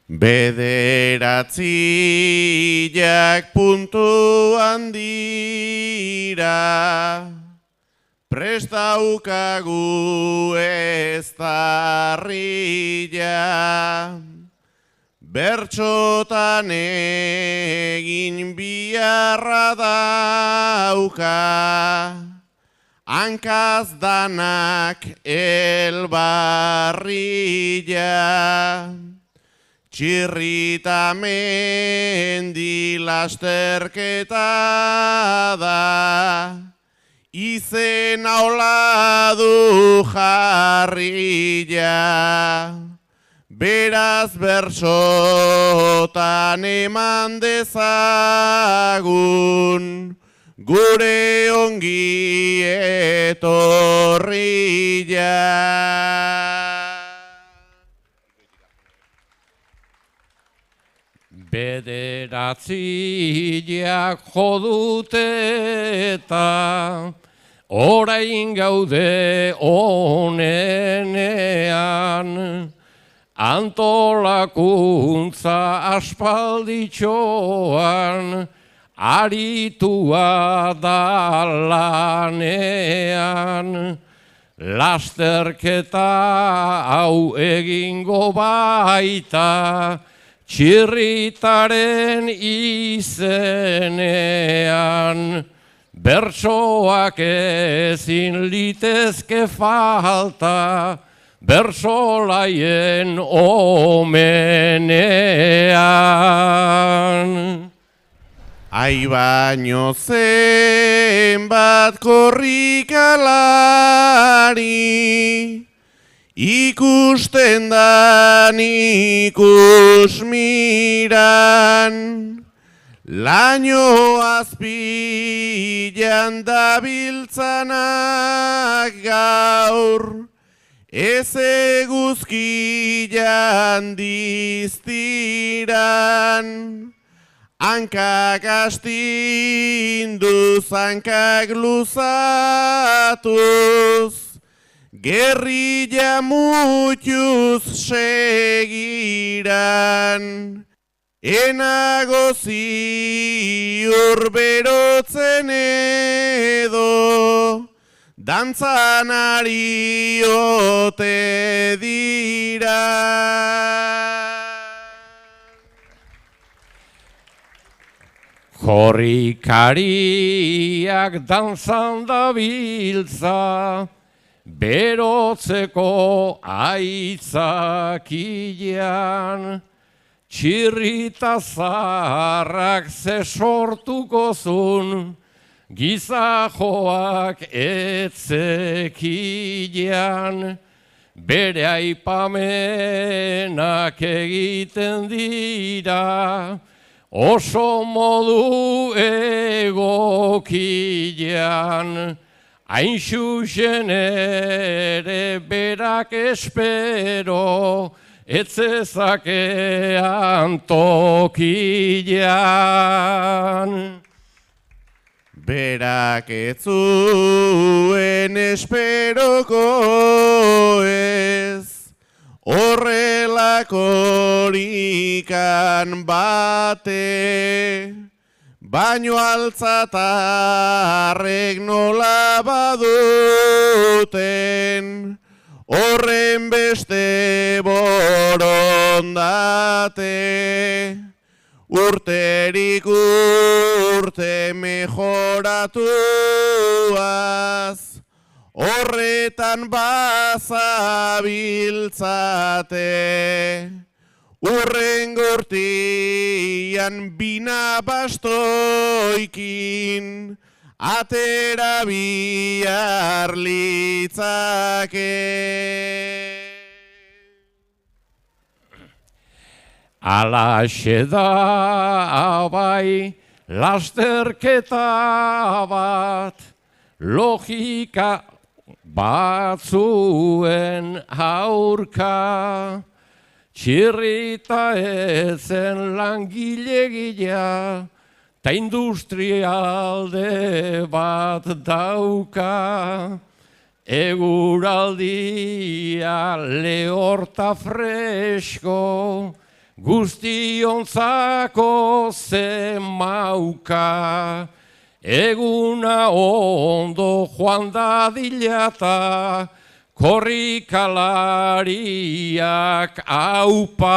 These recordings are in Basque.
Bederatziak puntuan dira, prestaukagu eztarria, bertxotan egin biharra dauka, hankaz danak elbarria. Txirrita mendi lasterketa da, izena hola du jarria. Beraz bertsotan eman dezagun, gure ongi etorria. Bederatziak jodute eta orain gaude onenean, antolakuntza aspalditxoan aritua da lanean. Lasterketa hau egingo baita, txirritaren izenean, bertsoak ezin litezke falta, bersolaien omenean. Ai baino zenbat korrikalari, ikusten da ikus miran, laino azpilan dabiltzanak gaur, ez eguzkilan diztiran, hankak astinduz, hankak luzatuz, gerrilla mutxuz segiran, enago ziur berotzen edo, dantzan ari ote dira. Korrikariak dantzan dabiltza, berotzeko aitzakian, txirrita zaharrak ze sortuko zun, gizajoak etzekian, bere aipamenak egiten dira, oso modu egokian, hain xuxen ere berak espero, etzezakean tokian. Berak ez zuen esperoko ez, horrelakorikan bate, baino altzatarrek nola baduten, horren beste borondate, urterik urte mejoratuaz, horretan bazabiltzate, urren gortian bina bastoikin, atera bihar litzake. Alaxe da bai lasterketa bat, logika batzuen aurka, txirrita ezen langilegila, ta industrialde bat dauka, eguraldia lehorta fresko, guztiontzako zemauka, eguna ondo joan dadilata, korrikalariak aupa.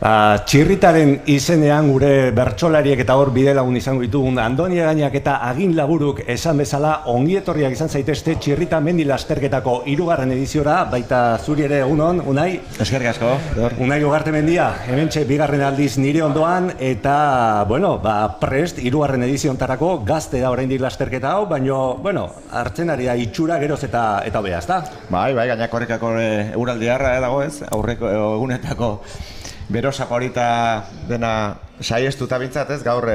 Txirritaren izenean gure bertsolariek eta hor bidelagun izango ditugun Andoni Egainak eta Agin Laburuk esan bezala ongietorriak izan zaitezte Txirrita mendi lasterketako 3. ediziora, baita zuri ere egunon, Unai? Eskerrik asko. Unai Ugarte mendia, hementxe 2. aldiz nire ondoan eta, bueno, prest 3. ediziontarako gazte da oraindik lasterketa hau, baina, bueno, hartzen ari da itxura geroz eta hobea, ezta? Bai, gaina korrikako euraldiarra dago ez, aurreko egunetako berosa horita dena saiestuta bintzat ez, gaur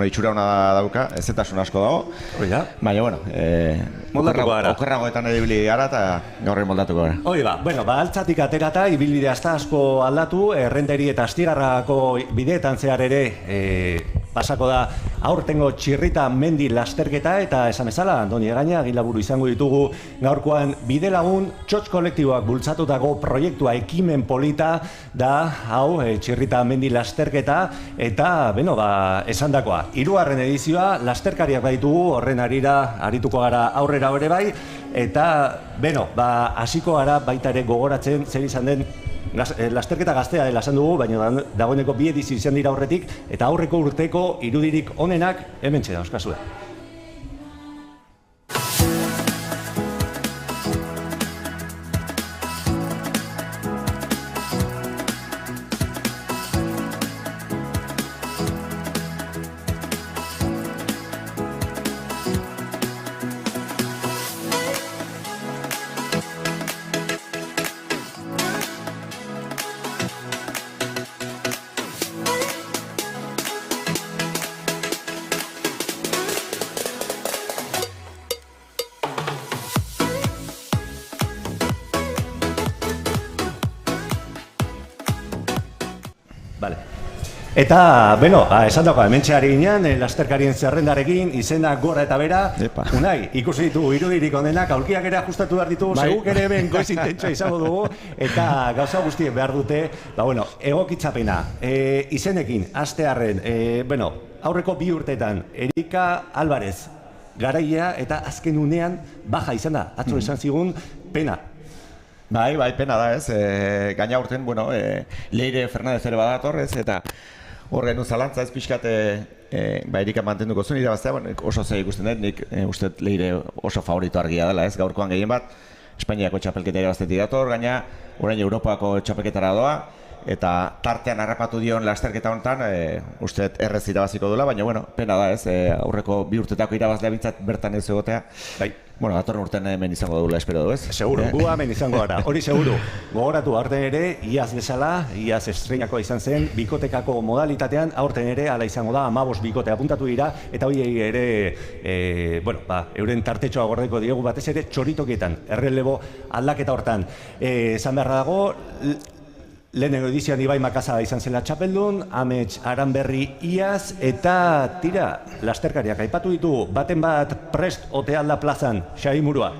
itxura hona dauka, ezetasun asko dago. Baina, bueno, okerragoetan edibili gara eta gaur moldatuko gara. Hoi altzatik aterata, ibilbide asko aldatu, errenderi eta astigarrako bideetan zehar ere pasako da aurtengo Txirrita mendi lasterketa eta esan bezala, Andoni Egaina, Agin Laburu izango ditugu gaurkoan bidelagun txotx kolektiboak bultzatutako proiektua ekimen polita da, hau, Txirrita mendi lasterketa eta, esandakoa, 3. edizioa, lasterkariak baitugu, horren arituko gara aurrera ere bai, eta, hasiko gara baita ere gogoratzen zer izan den lasterketa gaztea dela esan dugu, baina dagoeneko 2 edizio izan dira horretik, eta aurreko urteko irudirik onenak hementxe da, oskazue. Eta, esan dagoa, hementxe ari ginen, lasterkarien zerrendarekin, izena gora eta bera. Unai, ikusi ditugu irudirik onenak, aulkiak ere ajustatu behar ditugu, seguk ere ben goiz intentsoa izango dugu, eta gauza guztiek behar dute, egokitzapena. Izenekin, astearren, aurreko 2 urteetan, Erika Alvarez, garaia eta azken unean baja izan da, atzo esan zigun, pena. Bai, pena da ez, gaina urten, Leire Fernandez ere badatorrez, eta horren uzalantza ez pixkat Erika mantenduko zuen, irabaztea, oso zei ikusten dut, nik uste Leire oso favorito argia dela ez, gaurkoan gehien bat, Espainiako txapelketa irabaztetik dator, gaina orain Europako txapelketara doa, eta tartean harrapatu dion lasterketa honetan, uste errez irabaziko duela, baina, pena da ez, aurreko 2 urtetako irabazlea bintzat bertan ez egotea. Datorren urtean hemen izango dugula, espero du ez? Seguro, gu hemen izango gara, hori seguru. Gogoratu aurten ere, iaz bezala, iaz estreinakoa izan zen, bikotekako modalitatean, aurten ere, ala izango da, 15 bikote apuntatu dira, eta hori ere, euren tartetxoa gordeko diegu batez ere, txoritokietan, errelebo aldaketa hortan. Esan beharra dago, lehenengo edizioan Ibai Makasa izan zela txapeldun, Amets Aranberri iaz, eta tira, lasterkariak aipatu ditugu, baten bat prest ote alda plazan, Xabi Murua.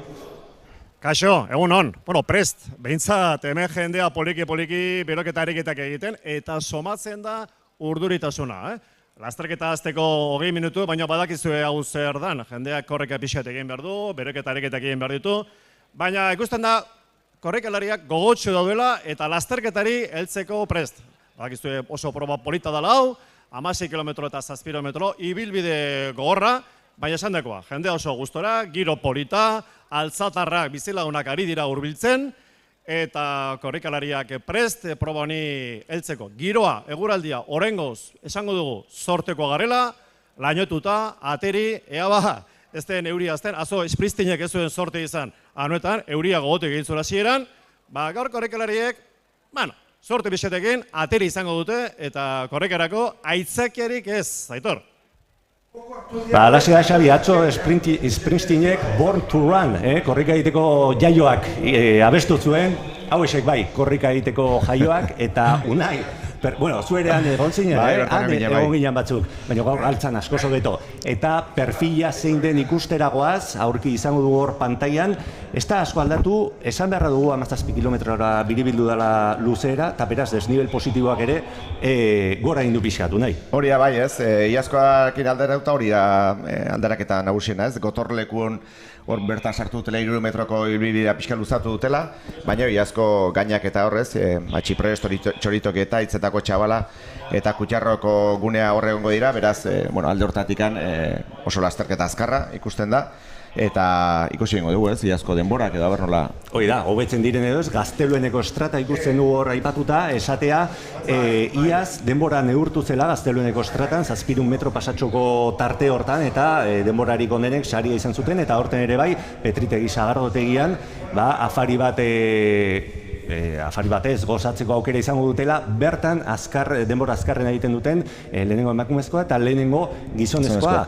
Kaixo, egun hon. Prest, behintzat hemen jendea poliki beroketa ariketak egiten, eta somatzen da urduritasuna. Lasterketa azteko 20 minutu, baina badakizue hau zer dan, jendeak korreka pixat egin behar du, beroketa ariketak egin behar ditu, baina ikusten da, korrikalariak gogotxo daudela eta lasterketari heltzeko prest. Badakizue oso proba polita dela hau, 16 kilometro eta 7 kilometro, ibilbide gogorra, baina esan dakoa, jendea oso gustora, giro polita, altzatarrak bizilagunak ari dira hurbiltzen, eta korrikalariak prest proba honi heltzeko. Giroa, eguraldia, oraingoz, esango dugu, zorteko garela, lainotuta, ateri, ea ez den euria azten, azo espristinek ez zuen sorte izan, anuetan, euria gogotik egin zuen hasieran, gaur korrikalariek, sorte bixetekin, ateri izango dute, eta korrikarako aitzakiarik ez, Aitor. Alaxe da, Xabi, atzo Springsteenek Born to Run, korrika egiteko jaioak abestu zuen, hau esek bai, korrika egiteko jaioak, eta Unai, Bueno, zuerean egon zinen, bertan han ginen, bai. egon ginen batzuk, baina gaur altzan asko zogeto. Eta perfila zein den ikusteragoaz, aurki izango dugu hor pantailan, ez da asko aldatu, esan beharra dugu 17 kilometrora biribildu dela luzera, eta beraz desnivel positiboak ere gora indu pixkatu nahi. Hori da bai ez, iazkoakin alderauta hori da alderaketa nagusiena ez, gotorlekun hor bertan sartu dutela 3 metroko ibilbidea pixka luzatu dutela, baina iazko gainak eta horrez, Txiprez, Txoritoki eta Hitzetako Txabala eta Kutxarroko gunea horre egongo dira, beraz, alde hortatikan oso lasterketa azkarra ikusten da, eta ikusi bengo dugu ez, iazko denborak edo abernola. Hoi da, hobetzen diren edo ez, Gaztelueneko estrata ikusten du hor aipatuta, esatea, iaz denbora neurtu zela Gaztelueneko estratan, 700 metro pasatxoko tarte hortan, eta denborarik onenek saria izan zuten, eta horten ere bai, Petritegi Sagardotegian, afari batez gozatzeko aukera izango dutela, bertan denbora azkarren egiten duten lehenengo emakumezkoa eta lehenengo gizonezkoa.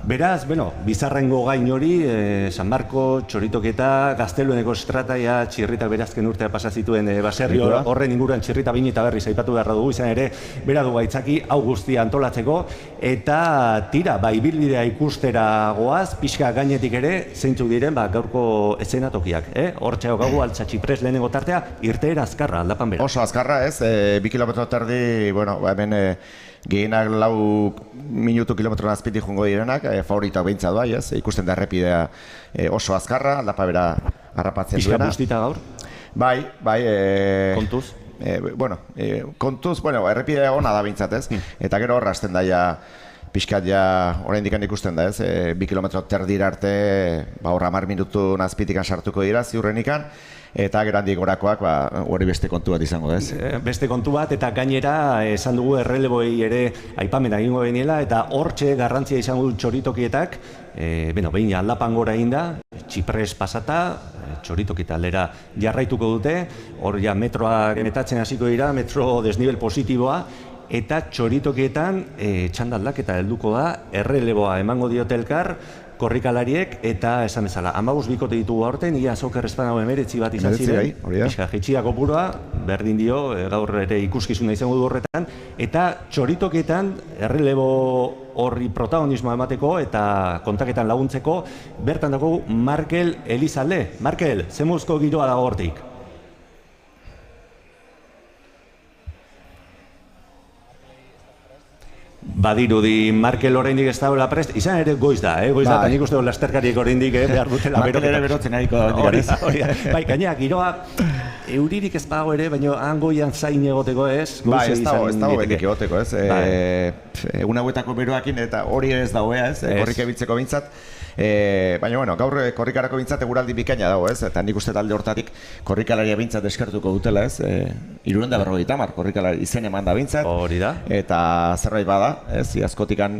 Beraz, bizarrengo gain hori, San Marko, Txoritoketa, Gaztelueneko estrataia, Txirrita berazken urtea pasa zituen baserri horren inguruan Txirrita bini eta berriz aipatu beharra dugu, izan ere, bera du gaitzaki hau guztia antolatzeko, eta tira, ibilbidea ikustera goaz, pixka gainetik ere, zeintzuk diren, gaurko eszenatokiak, hortxe gau altza Txipres lehenengo tartea, irteera azkarra, aldapan bera. Oso azkarra ez, 2 kilometro terdi, hemen gehienak 4 minutu kilometro azpitik jungo direnak, favoritoak behintzat bai, ez? Ikusten da errepidea oso azkarra, aldapa bera harrapatzen duena. Pixka bustita gaur? Bai. Kontuz? Kontuz, errepidea ona da behintzat, ez? Eta gero horra hasten da pixkat oraindik ikusten da, ez? 2 kilometro terdira arte, horra 10 minutu azpitikan sartuko dira, ziurrenikan, eta gerandik gorakoak hori beste kontu bat izango da, ez? Beste kontu bat, eta gainera esan dugu erreleboi ere aipamena egingo beniela, eta hortxe garrantzia izango du Txoritokietak, behin aldapan gora egin da, Txipres pasata, Txoritoki taldera jarraituko dute, hor metroak metatzen hasiko dira, metro desnivel positiboa, eta Txoritokietan txandaldak eta helduko da, erreleboa emango diote elkar, korrikalariek, eta esan bezala, 15 bikote ditugu aurten, ia zoker espanau 19 bat izan ziren, jetxia kopurua, berdin dio, gaur ere ikuskizuna izango du horretan, eta Txoritokietan errelebo horri protagonismoa emateko eta kontaketan laguntzeko, bertan dago Markel Elizalde. Markel, zemuzko giroa dago hortik? Badirudi Markel oraindik ez dagoela prest, izan ere goiz da, eta nik uste lasterkariek oraindik behar dutela beroketa. Markel ere berotzen hariko da. Bai, gaina, giroa euririk ez dago ere, baina hangoian zain egoteko ez. Bai, ez dago benik egoteko ez. Egun hauetako beroakin eta hori ez dagoea ez, korrik ebitzeko bintzat. Baina, gaur korrikarako bintzat eguraldi bikaina dago ez, eta nik uste talde hortatik korrikalaria bintzat eskertuko dutela ez, 350 korrikalari izen eman da bintzat. Hori da. Eta zerbait bada, ez, iazkotikan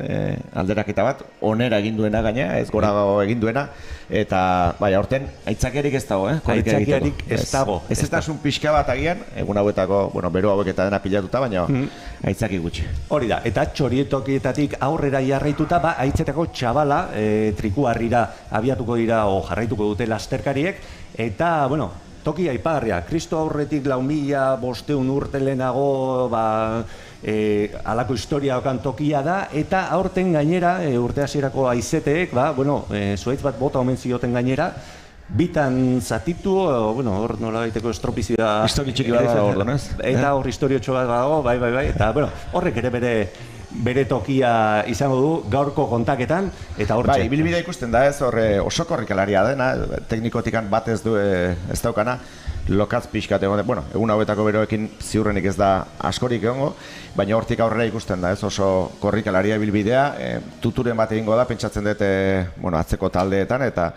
alderaketa bat, onera egin duena gaina, ez gorago egin duena, eta, bai, aurten, aitzakiarik ez dago, Aitzakiarik ez dago. Ez tasun pixka bat agian, egun hauetako, bero hauek eta dena pilatuta, baina aitzaki gutxi. Hori da, eta Txoritokietatik aurrera jarraituta, Aitzetako Txabala, Trikuarrira abiatuko dira o jarraituko dute lasterkariek, eta, toki aipagarria, Kristo aurretik 4500 urte lehenago, alako historia okan tokia da, eta aurten gainera, urte hasierako aizeteek, zuaitz bat bota omen zioten gainera, bitan zatitu, hor nola baiteko estropizioa... Histori txiki bat da hor, donez? Eta hor historio txobat dago, bai, eta horrek ere bere tokia izango du gaurko kontaketan, eta hortxe. Bai, ibilbidea ikusten da ez, horre oso korrikalaria dena, teknikotikan bat ez daukana, lokatz pixkat egon, egun hauetako beroekin ziurrenik ez da askorik egongo, baina hortik aurrera ikusten da ez, oso korrikalaria ibilbidea, tuturen bat egingo da, pentsatzen dut, atzeko taldeetan, eta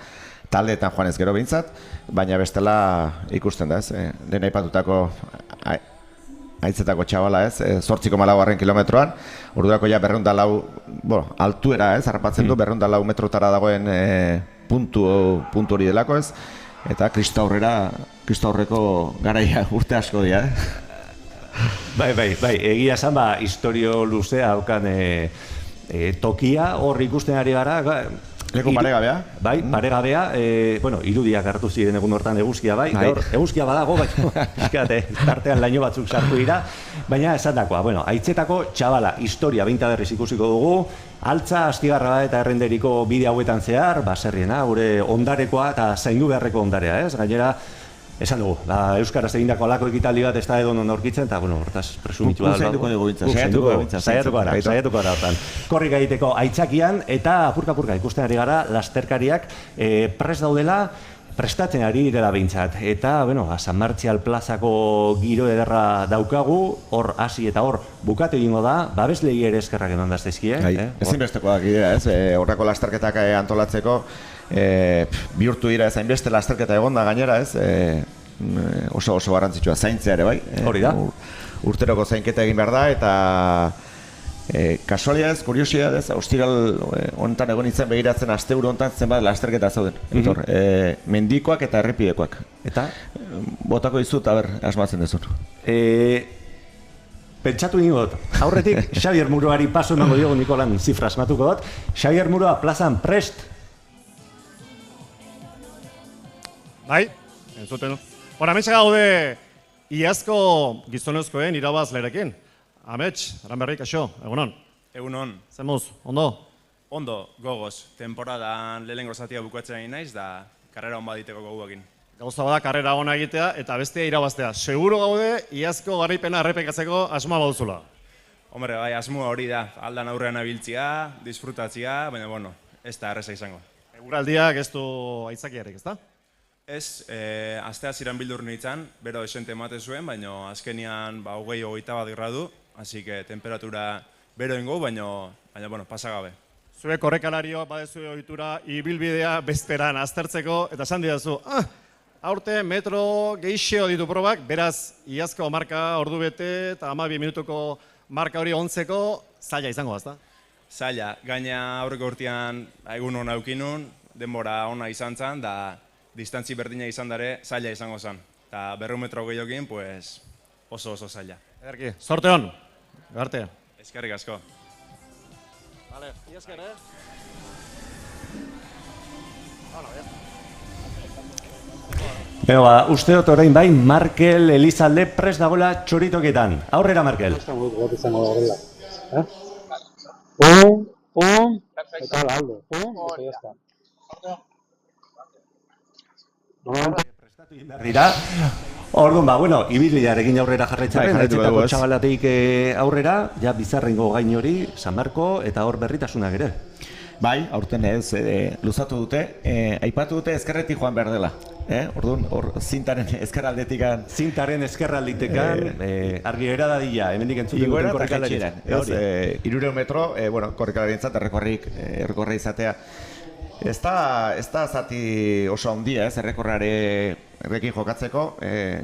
taldeetan joan ez gero behintzat, baina bestela ikusten da ez, lehen aipatutako Aitzetako Txabala ez, 8,4 kilometroan, ordurako ja 204, altuera ez, harrapatzen du, 204 metrotara dagoen puntu hori delako ez, eta Kristo aurreko garaia urte asko dira, Bai, egia esan historio luzea haukan tokia, hor ikusten ari gara, Leku paregabea? Bai, paregabea, bueno, irudiak hartu ziren egun hortan eguzkia bai, gaur eguzkia badago, baina pixkate, tartean laino batzuk sartu dira, baina esandakoa, bueno, aitzetako txabala, historia beinta berriz ikusiko dugu, altza, astigarra eta errenderiko bide hauetan zehar, baserriena, gure ondarekoa eta zaindu beharreko ondarea, ez? Gainera, esan dugu, Euskaraz egindako alako ekitaldi bat ez da edo non aurkitzen, eta, bueno, hortaz presumitu da. Saiatuko gara hortan. Korrika egiteko aitzakian, eta apurka-apurka ikusten ari gara, lasterkariak prest daudela, prestatzen ari direla behintzat. Eta, bueno, San Martzial plazako giro ederra daukagu, hor hasi eta hor bukatu egingo da, babeslei ere eskerrak eman dazteizkie. Ezinbesteko da gidea, ez? Horrako lasterketak antolatzeko, bihurtu dira ez hainbeste lasterketa egonda gainera, ez? Oso garrantzitsua zaintzea ere, bai? Hori da. Urteroko zainketa egin behar da, eta kasualidadez, kuriosidadez, ostiral honetan egon itzen begiratzen asteburu honetan zenbat lasterketa zauden. Mendikoak eta errepidekoak. Eta? Botako dizut, asmatzen dezun. Pentsatu ningu dut, aurretik Xabier Muroari paso emango diogu Nikolan zifra asmatuko dut. Xabier Muroa plazan prest. Bai, entzuten. Hora, ametsa gaude iazko gizonezkoen irabazlerekin. Amets, Aranberri, kaixo, egunon. Egunon. Zemuz, ondo? Ondo, gogoz. Temporadan lehenengo zatia bukatzen ari naiz, da karrera hon baditeko goguekin. Gauza bada karrera ona egitea eta bestea irabaztea. Seguro gaude iazko garaipena errepikatzeko asmoa baduzula. Hombre, bai, asmoa hori da. Aldan aurrean abiltzia, disfrutatzia, baina, bueno, ez da erreza izango. Eguraldiak ez du aitzakiarik, ez da? Ez, astea ziren bildur nintzen, bero esente emate zuen, baina azkenian 20-21 gradu, así que temperatura bero ingo, baina, bueno, pasagabe. Zuek horrekalarioak badezu ohitura ibilbidea bezperan aztertzeko, eta esan didazu, aurte metro geixeo ditu probak, beraz, iazko marka ordu bete eta 12 minutuko marka hori ontzeko zaila izango da, ezta? Zaila, gaina aurreko urtean egun hona eukinun, denbora ona izan zen, da distantzi berdina izan dare, zaila izango zen. Eta 200 metro gehiokin, pues, oso zaila. Ederki, sorte hon, garte. Eskerrik asko. Vale, esker, Beno, uste dut orain bai, Markel Elizalde prest dagoela txoritoketan. Aurrera, Markel. Eta alde, eta ya está. Prestatu egin behar dira. Orduan, bueno, ibilbidearekin aurrera jarraitzen, aitzetako txabalateik aurrera, ja bizarrengo gain hori, San Marko eta hor berritasunak ere. Bai, aurten ez, luzatu dute, aipatu dute ezkerretik joan behar dela. Orduan, hor zintaren ezkerraldetikan. Zintaren ezkerralditekan, argi eradadila, hemendik entzuten duten korrikalariak. 300 metro, bueno, korrikalarientzat errekorra izatea. Ez da zati oso handia, errekorrarekin jokatzeko.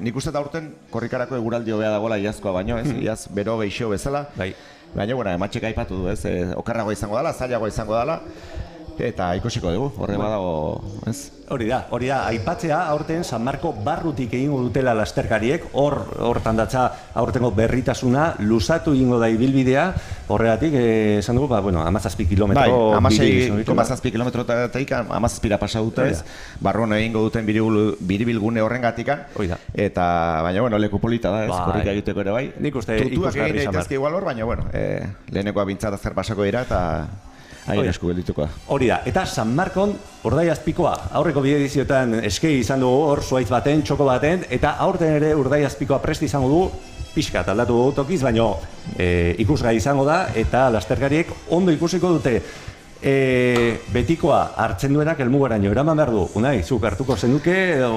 Nik uste da aurten korrikarako eguraldi hobea dagoela iazkoa baino, iaz bero geixo bezala. Baina, bueno, ematxek aipatu du, okarragoa izango dela, zailagoa izango dela, eta ikusiko dugu, horre badago, ez? Hori da, aipatzea aurten San Marko barrutik egingo dutela lasterkariek, hortan datza aurtengo berritasuna, luzatu egingo da ibilbidea, horregatik, esan dugu, 17 kilometro... Bai, 16,7 kilometrotatik, 17 pasa dute ez, barruan egingo duten biribilgune horrengatikan, eta, baina, bueno, leku polita da ez, korrika egiteko ere bai. Nik uste ikusgarri San Marko. Igual hor, baina, bueno, lehenekoa bintzat zer pasako dira, eta... Hain esku geldituko da. Hori da, eta San Markon Urdaiazpikoa, aurreko bide edizioetan eskei izan dugu hor zuaitz baten, txoko baten, eta aurten ere Urdaiazpikoa prest izango du, pixkat aldatu dugu tokiz, baina ikusgai izango da, eta lasterkariek ondo ikusiko dute. Betikoa hartzen duenak helmugaraino eraman behar du, Unai, zuk hartuko zenuke edo...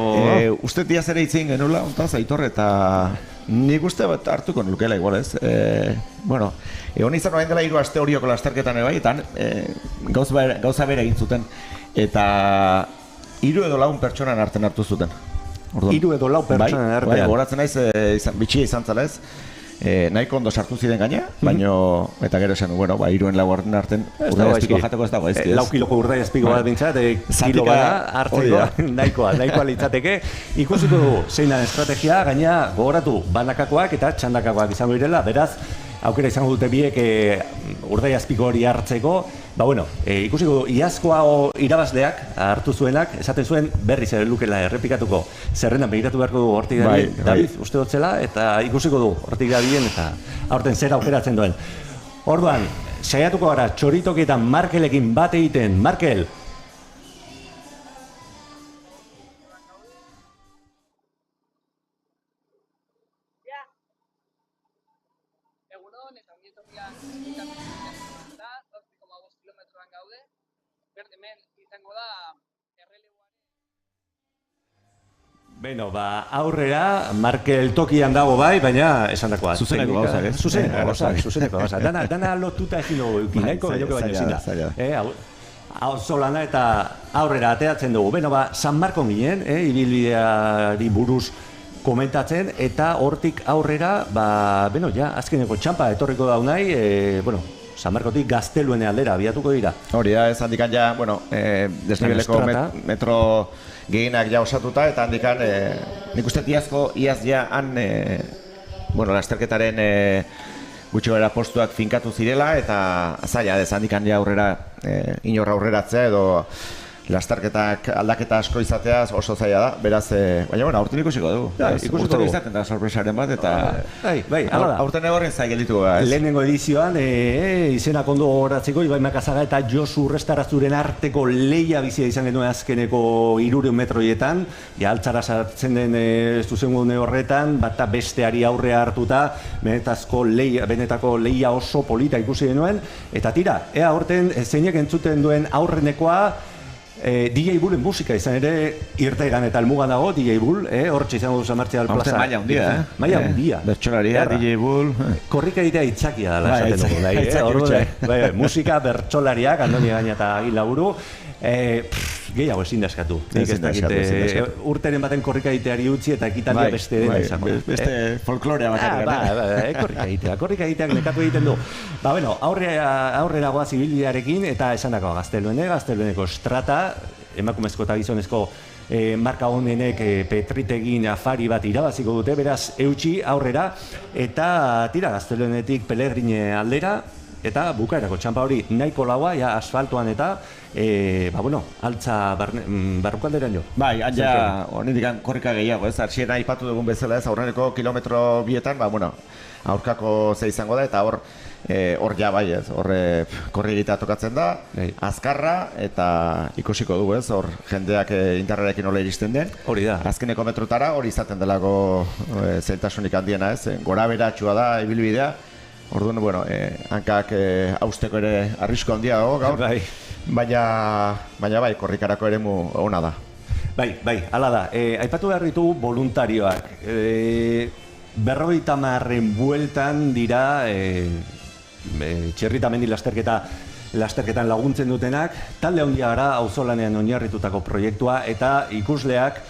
Uste diaz ere itzin genula, ontaz, Aitor, eta nik uste bat hartuko nukela igual ez. Bueno, egon izan orain dela 3 aste horioko lasterketan ere bai, eta gauza bere egin zuten. Eta 3 edo 4 pertsonan artean hartu zuten. 3 edo 4 pertsonan artean. Bai, goratzen naiz, bitxia izan zala ez. Nahiko ondo sartu ziren gaina, baina, eta gero esan, bueno, 3 4 artean Urdaiazpikoa jateko ez dago, ez? 4 kiloko Urdaiazpikoa bat bintzat, kilo bada hartzeko, nahikoa litzateke. Ikusiko dugu, zein da estrategia, gaina gogoratu, banakakoak eta txandakakoak izango direla, beraz, aukera izango dute biek Urdaiazpiko hori hartzeko. Ba bueno, ikusiko iazkoa irabazleak hartu zuenak, esaten zuen berriz ere lukela errepikatuko. Zerrendan begiratu beharko du hortik dabil, David, uste dotzela, eta ikusiko du hortik dabilen, eta aurten zer aukeratzen duen. Orduan, saiatuko gara txoritokietan Markelekin bat egiten. Markel! Egunon, eta ongietorriak da, 7,5 kilometroan gaude. Hemen izango da erreleguaren. Beno, ba, aurrera, Markel tokian dago bai, baina esan dakoa. Zuzeneko gauzak, ez? Zuzeneko gauzak. Dana lotuta ezin dugu eukin, nahiko gehiago baino ezin da. Auzo lana eta aurrera ateatzen dugu. Beno, ba, San Marko ginen, ibilbideari buruz komentatzen, eta hortik aurrera, ba, beno, ja, azkeneko txampa etorriko dau nahi, bueno, San Markotik Gazteluen aldera abiatuko dira. Hori da, ez handikan ja, bueno, desnibeleko metro gehienak ja osatuta, eta handikan, nik uste iaz ja han, bueno, lasterketaren gutxi gara postuak finkatu zirela, eta zaila, ez handikan ja aurrera, inorra aurreratzea edo lasterketak aldaketa asko izateaz oso zaila da, beraz, baina, bueno, aurten ikusiko dugu. Ikusiko dugu. Izaten da sorpresaren bat, eta bai, hala da. Aurten egorren zai geldituko gara, ez? Lehenengo edizioan, izenak ondo horatzeko, Ibai Makazaga eta Josu Urrestarazuren arteko lehia bizia izan genuen azkeneko 300 metroietan, altzara sartzen den zuzengune horretan, bata besteari aurrea hartuta, benetako lehia oso polita ikusi genuen, eta tira, ea horten zeinek entzuten duen aurrenekoa, DJ Bullen musika izan ere irtegan eta almugan dago, DJ Bull, hortxe izango duzu martxea plaza. Maila hundia, Maila hundia. Bertxolaria, DJ Bull. Korrika egitea itzakia dela esaten dugu. Musika, bertxolariak, Andoni Gaina eta Agil Laburu. Gehiago ezin da eskatu. Urteren baten korrika egiteari utzi eta ekitaldia beste dena izango. Beste folklorea bakarrik. Korrika egiteak nekatu egiten du. Ba, bueno, aurrera goaz ibilbidearekin eta esandako Gaztelueneko estrata, emakumezko eta gizonezko marka honenek Petritegin afari bat irabaziko dute, beraz eutxi aurrera, eta tira Gazteluenetik Pelegrine aldera, eta bukaerako txampa hori nahiko laua, ja asfaltoan eta, ba bueno, altza barrukalderain jo. Bai, ja, honetik korrika gehiago, ez, arxiena aipatu dugun bezala ez, aurreneko kilometro bietan, ba bueno, aurkako ze izango da, eta hor ja bai ez, horre korri egitea tokatzen da, azkarra, eta ikusiko dugu ez, hor jendeak indarrarekin nola iristen den. Hori da. Azkeneko metrotara hori izaten delako zailtasunik handiena ez, gora beratxua da ibilbidea. Orduan, bueno, hankak hausteko ere arrisko handia dago gaur, baina bai, korrikarako eremu ona da. Bai, hala da. Aipatu behar ditu voluntarioak. 50 bueltan dira Txerrita Mendi lasterketan laguntzen dutenak, talde handia gara auzolanean oinarritutako proiektua, eta ikusleak,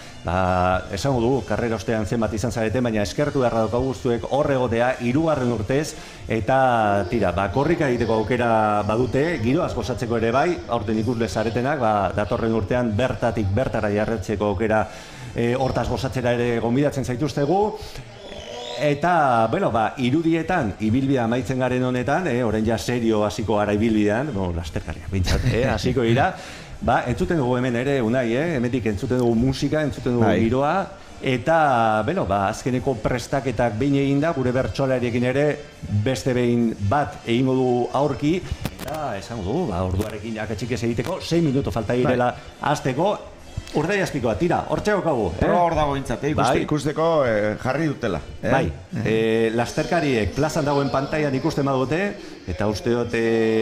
esango dugu, karrera ostean zenbat izan zareten, baina eskertu beharra daukagu zuek hor egotea 3. urtez, eta tira, korrika egiteko aukera badute, giroaz gozatzeko ere bai, aurten ikusle zaretenak, datorren urtean bertara jarretzeko aukera hortaz gozatzera ere gonbidatzen zaituztegu. Eta, bueno, irudietan, ibilbidea amaitzen garen honetan, orain ja serio hasiko gara ibilbidean, lasterkariak bintzat, hasiko dira, entzuten dugu hemen ere, Unai, hemetik entzuten dugu musika, entzuten dugu giroa, eta, bueno, azkeneko prestaketak behin egin da, gure bertsolariekin ere, beste behin bat egingo du aurki, eta esango dugu, orduarekin akatxik ez egiteko, 6 minuto falta direla hasteko. Urdaiazpikoa, tira, hortxe gokagu. Hor dago intzat, ikusteko jarri dutela. Bai, lasterkariek plazan dagoen pantailan ikusten badute, eta uste dut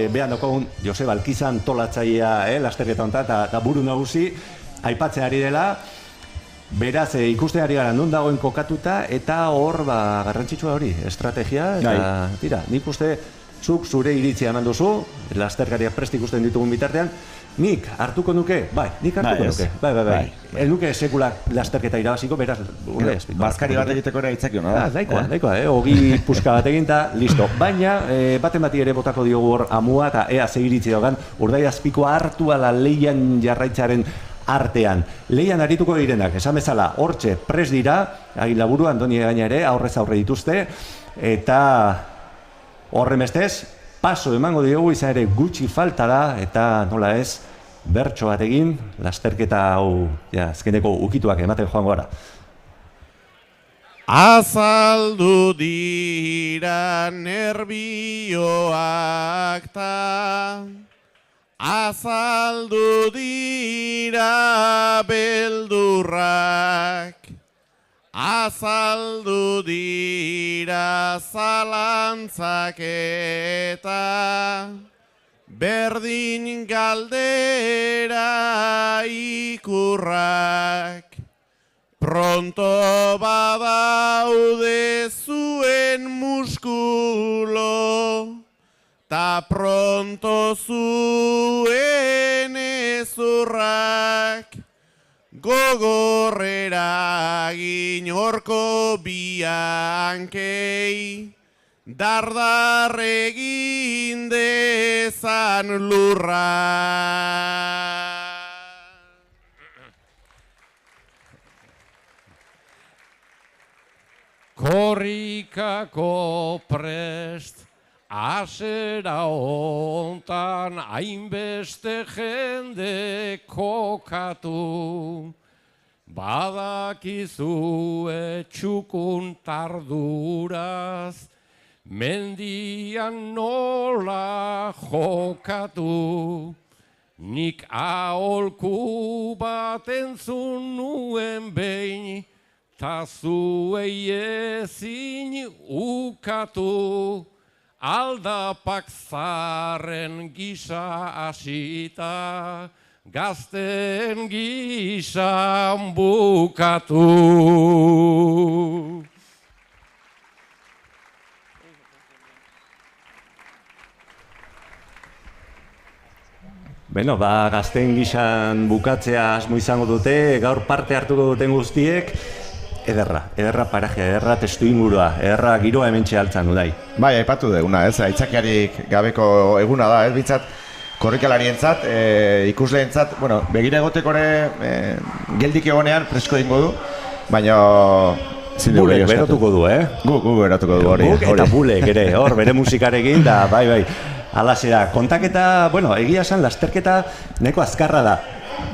behan dokogun Joseba Alkizan tolatzaia lasterketa honetan, eta buru nagusi, aipatzen ari dela, beraz ikusten ari gara non dagoen kokatuta, eta hor garrantzitsua hori, estrategia, eta tira, nik uste zuk zure iritzia eman duzu, lasterkariak prest ikusten ditugun bitartean, nik hartuko nuke? Nik hartuko nuke. Bai. Ez nuke sekulak lasterketa irabaziko, beraz, Urdaiazpiko. Bazkari bat egiteko ere aitzaki hona da. Daikoa, ogi puska bat egin eta listo. Baina, baten bati ere botako diogu hor amua eta ea zegiritzi dogan, Urdaiazpiko hartu ala leian jarraitzaren artean. Leian arituko direnak, esan bezala, hortxe pres dira, Agil Laburu, Andoni Gaina ere, aurrez aurre dituzte, eta Horren bestez, paso emango diogu izan ere gutxi falta da, eta nola ez, bertso bat egin, lasterketa hau, azkeneko ukituak ematen joango gara. Azaldu dira nerbioak ta, azaldu dira beldurrak, azaldu dira zalantzak eta berdin galdera ikurrak. Pronto badaude zuen muskulo, ta pronto zuen ezurrak. Gogorrera egin horko biankei, dardar egin dezan lurra. Korrikako prest, asera hontan hainbeste jende kokatu. Badakizue txukun tarduraz, mendian nola jokatu. Nik aholku bat entzun nuen behin, ta zuei ezin ukatu, aldapak zarren gisa hasita, gazten gisan bukatu. Beno, gazten gisan bukatzea asmo izango dute, gaur parte hartuko duten guztiek, ederra parajea, ederra testu ingurua, ederra giroa hementxe altzan dudai. Bai, aipatu duguna, ez, aitzakiarik gabeko eguna da, ez, bintzat, korrikalarientzat, ikusleentzat, bueno, begira egotekore geldik egonean presko dingo du, baina... Bulek berotuko du, Gu berotuko du hori. Eta bulek ere, hor, bere musikarekin, da, bai. Alaxe da, kontaketa, bueno, egia esan, lasterketa neko azkarra da.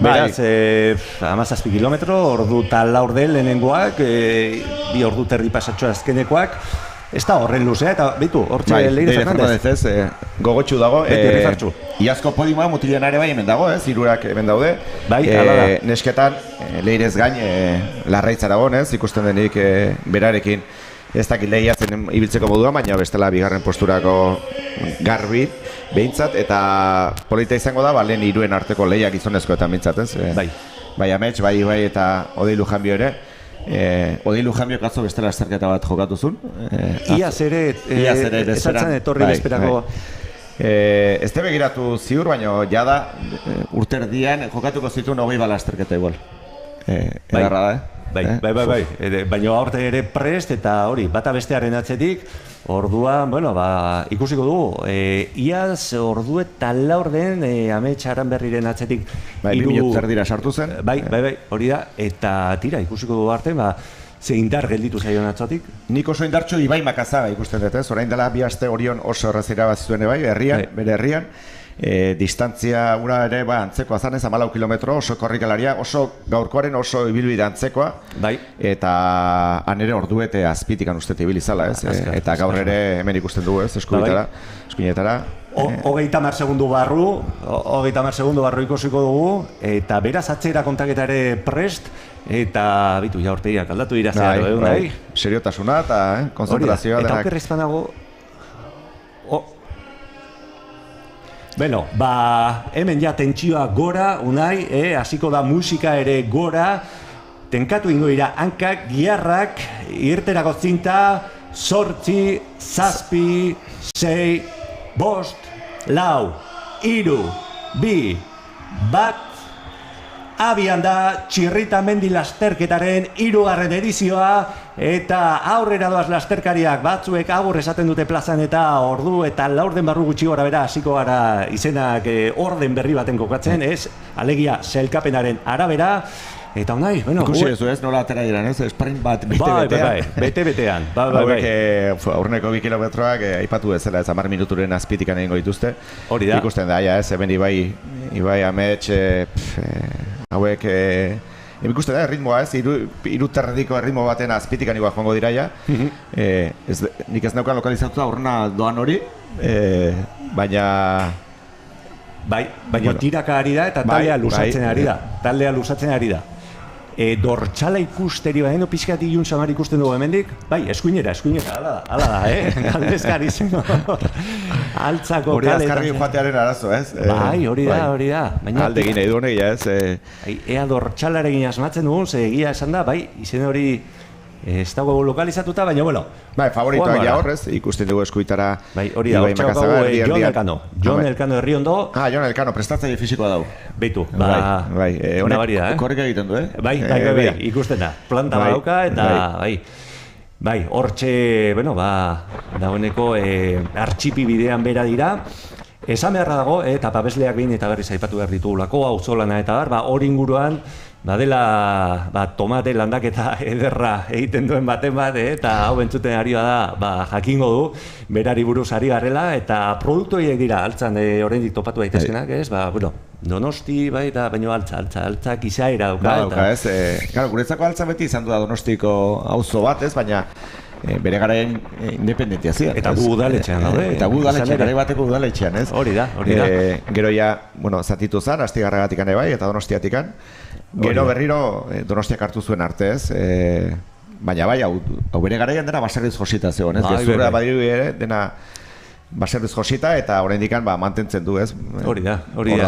Beraz, 17 kilometro, ordu eta laurde lehenengoak, 2 ordu terdi pasatxo azkenekoak, ez da horren luzea, eta bitu, hortxe Leire Fernandez. Gogotxu dago, iazko podimoa mutilean ere bai hemen dago, hirurak hemen daude. Bai, hala da. Nesketan, Leirez gain, larraitza dagoen, ikusten denik berarekin. Ez dakit lehiatzen ibiltzeko modua, baina bestela bigarren posturako garbi behintzat, eta polita izango da, lehen hiruen arteko lehia gizonezkoetan behintzat, ez? Bai Amets, bai eta Odei Lujanbio ere. Odei Lujanbio atzo bestela lasterketa bat jokatuzun. Iaz ere, esatzen etorri bezperako. Ez te begiratu ziur, baina jada urterdian jokatuko zituen 20 lasterketa igual. Edarra da, Bai. Baina aurte ere prest eta hori, bata bestearen atzetik, orduan, bueno, ikusiko dugu, iaz ordu eta laurden Amets Aranberriren atzetik. Bai, 2 minutu erdira sartu zen. Bai, hori da, eta tira, ikusiko dugu arte, ze indar gelditu zaion atzotik. Nik oso indartxo Ibai Makazaga ikusten dut, ez? Orain dela 2 aste Orion oso errazera bat zituen bai, bere herrian. Distantzia ura ere antzeko azanez, 14 kilometro, oso korrikalaria, oso gaurkoaren oso ibilbide antzekoa. Bai. Eta han ere orduete azpitikan ustete ibilizala, ez? Eta gaur ere hemen ikusten dugu, ez? Eskuinetara. 30 segundu barru ikusiko dugu, eta beraz atzera kontaketa ere prest, eta bitu, ja ortegiak aldatu dira zeharo, bai. Seriotasuna eta konzentrazioa denak. Eta okerrezpan dago... Beno, hemen ja tentsioa gora, unai, hasiko da musika ere gora, tenkatu ingo dira hankak, giharrak, irterako zinta, 8, 7, 6, 5, 4, 3, 2, 1, abian da Txirrita mendi lasterketaren 3. edizioa, eta aurrera doaz lasterkariak batzuek agur esaten dute plazan eta ordu eta laurden barru gutxi gora bera hasiko gara izenak orden berri baten kokatzen, ez? Alegia sailkapenaren arabera, Eta honai, bueno... Ikusi ez, nola atera diren, ez? Sprint bat, bete-betean. Bete-betean. Hauek, aurreneko 2 kilometroak, aipatu bezala, ez 10 minuturen azpitikan egingo dituzte. Hori da. Ikusten da, ez, hemen Ibai Amets, hauek... Ikusten da, erritmoa, ez? Iruterdiko erritmo baten azpitikan igual joango dira, ja. Nik ez neukan lokalizatu aurrena doan hori, baina... Baina tiraka ari da eta taldea luzatzen ari da. Taldea luzatzen ari da. Dortxala ikusteri baino pixkat ilun samar ikusten dugu hemendik. Bai, eskuinera, hala da, Galdezkari zen. Altzako hori azkarri joatearen arazo, ez? Bai, hori da. Alde egin nahi du honek, ez? Ea dortxalarekin asmatzen dugun, ze egia esan da, bai, izen hori ez dago lokalizatuta, baina, bueno. Bai, favoritoak ja horrez, ikusten dugu eskuitara. Bai, hori da, Jon Elkano. Jon Elkano Herriondo. Jon Elkano, prestatzaile fisikoa dau. Beitu, una bari da, korrika egiten du, Bai, ikusten da. Planta badauka eta, bai, hortxe, bueno, dagoeneko artxipi bidean bera dira. Esan beharra dago, eta babesleak behin eta berriz aipatu behar ditugulako, auzolana eta hori inguruan, dela tomate landaketa ederra egiten duen baten bat, eta hau entzuten ari da, jakingo du, berari buruz ari garela, eta produktu horiek dira, altzan oraindik topatu daitezkenak, ez? Bueno, Donosti, bai, eta baino altzak izaera dauka. Dauka, ez? Guretzako altza beti izan du da Donostiko auzo bat, ez? Baina bere garaien independentia zian. Eta gu udaletxean daude. Eta gu udaletxean, gare bateko udaletxean, ez? Hori da. Gero ja, zatitu zan, Astigarragatikan bai, eta Donostiatikan. Gero berriro Donostiak hartu zuen arte, ez? Baina bai, hau bere garaian dena baserriz josita zegoen, ez? Gezurra badiru ere, dena baserriz josita eta oraindik mantentzen du, ez? Hori da.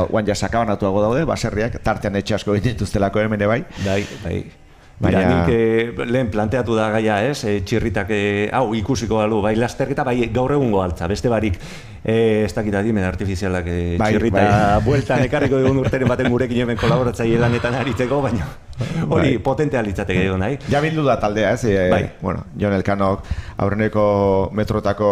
Oan ja sakabanatuago daude, baserriak, tartean etxe asko dituztelako hemen bai. Bai. Baina nik lehen planteatu da gaia, ez? Txirritak, hau ikusiko balu, bai lasterketa, bai gaur egungo altza, beste barik ez dakit adimen artifizialak txirrita bueltan ekarriko dugun urteren baten gurekin hemen kolaboratzaile lanetan aritzeko, baina hori potentea litzateke edo nahi. Ja bildu da taldea, ez? Jon Elkanok aurreneko metrotako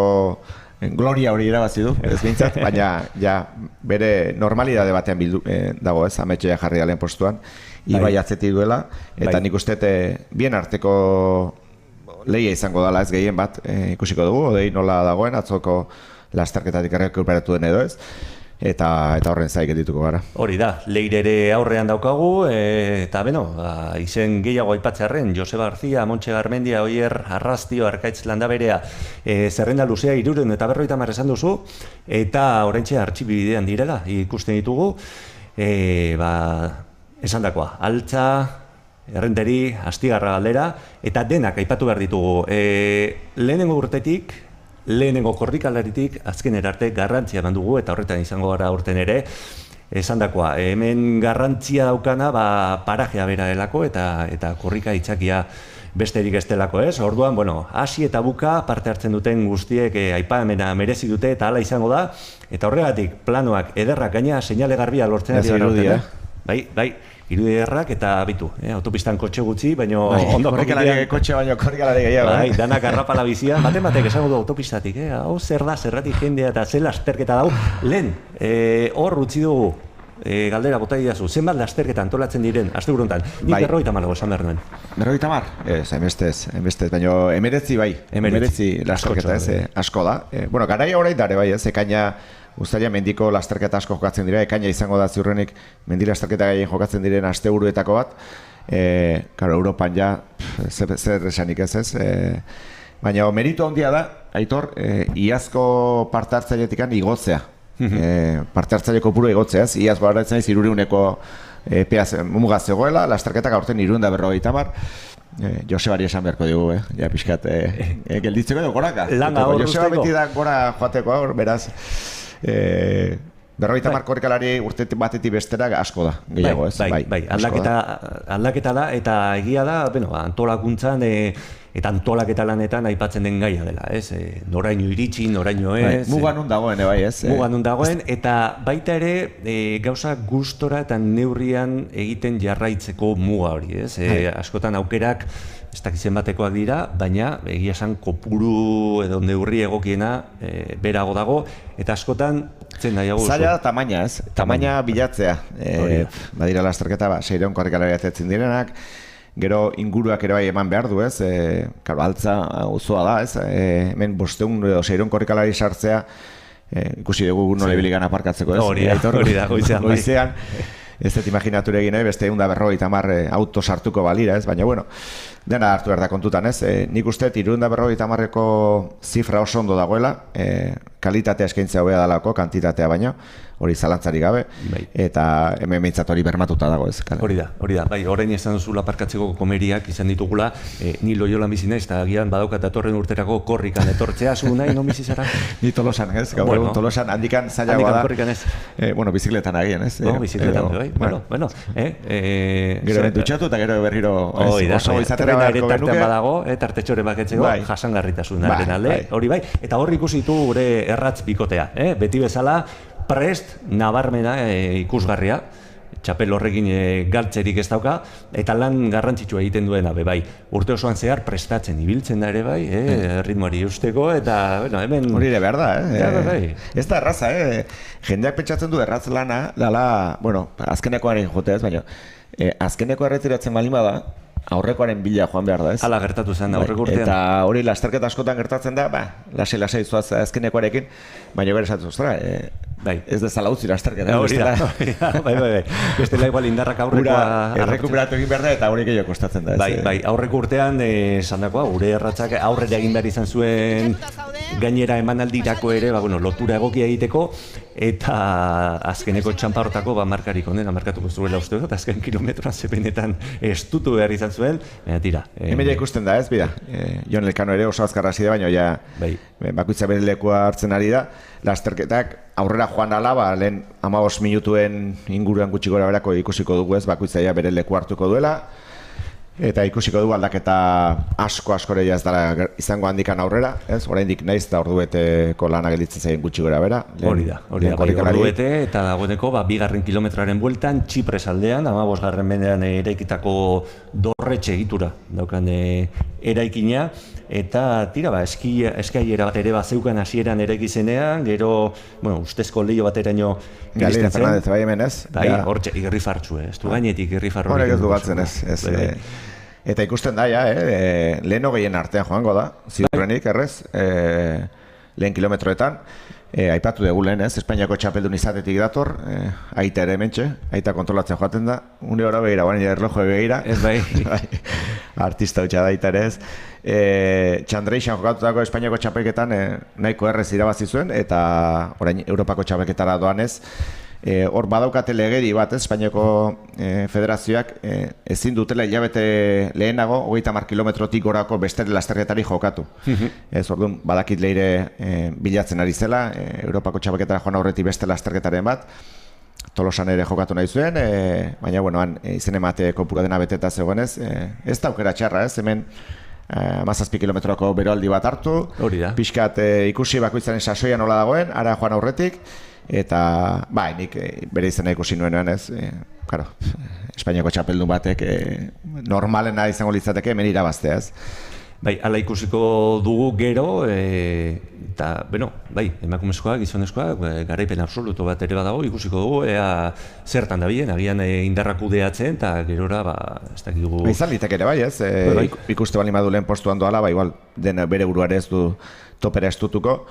gloria hori irabazi du, ez bintzat, baina ja bere normalidade batean bildu dago, ez? Ametxea jarri da lehen postuan. Ibai atzetik duela, eta nik uste bien arteko lehia izango dela ez gehien bat ikusiko dugu, odei nola dagoen, atzoko lasterketatik errekuperatu den edo ez, eta horren zaik dituko gara. Hori da, leire ere aurrean daukagu, eta beno, izen gehiago aipatzearren, Joseba García, Montxe Garmendia, Oier Arrastio, Arkaitz Landaberea, zerrenda luzea 350 esan duzu, eta oraintxe artxipi bidean direla, ikusten ditugu, esan dakoa, altza, errenderi, Astigarra galdera, eta denak aipatu behar ditugu. Lehenengo urtetik, lehenengo korrikalaritik, azken erarte garrantzia bandugu, eta horretan izango gara urten ere, esan dakoa, hemen garrantzia daukana, parajea bera delako, eta korrika itxakia besterik ez delako, ez? Orduan, hasi eta buka parte hartzen duten guztiek aipamena merezi dute, eta hala izango da, eta horregatik, planoak ederrak gaina, seinale garbia lortzen ari gara urten, bai, irudi errak eta bitu, autopistan kotxe gutxi, baina ondo korrikalari kotxe baino korrikalari gehiago. Bai, danak arrapala bizia, batek esango du autopistatik, hau zer da, zerratik jendea eta zer lasterketa dau. Lehen, hor utzi dugu, galdera bota didazu, zenbat lasterketa antolatzen diren, aste burontan, nik 50 esan behar nuen. 50? Ez, emestez, baina emeretzi bai, emeretzi lasterketa ez, asko da. Garaia orain dare bai ez, ekaina Uztaila mendiko lasterketa asko jokatzen dira, ekaina izango da ziurrenik mendi lasterketa gehien jokatzen diren asteburuetako bat. Europan ja, zer esanik ez. Baina meritu handia da, Aitor, iazko parte hartzailetik igotzea. Parte hartzaile kopuru igotzea, iaz baratzen ez 300 muga zegoela, lasterketak aurten 350. Josebari esan beharko dugu, ja pixkat gelditzeko edo goraka. Joseba beti da gora joateko hor, beraz. 50 korrikalari urte batetik bestera asko da, gehiago ez? Bai, aldaketa da, eta egia da, antolakuntzan eta antolaketa lanetan aipatzen den gaia dela, ez? Noraino iritsi, noraino ez. Muga nun dagoen, bai ez? Muga nun dagoen, eta baita ere gauza gustora eta neurrian egiten jarraitzeko muga hori, ez? Askotan aukerak ez dakizen batekoak dira, baina egia esan kopuru edo neurri egokiena berago dago, eta askotan Zen nahiago duzu? Zaila da tamaina, ez? Tamaina bilatzea. Badira lasterketa, 600 korrikalari atetzen direnak, gero inguruak ere bai eman behar du, ez? Altza auzoa da, ez? Hemen 500 edo 600 korrikalari sartzea, ikusi dugu nola ibili gana aparkatzeko, ez? Hori da, goizean. Ez dut imaginature egin, beste 150 auto sartuko balira, ez? Baina, bueno, dena hartu behar da kontutan, ez? Nik uste 150ko zifra oso ondo dagoela, kalitatea eskaintzea hobea dalako, kantitatea baino, hori zalantzari gabe, eta hemen behintzat hori bermatuta dago, ez? Hori da, bai, orain esan duzula aparkatzeko komeriak izan ditugula, ni Loiolan bizi naiz, eta agian badaukat datorren urterako korrikan etortzea, zu nahi, non bizi zara? Ni Tolosan, ez? Gaur Tolosan handikan zailagoa da. Handikan korrikan ez? Bueno, bizikletan agian, ez? No, bizikletan, bai, bueno. Gero dutxatu eta gero berriro oso izatera beharko genuke. Badago, tartetxoren baketzeko, jasangarritasunaren alde, hori bai. Eta hor ikusi ditu gure erratz bikotea, beti bezala, prest, nabarmena ikusgarria, txapel horrekin galtzerik ez dauka, eta lan garrantzitsua egiten duena, bai. Urte osoan zehar prestatzen ibiltzen da ere bai, ritmoari usteko, eta, bueno, hemen... Hori ere behar da, bai. Ez da erraza, jendeak pentsatzen du erratz lana, dala, bueno, azkenekoaren jotea ez, baina, azkeneko erretiratzen balin bada, aurrekoaren bila joan behar da, ez? Hala gertatu zen aurreko urtean. Eta hori lasterketa askotan gertatzen da, lasai zoaz azkenekoarekin, baina gero esatu, ostra, ez dezala utzi lasterketa. Hori da, bai. Bestela igual indarrak aurrekoa... Errekuperatu egin behar da eta hori gehiago kostatzen da. Bai, aurreko urtean, esandakoa, gure erratzak aurrera egin behar izan zuen gainera emanaldirako ere, lotura egokia egiteko, eta azkeneko txamparrotako markarik onena markatuko zuela uste dut, azken kilometroan zepenetan estutu behar izan zuen, tira. Hemen ikusten da ez, bida, Jon Elkano ere oso azkarra zide, baina bakoitza bere lekua hartzen ari da, lasterketak aurrera joan ala, lehen 15 minutuen inguruan gutxi gora berako ikusiko dugu ez, bakoitza bere leku hartuko duela, eta ikusiko dugu aldaketa askoreia ez dara izango handikan aurrera, ez? Oraindik naiz da ordueteko lana gelditzen zaien gutxi gora bera. Hori da, orduete eta dagoeneko 2. kilometroaren bueltan Txipres aldean, 15. mendean eraikitako dorretxe egitura daukan eraikina, eta tira, eskailera bat ere zeukan hasieran eraiki zenean, gero, ustezko leio bateraino Galera Fernandez bai hemen ez? Bai, hortxe, irrifartxu, ez du gainetik irrifarro. Horrek ez du batzen ez. Eta ikusten da, lehen hogeien artean joango da, ziurrenik, errez, lehen kilometroetan. Aipatu dugu lehen ez, Espainiako txapeldun izatetik dator, aita ere hementxe, aita kontrolatzen joaten da, une hora begira, guain erlojo begira. Ez bai. Artista hutsa da aita ere ez. Txandreixan jokatutako Espainiako txapelketan nahiko errez irabazi zuen, eta orain Europako txapelketara doanez, hor badaukate legedi bat, Espainiako federazioak ezin dutela hilabete lehenago 30 kilometrotik gorako beste lasterketari jokatu. Ez orduan badakit leire bilatzen ari zela, Europako txapelketara joan aurretik beste lasterketaren bat, Tolosan ere jokatu nahi zuen, baina han izen emate kopura dena beteta zegoenez, ez da aukera txarra ez, hemen 17 kilometroko beroaldi bat hartu, pixkat ikusi bakoitzaren sasoia nola dagoen, ara joan aurretik, eta nik bere izena ikusi nuenean ez, Espainiako txapeldun batek normalena izango litzateke hemen irabaztea ez. Bai, ala ikusiko dugu gero, eta, emakumezkoak, gizonezkoak, garaipen absoluto bat ere badago, ikusiko dugu, zertan da bien, agian indarrak kudeatzen, eta gerora, ez dakigu... Izan litek ere bai ez, ikuste bali madu lehen postuan doala, igual, bere buruare ez du topera estutuko,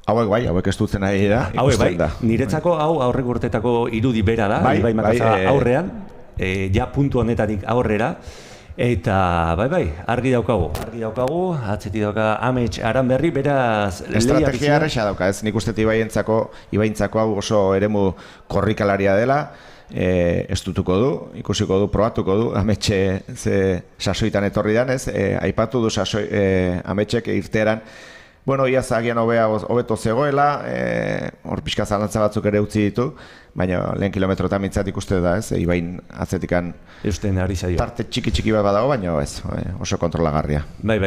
hauek ez dutzen ari da, ikusten da. Niretzako hau aurrek urtetako irudi bera da, bai, aurrean, ja puntu honetarik aurrera, eta argi daukagu, atzetik dauka Amets Aranberri, beraz... Estrategia erresa dauka, ez nik uste ibaintzako hau oso eremu korrikalaria dela, estutuko du, ikusiko du, probatuko du, Ametxe ze sasoitan etorri dan, ez, aipatu du Ametsek irteeran, iaz agian hobeto zegoela, hor pixka zalantza batzuk ere utzi ditu, baina lehen kilometroetan mintzat ikuste da, ez, ibain atzetikan tarte txiki bat badago, baina ez, oso kontrolagarria. Bai,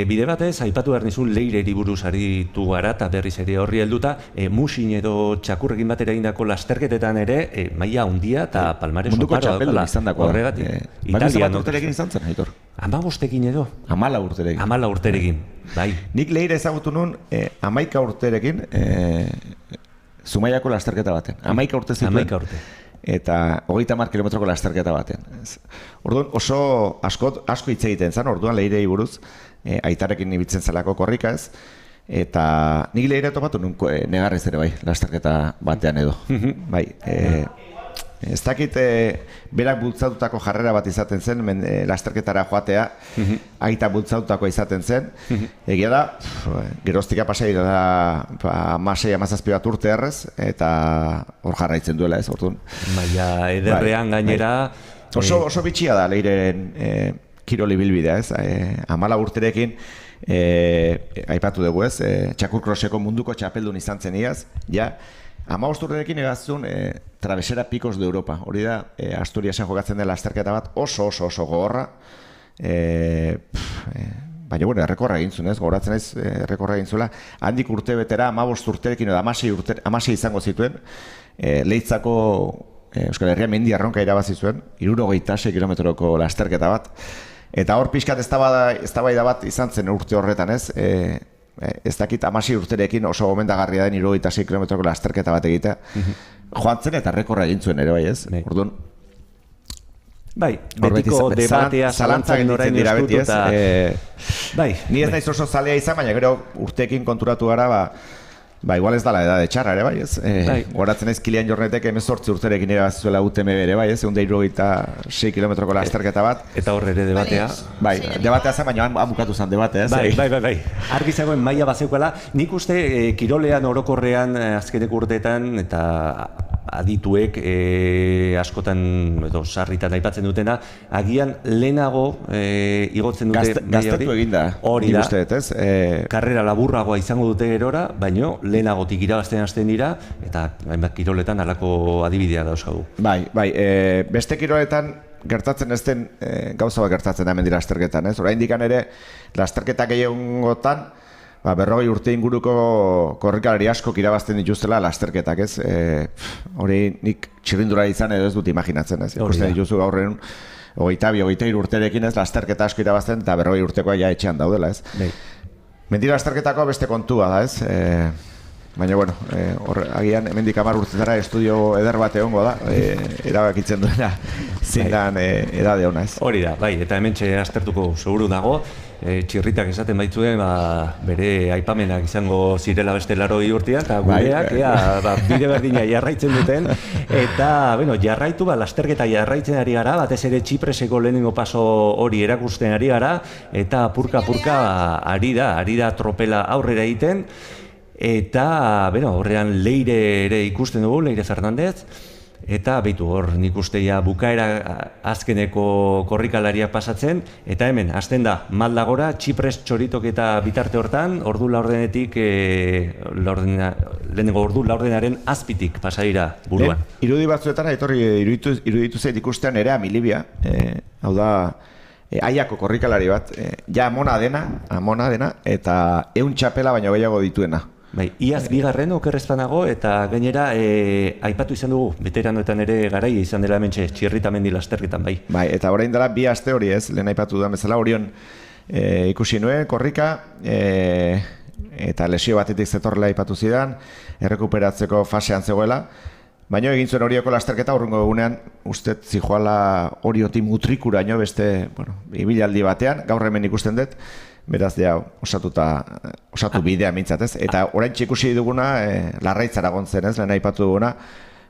bide batez, aipatu behar nizun leireri buruz aritu gara, eta berriz ere horri helduta, Musin edo Txakurrekin batera egindako lasterketetan ere, maila handia eta palmares munduko txapeldun izan dako. Horregatik. Italian urterekin izan zen, Aitor? 15 edo? 14 urterekin. Bai. Nik leire ezagutu nun 11 urterekin, Zumaiako lasterketa baten. 11 urte zituen. 11 urte. Eta 30 kilometroko lasterketa baten. Orduan oso asko hitz egiten zen, orduan Leirei buruz, aitarekin ibiltzen zelako korrika ez, eta nik Leire topatu nun negarrez ere bai, lasterketa batean edo. Bai, ez dakit berak bultzatutako jarrera bat izaten zen, lasterketara joatea, aita bultzatutako izaten zen. Egia da, geroztika pasai da 16-17 bat urte errez, eta hor jarraitzen duela ez, orduan. Baina ederrean gainera... Oso bitxia da Leiren kiroli bilbidea ez, 14 urterekin, aipatu dugu ez, txakurkroseko munduko txapeldun izan zen iaz, ja, 15 urterekin egaztun Travesera Picos de Europa. Hori da, Asturiasen jokatzen den lasterketa bat oso gogorra. Baina, bueno, errekorra egin zuen, ez? Gogoratzen ez, errekorra egin zuela. Handik urte betera, 15 urterekin edo 16 izango zituen, Leitzako Euskal Herria mendi arronka irabazi zuen, 76 kilometroko lasterketa bat. Eta hor pixkat eztabaida bat izan zen urte horretan, ez? Ez dakit 16 urterekin oso gomendagarria den 76 kilometroko lasterketa bat egitea. Joan zen eta rekorra egin zuen ere bai ez. Orduan, bai, betiko debatea zalantzak norain estutu eta... Bai, ni ez naiz oso zalea izan, baina gero urteekin konturatu gara, ba, igual ez dala edade txarra ere bai ez. Goratzen ez Kilian Jornetek 18 urterekin ere bazizuela UTMB ere bai ez, 176 kilometroko lasterketa bat. Eta horre ere debatea. Bai, debatea zen, baina amukatu zen debatea ez. Bai. Argi zegoen maila bazeukoela, nik uste kirolean orokorrean azkeneko urteetan eta adituek askotan edo sarritan aipatzen dutena, agian lehenago igotzen dute gaztetu eginda. Hori da. Karrera laburragoa izango dute gerora, baino lehenagotik irabazten hasten dira eta hainbat kiroletan halako adibidea dauzkagu. Bai, beste kiroletan gertatzen ez den gauza bat gertatzen da hemen dira lasterketan, ez? Oraindik ere lasterketa gehiagotan 40 urte inguruko korrikalari askok irabazten dituztela lasterketak, ez? Hori nik txirrindura izan edo ez dut imaginatzen, ez? Ikusten dituzu gaurren 22-23 urterekin ez lasterketa asko irabazten eta 40 urtekoa ja etxean daudela, ez? Mendira lasterketako beste kontua da, ez? Baina, bueno, agian hemendik 10 urtetara estudio eder bat egongo da, erabakitzen duena zindan edade ona, ez? Hori da, bai, eta hementxe aztertuko seguru dago, txirritak esaten baitzuen, bere aipamenak izango zirela beste 80 urtean, eta gureak, bide berdina jarraitzen duten, eta, bueno, jarraitu, lasterketa jarraitzen ari gara, batez ere Txipreseko lehenengo paso hori erakusten ari gara, eta purka-purka ari da tropela aurrera egiten, eta, horrean Leire ere ikusten dugu, Leire Fernandez, eta behitu hor nik usteia bukaera azkeneko korrikalariak pasatzen, eta hemen, hasten da, Maldagora, Txipres txoritok eta bitarte hortan, ordu laurdenetik, lehenengo ordu laurdenaren azpitik pasadira buruan. Irudi batzuetan, iruditu zait ikustean ere Amilibia, hau da, Aiako korrikalari bat, ja amona dena, eta 100 txapela baino gehiago dituena. Bai, iaz bigarren okerrezpanago eta gainera aipatu izan dugu, veteranoetan ere garaia izan dela hementxe Txirritamendi lasterketan, bai. Bai, eta orain dela 2 aste hori ez, lehen aipatu dudan bezala, Orion ikusi nuen, korrika, eta lesio batetik zetorrela aipatu zidan, errekuperatzeko fasean zegoela, baina egin zuen Orioko lasterketa, urrungo egunean, uste zijoala Orioti mutrikuraino beste, ibilaldi batean, gaur hemen ikusten dut, beraz, osatu bidea mintzat, ez? Eta orain ikusi duguna, Larraitz Aragon zen, ez? Lehen aipatu duguna,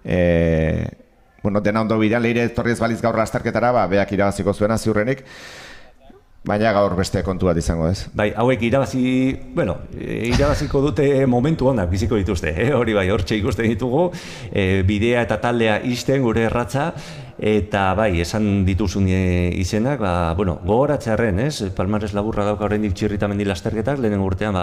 dena ondo bidean, Leire etorri ez baliz gaur lasterketara, beak irabaziko zuena ziurrenik, baina gaur beste kontu bat izango, ez? Bai, hauek irabaziko dute momentu onak biziko dituzte, hori bai, hortxe ikusten ditugu, bidea eta taldea isten gure erratza, eta bai, esan dituzun izenak, gogoratzearren, ez? Palmares laburra dauka oraindik Txirritamendi lasterketak, lehenen urtean,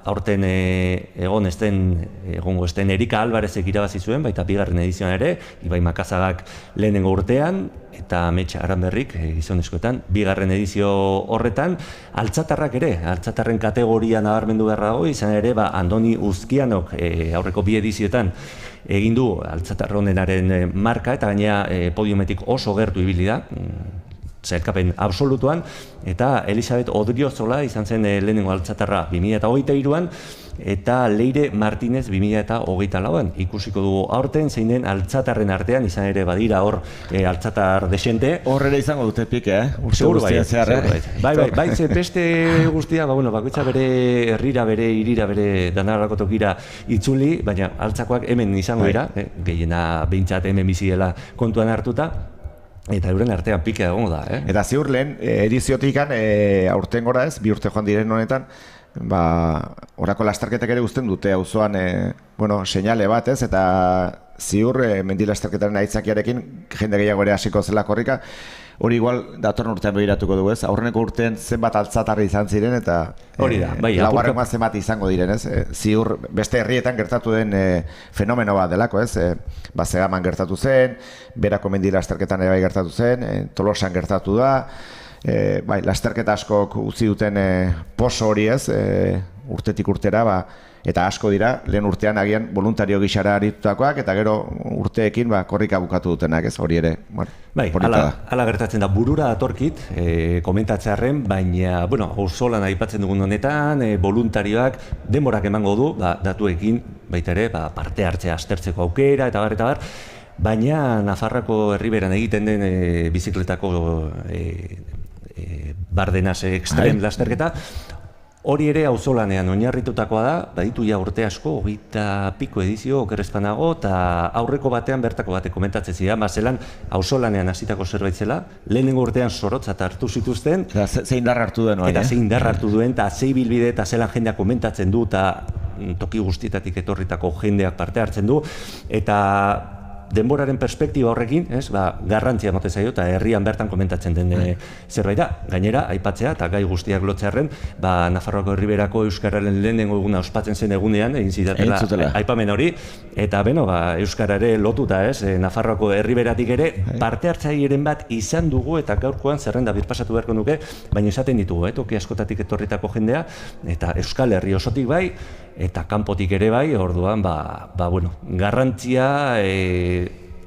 aurten egongo esten Erika Alvarezek irabazi zuen, baita bigarren edizioan ere, Ibai Makazagak lehenengo urtean, eta Metxa Aranberrik gizonezkoetan, bigarren edizio horretan, altzatarren kategoria nabarmendu beharra dago, izan ere, Andoni Uzkianok aurreko 2 edizioetan egin du altzatarronenaren marka, eta gainera podiumetik oso gertu ibili da, sailkapen absolutuan, eta Elisabet Odriozola izan zen lehenengo altzatarra 2023an, eta Leire Martinez 2024an. Ikusiko dugu aurten zeinen altzatarren artean, izan ere badira hor altzatar desente. Hor ere izango dute pike, Seguro bai, bai, ze beste guztia, bakoitza bere herrira, bere hirira, bere danarako tokira itzuli, baina altzakoak hemen izango dira, gehiena behintzat hemen biziela kontuan hartuta, eta euren artean pike egongo da. Eta ziur lehen ediziotikan aurten gora ez, 2 urte joan diren honetan, orako lasterketak ere guztien dute auzoan seinale bat ez, eta ziur mendi lasterketaren aitzakiarekin jende gehiago ere hasiko zela korrika, hori igual datorren urtean begiratuko dugu ez, aurreneko urtean zenbat altzatarri izan ziren eta laugarrengoa zenbat izango diren ez, ziur beste herrietan gertatu den fenomeno bat delako ez, Basegaman gertatu zen, Berako mendi lasterketan ere bai gertatu zen, Tolosan gertatu da, lasterketa askok utzi duten poso hori ez, urtetik urtera, eta asko dira, lehen urtean agian voluntario gixara aritutakoak, eta gero urteekin korrika bukatu dutenak ez, hori ere. Hala gertatzen da, burura atorkit, komentatzearren, baina, auzolan aipatzen dugun honetan, voluntarioak denborak emango du, datuekin, baita ere, parte hartzea aztertzeko aukera, eta bar, baina Nafarroako herriberan egiten den bizikletako Bardenas Extreme lasterketa, hori ere auzolanean oinarritutakoa da, baditu ja urte asko, 20 piko edizio okerrezpanago, eta aurreko batean bertako batek komentatzen zidan, zelan auzolanean hasitako zerbait zela, lehenengo urtean zorotzat hartu zituzten, zein darra hartu duen, eta zein darra hartu duen, eta zei bilbide eta zelan jendeak komentatzen du, eta toki guztietatik etorritako jendeak parte hartzen du, eta denboraren perspektiba horrekin, garrantzia mote zaio, eta herrian bertan komentatzen den zerbait da. Gainera, aipatzea, eta gai guztiak lotzearren, Nafarroako herriberako euskararen lehenengo eguna ospatzen zen egunean, egin zidatela aipamen hori, eta euskarare lotuta, Nafarroako herriberatik ere, parte hartzaileen bat izan dugu, eta gaurkoan zerrenda birpasatu beharko nuke, baina esaten ditugu, toki askotatik etorritako jendea, eta Euskal Herri osotik bai, eta kanpotik ere bai, orduan, garrantzia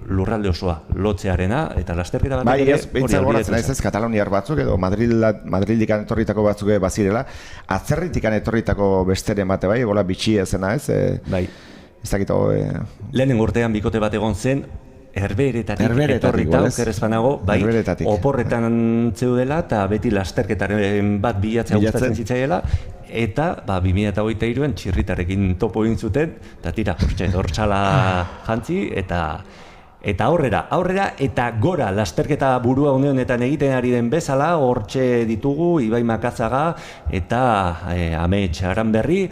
lurralde osoa lotzearena, eta lasterketa bat ere hori goratzen ez, kataloniar batzuk edo Madrildikan etorritako batzuk bazirela, atzerritikan etorritako besteren bate bai, gola bitxia zena ez? Bai. Ez dakito... Lehenengo urtean bikote bat egon zen, Herberetatik etorrita, okerrezpanago, bai, oporretan zeudela, eta beti lasterketaren bat bilatzea gustatzen zitzaiela, eta 2023an txirritarekin topo egin zuten, eta tira, hortxala jantzi, eta aurrera, eta gora lasterketa burua une honetan egiten ari den bezala, hortxe ditugu, Ibai Makazaga, eta Amets Aranberri,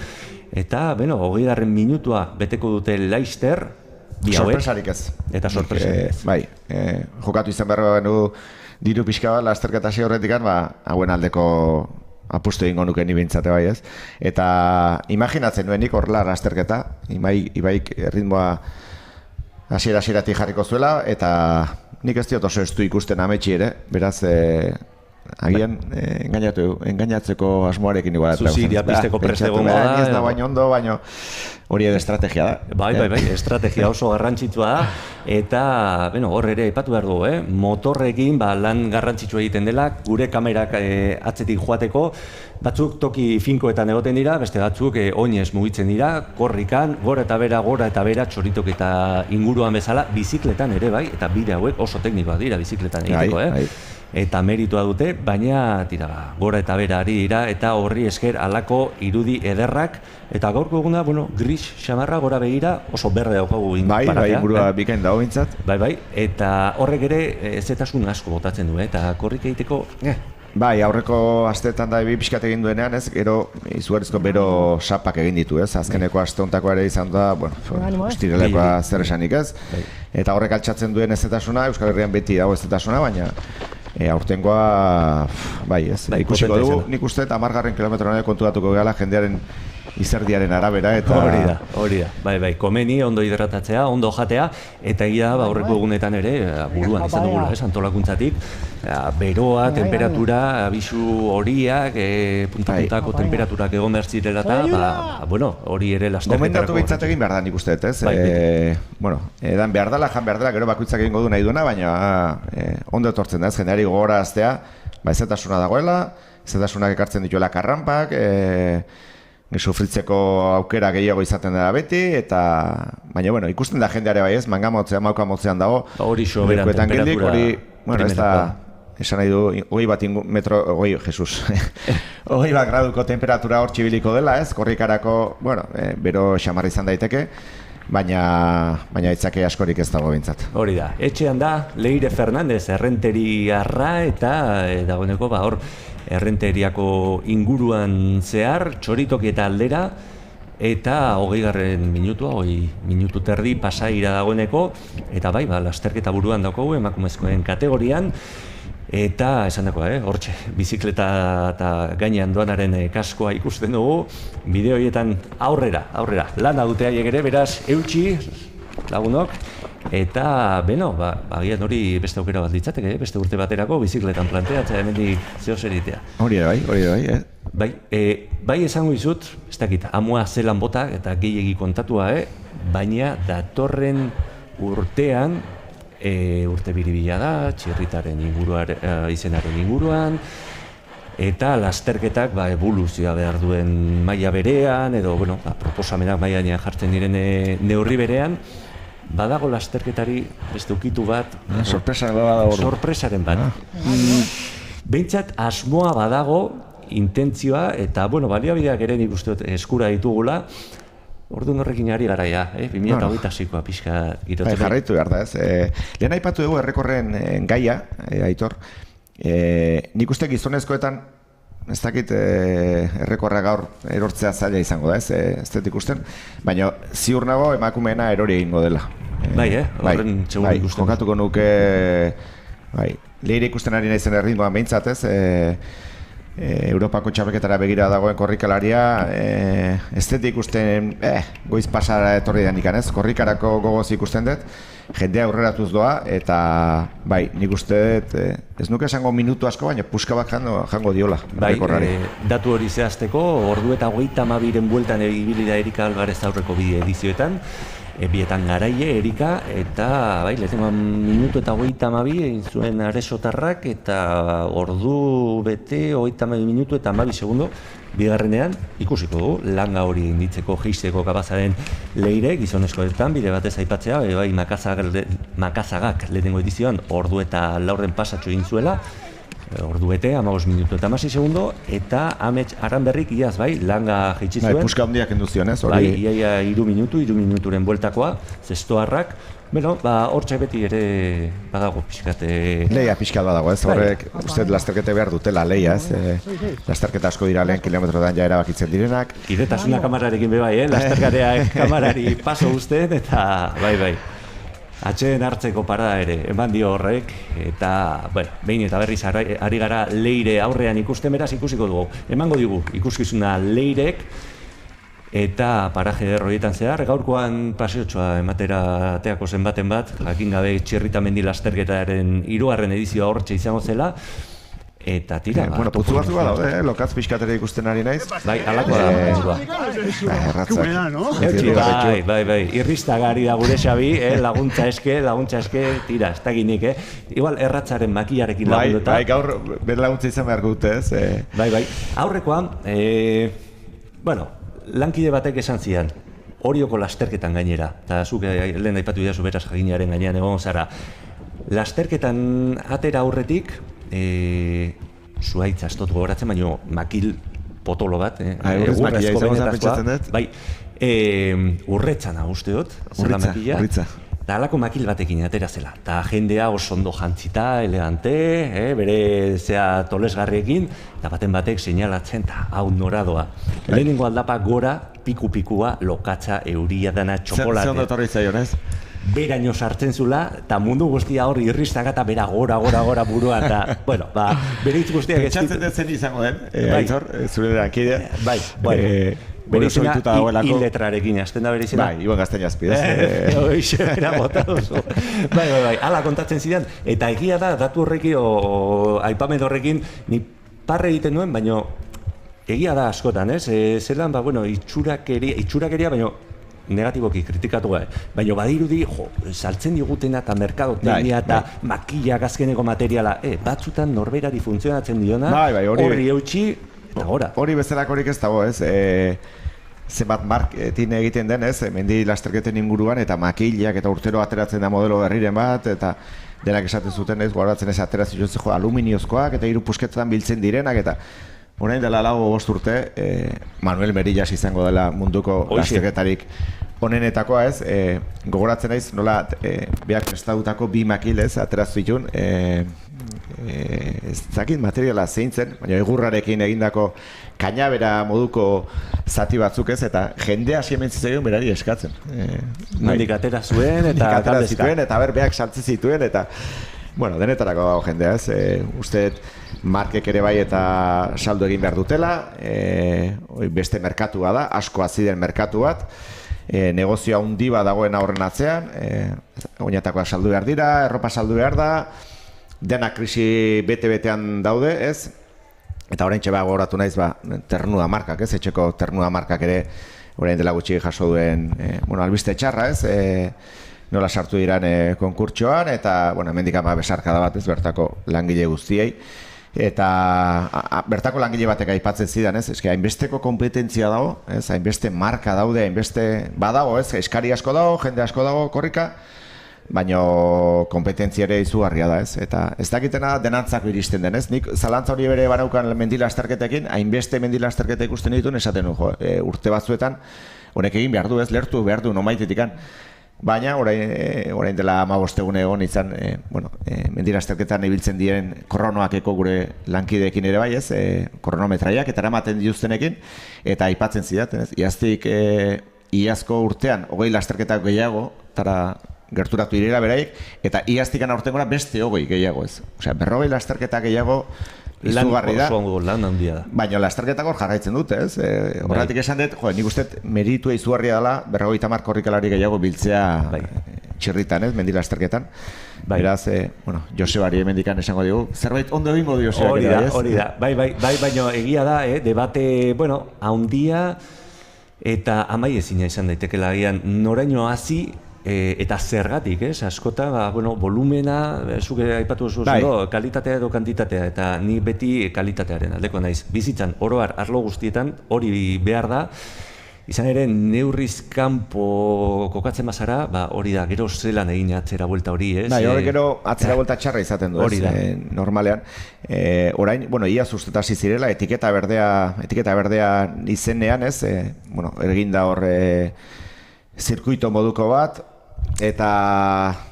eta, 20. minutua beteko dute Laster, sorpresarik ez. Eta sorpresarik ez. Bai, jokatu izan behar benu diru pixka bat, lasterketa hasi horretikan, hauen aldeko apustu egingo nuke ni bintzate bai ez. Eta imaginatzen nuenik horrela lasterketa, Ibaik ritmoa hasiera-hasieratik jarriko zuela, eta nik ez diot oso estu ikusten Ametsi ere, beraz, agian engainatzeko asmoarekin igual. Zuziria pizteko preste gongo da. Ez da baino ondo, baino hori edo estrategia da. Bai, estrategia oso garrantzitsua da, eta hor ere aipatu behar dugu, motorrekin lan garrantzitsua egiten dela, gure kamerak atzetik joateko, batzuk toki finkoetan egoten dira, beste batzuk oinez mugitzen dira, korrikan, gora eta bera, txoritok eta inguruan bezala, bizikletan ere bai, eta bide hauek oso teknikoak dira bizikletan egiteko, eta meritua dute, baina gora eta bera ari dira, eta horri esker alako irudi ederrak, eta gaurko eguna, gris xamarra gora begira, oso berde daukagu paratea. Bai, ingurua bikain dago bintzat. Bai, eta horrek ere ezetasun asko botatzen du, eta korrik egiteko... Bai, aurreko asteetan da pixkat egin duenean, ez, izugarrizko bero sapak egin ditu, ez, azkeneko aste hontako ere izan da, estirelekoa zer esanik, ez, eta horrek altxatzen duen ezetasuna, Euskal Herrian beti dago ezetasuna, baina aurtengoa, bai, ez, ikusiko dugu, nik uste, 10. kilometroan konturatuko gehala jendearen izerdiaren arabera eta Hori da. Bai, komeni, ondo hidratatzea, ondo jatea, eta egia aurreko egunetan ere, buruan izan dugula, antolakuntzatik, beroa, temperatura, abisu horiak, punta-puntako temperaturak egon behar zirela eta, hori ere lasterketarako. Gomendatu behintzat egin behar da nik uste, ez? Edan behar dela, jan behar dela, gero bakoitzak egingo du nahi duena, baina ondo etortzen da, ez, jendeari gogoraztea, ezetasuna dagoela, ezetasunak ekartzen dituela karranpak, sufritzeko aukera gehiago izaten dela beti, baina ikusten da jendeare bai ez, mangamotzean, maukamotzean dago, hori soberan temperatura, ez da, esan nahi du, 20 bat graduko temperatura hor txibiliko dela ez, korrikarako, bero xamarra izan daiteke, baina itzake askorik ez dago bintzat. Hori da, etxean da, Leire Fernandez, errenteriarra eta dagoeneko hor, errenteriako inguruan zehar, txoritoki eta aldera, eta 20. minutua, 20 minutu terdi pasaira dagoeneko, eta bai, lasterketa buruan daukogu emakumezkoen kategorian, eta esan dako, hortxe, bizikleta eta gainean doanaren kaskoa ikusten dugu, bideo horietan aurrera, lana dute haiek ere, beraz, eutxi, lagunok, eta, agian hori beste aukera bat litzateke, beste urte baterako bizikletan planteatzea hemendik zeo zeritea. Hori bai. Bai esango izut, ez dakit, amua zelan bota eta gehiegi kontatua, baina datorren urtean, urte biribila da, txirritaren izenaren inguruan, eta lasterketak evoluzioa behar duen maila berean, edo proposamenak mailanean jartzen diren neurri berean, badago lasterketari beste ukitu bat, sorpresaren bat. Behintzat asmoa badago, intentzioa, eta baliabideak ere nik uste eskura ditugula, orduan horrekin ari gara ja, 2008-koa pixka girotzen. Jarraitu behar da ez. Lehen aipatu dugu errekorren gaia, Aitor, nik uste gizonezkoetan, ez dakit errekorra gaur erortzea zaila izango da, ez dut ikusten, baina ziur nago emakumeena erori egingo dela. Horren txegun ikusten. Kokatuko nuke, Leire ikusten ari naizen erritmoan behintzat, Europako txapelketara begira dagoen korrikalaria, ez dut ikusten, goiz pasara etorri da nikan ez, korrikarako gogoz ikusten dut, jendea aurreratuz doa, eta nik uste dut, ez nuke esango minutu asko, baina puska bat jango diola. Datu hori zehazteko, ordu eta 32-ren bueltan ibili da Erika Alvarez aurreko bi edizioetan, bietan Garaile, Erika, eta lehenengoan minutu eta 32 egin zuen Aresotarrak, eta ordu bete 32 minutu eta 12 segundo, bigarrenean ikusiko dugu, langa hori inditzeko jeisteko kapazaren Leire, gizonezkoetan, bide batez aipatzea, Makazagak lehenengo edizioan ordu eta 4 pasatxo egin zuela, ordu bete, 15 minutu eta 16 segundo, eta Amets Aranberrik iaz langa jeitsi zuen. Puska handiak induzion, ez? Iaia 3 minuturen bueltakoa, zestoarrak, hortxe beti ere badago pixkate... Leia pixkat badago, ez? Horrek, uste lasterkete behar dutela leia, ez? Lasterketa asko dira lehen kilometrodan ja erabakitzen direnak. Kidetasuna kamararekin bebai, lasterkateak kamarari paso usten, eta bai. Atxeen hartzeko parada ere eman dio horrek, eta, behin eta berriz ari gara Leire aurrean ikusten, beraz ikusiko dugu. Emango digu ikuskizuna Leirek, eta paraje derroietan zehar, gaurkoan paseotxoa ematera ateako zenbaten bat, jakin gabe Txirritamendi lasterketaren 3. edizioa hortxe izango zela, eta tira, putzu batzu bat daude, lokatz pixkatere ikusten ari naiz. Alakoa da. Bai, irristagari da gure Xabi, laguntza eske, tira, ez dakinik, igual erratzaren makilarekin lagunduta. Gaur, bere laguntza izan behar dute, ez? Bai, aurrekoan, lankide batek esan zian, Orioko lasterketan gainera, eta zuk lehen aipatu idazu beraz jakinaren gainean egon zara, lasterketan atera aurretik, zuaitza ez dut gogoratzen, baina makil potolo bat, urrezko benetazkoa, urretzana uste dut, zela makila, eta halako makil batekin atera zela, eta jendea oso ondo jantzita, elegante, bere zea tolesgarriekin, eta baten batek seinalatzen, eta hau noradoa. Lehenengo aldapa gora, pikua, lokatza, euria dana, txokolate. Ze ondo torri zaion, ez? Beraino sartzen zula, eta mundu guztia hor irristaka eta bera gora burua, eta, bere hitz guztiak ez ditu. Etxatzen zen izango den, Aitor, zure lankidea. Bere oso izena ohituta dagoelako. I letrarekin hasten da bere izena. Bai, Iban Gaztainazpi, ez? Hoxe, bera bota oso. Bai, hala kontatzen zidan. Eta egia da, datu horrekin, aipamen horrekin, ni parre egiten nuen, baino egia da askotan, ez? Zelan, bueno, itxurakeria, baino negatiboki kritikatu gai. Baina badirudi, saltzen digutena eta merkadotecnia eta makillak azkeneko materiala, batzutan norberari funtzionatzen diona, horri eutxi, eta gora. Hori bezalakorik ez dago, ez? Zenbat marketing egiten den, ez? Mendi lasterketen inguruan eta makillak eta urtero ateratzen da modelo berriren bat, eta denak esaten zuten, ez? Goratzen ez ateratzen jotzeko aluminiozkoak eta hiru pusketan biltzen direnak, eta orain dela 4-5 urte, Manuel Merillas izango dela munduko lasterketarik onenetakoa, ez? Gogoratzen naiz nola beak prestadutako 2 makilez ateraztu ditun, ez dakit materiala zeintzen, baina egurrarekin egindako kainabera moduko zati batzuk, ez? Eta jendea hasi hemen zitzaion berari eskatzen. Handik atera zuen eta galdezka. Eta beak saltzen zituen, eta bueno, denetarako dago jendea, ez? Usteet markek ere bai eta saldu egin behar dutela, beste merkatua da, asko aziden merkatu bat, negozioa handi bat dagoen horren atzean, oinatakoa saldu behar dira, erropa saldu behar da, dena krisi bete-betean daude, ez? Eta orain txeba gogoratu naiz, Ternua markak, ez? Etxeko Ternua markak ere orain dela gutxi jaso duen, albiste txarra, ez? Nola sartu diran konkurtsoan, eta, hemendik ama besarkada bat, ez? Bertako langile guztiei. Eta bertako langile batek aipatzen zidan, ez? Eske hainbesteko kompetentzia dago, ez? Hainbeste marka daude, hainbeste badago, ez? Eskari asko dago, jende asko dago korrika, baina kompetentzia ere izugarria da, ez? Eta ez dakitena denantzako iristen den, ez? Nik zalantza hori bere banaukan mendila asterketekin, hainbeste mendila asterketa ikusten dituen esaten du, urte batzuetan honek egin behar du, ez? Lertu behar du nomaitetikan. Baina, orain dela 15 egune egon izan, mendila asterketan ibiltzen diren kronoakeko gure lankideekin ere bai, ez? Kronometraiak eta eramaten dituztenekin, eta aipatzen zidaten, ez? Iaztik iazko urtean 20 lasterketak gehiago, tara gerturatu direla beraik, eta iaztikan aurtengora beste 20 gehiago, ez? Osea, 40 lasterketak gehiago izugarri da. Lan handia da. Baina lasterketak hor jarraitzen dute, ez? Horretik esan dut, nik uste meritua izugarria dela 50 korrikalari gehiago biltzea txirritan, ez? Mendi lasterketan. Beraz, Josebari hemendikan esango digu, zerbait ondo egingo dio Josebari, ez? Hori da, bai, baina egia da, debate, handia eta amaiezina izan daitekela agian noraino hasi eta zergatik, ez? Askota, volumena, zuk aipatu duzu, kalitatea edo kantitatea, eta ni beti kalitatearen aldeko naiz. Bizitzan, oroar, arlo guztietan, hori behar da, izan ere, neurriz kanpo kokatzen bazara, hori da, gero zelan egin atzera buelta hori, ez? Hori gero atzera buelta txarra izaten du, ez? Normalean. Orain, iaz ustetasi zirela, etiketa berdea izenean, ez? Erginda hor zirkuito moduko bat, eta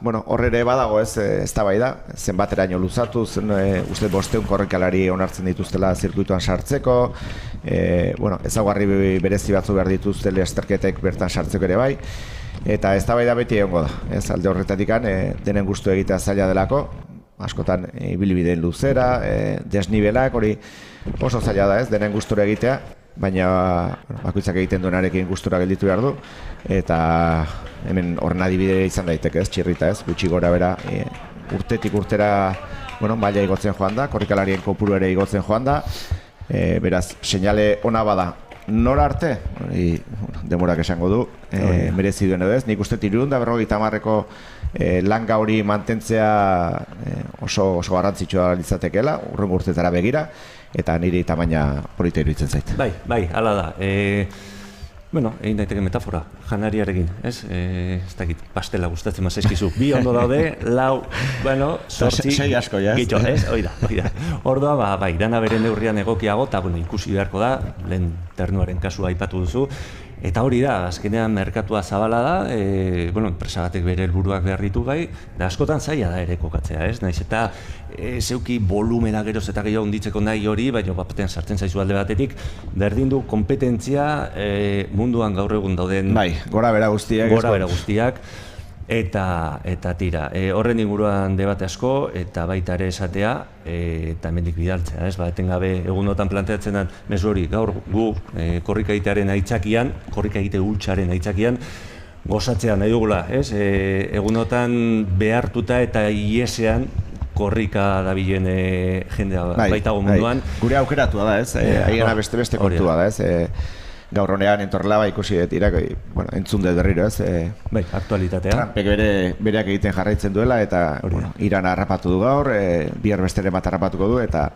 hor ere badago, ez da bai da, zenbateraino luzatu, uste 500 korrikalari onartzen dituztela zirkuitoan sartzeko, ezaugarri berezi batzu behar dituzte lasterketek bertan sartzeko ere bai, eta ez da bai da beti egongo da, alde horretatik denen gustu egitea zaila delako, askotan ibilbideen luzera, desnibelak, hori oso zaila da, denen gustura egitea, baina bakoitzak egiten duenarekin gustura gelditu behar du, eta hemen horren adibide izan daiteke, txirrita, gutxi gora bera, urtetik urtera maila igotzen joan da, korrikalarien kopuru ere igotzen joan da, beraz, seinale ona bada, nora arte? Demorak esango du, merezi duen edo ez, nik uste 350ko langa hori mantentzea oso garrantzitsua litzatekeela, urrengo urtetara begira, eta niri tamaina polita iruditzen zait. Bai, hala da. Egin daiteke metafora, janariarekin, ez? Ez dakit, pastela gustatzen mazaizkizu. 2 ondo daude, 4, 8... Sei asko, ja? Gitxo, ez? Oida. Ordua, dana bere neurrian egokiago, eta ikusi beharko da, lehen Ternuaren kasua aipatu duzu, eta hori da, azkenean merkatua zabala da, enpresa batek bere helburuak behar ditu gai, da askotan zaila da ere kokatzea, ez? Naiz eta zeuki volumena geroz eta gehiago hunditzeko nahi hori, baina batean sartzen zaizu alde batetik, berdin du kompetentzia munduan gaur egun dauden... Gora bera guztiak. Eta tira, horren inguruan debate asko, eta baita ere esatea, eta hemendik bidaltzea, ez? Etengabe egunotan planteatzen den mezu hori, gaur gu korrika egitearen aitzakian, korrika egite hutsaren aitzakian, gozatzea nahi dugula, ez? Egunotan behartuta eta iesean korrika dabilen jendea baitago munduan. Gure aukeratua da, ez? Haiena beste kontua da, ez? Gaur honean entorrela ikusi dut entzun dut berriro, ez? Aktualitatea. Trumpek bereak egiten jarraitzen duela, eta Irana harrapatu du gaur, bihar besteren bat harrapatuko du, eta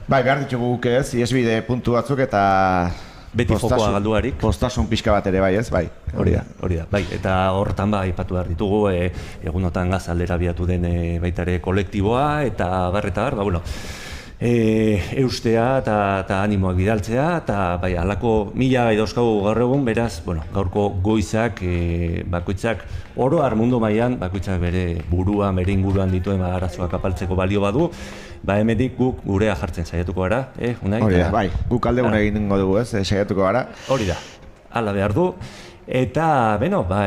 behar ditugu guk ez, iesbide puntu batzuk, eta beti fokoa galduarik. Postasun pixka bat ere bai, ez? Hori da. Eta hortan aipatu behar ditugu, egunotan gazaldera biatu den baitare kolektiboa, eta bar, eustea eta animoak bidaltzea, eta halako 1000 dauzkagu gaur egun, beraz, gaurko goizak, bakoitzak oro har mundu mailan, bakoitzak bere buruan, bere inguruan dituen arazoak apaltzeko balio badu, hemendik guk gurea jartzen saiatuko gara, Unai? Hori da, guk aldeguna egingo dugu, ez, saiatuko gara. Hori da, hala behar du. Eta,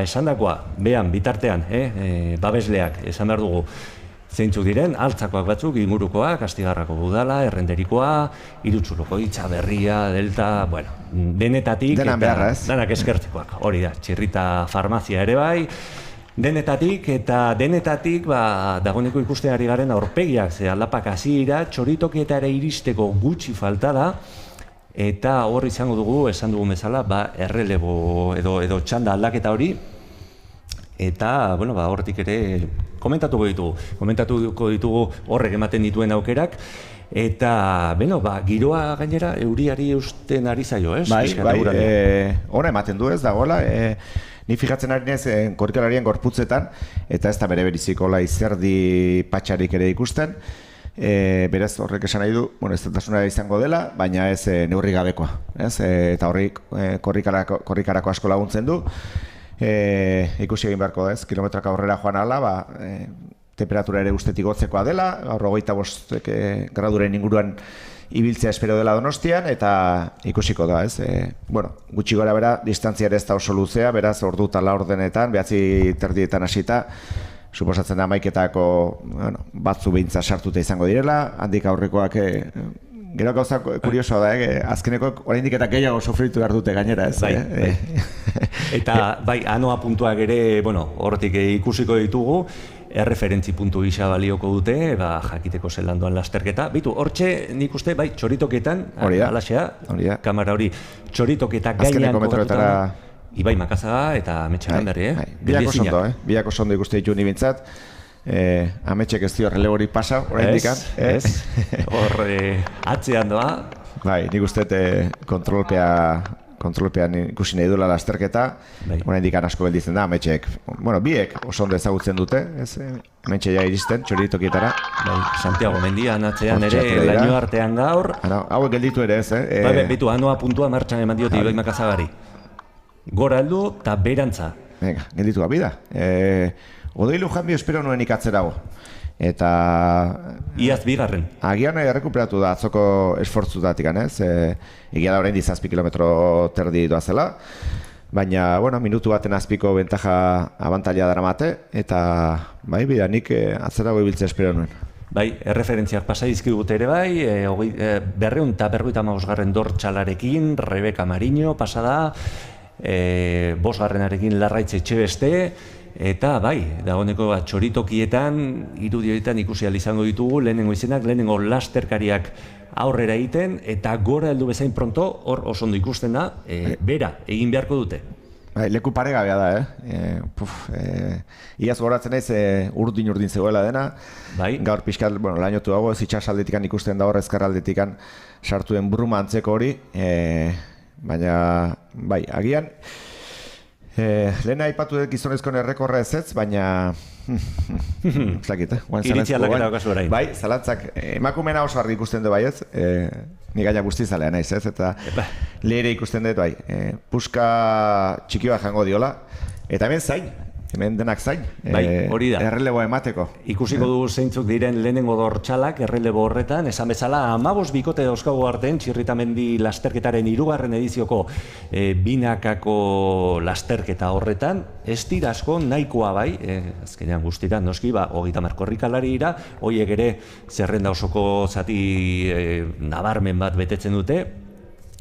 esandakoa, bitartean, babesleak, esan behar dugu, zeintzuk diren, altzakoak batzuk, ingurukoak, Astigarrako udala, Errenderikoa, Irutxuloko Itxaberria, Delta, denetatik, danak eskertzekoak, hori da, Txirrita farmazia ere bai, denetatik, dagoeneko ikusten ari garen aurpegiak, ze aldapak hasiera, txoritokietara iristeko gutxi falta da, eta hor izango dugu, esan dugun bezala, errelebo edo txanda aldaketa hori, eta, hortik ere komentatuko ditugu horrek ematen dituen aukerak, eta, giroa gainera euriari eusten ari zaio, ez? Hora ematen du ez dagoela, ni fijatzen ari nez korrikalarien gorputzetan, eta ez da bere beriziko izerdi patxarik ere ikusten, beraz horrek esan nahi du, ez datasuna izango dela, baina ez neurri gabekoa, eta horrik korrikarako asko laguntzen du, ikusi egin beharko ez, kilometroak aurrera joan ala, temperatura ere ustetik gotzekoa dela, gaur 25 graduren inguruan ibiltzea espero dela Donostian, eta ikusiko da, ez? Gutxi gora bera, distantzia ere ez da oso luzea, beraz ordu eta laurdenetan, 9:30 hasita, suposatzen da 11:00etako batzu behintza sartuta izango direla, handik aurrekoak gero gauza kuriosoa da, azkenekoak oraindik eta gehiago sofritu behar dute gainera, ez? Eta anoa puntuak ere, hortik ikusiko ditugu, erreferentzi puntu gisa balioko dute, jakiteko zelan doan lasterketa. Hortxe nik uste, txoritokietan, alaxea, kamera hori, txoritokietak gainean kokatuta, Ibai Makazaga eta Ametxe Gandari, Biak oso ondo ikuste ditu nibintzat, Ametxek ez dio relebori pasa, oraindik ez, hor atzean doa. Nik uste kontrolpean ikusi nahi duela lasterketa, oraindik asko gelditzen da, Ametxek, biek oso ondo ezagutzen dute, Ametxe ja iristen, txoritokietara. Santiago Mendian atzean ere, laino artean gaur. Hauek gelditu ere ez, Bitu, anoa puntua martxan eman dioti Ibai Makazagari. Gora heldu eta berantza. Gelditu abida. Odei Lujanbio espero nuen ikatzerago. Eta... Iaz bigarren. Agian errekuperatu da atzoko esfortzutatik, egia da orain 7 kilometro terdi doazela. Baina, minutu baten azpiko bentaja abantaila daramate, eta, bida, nik atzerago ibiltzea espero nuen. Erreferentziak pasa dizkigute ere 255. Dortxalarekin, Rebeka Mariño pasada, 5. Larraitz Etxebeste, eta dagoeneko txoritokietan, irudioetan ikusi ahal izango ditugu, lehenengo izenak, lehenengo lasterkariak aurrera egiten, eta gora heldu bezain pronto, hor oso ondo ikusten da, bera, egin beharko dute. Leku paregabea da, Iaz goratzen naiz urdin zegoela dena, gaur pixkat, lainotu dago, ez itxasaldetikan ikusten da hor ezkerraldetikan sartuen bruma antzeko hori, baina, agian, lehena aipatu dut gizonezkoen errekorra ez, baina... Iritzi aldaketa okazu orain. Zalantzak, emakumena oso argi ikusten du ez, ni gaina guztizalea naiz ez, eta lehere ikusten dut puska txiki bat jango diola, eta hemen zain, hemen denak zain, Bai, hori da. erreleboa emateko. Ikusiko dugu zeintzuk diren lehenengo dortsalak errelebo horretan, esan bezala 15 bikote dauzkagu artean Txirritamendi lasterketaren 3. edizioko binakako lasterketa horretan, ez dira asko nahikoa bai, azkenean guztira noski, 30 korrikalari dira, horiek ere zerrenda osoko zati nabarmen bat betetzen dute.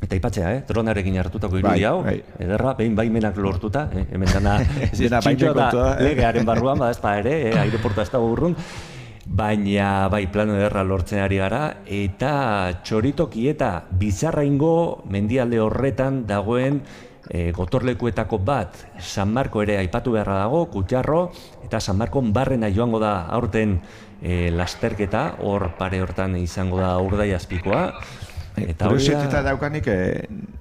Eta ipatzea, dronarekin hartutako irudi hau, ederra, behin baimenak lortuta, hemen dana txintxoa da legearen barruan, ezpa ere, aireportua ez dago urrun, baina bai plano ederra lortzen ari gara, eta Txoritoki eta Bizarraingo mendialde horretan dagoen gotorlekuetako bat, San Marko ere aipatu beharra dago, Kutxarro, eta San Markon barrena joango da aurten lasterketa, hor pare hortan izango da Urdaiazpikoa. Kuriosetuta daukanik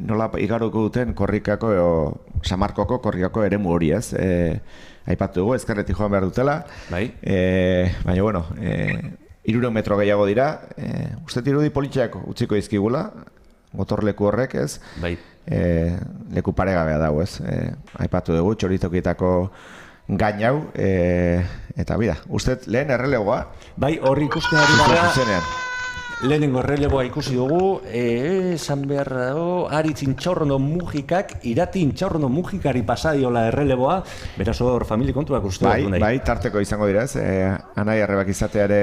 nola igaroko duten korrikako San Markoko korrikako eremu hori ez. Aipatu dugu, ezkerretik joan behar dutela. Baina, bueno, 300 metro gehiago dira. Uste irudi politxeak utziko izkigula, gotorleku horrek ez. Leku paregabea dago ez. Aipatu dugu, Txoritokietako gain hau, eta bida, uste lehen errelegoa. Bai, horri ikusten ari gara. Lehenengo erreleboa ikusi dugu, esan behar dago, Aritz Intxaurrondo Mujikak, Irati Intxaurrondo Mujikari pasadiola erreleboa, beraz hor familia kontuak uste dugu nahi. Bai, tarteko izango dira ez, anai arrebak izatea ere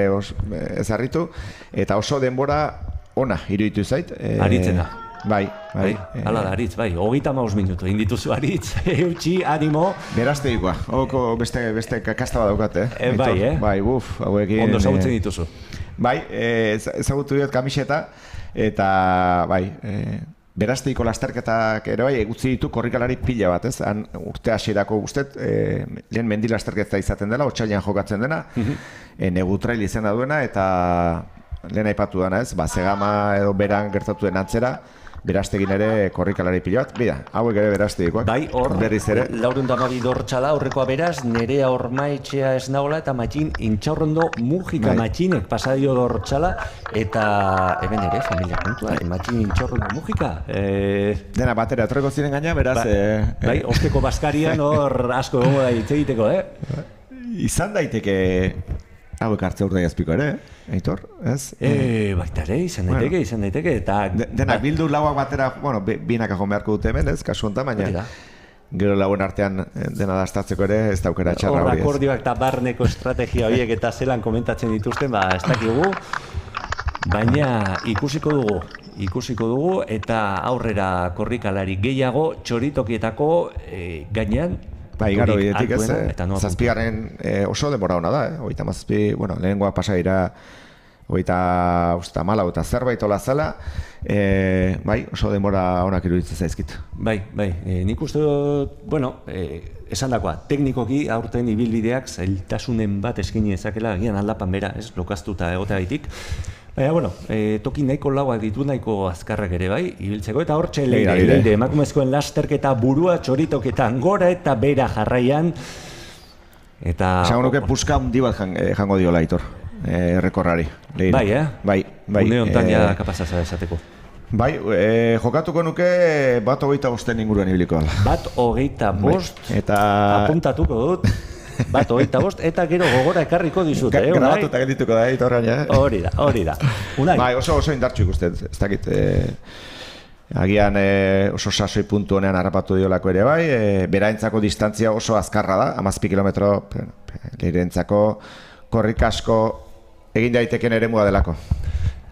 ezarritu, eta oso denbora ona iruditu zait. Aritzena. Bai. Hala da, Aritz, bai, 35 minutu, indituzu Aritz, eutxi, animo. Berazteikoa, hoko beste kakasta bat daukat, Bai, buf, hauekin. Ondo zagutzen dituzu. Bai, ezagutu diot kamiseta, eta bai, Berazteiko lasterketak ere bai, egutzi ditu korrikalari pila bat, ez? Urte hasierako guztet, lehen mendi lasterketa izaten dela, otsailean jokatzen dena, Negutrail izena duena, eta lehen aipatu dena, ez? Zegama edo beran gertatu den antzera, Beraztegin ere korrikalari pila bat, bida, hauek ere Beraztegikoak. Bai, hor, berriz ere. 412 dortxala aurrekoa beraz, Nerea Ormaetxea ez nagola eta Matxin Intxaurrondo Mujika Matxinek pasadio dortxala, eta hemen ere, familia kontua, Matxin Intxaurrondo Mujika. Dena batera, etorreko ziren gaina, beraz... Bai, osteko Baskarian hor asko egongo da hitz egiteko, Izan daiteke... Hauek hartze Urdaiazpiko ere, Aitor, ez? Baita ere, izan daiteke, eta... Denak bildu lauak batera, bueno, binak ajon beharko dute hemen, ez, kasu honetan, baina... Gero lauen artean dena daztatzeko ere, ez daukera txarra hori ez. Hor akordioak eta barneko estrategia horiek eta zelan komentatzen dituzten, ez dakigu, baina ikusiko dugu, eta aurrera korrikalari gehiago, Txoritokietako gainean, Bai, garo bidetik ez, zazpigarren oso denbora hona da, 37, bueno, lehenengoa pasa dira 34 eta zerbait ola zela, bai, oso denbora honak iruditzen zaizkit. Bai, nik uste dut, bueno, esan dakoa, teknikoki aurten ibilbideak zailtasunen bat eskaini ezakela, agian aldapan bera, ez, lokaztuta egoteagaitik. Baina, bueno, toki nahiko lauak ditu, nahiko azkarrak ere bai, ibiltzeko, eta hor leire, emakumezkoen lasterketa burua Txoritoketan gora eta bera jarraian, eta... Esan nuke puska handi bat jango diola, Aitor, errekorrari. Bai, Bai. Une honetan ja kapazaza esateko. Bai, jokatuko nuke bat 25 inguruan ibiliko dela. Bat 25, apuntatuko dut. Bat 25, eta gero gogora ekarriko dizut, Grabatuta geldituko da, Aitor gaina. Hori da. Bai, oso indartxu ikusten, ez dakit. Agian oso sasoi puntu honean harrapatu diolako ere bai, beraentzako distantzia oso azkarra da, 17 kilometro, leirentzako korrikasko egin daiteken eremua delako.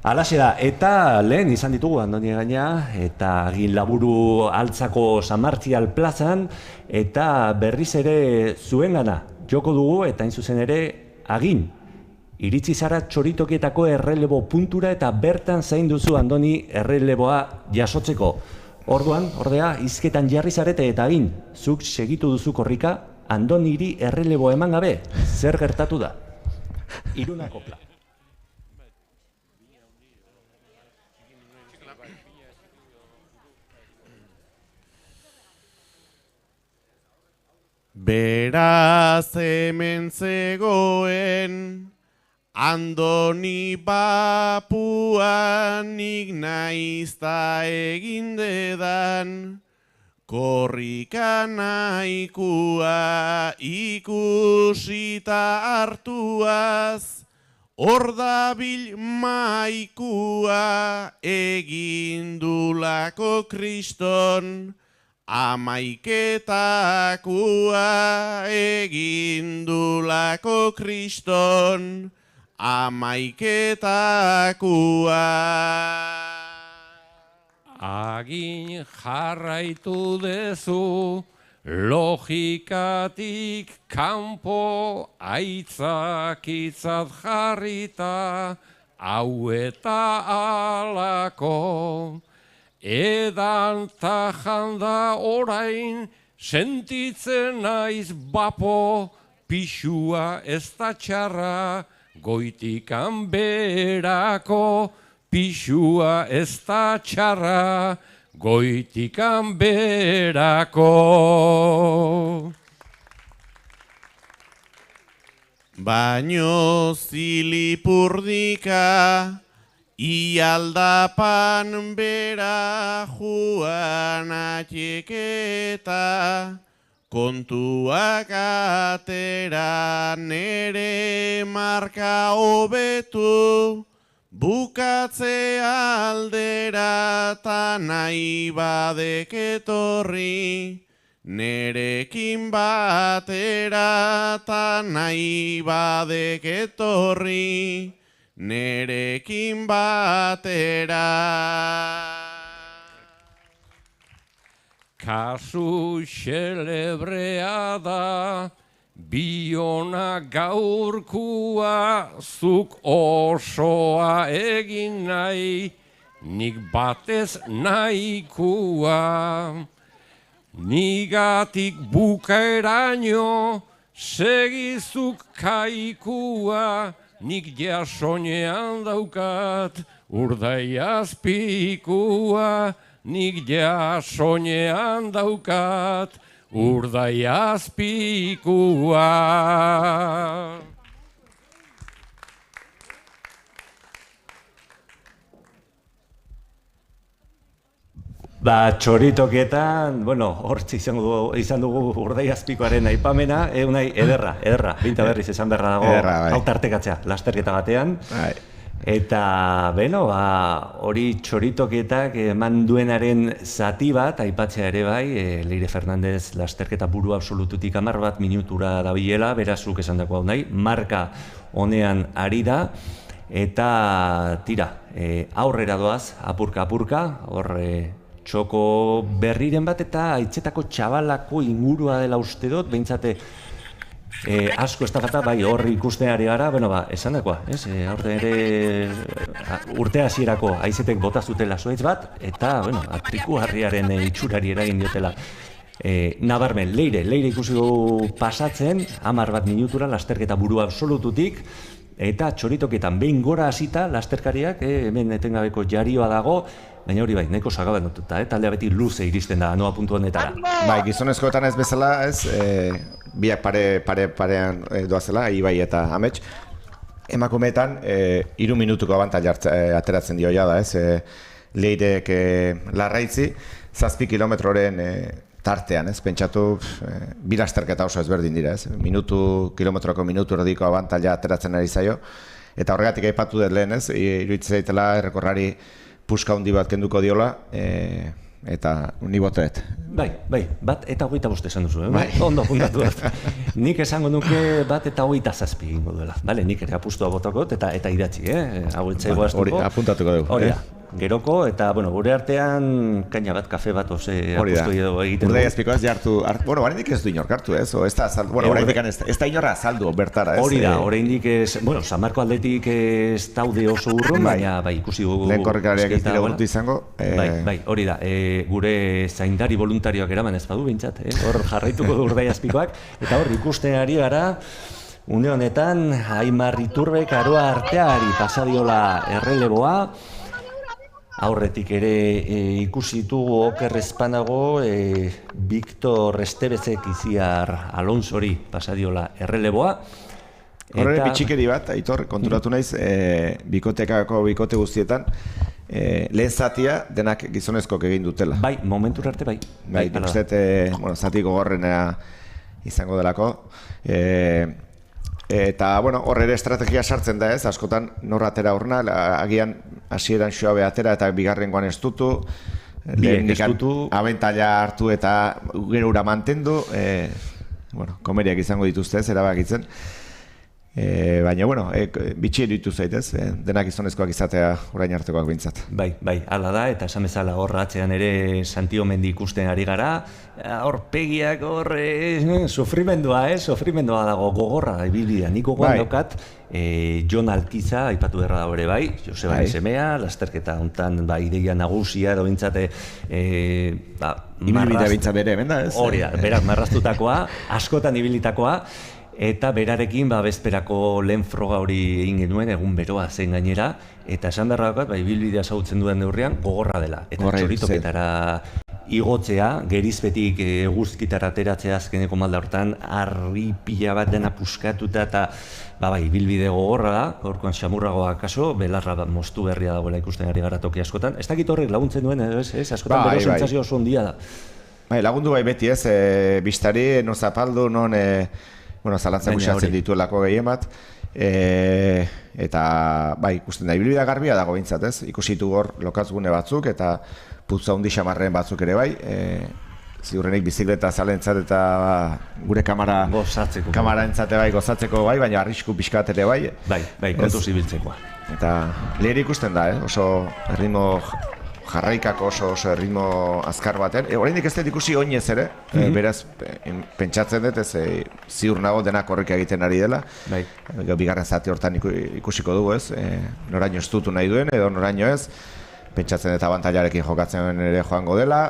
Alaxe da, eta lehen izan ditugu Andoni gaina, eta Agin Laburu altzako San Martzial plazan, eta berriz ere zuengana joko dugu, eta hain zuzen ere Agin. Iritsi zara Txoritokietako errelebo puntura eta bertan zain duzu Andoni erreleboa jasotzeko. Orduan, ordea, hizketan jarri zarete eta Agin, zuk segitu duzu korrika, Andoniri erreleboa eman gabe, zer gertatu da? Irunako plan. Beraz hemen zegoen Andoni bapuan nik naizta egindedan Korrika nahikua ikusita hartuaz, hor dabil maikua egindulako kriston, amaiketakua egindulako kriston, amaiketakua. Agin jarraitu dezu, logikatik kanpo aitzakitzat jarrita, hau eta alako. Edan ta janda orain, sentitzen naiz bapo, pixua ez da txarra, goitikan berako. Pixua ez da txarra, goitikan berako. Baino zilipurdika, ialdapan bera juan atxeketa, kontuak atera nere marka hobetu, bukatze aldera ta nahi badek etorri, nerekin batera ta nahi badek etorri, nerekin batera. Kasu xelebrea da, biona gaurkua, zuk osoa egin nahi, nik batez nahikua. Nigatik bukaeraino, segizuk kaikua, nik jasonean daukat, urdai azpikua. Nik jasonean daukat, urdai azpikua. Txoritokietan, hortz izan dugu urdai azpikoaren aipamena, unai ederra, binta berriz esan berra dago, hau tartekatzea, lasterketa batean. Eta, hori txoritokietak eman duenaren zati bat, aipatzea ere bai, Leire Fernandez lasterketa buru absolututik 10 minutura dabilela, berazuk esan dako hau nahi, marka honean ari da, eta tira, aurrera doaz, apurka, hor txoko berriren bat eta aitzetako txabalako ingurua dela uste dut, behintzate asko estafata, bai hor ikusten ari gara, esan dakoa, aurten ere urte hasierako aizetek bota zutela zuaitz bat, eta, atriku harriaren itxurari eragin diotela. Nabarmen, Leire ikusi dugu pasatzen, 10 minutura lasterketa buru absolututik, eta txoritokietan behin gora hasita lasterkariak, hemen etengabeko jarioa dago, baina hori bai, nahiko sagaban dututa, taldea beti luze iristen da, noa puntu honetara. Bai, gizonezkoetan ez bezala, biak parean doazela, Ibai eta Amets. Emakumeetan, 3 minutuko abantaila ateratzen dio da, Leirek Larraitzi, 7 kilometroren tartean, pentsatu, bi lasterketa oso ezberdin dira, kilometroko minutu erdiko abantaila ateratzen ari zaio, eta horregatik aipatu dut lehen, iruditzen zaitela errekorrari puska handi bat kenduko diola, eta ni boteet. Bai, 1:25 esan duzu, ondo puntatu dut. Nik esango nuke 1:27 egingo duela. Nik ere apustua botokot eta idatzi, hau entzaigo astuko. Hori, apuntatuko dugu. Hori da, geroko, eta gure artean kaina bat, kafe bat, apustu egiten dugu. Urdai azpiko ez jartu, oraindik ez du inork hartu, ez da inorra azaldu bertara, ez? Hori da, oraindik ez, San Marko aldetik ez daude oso urrun, baina ikusi dugu... Lehen korrikalariak ez dira urtu izango. Bai, hori da, gure zaindari voluntarioak eraman ez badu bintzat, hor jarraituko du Urdai azpikoak, eta hor ikusten ari gara, une honetan, Aimar Iturbek Aroa Arteari pasadiola erreleboa, aurretik ere ikusi ditugu Oker Espanago, Victor Estebezek Iziar Alonsori pasadiola erreleboa. Horre bitxikeri bat, Aitor, konturatu naiz, bikotekako bikote guztietan, lehen zatia denak gizonezkoak egin dutela. Bai, momentura arte bai. Bai, nik uste zati gogorrena izango delako. Eta, hor ere estrategia sartzen da ez, askotan norra atera horrena, agian hasieran Xoabe atera eta bigarrengoan estutu, lehendikan abentaila hartu eta gero ura mantendu, komeriak izango dituzte ez, erabakitzen. Baina, bitxi eritu zaitez, denak gizonezkoak izatea orain artekoak bintzat. Bai, hala da, eta esan bezala hor atzean ere Santi Omendi ikusten ari gara, hor pegiak hor sufrimendua dago gogorra, ibilbidea. Nik gogoan daukat, Jon Altiza, aipatu berra dago ere bai, Joseba semea, lasterketa hontan ideia nagusia edo bintzate ibilbidea bintzat ere, hemen da ez? Hori da, berak marraztutakoa, askotan ibilitakoa, eta berarekin bezperako lehen froga hori egin genuen, egun beroa zen gainera, eta esan beharra daukat, ibilbidea ezagutzen duen neurrian, gogorra dela. Eta txoritoketara igotzea, gerizpetik eguzkitara ateratzea azkeneko malda hortan, harri pila bat dena puskatuta, eta ibilbide gogorra da, gaurkoan xamurragoa kaso, belarra moztu berria dagoela ikusten ari gara toki askotan. Ez dakit horrek laguntzen duen, askotan bero sentsazio oso ondia da. Lagundu beti ez, bistari, non zapaldu, non zalantzak usatzen dituelako gehien bat, eta ikusten da, ibilbidea garbia dago bintzat ez, ikusitu hor lokatzgune batzuk eta putza hundi xamarren batzuk ere bai, ziurrenik bizikleta zalentzat eta gure kamara entzate gozatzeko bai, baina arrisku pixkat ere bai. Bai, kontuz ibiltzekoa. Eta lehera ikusten da, oso erritmo jarraikako oso erritmo azkar baten. Oraindik ez dut ikusi oinez ere, beraz pentsatzen dut ez ziur nago denak horrek egiten ari dela. Bigarren zati hortan ikusiko dugu ez, noraino estutu nahi duen edo noraino ez. Pentsatzen dut abantailarekin jokatzen ere joango dela.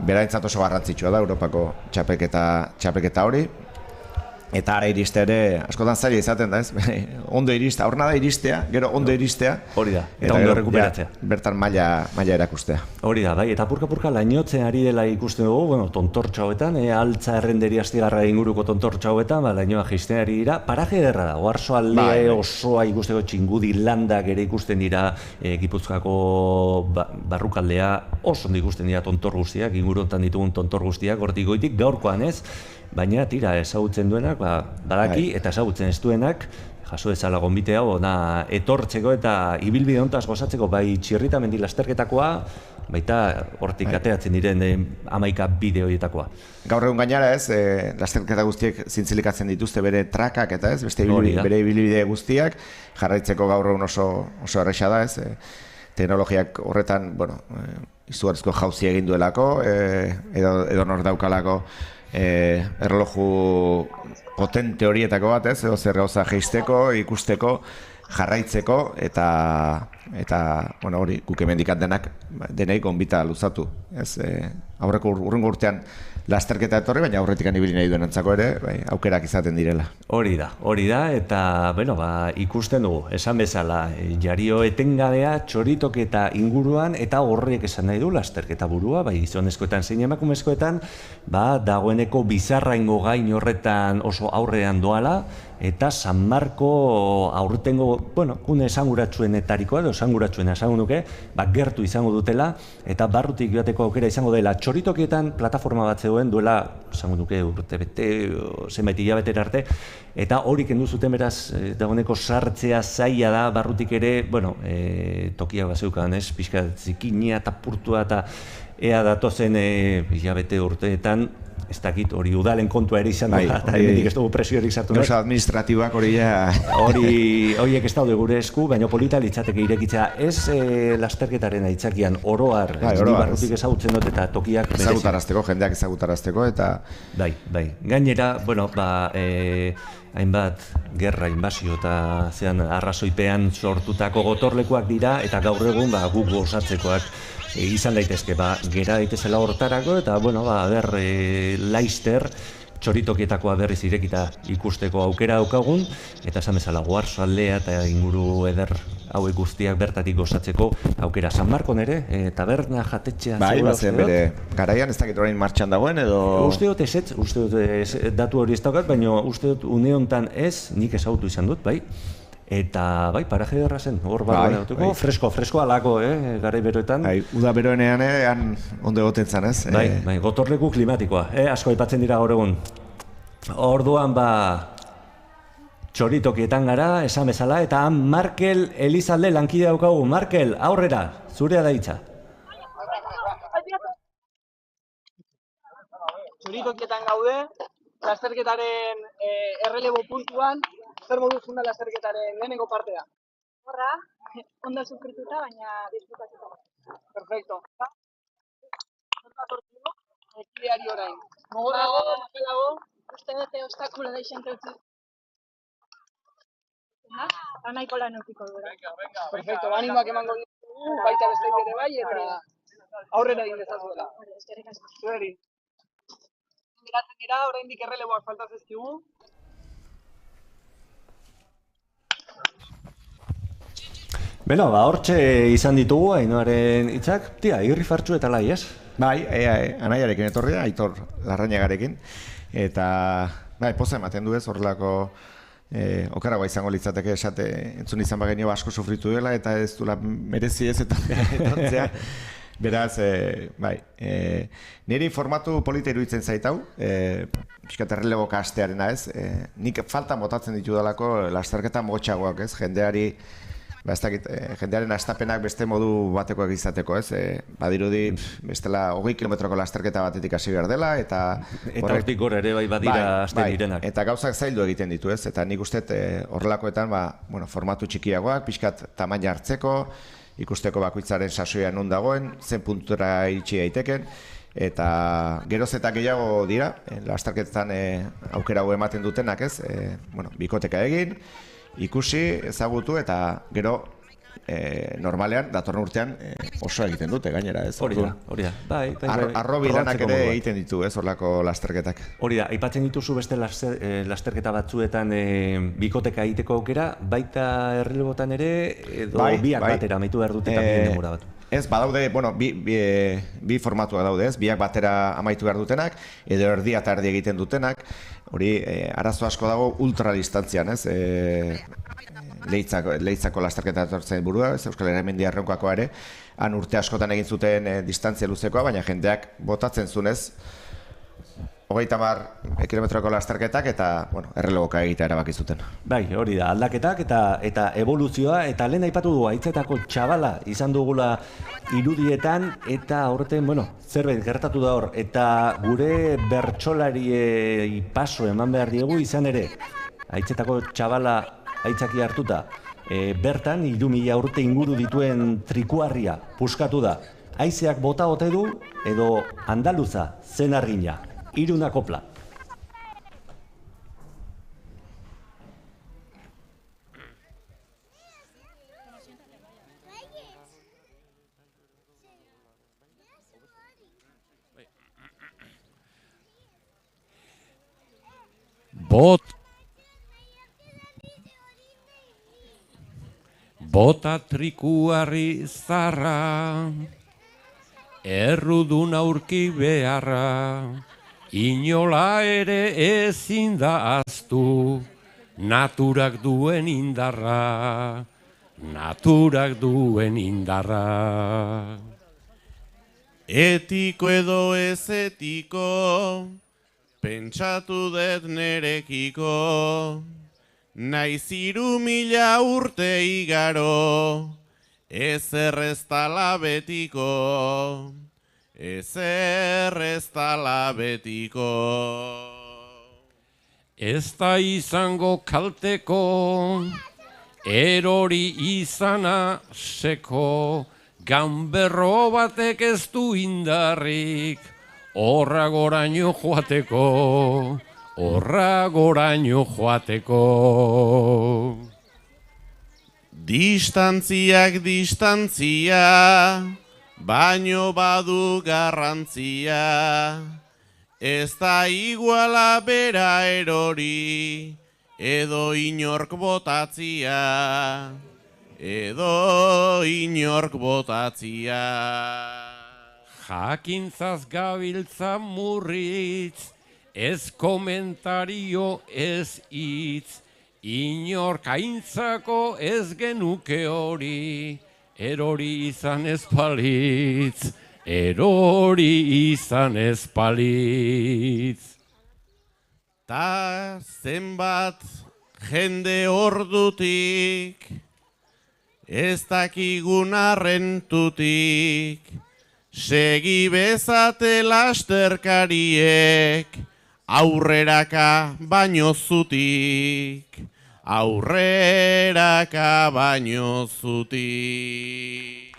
Beraintzat oso garrantzitsua da Europako txapelketa hori. Eta ara iriste ere, askotan zaila izaten da ez, ondo iristea, hor nada iristea, gero ondo iristea. Hori da, eta ondo rekuperatzea. Bertan maila erakustea. Hori da, eta purka lainotzen ari dela ikusten dugu, tontortxo hauetan, altza errenderi astigarra inguruko tontortxo hauetan, lainoa jaisten ari dira, paraje ederra da, oarzo aldea osoa ikusteko txingudi landak ere ikusten dira Gipuzkoako barrukaldea, oso ondo ikusten dira tontor guztiak, ingurutan ditugun tontor guztiak, hortik goitik gaurkoan ez, baina tira ezagutzen duenak, badaki eta ezagutzen ez duenak, jaso dezala gonbite hau, etortzeko eta ibilbide hontaz gozatzeko bai Txirritamendi lasterketakoa, baita hortik ateratzen diren 11 bideoietakoa. Gaur egun gainara ez, lasterketa guztiek zintzilikatzen dituzte bere trakak eta ez, beste bere ibilbide guztiak, jarraitzeko gaur egun oso erresa da ez, teknologiak horretan, izugarrizko jauzi egin duelako, edo nor daukalako, erloju potente horietako bat ez, edo zer gauza jeisteko, ikusteko, jarraitzeko, eta hori guk hemendikan denei gonbita luzatu. Aurreko urrengo urtean lasterketa etorri, baina aurretikan ibili nahi duen antzako ere, aukerak izaten direla. Hori da, eta ikusten dugu, esan bezala, jario etengabea txoritoketa inguruan, eta horrek esan nahi du lasterketa burua, gizonezkoetan zein emakumezkoetan, dagoeneko bizarraingo gain horretan oso aurrean doala, eta San Marko aurtengo, gune esanguratsuenetarikoa edo esanguratsuena esango nuke, gertu izango dutela, eta barrutik joateko aukera izango dela txoritokietan plataforma bat zegoen duela, esango nuke urtebete, zenbait hilabetera arte, eta hori kendu zuten beraz, dagoeneko sartzea zaila da, barrutik ere, tokiak bazeukan, pixka zikinia eta purtua eta ea datozen hilabete urteetan, ez dakit, hori udalen kontua ere izan da, eta hemendik ez dugu presiorik sartu nahi. Oso administratibak hori ja... Horiek ez daude gure esku, baina polita litzateke irekitzea ez lasterketaren aitzakian oroar, barrutik ezagutzen dut eta tokiak... Ezagutarazteko, jendeak ezagutarazteko eta... Bai. Gainera, hainbat gerra, inbasio eta zean arrazoipean sortutako gotorlekuak dira eta gaur egun guk gozatzekoak izan daitezke, gera daitezela hortarako eta, Laister txoritokietakoa berriz irekita ikusteko aukera daukagun eta esan bezala Oarsoaldea eta inguru eder hauek guztiak bertatik gozatzeko aukera. San Markon ere, taberna jatetxea bazen bere garaian, ez dakit orain martxan dagoen edo... Uste dut datu hori ez daukat, baina uste dut une honetan ez, nik ezagutu izan dut, Eta, bai, paraje derra zen, hor Bai, bai, fresko alako, garai beroetan. Bai, uda beroenean han ondo egoten zan, ez? Bai, gotorleku klimatikoa, asko aipatzen dira gaur egun. Orduan, txoritokietan gara, esan bezala, eta han Markel Elizalde lankide daukagu. Markel, aurrera, zurea da hitza. Txoritokietan gaude, lasterketaren errelebo puntuan, zer moduz funda lasterketaren lehenengo partea? Horra, ondo suskrituta, baina disfrutatuta. Perfecto. Ekideari orain. Gogorrago, mapelago? Uste dute obstakulo da izan teutzi. Eta nahiko lan eukiko duela. Perfecto, animoak emango ditugu, baita beste ere bai, eta aurrera egin dezazuela. Zueri. Geratzen dira, oraindik erreleboak falta zaizkigu. Beno, hortxe izan ditugu, Ainoaren hitzak, irri fartxu eta lai, ez? Bai, anaiarekin etorri da, Aitor Larrañagarekin, eta poza ematen du ez, horrelako okaragoa izango litzateke esate entzun izan bagenio asko sufritu dela, eta ez duela merezi ez eta etortzea. Beraz, niri formatu polita iruditzen zaitau, pixkat errelebo kastearena ez, nik falta botatzen ditu dalako lasterketa motxagoak ez, jendeari, jendearen astapenak beste modu batekoak izateko, ez? Badirudi, bestela 20 kilometroko lasterketa batetik hasi behar dela, eta hortik gora ere bai badira azten direnak. Eta gauzak zaildu egiten ditu, ez? Eta nik uste horrelakoetan, formatu txikiagoak, pixkat tamaina hartzeko, ikusteko bakoitzaren sasoia non dagoen, zen puntura iritsi daiteken, eta geroz eta gehiago dira, lasterketetan aukera hau ematen dutenak, ez? Bikoteka egin, ikusi, ezagutu eta gero normalean, datorren urtean oso egiten dute gainera, ez? Hori da. Arrobi lanak ere egiten ditu, ez, horlako lasterketak. Hori da, aipatzen dituzu beste lasterketa batzuetan bikoteka egiteko aukera, baita errelebotan ere, edo biak batera amaitu behar dute eta bien demora bat. Ez, badaude, bi formatuak daude, ez? Biak batera amaitu behar dutenak, edo erdia eta erdi egiten dutenak. Hori, arazo asko dago ultradistantzian, ez? Leitzako lasterketa etortzen burua, ez? Euskal Herramendia Erronkoakoa ere. Han urte askotan egin zuten distantzia luzekoa, baina jendeak botatzen zunez 30 kilometroko lasterketak eta erreleboka egitea erabaki zuten. Bai, hori da, aldaketak eta evoluzioa, eta lehen aipatu du haitzetako txabala izan dugula irudietan, eta horreten, zerbait gertatu da hor, eta gure bertsolariei paso eman behar diegu izan ere, haitzetako txabala aitzaki hartuta, bertan 3000 urte inguru dituen trikuarria puskatu da, haizeak bota ote du edo andaluza zen argina. Iruna kopla. Bota trikuarri zarra, errudun aurki beharra, inola ere ezin da aztu, naturak duen indarra, Etiko edo ez etiko, pentsatu dut nerekiko, naiz 3000 urte igaro, ezer ez dala betiko. Ezer ez dala betiko. Ez da izango kalteko, erori izana seko, ganberro batek ez du indarrik, horra goraino joateko. Distantziak distantzia, baino badu garrantzia, ez da iguala bera erori, edo inork botatzia, Jakintzaz gabiltza murritz, ez komentario ez hitz, Inor kaintzako ez genuke hori, erori izan ez palitz, erori izan ez palitz. Ta zenbat jende ordutik, ez dakigun arrentutik, segi bezate lasterkariek, aurreraka baino zutik, aurreraka baino zutik.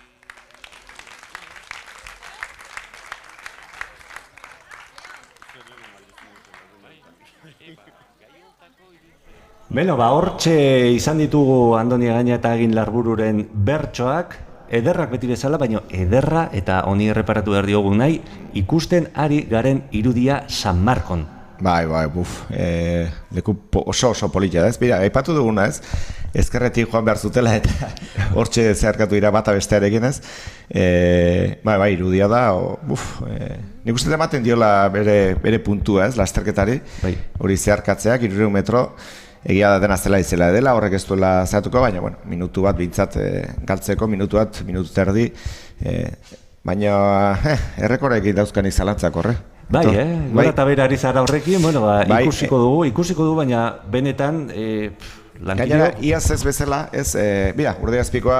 Beno, hortxe izan ditugu Andoni Egaña eta Egin Larbururen bertsoak, ederrak beti bezala, baina ederra eta honi erreparatu behar diogu nahi, ikusten ari garen irudia San Markon. Bai, leku oso politia da, ez? Bira, aipatu duguna, ez? Ezkerretik joan behar zutela eta hortxe zeharkatu dira bata bestearekin, ez? Irudia da, nik uste ematen diola bere puntua, ez? Lasterketari, hori zeharkatzeak, 300 metro, egia da dena zela izela dela, horrek ez duela zehatuko, baina, minutu bat bintzat galtzeko, minutu terdi, baina errekorekin dauzkanik zalantzak horre. Gora eta bera ari zara horrekin, ikusiko dugu, baina benetan Gainera, iaz ez bezala, bira, Urdaiazpikoa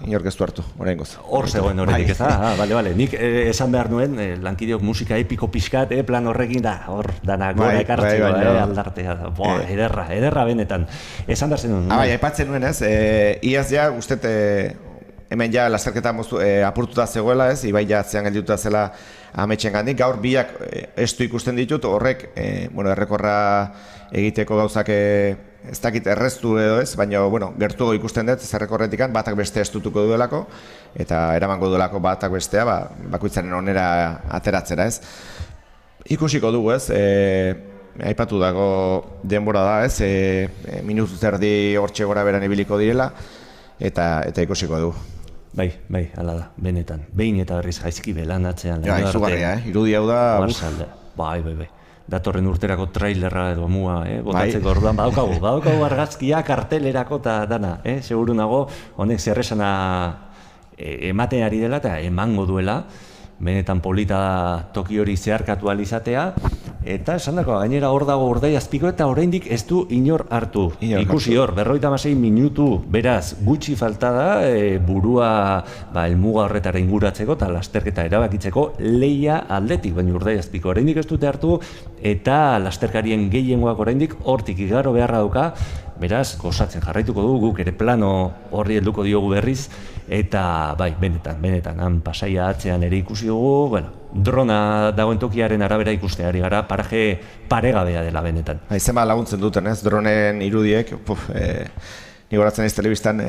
inork ez du hartu, oraingoz. Hor zegoen horretik, ez da? Bale, nik esan behar nuen, lankideok musika epiko pixkat, plan horrekin da, hor, dana gora ekartzeko, aldartea, ederra benetan. Esan da zen nuen? Aipatzen nuen, ez, iaz ja, ustet, hemen ja lasterketa apurtuta zegoela, ez, Ibai ja atzean geldituta zela ametxen gandik, gaur biak estu ikusten ditut, horrek, errekorra egiteko gauzak ez dakit erreztu edo ez, baina gertuago ikusten dut zerrekorretikan batak beste estutuko duelako eta eramango duelako batak bestea bakoitzaren onera ateratzera, ez. Ikusiko dugu, ez, aipatu dago denbora da, ez, minutu terdi hortxe gora beran ibiliko direla eta ikusiko dugu. Bai, hala da, benetan. Behin eta berriz gaizki belan atzean. Izugarria, irudi hau da. Bai. Datorren urterako trailerra edo mua, botatzeko orduan, badaukagu argazkia, kartelerako eta dana, seguru nago, honek zerresana ematen ari dela eta emango duela, benetan polita toki hori zeharkatu alizatea, eta esan dako, gainera hor dago Urdaiazpiko eta oraindik ez du inor hartu. Ikusi hor, 56 minutu, beraz, gutxi falta da, burua helmuga horretara inguratzeko eta lasterketa erabakitzeko leia aldetik, baina Urdaiazpiko oraindik ez dute hartu, eta lasterkarien gehiengoak oraindik hortik igaro beharra dauka, beraz, gozatzen jarraituko dugu, guk ere plano horri helduko diogu berriz, eta bai, benetan, han Pasaia atzean ere ikusi dugu, drona dagoen tokiaren arabera ikusteari gara, paraje paregabea dela benetan. Zenba laguntzen duten, ez, dronen irudiek, nigoratzen ez telebistan,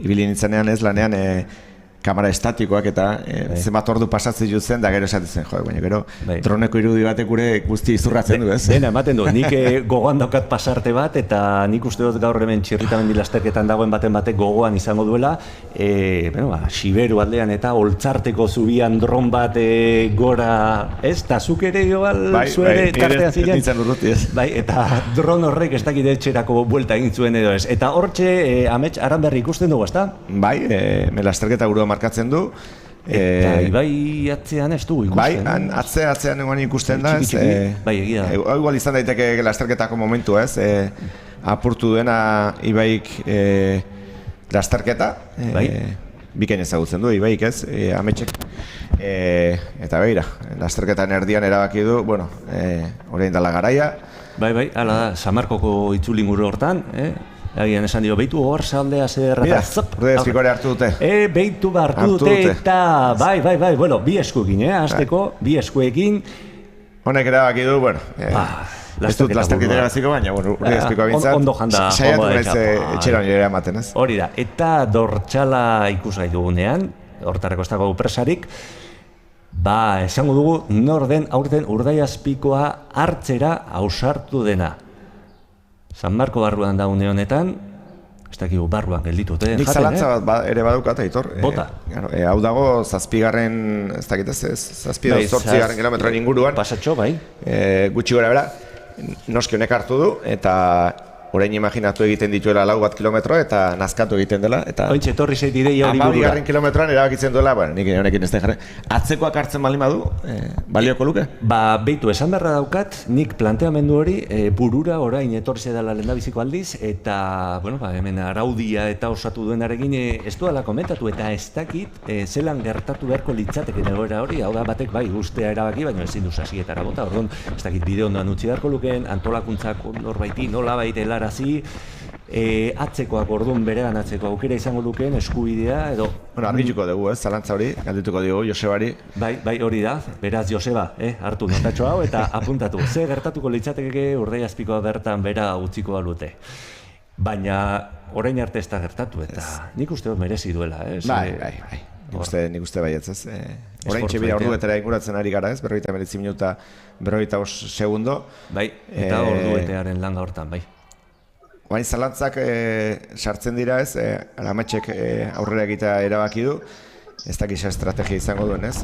ibili nintzenean ez, lanean, kamera estatikoak eta zenbat ordu pasatzen jutzen da gero esatzen jo, baina gero droneko irudi batek gure guzti izurratzen du, ez? Dena, ematen du, nik gogoan daukat pasarte bat eta nik uste dut gaur hemen Txirritamendi lasterketan dagoen batek gogoan izango duela, Siberu aldean eta Oltzarteko zubian dron bat gora, ez? Ta zuk ere igual zuere tartean ziren? Bai, eta dron horrek ez dakit etxerako buelta egin zuen edo ez. Eta hortxe, Amets Aranberri ikusten dugu, ezta? Bai, lasterketa burua markatzen du. Eta Ibai atzean ez dugu ikusten. Bai, atzean egon ikusten da, ez? Bai, egia da. Igual izan daiteke lasterketako momentu, ez? Apurtu duena Ibaik lasterketa. Bikain ezagutzen du, Ibaik, ez? Ametsek. Eta begira, lasterketan erdian erabaki du, orain dela garaia. Bai, hala da, Samarkoko itzulinguru hortan, Agian esan dio, behitu hor zaldea zer... Mira, Urdaiazpikore hartu dute. Behitu hartu dute eta... Bai, bi eskuekin, azteko, bi eskuekin. Honek erabaki du, ez dut lasterketera baziko, baina Urdaiazpikoa bintzat. Ondo janda. Saiatu naiz etxera nire ematen, ez? Hori da, eta dortxala ikusgai dugunean, hortarako ez dago presarik, esango dugu, nor den aurten Urdaiazpikoa hartzera ausartu dena. San Marko barruan da une honetan, ez dakigu barruan gelditute. Nik zalantza bat ere badaukat, Aitor. Bota. Hau dago, zazpigarren, ez dakit ez, zazpi da zortzigarren kilometroen inguruan. Pasatxo, bai. Gutxi gora bera, noski honek hartu du, eta orain imaginatu egiten dituela 4 kilometro eta nazkatu egiten dela. Ointxe, etorri zait ideia hori burura. 12. kilometroan erabakitzen duela, bueno, nik honekin ez da jarri. Atzekoak hartzen baldin badu, balioko luke? Ba, beitu, esan beharra daukat, nik planteamendu hori burura orain etorri zedala lehendabiziko aldiz, eta, bueno, ba, hemen araudia eta osatu duenarekin ez duela komentatu, eta ez dakit zelan gertatu beharko litzateke egoera hori, hau da batek bai ustea erabaki, baina ezin du sasietara bota, orduan, ez dakit bide ondoan utzi beharko lukeen, antolakuntzak norbaiti nolabait helarazi, atzekoak orduan bereganatzeko aukera izango lukeen eskubidea edo... Bueno, argituko dugu, zalantza hori, galdetuko dugu Josebari. Bai, hori da, beraz Joseba, hartu notatxo hau eta apuntatu. Ze gertatuko litzateke Urdaiazpikoa bertan bera utziko balute. Baina orain arte ez da gertatu eta nik uste dut merezi duela, Bai. Nik uste baietz, ez? Orain txebira orduetara inguratzen ari gara, ez? 59 minuta, 45 segundo. Bai, eta orduetearen langa hortan, bai. Oain zalantzak sartzen dira, ez? Aramatxek aurrera egitea erabaki du. Ez dakisa estrategia izango duen, ez?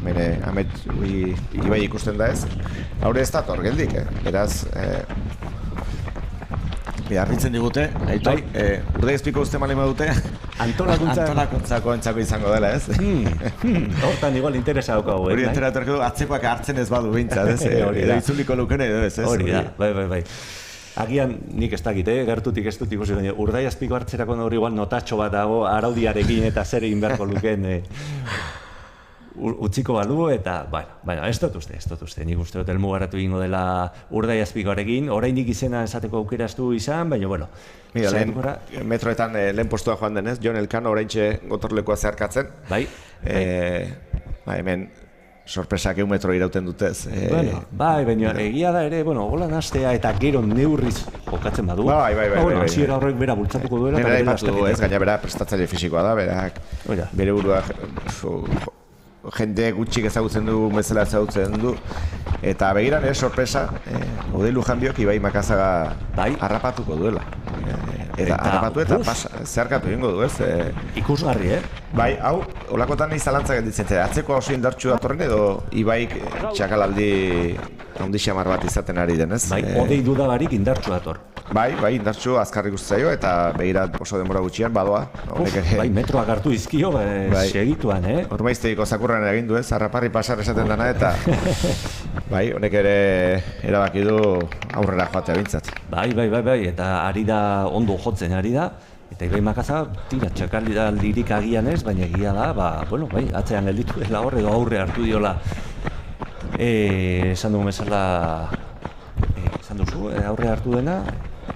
Bere, amet ibai ikusten da, ez? Haure ez dator geldik, beraz... Harritzen digute, Aitor, Urdaiazpiko uste malima dute, antolakuntzako entzako izango dela, ez? Hortan igual interesa daukagu, hori entera etorko du, atzekoak hartzen ez badu behintzat, ez? Edo itzuliko lukene edo ez, ez? Hori da, bai. Agian nik ez dakit, gertutik ez dut ikusi, Urdaiazpiko hartzerako hori igual notatxo bat dago araudiarekin eta zer egin beharko lukeen utziko balu eta, baina, ez dut uste, nik uste dut elmugaratu egingo dela Urdaiazpikoarekin, oraindik izena esateko aukera ez du izan, baina, bueno. Mira, metroetan lehen postua joan denez, Jon Elkano oraintxe gotorlekoa zeharkatzen. Bai. Hemen, sorpresak 1 metro irauten dutez. Bai, baina egia da ere, hola nastea eta gero neurriz jokatzen badu. Bai. Hasiera horrek bera bultzatuko duela. Nera ipatu ez, gaina bera prestatzaile fisikoa da, berak bere burua jende gutxik ezagutzen du, bezala ezagutzen du. Eta begiran, sorpresa, Odei Lujanbiok Ibai Makazaga harrapatuko duela. Eta harrapatu eta zeharkatu egingo du, ez? Ikusgarri, Bai, hau, olakotan nahi zalantzak gelditzen. Atzeko oso indartsu datorren edo Ibaik txakalaldi handi xamar bat izaten ari den, ez? Bai, Odei dudabarik indartsu dator. Bai, indartsu azkarrik uste zaio eta begirat oso denbora gutxian badoa. Bai, metroak hartu izkio, segituan, Ormaizteiko zakurran egin du, ez? Harraparri pasar esaten dana eta bai, honek ere erabaki du aurrera joatea bintzat. Bai, eta ari da, ondo jotzen ari da, eta Ibai Makazaga tira txakaldirik agian ez, baina egia da, bai, atzean gelditu dela hor edo aurre hartu diola. Esan dugu bezala, esan duzu, aurre hartu dena?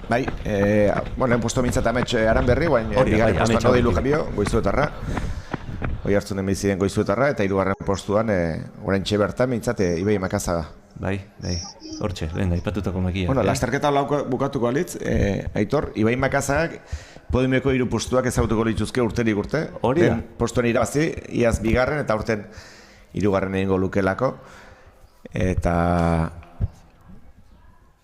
Bai, lehen posto mintzat amets aran berri, bigarren postuan Odei Lujanbio, Goizuetarra. Hoi hartzen den biziden Goizuetarra, eta 3. postuan, oraintxe bertan mintzat Ibai Makazaga. Bai, hortxe, lehen aipatutako makia. Lasterketa lauko bukatuko alitz, Aitor, Ibai Makazagak Podimeko 3 postuak ezagutuko lituzke urterik urte. Hori da. Postuen irabazi, iaz 2. eta urten 3. egingo lukelako. Eta...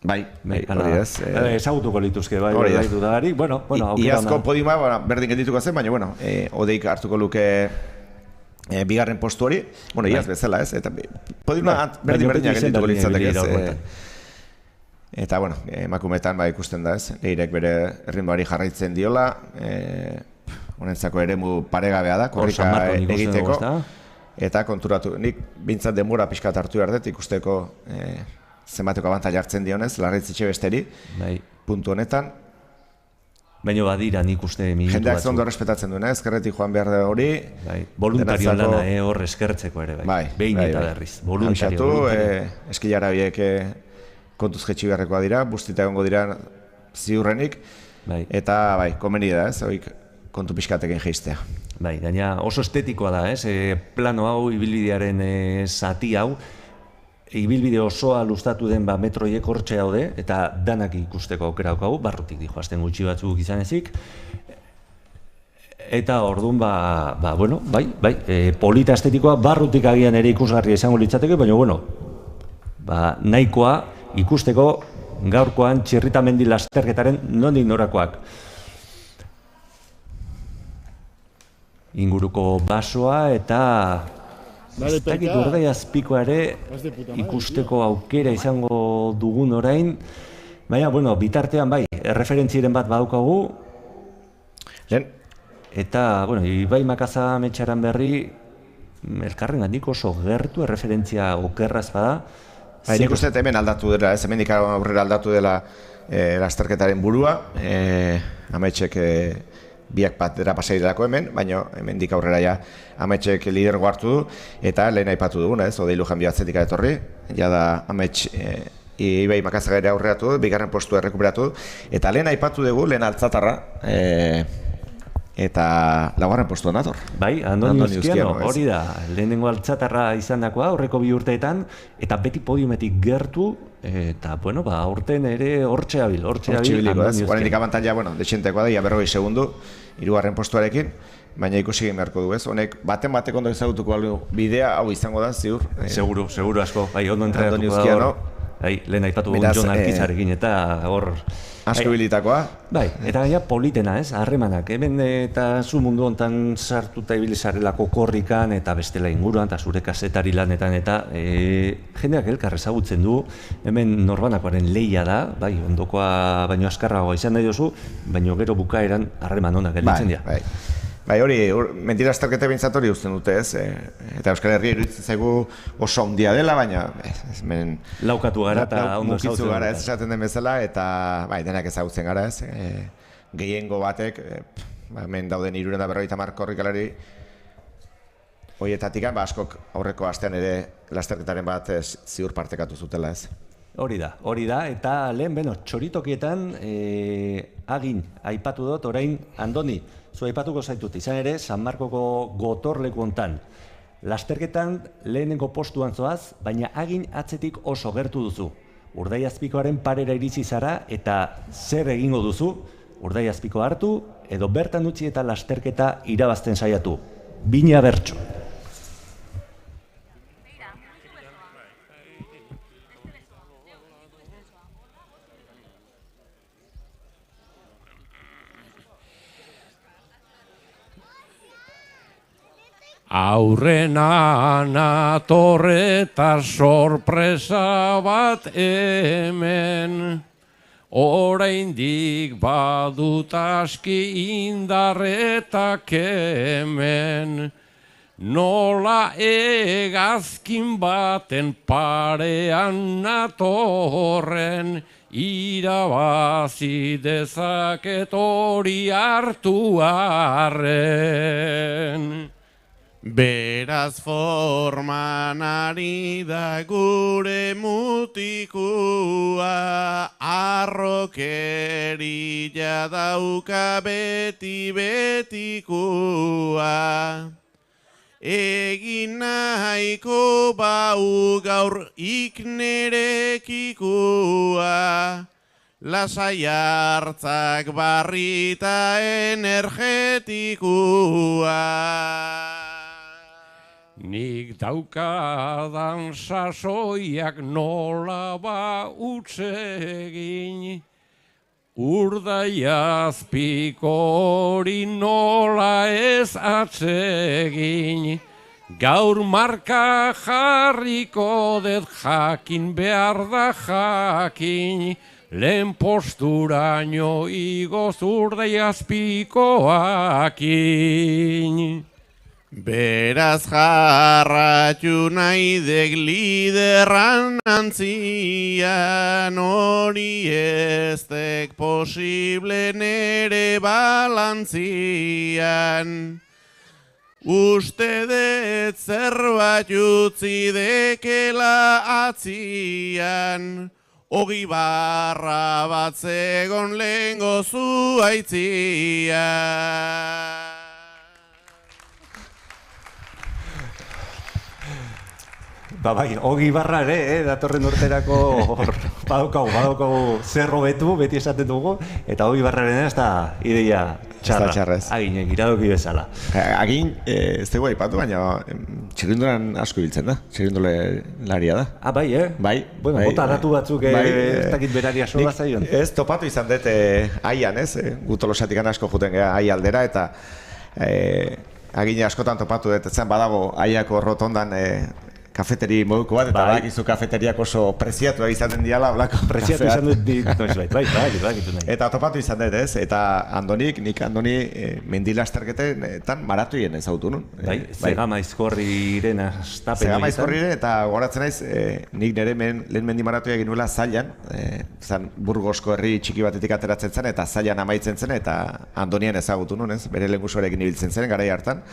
Bai, hori ez. Ezagutuko lituzke, bai, dudarik. Iazko podima berdin geldituko zen, baina, Odeik hartuko luke 2. postu hori. Iaz bezala ez, eta podima berdin-berdinak geldituko litzatek ez. Eta, emakumetan ikusten da ez, Leirek bere erritmoari jarraitzen diola, honentzako eremu paregabea da, korrika egiteko, eta konturatu, nik bintzat denbora pixkat hartu behar dut ikusteko zenbateko abantai hartzen dionez, Larraitz besteri, puntu honetan. Baina badira nik uste minutu jendeak zondo respetatzen duena, ezkerretik joan behar da hori. Voluntario lana hor eskertzeko ere, behin eta berriz. Voluntario. Eskilara biek kontuz jetxi beharrekoa dira, bustita egongo dira ziurrenik, eta komeni da ez, kontu pixkatekin jeistea. Gaina oso estetikoa da ez, plano hau, ibilbidearen zati hau, ibilbide osoa luztatu den metroiek hortxe daude, eta danak ikusteko aukera daukagu, barrutik dijoazten gutxi batzuk izan ezik. Eta orduan, polita estetikoa barrutik agian ere ikusgarria izango litzateke, baina, nahikoa ikusteko gaurkoan Txirritamendi lasterketaren nondik norakoak. Inguruko basoa eta... Ez dakit Urdaiazpikoa ere ikusteko aukera izango dugun orain, Baina, bueno, bitartean bai, erreferentziren bat badaukagu. Lehen? Eta, bueno, Ibai Makaza Ametxaran berri, elkarren gandik oso gertu erreferentzia okerraz bada. Nik uste hemen aldatu dela, ez hemendik aurrera aldatu dela lasterketaren burua. Ametxek biak batera pasaidelako hemen, baina hemendik aurrera ja Ametxek lidergo hartu du, eta lehen aipatu duguna, ez, Odei Lujan atzetik etorri, ja da Ametx Ibai Makazagare aurreatu du, bigarren postua errekuperatu du, eta lehen aipatu dugu, lehen altzatarra, eta laugarren postuan dator. Bai, Andoni Uzkiano, hori da, lehenengo altzatarra izan dakoa, aurreko 2 urteetan, eta beti podiumetik gertu, eta, bueno, aurten ere hortxe abil, Andoni Uzkiano. Guarendik abantaila, bueno, dexentekoa da, 40 segundu, 3. postuarekin, baina ikusi egin beharko du, ez? Honek, batek ondo ezagutuko bidea, hau izango da, ziur. Seguru asko, bai, ondo entrenatuko da hor. Lehen aipatu Jon Arkizarekin eta hor... Asko bilitakoa. Bai, eta gaina politena, ez, harremanak. Hemen eta zu mundu hontan sartuta ibili zarelako korrikan eta bestela inguruan, eta zure kazetari lanetan, eta jendeak elkar ezagutzen du, hemen norbanakoaren lehia da, bai, ondokoa baino askarragoa izan nahi duzu, baino gero bukaeran harreman honak gelditzen dira. Bai, hori, mentira azterketa bintzat hori uzten dute, ez? Eta Euskal Herria iruditzen zaigu oso handia dela, baina... Laukatu gara eta ondo ezagutzen gara, ez esaten den bezala, eta denak ezagutzen gara, ez? Gehiengo batek, hemen dauden 350 korrikalari horietatik, askok aurreko astean ere lasterketaren bat ziur partekatu zutela, ez? Hori da, eta lehen, txoritokietan agin aipatu dut, orain Andoni, zu aipatuko zaitut, izan ere, San Markoko gotorleku hontan. Lasterketan lehenengo postuan zoaz, baina agin atzetik oso gertu duzu. Urdaiazpikoaren parera iritsi zara eta zer egingo duzu, Urdaiazpiko hartu edo bertan utzi eta lasterketa irabazten saiatu. Bina bertso. Aurrena natorreta sorpresa bat hemen, oraindik badut aski indarretak hemen, nola hegazkin baten parean natorren, irabazi dezaket hori hartu arren. Beraz forman ari da gure mutikua, arrokerila dauka beti betikua. Egin nahiko bau gaur iknerekikua, lasai hartzak barrita energetikua. Nik daukadan sasoiak nola ba utzegin, Urdaiazpiko hori nola ez atsegin, gaur marka jarriko dut jakin behar da jakin, lehen posturaino igoz Urdaiazpikoakin. Beraz jarratu nahi dek liderran antzian, hori eztek posible nere balantzian. Uste dut zerbait utzi dekela atzian, Ogi barra bat zegon lehengo zuaitzian. Bai, Ogi barra ere, datorren urterako badaukagu zer hobetu, beti esaten dugu, eta Ogi barraren ez da ideia txarra, aginek, iradoki bezala. Agin, ez dugu aipatu, baina txirrindulan asko biltzen da, txirrindularia da. Bai, Bai. Bueno, bota datu batzuk ez dakit berari aso bat zaion. Ez topatu izan dut aian, ez? Gutolosatik asko juten gara ai aldera, eta agin askotan topatu dut, etzen badago aiako rotondan kafeteri moduko bat, eta badakizu kafeteriak oso preziatua izaten diala, blako Preziatu izan dut noizbait, badakitu nahi. Eta topatu izan dut, ez? Eta nik Andoni mendilasterketetan maratoien ezagutu nun. Zega maizkorriren astapen. Zega maizkorriren, eta goratzen naiz, nik nire lehen mendi maratoia egin nuela Zailan, Burgosko herri txiki batetik ateratzen zen, eta Zailan amaitzen zen, eta Andonien ezagutu nun, ez? Bere lehengusuarekin ibiltzen zen, garai hartan.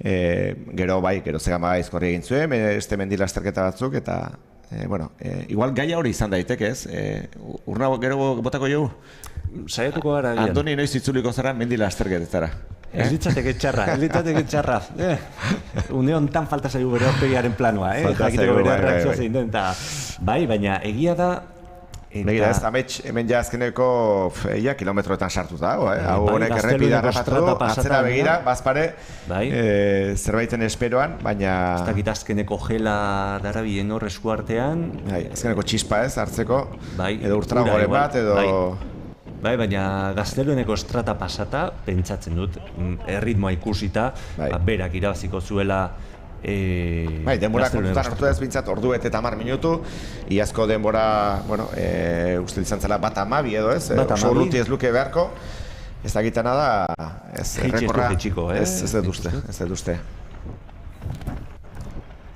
Gero Zega maizkorri egin zuen, este mendilasterketa batzuk, eta igual gaia hori izan daiteke, ez? Urna gero botako jogu? Saiatuko gara. Andoni noiz itzuliko zara mendilasterketetara. Ez ditzateke txarra. Une honetan falta zaigu bere aurpegiaren planoa, jakiteko bere reakzioa zein den, eta bai, baina egia da. Begira, ez amets hemen ja azkeneko kilometroetan sartuta dago, hau honek errepida harrapatu du, atzera begira, bazpare, zerbaiten esperoan, baina... Ez dakit azkeneko gela darabien hor eskuartean. Azkeneko txispa ez, hartzeko, edo urtragoren bat, edo... Bai, baina Gaztelueneko estrata pasata, pentsatzen dut, erritmoa ikusita, berak irabaziko zuela... denbora kontutan hartu ez bintzat, ordu eta 10 minutu, iazko denbora, uste izan zela bat 12 edo ez, oso urruti ez luke beharko, ez dakitana da, ez rekorra, ez dut uste.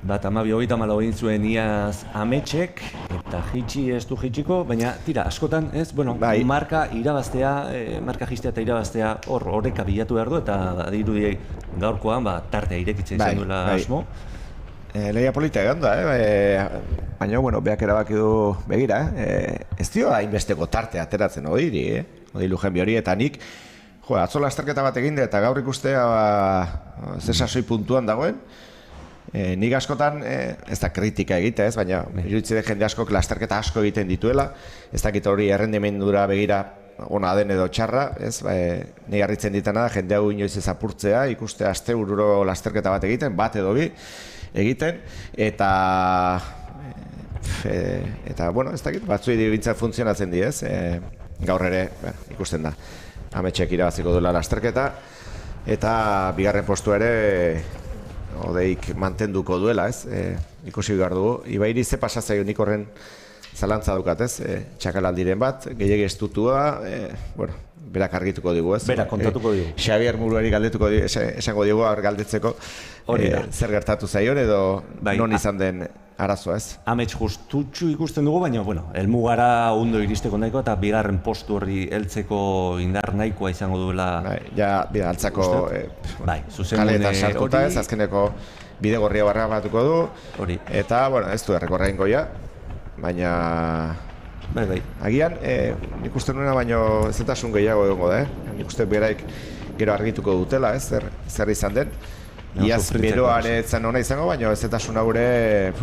Bat 12-34 egin zuen iaz Ametsek, eta ez du jitsiko, baina tira, askotan, ez, marka irabaztea, marka jistea eta irabaztea horreka bilatu behar du, eta dirudi gaurkoan tartea irekitzen izan duela asmo. Lehia polita egon da, baina, beak erabaki du begira, ez dio hainbesteko tartea ateratzen odiri lujen hori, eta nik, atzo lasterketa bat egin eta gaur ikustea zesasoi puntuan dagoen, nik askotan, ez da kritika egite ez, baina iruditzen jende askok lasterketa asko egiten dituela, ez dakit hori errendimendura begira ona den edo txarra, ez, nik harritzen ditana da, jende hau inoiz ez apurtzea, ikuste astebururo lasterketa bat egiten, bat edo bi egiten, eta ez dakit, batzuei bintzat funtzionatzen di ez, gaur ere ikusten da, Ametsek irabaziko duela lasterketa, eta bigarren postua ere odeik mantenduko duela, ez? Ikusi behar dugu. Ibairi ze pasatzaio nik horren zalantza dukat, ez? Txakalaldiren bat, gehiagi estutua, berak argituko digu, ez? Berak kontatuko digu. Xabier Muruari galdetuko digu, esango digu, galdetzeko zer gertatu zaion edo non izan den arazoa, ez? Amets justutxu ikusten dugu, baina, helmugara ondo iristeko nahiko eta bigarren postu horri heltzeko indar nahikoa izango duela... Altzako kaleetan sartuta ez, azkeneko bide gorria barra batuko du, eta, ez du errekorra ingo ja, baina... Agian, nik uste nuena baino zetasun gehiago egongo da, nik uste beraik gero argituko dutela, ez, zer izan den. Iaz beroare etzan hona izango, baina ezetasun haure...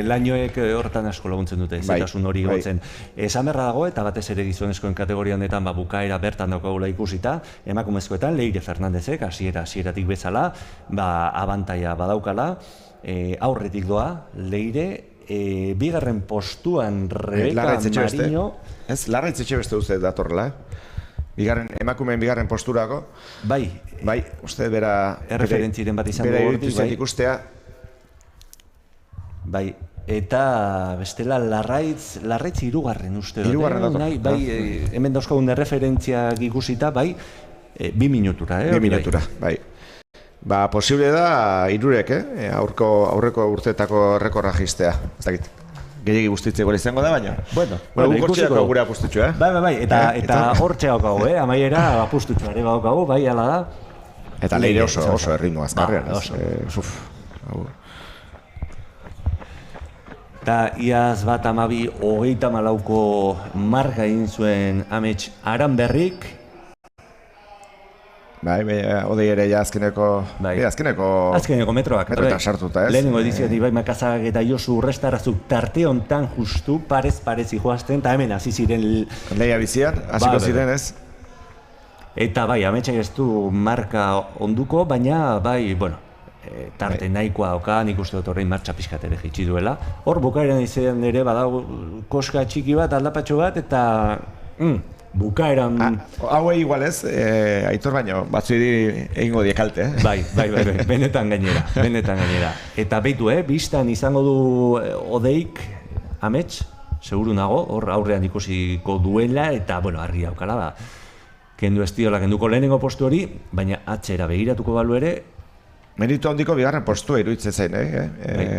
Lainoek horretan asko laguntzen dute, ezetasun hori gotzen. Esan berra dago, eta batez ere gizonezkoen kategoria honetan bukaera bertan daukagula ikusita, emakumezkoetan Leire Fernandezek, hasieratik bezala, abantaia badaukala, aurretik doa, Leire, bigarren postuan Rebeka Marino... Ez, Larraitz etxe beste uste datorrela, emakumeen bigarren posturako. Bai, uste bera... Erreferentziren bat izango gordik, bai. Ikustea. Bai, eta bestela Larraitz hirugarren uste dut. Hirugarren dator. Bai, hemen dauzkagun erreferentziak ikusita, bai, 2 minutura. 2 minutura, bai. Posible da, hirurek, aurreko urteetako rekorra jistea. Ez dakit. Gehiagi bustitzeko izango da, baina... Guk hortxeako gure apustutxo, Bai, eta hortxeako hau, amaiera apustutxo ere badaukagu, bai, ala da. Eta Leire oso erritmo azkarrean, Eta iaz bat 12-34ko marka egin zuen Amets Aranberrik. Bai, odei ere ja azkeneko metroak. Metroetan sartuta, ez? Lehenengo edizioetik bai Makazagak eta Josu Urrestarazuk tarte hontan justu parez joazten, eta hemen hasi ziren... Lehia bizian, hasiko ziren, ez? Eta bai, Ametsak ez du marka onduko, baina bai, tarte nahikoa dauka, nik uste dut horrein martxa pixkat ere jitsi duela. Hor bukaeran izan ere badago koska txiki bat, aldapatxo bat, eta... bukaeran... Hauei igual ez, Aitor baino, batzuei egingo die kalte. Bai, benetan gainera. Eta beitu, bistan izango du Odeik, amets, seguru nago, hor aurrean ikusiko duela, eta, bueno, argi daukala, kendu estiola, kenduko lehenengo postu hori, baina atzera begiratuko balu ere, meritu handiko bigarren postua iruditzen zain,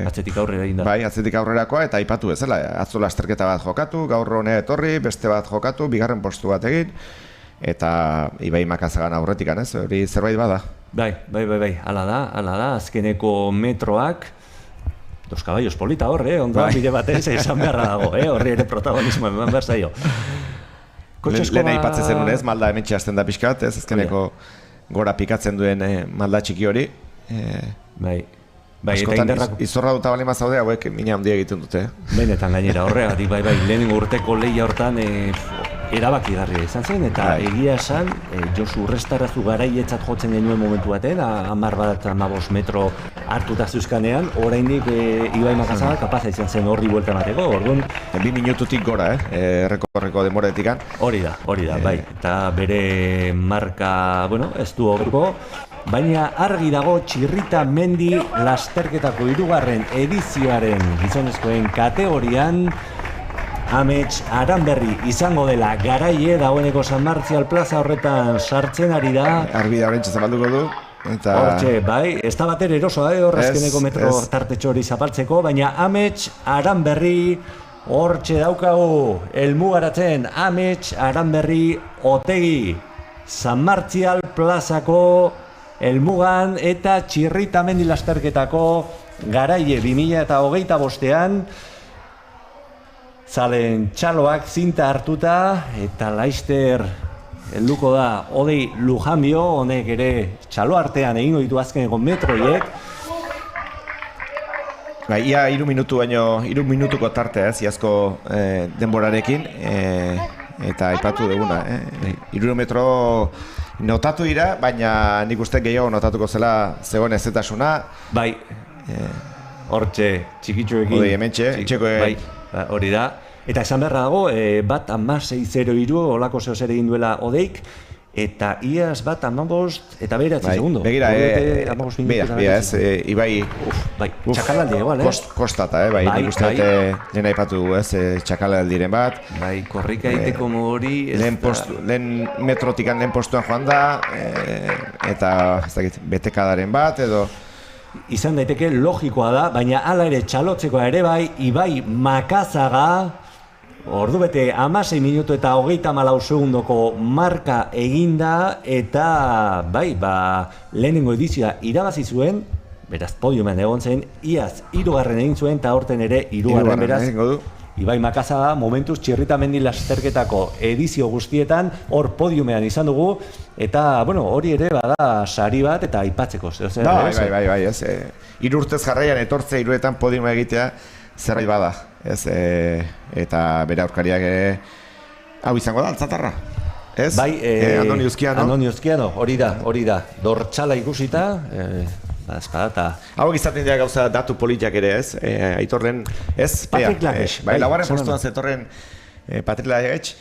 atzetik aurrera egin da. Bai, atzetik aurrerakoa eta aipatu bezala, atzo lasterketa bat jokatu, gaur honea etorri, beste bat jokatu, bigarren postu bat egin, eta Ibai Makazagan aurretik, hori zerbait bada. Bai, hala da, azkeneko metroak, 2 caballos polita horre, ondoan bide batez, esan beharra dago, horri ere protagonismo eman behar zaio. Lehen aipatzen zenun ez, malda hemen txasten da pixkat, ez azkeneko gora pikatzen duen malda txiki hori. Askotan izorra duta balima zaude, hauek mina handia egiten dute. Benetan gainera, horregatik, bai, lehenengo urteko lehia hortan erabakigarria izan zen, eta egia esan, Josu Urrestarazu garaietzat jotzen genuen momentu baten, 10-15 metro hartuta zeuzkanean, oraindik Ibai Makazaga kapaza izan zen horri buelta emateko, orduan... 2 minututik gora, errekorreko demoretik. Hori da, bai, eta bere marka, bueno, ez du horko, baina argi dago Txirrita Mendi lasterketako 3. edizioaren gizonezkoen kategorian Amets Aranberri izango dela garaie, dagoeneko San Martzial plaza horretan sartzen ari da. Arbi da horrentxe zabalduko du. Hortxe, bai, ez da bater erosoa horrazkeneko metro tartetxo hori zapaltzeko, baina Amets Aranberri hortxe daukagu, helmugaratzen Amets Aranberri Otegi, San Martzial plazako helmugan eta Txirrita Mendi lasterketako garaie 2025ean zalen txaloak zinta hartuta eta laister helduko da Odei Lujanbio, honek ere txalo artean egingo ditu azkeneko metroiek. Ia 3 minutu baino, 3 minutuko tartea iazko denborarekin, eta aipatu duguna, 3 metro notatu dira, baina nik uste gehiago notatuko zela zegoen ezetasuna. Bai, hortxe, txikitxoekin. Odei hementxe, bai, hori da. Eta esan beharra dago, bat 16-0-3 olako zeo zer egin duela Odeik, eta iaz bat 15 eta 9 segundo. Begira, ez, Ibai... Bai, txakalaldi egual, Kostata, bai, nik uste lehen aipatu dugu, ez, txakalaldiren bat. Bai, korrika egiteko hori... Lehen metrotikan lehen postuan joan da, eta, ez dakit, betekadaren bat, edo... Izan daiteke logikoa da, baina hala ere txalotzekoa ere bai, Ibai Makazaga, ordu bete 16 minutu eta 34 segundoko marka eginda, eta bai, lehenengo edizioa irabazi zuen, beraz podiumean egon zen, iaz 3. egin zuen, eta horten ere 3. beraz. Ibai Makazaga momentuz Txirrita Mendi lasterketako edizio guztietan hor podiumean izan dugu, eta, bueno, hori ere bada sari bat eta aipatzeko. Bai, ez. 3 urtez jarraian etortzea 3etan podiuma egitea zerbait bada, ez, eta bere aurkariak hau izango da, altzatarra. Ez? Bai, Andoni Uzkiano, hori da, dortxala ikusita, espadata. Hau izaten dira gauza datu politiak ere, ez? Aitorren, ez? Patrik Lagesh. Bai, laugarren postuan zetorren Patrik Lagesh,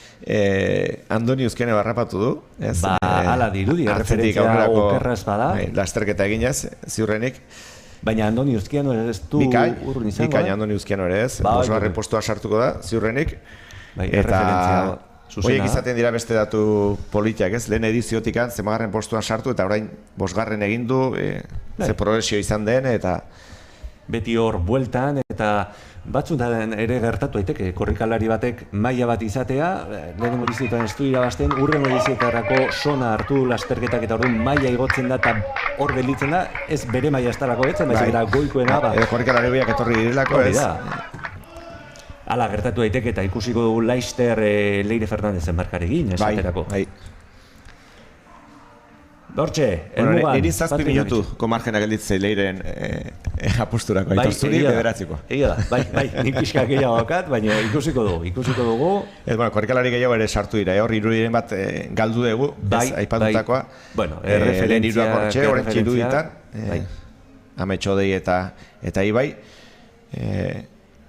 Andoni Uzkiano barrapatu du, ez? Hala dirudi, referentzia okerra espada. Lasterketa eginez, ziurrenik. Baina Andoni Uzkiano ez du urrun izango, Bikain Andoni Uzkiano ere ez, 5. postua sartuko da, ziurrenik. Eta horiek izaten dira beste datu politiak, ez? Lehen ediziotikan 5. postuan sartu eta orain 5. egin du, ze progresio izan den, eta... Beti hor bueltan, eta batzutan ere gertatu daiteke korrikalari batek maila bat izatea, lehenengo edizioetan ez du irabazten, hurrengo edizioetarako sona hartu lasterketak eta orduan maila igotzen da eta hor gelditzen da, ez bere maila ez darako betzen, baizik eta goikoena. Korrikalari biak etorri direlako, ez? Hala, gertatu daiteke eta ikusiko dugu Laister Leire Fernandezen markarekin, esaterako. Bai. Dortxe, helmugan... Niri 7 minutuko margena gelditzei Leiren apusturako, Aitor bederatziko. Egia da, bai, nik pixka gehiago daukat, baina ikusiko dugu. Korrikalari gehiago ere sartu dira, hor 3 bat galdu dugu, aipatutakoa. Bueno, referentzia... Horrentxe iruditan, Amets Odei eta Ibai,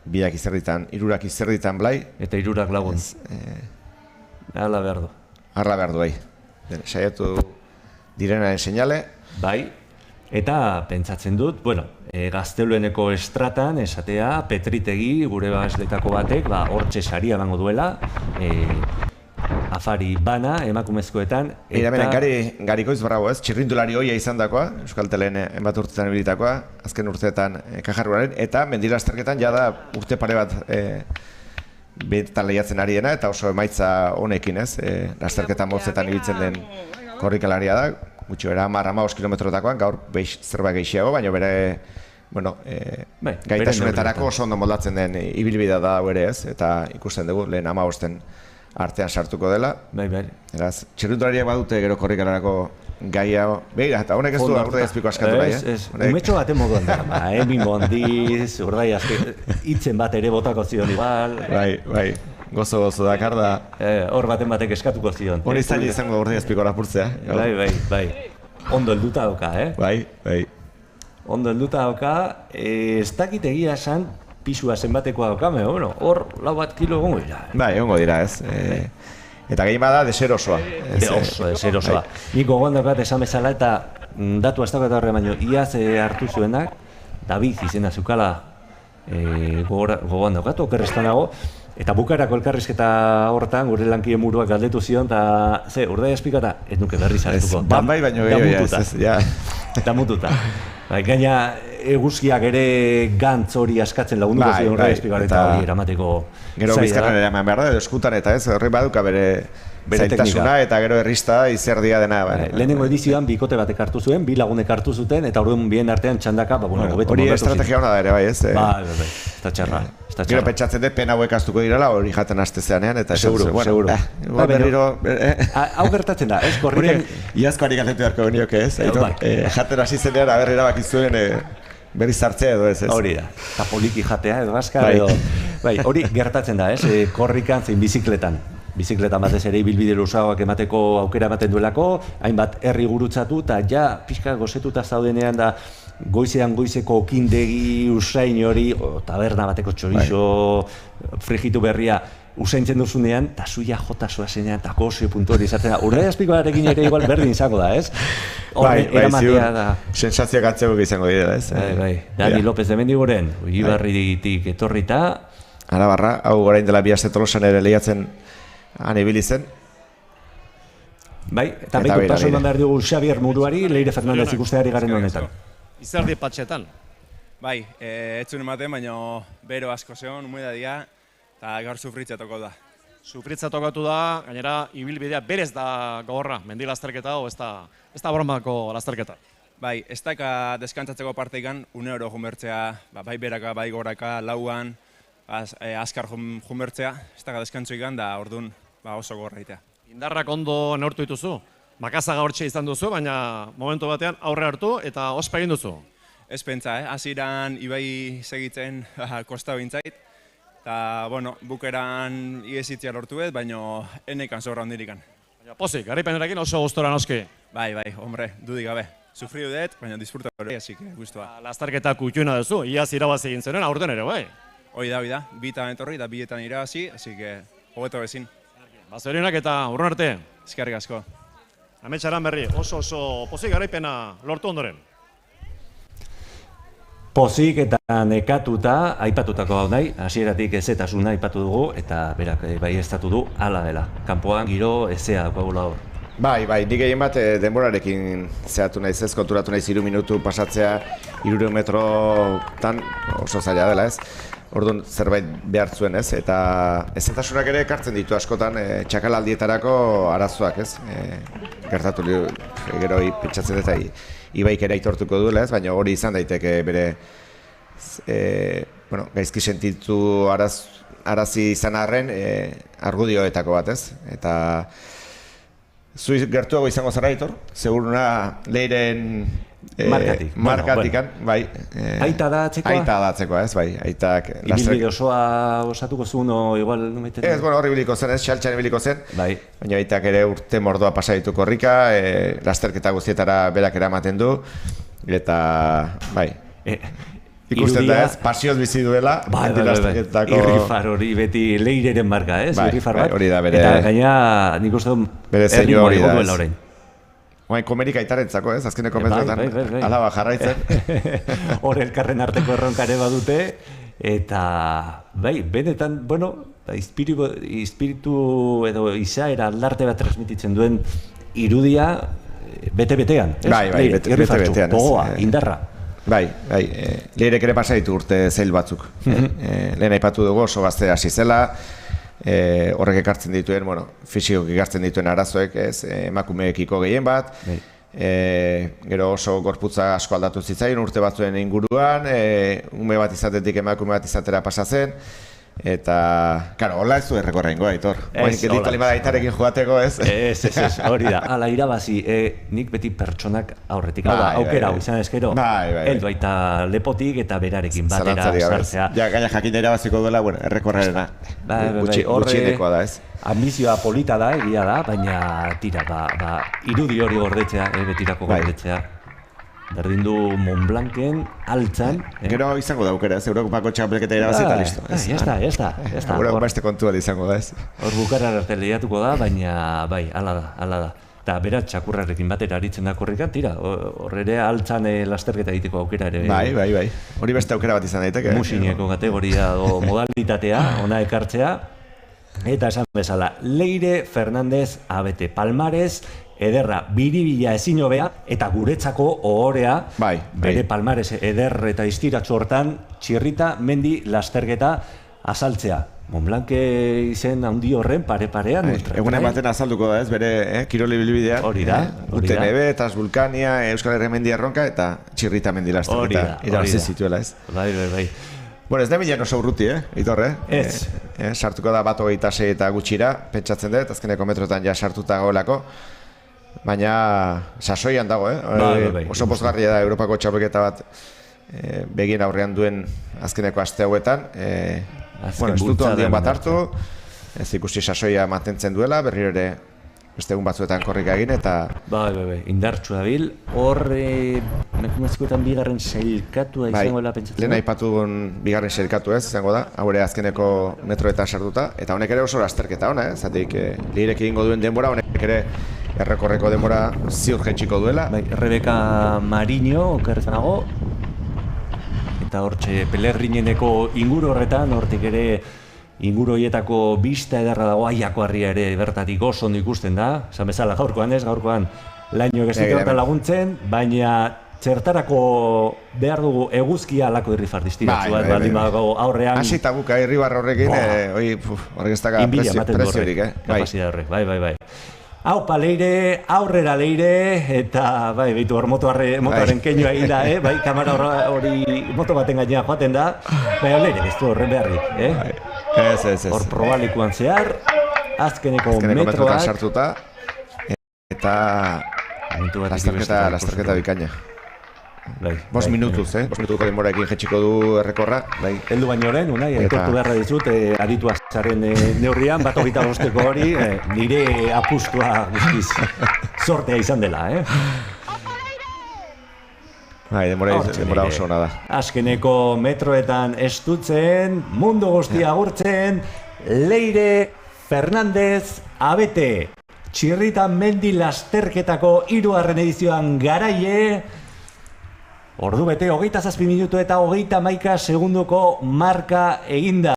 biak izerditan, 3 izerditan blai. Eta 3 lagun. Hala behar du. Arla behar du, bai. Saiatu direnaren seinale. Bai, eta pentsatzen dut, bueno, Gaztelueneko estratan esatea Petritegi gure basletako batek, hortxe saria emango duela, afari bana emakumezkoetan. Hemen Garikoiz Bravo, ez? Txirrindulari hoia izan dakoa, Euskaltelen bat urtetan ebilitakoa, azken urteetan Kajarruaren, eta mendilasterketan jada urte pare bat benetan lehiatzen ariena, eta oso emaitza honekin, ez? Lasterketan motzetan ibiltzen den korrikalaria da, gutxi bera 10-15 kilometrotakoan, gaur zerbait gehiago, baina bere gaitasunetarako oso ondo moldatzen den ibilbidea da hau ere, ez? Eta ikusten dugu, lehen 15 artean sartuko dela. Eraz, txirrindulariak badute gero korrikalarako gaia. Beira, eta honek ez du Urdaiazpiko askatu nahi, Umetxo baten moduan dara, Emin Bondiz, Urdaiazpiko hitzen bat ere botako zion igual. Bai, gozo dakar da. Hor batek eskatuko zion. Hori zaila izango Urdaiazpiko lapurtzea. Bai. Ondo helduta dauka, Bai. Ondo helduta dauka, ez dakit egia esan, pisua zenbatekoa daukame, hor lau bat kilo egongo dira. Bai, egongo dira, ez. Eta gehien bada deserosoa. Deserosoa. Nik gogoan daukat esan bezala eta datu ez daukat horre baino, iaz hartu zuenak, David izena zukala gogoan daukat, okerrestan dago, eta bukarako elkarrizketa horretan, gure lankien muruak galdetu zion, eta Urdaiazpiko eta ez nuke berriz hartuko. Bai, baino gehiago, Eta mututa. Gaina eguzkiak ere gantz hori askatzen lagunduko zion Urdaiazpiko eta hori eramateko zaila. Gero bizkarren eraman behar da, edo eskutan eta ez, horri baduka bere zailtasuna eta gero errista izerdia dena. Lehenengo edizioan bikote batek hartu zuen, bi lagunek hartu zuten, eta orduan bien artean txandaka, hori estrategia hona da ere, bai ez? Bai, ez da txarra. Gero pentsatzen dut pena hauek astuko direla, hori jaten astezeanean, eta seguro. Hau gertatzen da, ez korriken... Iazko ari galdetu beharko genioke, ez? Jaten hasi zenean, aber erabakizuen berriz hartzea edo ez, ez? Hori da, eta poliki jatea edo askar edo... Bai, hori gertatzen da, ez? Korrikan zein bizikletan. Bizikletan batez ere ibilbide luzeagoak emateko aukera ematen duelako, hainbat herri gurutzatu, eta ja pixka gozetuta zaudenean da goizeko okindegi usain hori, taberna bateko txorizo frijitu berria usaintzen duzunean, eta zuia jota zoazenean, eta gozio puntu hori izaten da. Urdaiazpikoarekin ere igual berdin izango da, ez? Bai, ziur, sensazioak atzeko izango dira, ez? Bai, Dani López de Mendiguren, Ibarritik etorrita. Arabarra, hau orain dela 2 aste Tolosan ere lehiatzen han ibili zen. Bai, eta behitu paso eman behar dugu Xabier Muruari, Leire Fernandez ikusteari garen honetan. Izerdi patxetan. Bai, etzun ematen, baina bero asko zeon, umuidadia, eta gaur sufritza toko da. Sufritza tokatu da, gainera ibilbidea berez da gogorra, mendi lasterketa, ez da bromako lasterketa. Bai, ez daka deskantzatzeko parteikan, €1 junbertzea, bai beraka, bai goraka, lauan, azkar junbertzea, ez daka deskantzuikan, da orduan oso gorra itea. Indarrak ondo neurtu dituzu, makazaga hortxe izan duzu, baina momentu batean aurre hartu eta ospa egin duzu. Ez pentsa, hasieran ibai segitzen kosta bintzait, eta, bukeran igezitzia lortu ez, baina enekan zorra ondirikan. Pozik, garaipenerekin oso gustora noski. Bai, hombre, dudik gabe. Sufriu dut, baina disfruta hori, así que gustua. Lasterketa kutxuena duzu, iaz irabazi egin zenuen, aurten ere, bai? Hoi da, bitan etorri eta bietan irabazi, así que hobeto bezin. Bazorionak eta urrun arte. Eskerrik asko. Ametxaran berri, oso pozik garaipena lortu ondoren. Pozik eta nekatuta, aipatutako hau nahi, hasieratik ezetasuna aipatu dugu, eta berak bai estatu du, hala dela. Kanpoan giro ezea daukagula hor. Bai, nik egin bat denborarekin zehatu naiz ez, konturatu naiz 3 minutu pasatzea 300 metrotan oso zaila dela ez. Orduan zerbait behar zuen ez, eta ezentasunak ere ekartzen ditu askotan txakalaldietarako arazoak ez. Gertatu gero pentsatzen dut ibaik ere aitortuko duela ez, baina hori izan daiteke bere gaizki sentitu arazi izan arren argudioetako bat ez. Eta zu gertuago izango zara Aitor, seguruna Leiren markatikan, bai. Aita da atzekoa? Aita da atzekoa, ez, bai. Ibilbide osoa osatuko zuen, igual numeiten? Ez, hor ibiliko zen, ez, xaltxan ibiliko zen. Bai. Baina aitak ere urte mordoa pasa ditu korrika, lasterketa guztietara berak eramaten du, eta, bai. Ikusten da ez, pasioz bizi duela, irrifar hori beti Leireren marka, ez? Irrifar bat. Hori da bere... Eta gaina nik uste dut bere zeio hori da ez. Orain. Oain komerik aitarentzako ez, azkeneko metroetan alaba jarraitzen. Hor elkarren arteko erronkare badute, eta benetan, bueno, espiritu edo izaera aldarte bat transmititzen duen irudia bete-betean, ez? Bai, bete-betean ez. Gogoa, indarra. Bai, Leirek ere pasa ditu urte zail batzuk. Lehen aipatu dugu oso gazte hasi zela, horrek ekartzen dituen, fisikok ekartzen dituen arazoek, ez, emakumeekiko gehien bat, gero oso gorputza asko aldatu zitzaion urte batzuen inguruan, ume bat izatetik emakume bat izatera pasa zen, eta, karo, hola ez du errekorra ingoa, Aitor. Ditali aitarekin joateko, ez? Ez, hori da. Ala, irabazi, nik beti pertsonak aurretik. Aukera hau izan ezkero, heldu baita lepotik eta berarekin batera sartzea. Ja, gaina jakin irabaziko duela, errekorrarena. Gutxienekoa da, ez? Ambizioa polita da, egia da, baina tira, irudi hori gordetzea, betirako gordetzea. Berdin du Montblanken, altzan. Gero izango da aukera, ez? Europako txapelketa irabazi eta listo. Ya está. Gero beste kontua izango da, ez? Hor bukarra arte lehiatuko da, baina bai, hala da. Eta bera txakurrarekin batera aritzen da korrikan, tira, horre altzan lasterketa egiteko aukera ere. Bai. Hori beste aukera bat izan daiteke. Musineko kategoria o modalitatea, ona ekartzea. Eta esan bezala, Leire Fernández Abete, palmarez, ederra, biribila ezin hobea, eta guretzako ohorea, bere palmarez eder eta iztiratxo hortan, txirrita mendi lasterketa azaltzea. Montblanke izen handi horren pare-parean. Egunen baten azalduko da ez, bere kiroli bilbidean. Hori da. UTMB, Transvulkania, Euskal Herri mendi erronka, eta txirrita mendi lasterketa. Irabazi zituela ez. Bai. Bueno, ez da milen oso urruti, Aitor, Ez. Sartuko da bat 26 eta gutxira, pentsatzen dut, azkeneko metroetan ja sartuta gaolako. Baina sasoian dago, oso pozgarria da Europako txapelketa bat begien aurrean duen azkeneko aste hauetan. Ez dut handian bat hartu, ez ikusi sasoia mantentzen duela, berriro ere beste egun batzuetan korrika egin eta... Bai, indartsu dabil. Hor, mekumezkoetan bigarren sailkatua izango dela pentsatzen. Lehen aipatu duen bigarren sailkatu ez izango da, haure azkeneko metroetan sartuta, eta honek ere oso lasterketa ona, zatik Leirek egingo duen denbora, honek ere errekorreko denbora ziur jetxiko duela. Bai, Rebeka Mariño, okerrezanago, eta hortxe Pelerrineneko inguru horretan, hortik ere inguru horietako bista ederra dago, Aiako harria ere bertatik oso ondo ikusten da, esan bezala gaurkoan lainoek ez ditu laguntzen, baina zertarako behar dugu eguzkia alako irrifar diztiratzu bat, baldin badago aurrean... Hasi eta buka irribar horrekin, horrek ez daga presiorik, kapazidad horrek, bai. Aupa Leire, aurrera Leire, eta behitu hor motoaren keinoa egin da, bai, kamara hori moto baten gainean joaten da, baina Leire ez du horren beharrik, Ez. Hor probalikuan zehar, azkeneko metroak sartuta, eta lasterketa bikaina. 5 minutuz, 5 minutuko denboraekin jetxiko du errekorra. Heldu baino lehen, unai, aitortu beharra dizut, aditua zaren neurrian, 1:25 hori, nire apustua guztiz sortea izan dela, Denbora oso ona da. Azkeneko metroetan estutzen, mundu guztia agurtzen, Leire Fernández Abete. Txirrita mendi lasterketako 3. edizioan garaie. Ordu bete, 27 minutu eta 31 segundoko marka eginda.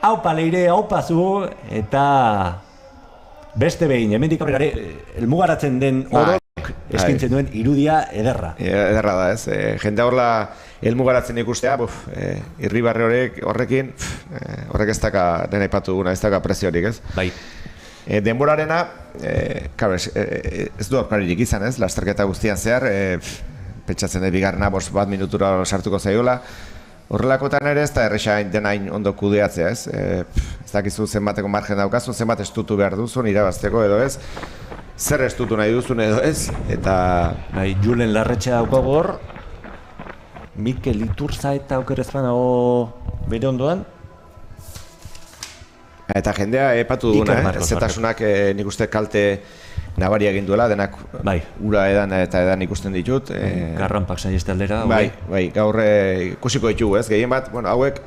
Aupa Leire, aupa zu, eta beste behin, hemendik aurrera helmugaratzen den orok eskintzen duen irudia ederra. Ederra da, ez. Jende horla helmugaratzen ikustea, irribarre horrekin, horrek ez daka dena ipatu duguna, ez daka preziorik, ez. Bai. Denborarena, ez du aurkaririk izan, ez, lasterketa guztian zehar, pentsatzen dut bigarrena 1 minutura sartuko zaiola. Horrelakotan ere ez da erresa denain ondo kudeatzea, ez. Ez dakizu zenbateko margen daukazun, zenbat estutu behar duzun, irabazteko edo ez. Zer estutu nahi duzun edo ez, eta... Julen Larretxe daukago hor, Mikel Iturza eta okerrezpanago bere ondoan. Eta jendea epatu duguna, zetasunak nik uste kalte nabari egin duela, denak bai. ura edan eta edan ikusten ditut. Garranpak saiheste aldera. Bai, gaur ikusiko ditugu, ez? Gehien bat, hauek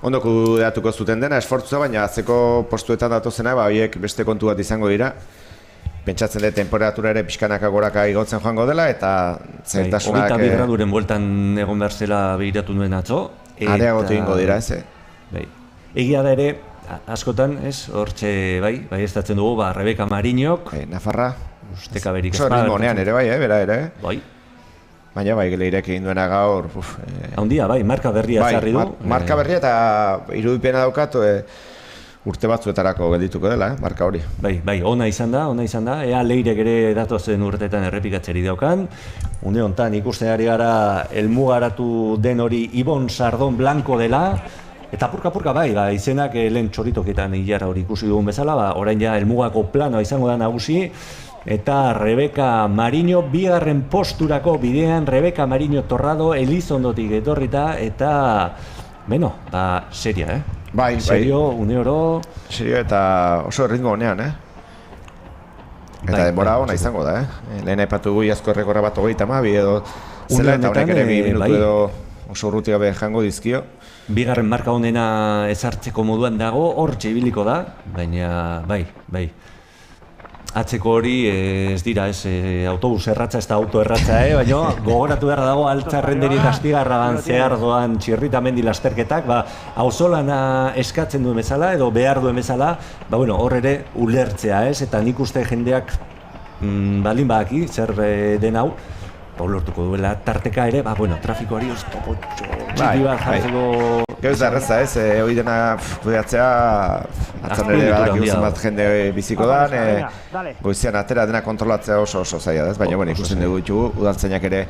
ondo kudeatuko zuten dena, esfortzua, baina atzeko postuetan datozena, horiek beste kontu bat izango dira. Pentsatzen dut temperatura ere pixkanaka goraka igotzen joango dela, eta zailtasunak... 22 graduren bueltan egon behar zela behiratu nuen atzo. Areagotu ingo dira, ez? Bai. Egia da ere, askotan, ez, hortxe, bai estatzen dugu, Rebeka Mariñok. Nafarra. Usteka berik ez. Oso ritmo honean ere, bai, bera ere. Bai. Baina, Leirek egin duena gaur... Haundia, bai, marka berria zarri du. Marka berria eta irudipena daukat, urte batzuetarako geldituko dela, marka hori. Bai, ona izan da. Ea Leirek ere datozen urteetan errepikatzeri daukan. Une hontan ikusten ari gara helmugaratu den hori Ibon Sardon Blanco dela. Eta purka bai, izenak lehen txoritoketan hilara hori ikusi dugun bezala, orain ja helmugako planoa izango da nagusi. Eta Rebeka Mariño, bigarren posturako bidean, Rebeka Mariño Torrado, Elizondotik etorrita, eta, seria, Bai, serio, une oro. Serio eta oso ritmo honean, Eta denbora hona izango da, Lehen aipatu gu iazko errekorra bat 32 edo zela, eta honek ere 2 minutu edo oso urruti gabe jango dizkio. Bigarren marka honena ezartzeko moduan dago, hortxe ibiliko da, baina, bai. Atzeko hori ez dira, autobus erratza ez da auto erratza, baina gogoratu beharra dago Altzarrenderi eta Astigarragan zehar doan Txirrita mendi lasterketak, auzolana eskatzen duen bezala edo behar duen bezala, hor ere ulertzea, eta nik uste jendeak baldin badaki zer den hau, lortuko duela tarteka ere, trafikoari oztopo txiki bat jartzeko... Gauz da erraza, hori dena kudeatzea, atzan ere badaki zenbat jende biziko da, goizean atera dena kontrolatzea oso zaila da, baina ikusten dugu ditugu, udaltzainak ere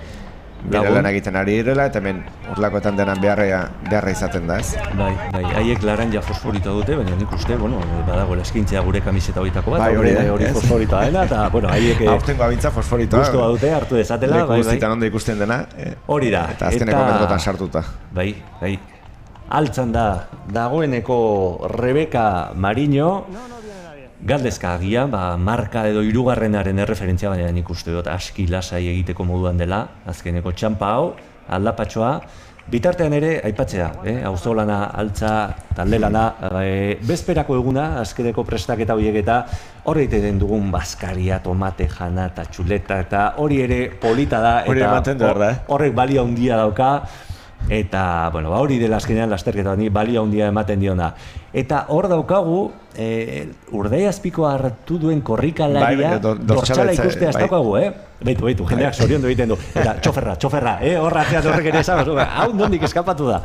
bere lan egiten ari direla, eta hemen urlakoetan denan beharra izaten da, ez? Bai, haiek laranja fosforita dute, baina nik uste, badago eskintzea gure kamiseta horietako bat, hori fosforita dena, eta, haiek... Aurtengo abintza fosforita. Gustu badute, hartu dezatela, bai. Guztietan ondo ikusten dena. Hori da. Eta azkeneko metrotan sartuta. Bai. Altzan da, dagoeneko Rebeka Mariño, galdezka agian, marka edo hirugarrenaren erreferentzia, baina nik uste dut aski lasai egiteko moduan dela, azkeneko txampa hau, aldapatxoa, bitartean ere, aipatzea, auzolana, altza, talde lana, bezperako eguna, azkeneko prestaketa horiek eta hori egiten dugun bazkaria, tomate, jana eta txuleta, eta hori ere polita da, eta horrek balia handia dauka, eta, hori dela azkenean lasterketa balia handia ematen diona. Eta hor daukagu, Urdaiazpiko hartu duen korrikalaria, dortxala ikustea ez daukagu, Beitu, jendeak zoriondu egiten du. Eta, txoferra, horra atzeat horrek ere esan, hau nondik eskapatu da.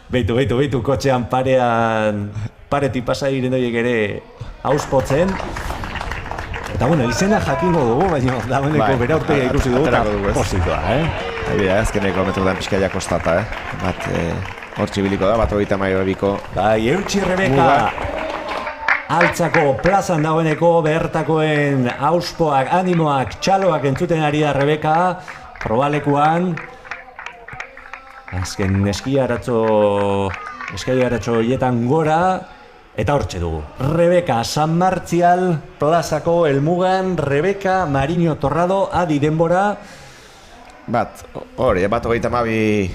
Beitu, kotxean paretik pasa diren horiek ere auspotzen. Eta, izena jakingo dugu, baina dagoeneko bera urtegia ikusi dugu, eta positoa, Azkeneko metrotan pixkaia kostata, bat hortxe biliko da, bat 32ko. Bai, eutxi Rebeka! Altzako plazan dagoeneko bertakoen auspoak, animoak, txaloak entzuten ari da Rebeka, probalekuan. Azken eskiaratxo hietan gora, eta hortxe dugu. Rebeka San Martzial plazako helmugan, Rebeka Mariño Torrado, adi denbora. Bat 32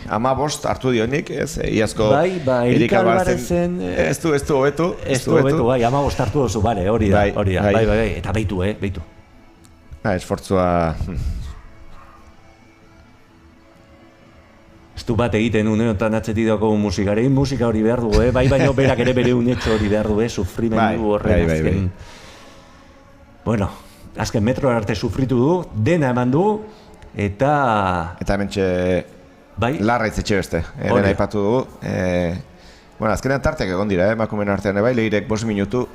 hartu dionik, iazko Erik Albarezen... Ez du hobetu. Ez du hobetu, 15 hartu duzu, hori da. Eta beitu. Esfortzua... Ez du bat egiten uneotan atzetidako musikarein, musika hori behar dugu, baina berak ere bere unetxo hori behar du, sufrimendu horren azken... Azken metro arte sufritu du, dena eman du, eta hementxe larraitz etxe beste, dena aipatu dugu. Azkenean tarteak egon dira, emakumeen artean Leirek 5 minutu.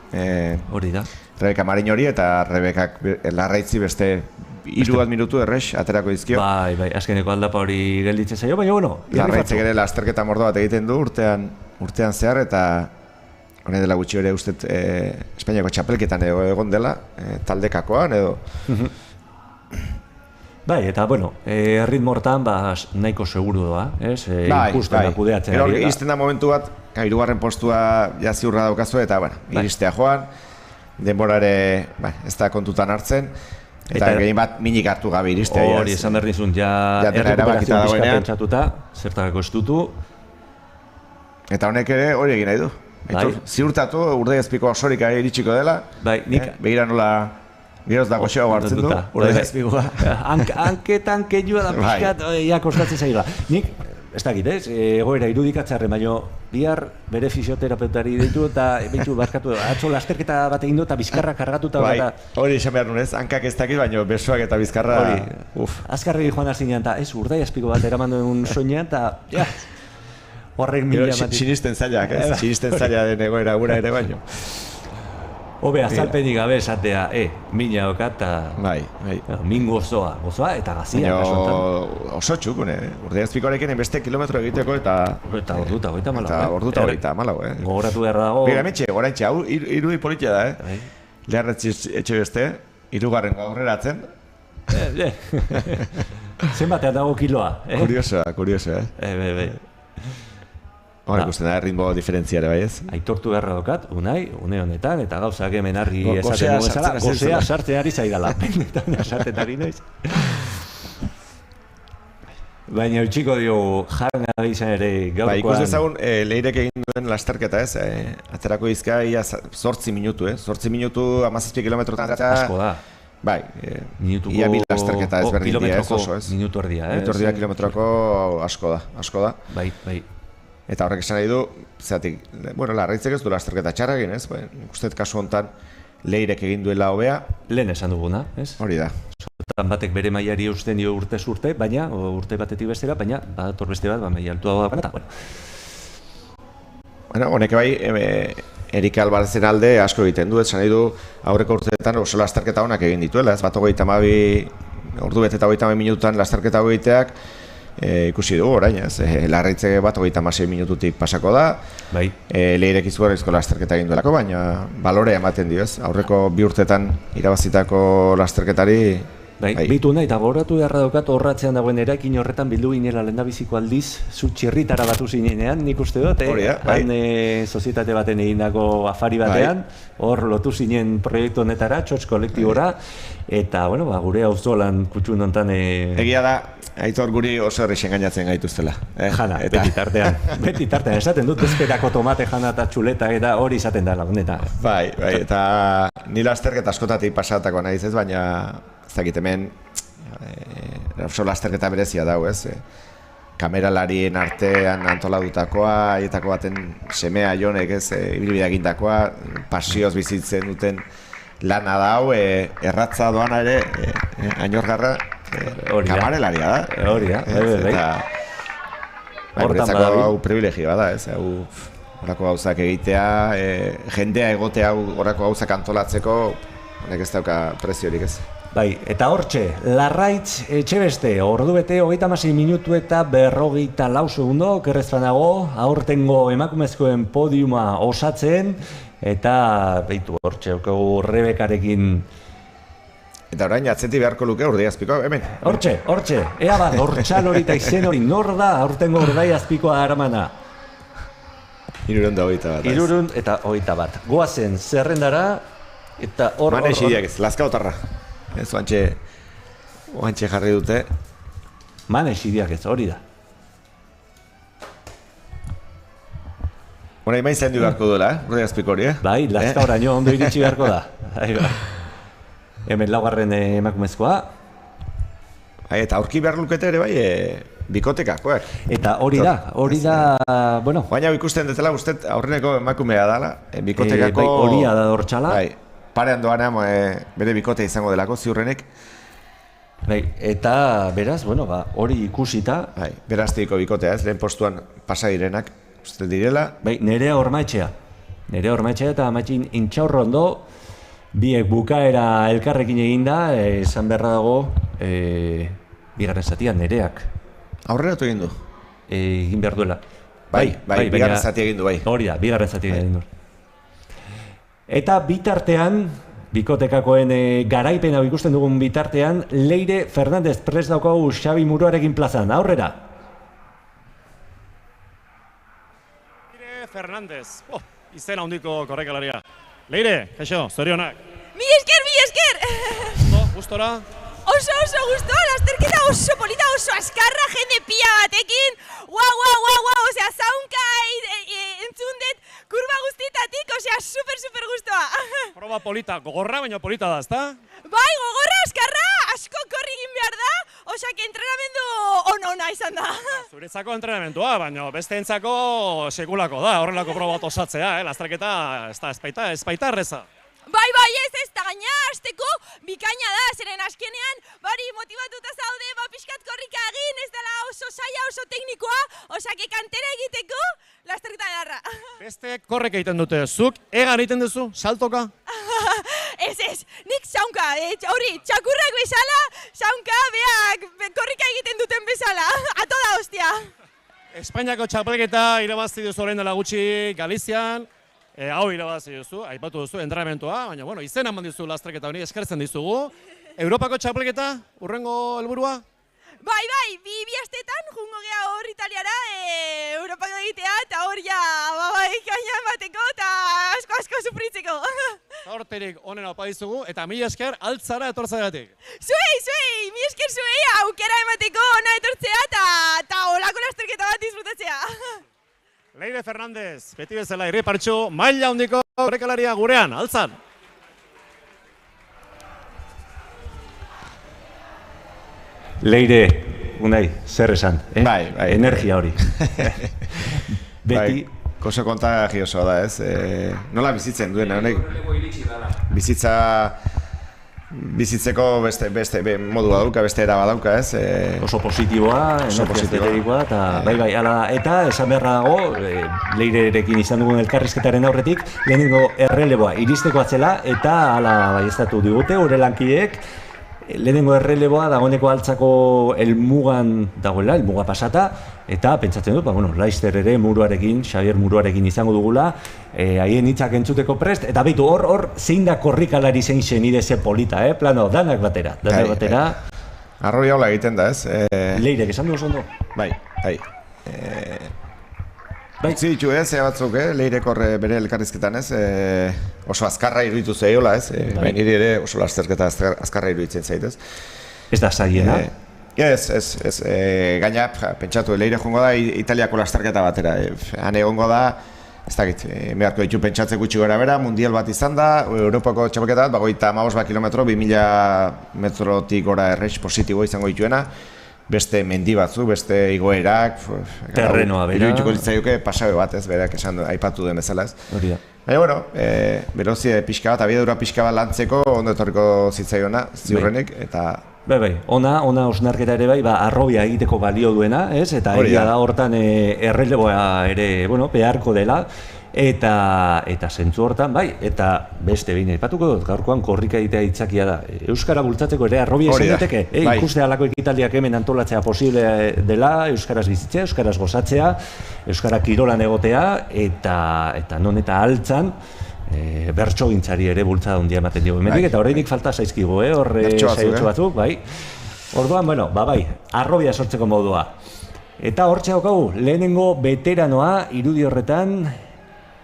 Hori da. Rebeka Mariño hori eta Rebekak larraitzi beste 3 minutu errex, aterako dizkio. Bai, azkeneko aldapa hori gelditzen zaio, baina larraitzek ere lasterketa mordo bat egiten du urtean zehar, eta honen dela gutxi ere uste Espainiako txapelketan egon dela, taldekakoan edo. Bai, eta, ritmo hortan nahiko seguru doa, ikusten da kudeatzen ari. Izten da momentu bat, 3. postua ziurra daukazu eta iristea joan, denborare ez da kontutan hartzen, eta gehien bat minik hartu gabe iristea. Hori, esan behar nizun, ja errekuperazio pixka pentsatuta, zertako estutu. Eta honek ere hori egin nahi du. Ziurtatu, Urdaiazpiko osorik iritsiko dela, begira nola geroz da goxeago hartzen du, Urdaiazpikoa. Hanketan keilua da pixkat, kostatzen zaila. Nik, ez dakit, egoera irudikatzarren, baina bihar bere fisioterapeutari ditu eta behitxu barkatu, atzo lasterketa bat egin du eta bizkarra kargatuta bat. Hori esan behar nunez, hankak ez dakit, baina besoak eta bizkarra... Azkarri joan hartzinean eta Urdaiazpiko bat eraman duen soinean eta... Horrek mila ematik. Sinisten zailak, ez? Sinisten zaila den egoera gura ere baino. Hobe, azalpenik gabe esatea, mina oka eta... Bai. Min gozoa eta gazia. Oso txukune, Urdaiazpikoarekin beste kilometro egiteko eta... Eta orduta, goita malau. Eta orduta goita malau, Gogoratu beharra dago... Birametxe, goraintxe, hau irudi politia da, Leharretzi etxe beste, 3. gaurreratzen. Zenbatean dago kiloa, Kuriosoa, Hora ikusten da, ritmo diferentziare bai ez? Aitortu beharra dokat, une honetan, eta gauzak hemen argi esaten dugu ezala, gozea sartzen ari zaidala, benetan sartzen ari noiz. Baina utxiko diogu jarra izan ere gaurkoan... Ikus dezagun, Leirek egin duen lasterketa ez, aterako izkai 8 minutu, 8 minutu 17 kilometrotan eta... Asko da. Bai, ia bil lasterketa ez berdin dia ez oso ez. Minutu erdia, Minutu erdia kilometroko asko da. Bai. Eta horrek esan nahi du, zeatik, Larraitzek ez du lasterketa txarra egin, ez? Ustez kasu honetan Leirek egin duela hobea. Lehen esan duguna, ez? Hori da. Sotan batek bere mailari eusten dio urtez urte, baina, urte batetik bestera, baina, badator beste bat, maila altua da, bueno, honek bai, Erik Albarezen alde asko egiten du, esan nahi du, aurreko urteetan oso lasterketa honak egin dituela, ez? Bat 32, ordu bete eta 32 minututan lasterketa egiteak, ikusi dugu orain, ez? Larraitze bat 36 minututik pasako da. Bai. Leirek izugarrizko lasterketa egin duelako, baina balorea ematen dio, ez? Aurreko 2 urtetan irabazitako lasterketari... Bitu nahi, eta goratu beharra daukat horratzean dagoen eraikin horretan bildu ginela lehendabiziko aldiz, zu txirritara batu zinenean, nik uste dut, han sozietate baten egindako afari batean, hor lotu zinen proiektu honetara, txotx kolektibora, eta, bueno, gure auzolan kutxun hontan... Egia da, Aitor guri oso errexen gainatzen gaituztela. Jana, beti tartean, esaten dut, bezperako tomate jana eta txuleta, eta hori izaten da laguneta. Bai, eta ni lasterketa askotatik pasatako nahiz ez, baina... Ez dakit hemen oso lasterketa berezia dago, ez? Kameralarien artean antoladutakoa, aietako baten semea jonek, ez? Ibilbidea egindakoa, pasioz bizitzen duten lana dau, erratza doana ere, Añorgarra, kamarelaria da. Hori da, eta... Horretzako hau privilegioa da, ez? Horako gauzak egitea, jendea egotea horako gauzak antolatzeko, honek ez dauka preziorik, ez? Bai, eta hortxe, Larraitz Etxebeste, ordu bete 36 minutu eta 54 segundo, kerrezpanago, aurtengo emakumezkoen podiuma osatzen, eta behitu hortxe, Rebekarekin... Eta orain atzeti beharko luke Urdaiazpiko, hemen? Hortxe, ea bat, hortxal hori eta izen hori, nor da aurtengo Urdaiazpikoa aramana? 321. Eta 21. Goazen zerrendara, eta hor... Mane xidiak ez, Lazkaotarra. Ez oantxe jarri dute. Mane xidiak ez, hori da. Hora imain zaindu beharko duela, Urdaiazpiko hori, Bai, Lazkaoraino ondo iritsi beharko da. Hemen laugarren emakumezkoa. Eta aurki behar lukete ere bai, bikotekakoak. Eta hori da, bueno... Baina ikusten dutela, uste aurreneko emakumea dala, bikotekako... Horia da dortxala. Bai, parean doanean bere bikote izango delako, ziurrenek. Bai, eta beraz, bueno, hori ikusita... Bai, beraztiko bikotea ez, lehen postuan pasa direnak, uste direla. Bai, Nerea Ormaetxea eta Amatxin Intxaurrondo, biek bukaera elkarrekin eginda, esan beharra dago, bigarren zatian Nereak. Aurreratu egin du? Egin behar duela. Bai, bigarren zati egin du, bai. Hori da, bigarren zati egin du. Eta bitartean, bikotekakoen garaipen hau ikusten dugun bitartean, Leire Fernandez prest daukagu Xabi Muroarekin plazan, aurrera. Leire Fernandez, izen handiko korrekalaria. Leire, kaixo, zorionak. Mi esker! Gustora? Oso gusto, lasterketa oso polita, oso askarra, jende pila batekin. Guau, osea, zaunka entzun dut kurba guztietatik, osea, super gustoa. Proba polita, gogorra, baina polita da, ezta? Bai, gogorra, askarra, asko korri egin behar da, osea, entrenamendu ona izan da. Zuretzako entrenamentua, baina besteentzako sekulako da, horrelako proba bat osatzea, lasterketa ez baita erreza. Bai, ez, eta gaina hasteko bikaina da, zeren azkenean, bari motibatuta zaude, pixkat korrika egin, ez dela oso saia, oso teknikoa, osake kantera egiteko, lasterketa darra. Beste korrek egiten dute, zuk egan egiten duzu, saltoka? Ez, nik zaunka, hori, txakurrak bezala, zaunka, beak, korrika egiten duten bezala, ato da hostia. Espainiako txapelketa irabazti duzu orain dela gutxi Galizian, hau irabazi duzu, aipatu duzu, entrenamentua, baina bueno, izena eman dizu lasterketa honi, eskertzen dizugu. Europako txapelketa, urrengo helburua? Bai, bi astetan, jungo gea hor Italiara, Europako egitea, eta hor ja, gaina emateko, eta asko sufritzeko. Horterik onen opa dizugu, eta mila esker altzara etortzeagatik. Zuei, mila esker zuei, aukera emateko ona etortzea, eta olako lasterketa bat disfrutatzea. Leire Fernandez, beti bezala irripartxu, maila handiko korrikalaria gurean, altzan. Leire, Unai, zer esan, Bai. Energia hori. Beti... Oso kontagiosoa da, ez? Nola bizitzen duen, honek? Bizitzeko beste modua dauka, beste era badauka, ez? Oso positiboa, energia eta bai, hala da. Eta esan beharra dago, Leirerekin izan dugun elkarrizketaren aurretik, lehenengo erreleboa iristeko atzela, eta hala baieztatu digute, gure lankideek, lehenengo erreleboa dagoeneko altzako helmugan dagoela, helmuga pasata, eta pentsatzen dut, Laister ere Xabier Muruarekin izango dugula, haien hitzak entzuteko prest, eta beitu hor zein da korrikalari zein senide ze polita, plano, danak batera. Arrobia hola egiten da, ez? Leirek, esan dugu zondo? Bai. Utzi ditu, zea batzuk, Leirek horre bere elkarrizketan, ez? Oso azkarra iruditu zeiola, ez? Niri ere oso lasterketa azkarra iruditzen zaitez. Ez da zaiena? Ez, gaina, pentsatu, Leire joango da Italiako lasterketa batera. Han egongo da, ez dakit, beharko ditu pentsatzen gutxi gora bera, mundial bat izan da, Europako txapelketa bat, 55 kilometro, 2000 metrotik gora errex positibo izango dituena, beste mendi batzu, beste igoerak, terrenoa bera. Irudituko ditzaioke pasabe bat, ez, berak esan aipatu den bezala, ez. Hori da. Baina, berozie pixka bat, abiadura pixka bat lantzeko, ondo etorriko zitzaiona, ziurrenik, eta... Bai, ona osnarketa ere bai, arrobia egiteko balio duena, ez? Eta egia da hortan erreleboa ere, beharko dela, eta zentzu hortan, bai, eta beste behin aipatuko dut, gaurkoan korrika egitea itzakia da. Euskara bultzatzeko ere arrobia izan daiteke, ikuste halako ekitaldiak hemen antolatzea posible dela, euskaraz bizitzea, euskaraz gozatzea, euskara kirolan egotea, eta non eta altzan, bertsogintzari ere bultzada handia ematen diogu hemendik, eta oraindik falta zaizkigu, horre saiotxo batzuk, bai. Orduan, bai, arrobia sortzeko modua. Eta hortxe daukagu, lehenengo veteranoa irudi horretan,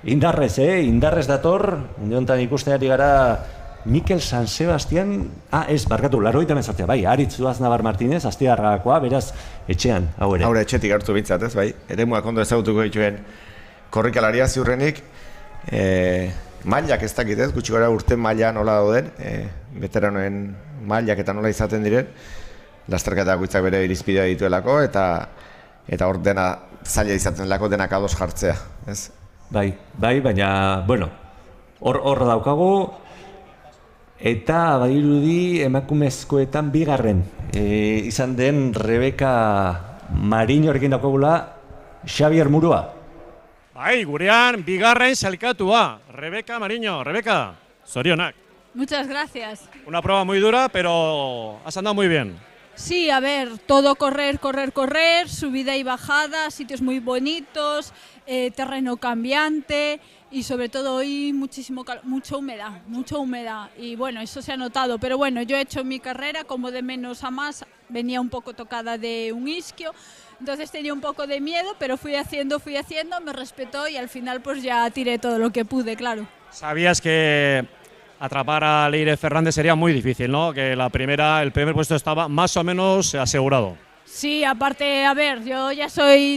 indarrez dator, uniontan ikusteari gara Mikel San Sebastian, barkatu, 98, bai, Aritz Duaznabar Martinez, Astigarrakoa, beraz, etxean, hau ere. Haure etxetik hartu bintzat, ez, bai, eremuak ondo ezagutuko dituen korrikalaria ziurrenik, mailak ez dakit ez, gutxi gara urten maila nola dauden, veteranoen mailak eta nola izaten diren, lasterketa guitzak bere irizpidea dituelako, eta hor dena zaila izaten delako denak ados jartzea, ez? Bai, baina, hor daukagu, eta badirudi emakumezkoetan bigarren, izan den Rebeka Mariñorekin daukagula Xabier Murua. Bai, gurean bigarren salkatua, Rebeka Mariño. Rebeka, zorionak. Muchas gracias. Una prueba muy dura, pero has andado muy bien. Sí, a ver, todo correr, subida y bajada, sitios muy bonitos, terreno cambiante y sobre todo hoy mucha humedad y bueno, eso se ha notado, pero bueno, yo he hecho mi carrera como de menos a más, venía un poco tocada de un isquio, entonces tenía un poco de miedo, pero fui haciendo, me respetó y al final pues ya tiré todo lo que pude, claro. Sabías que atrapar a Leire Fernández sería muy difícil, ¿no? Que el primer puesto estaba más o menos asegurado. Sí, aparte, a ver, yo ya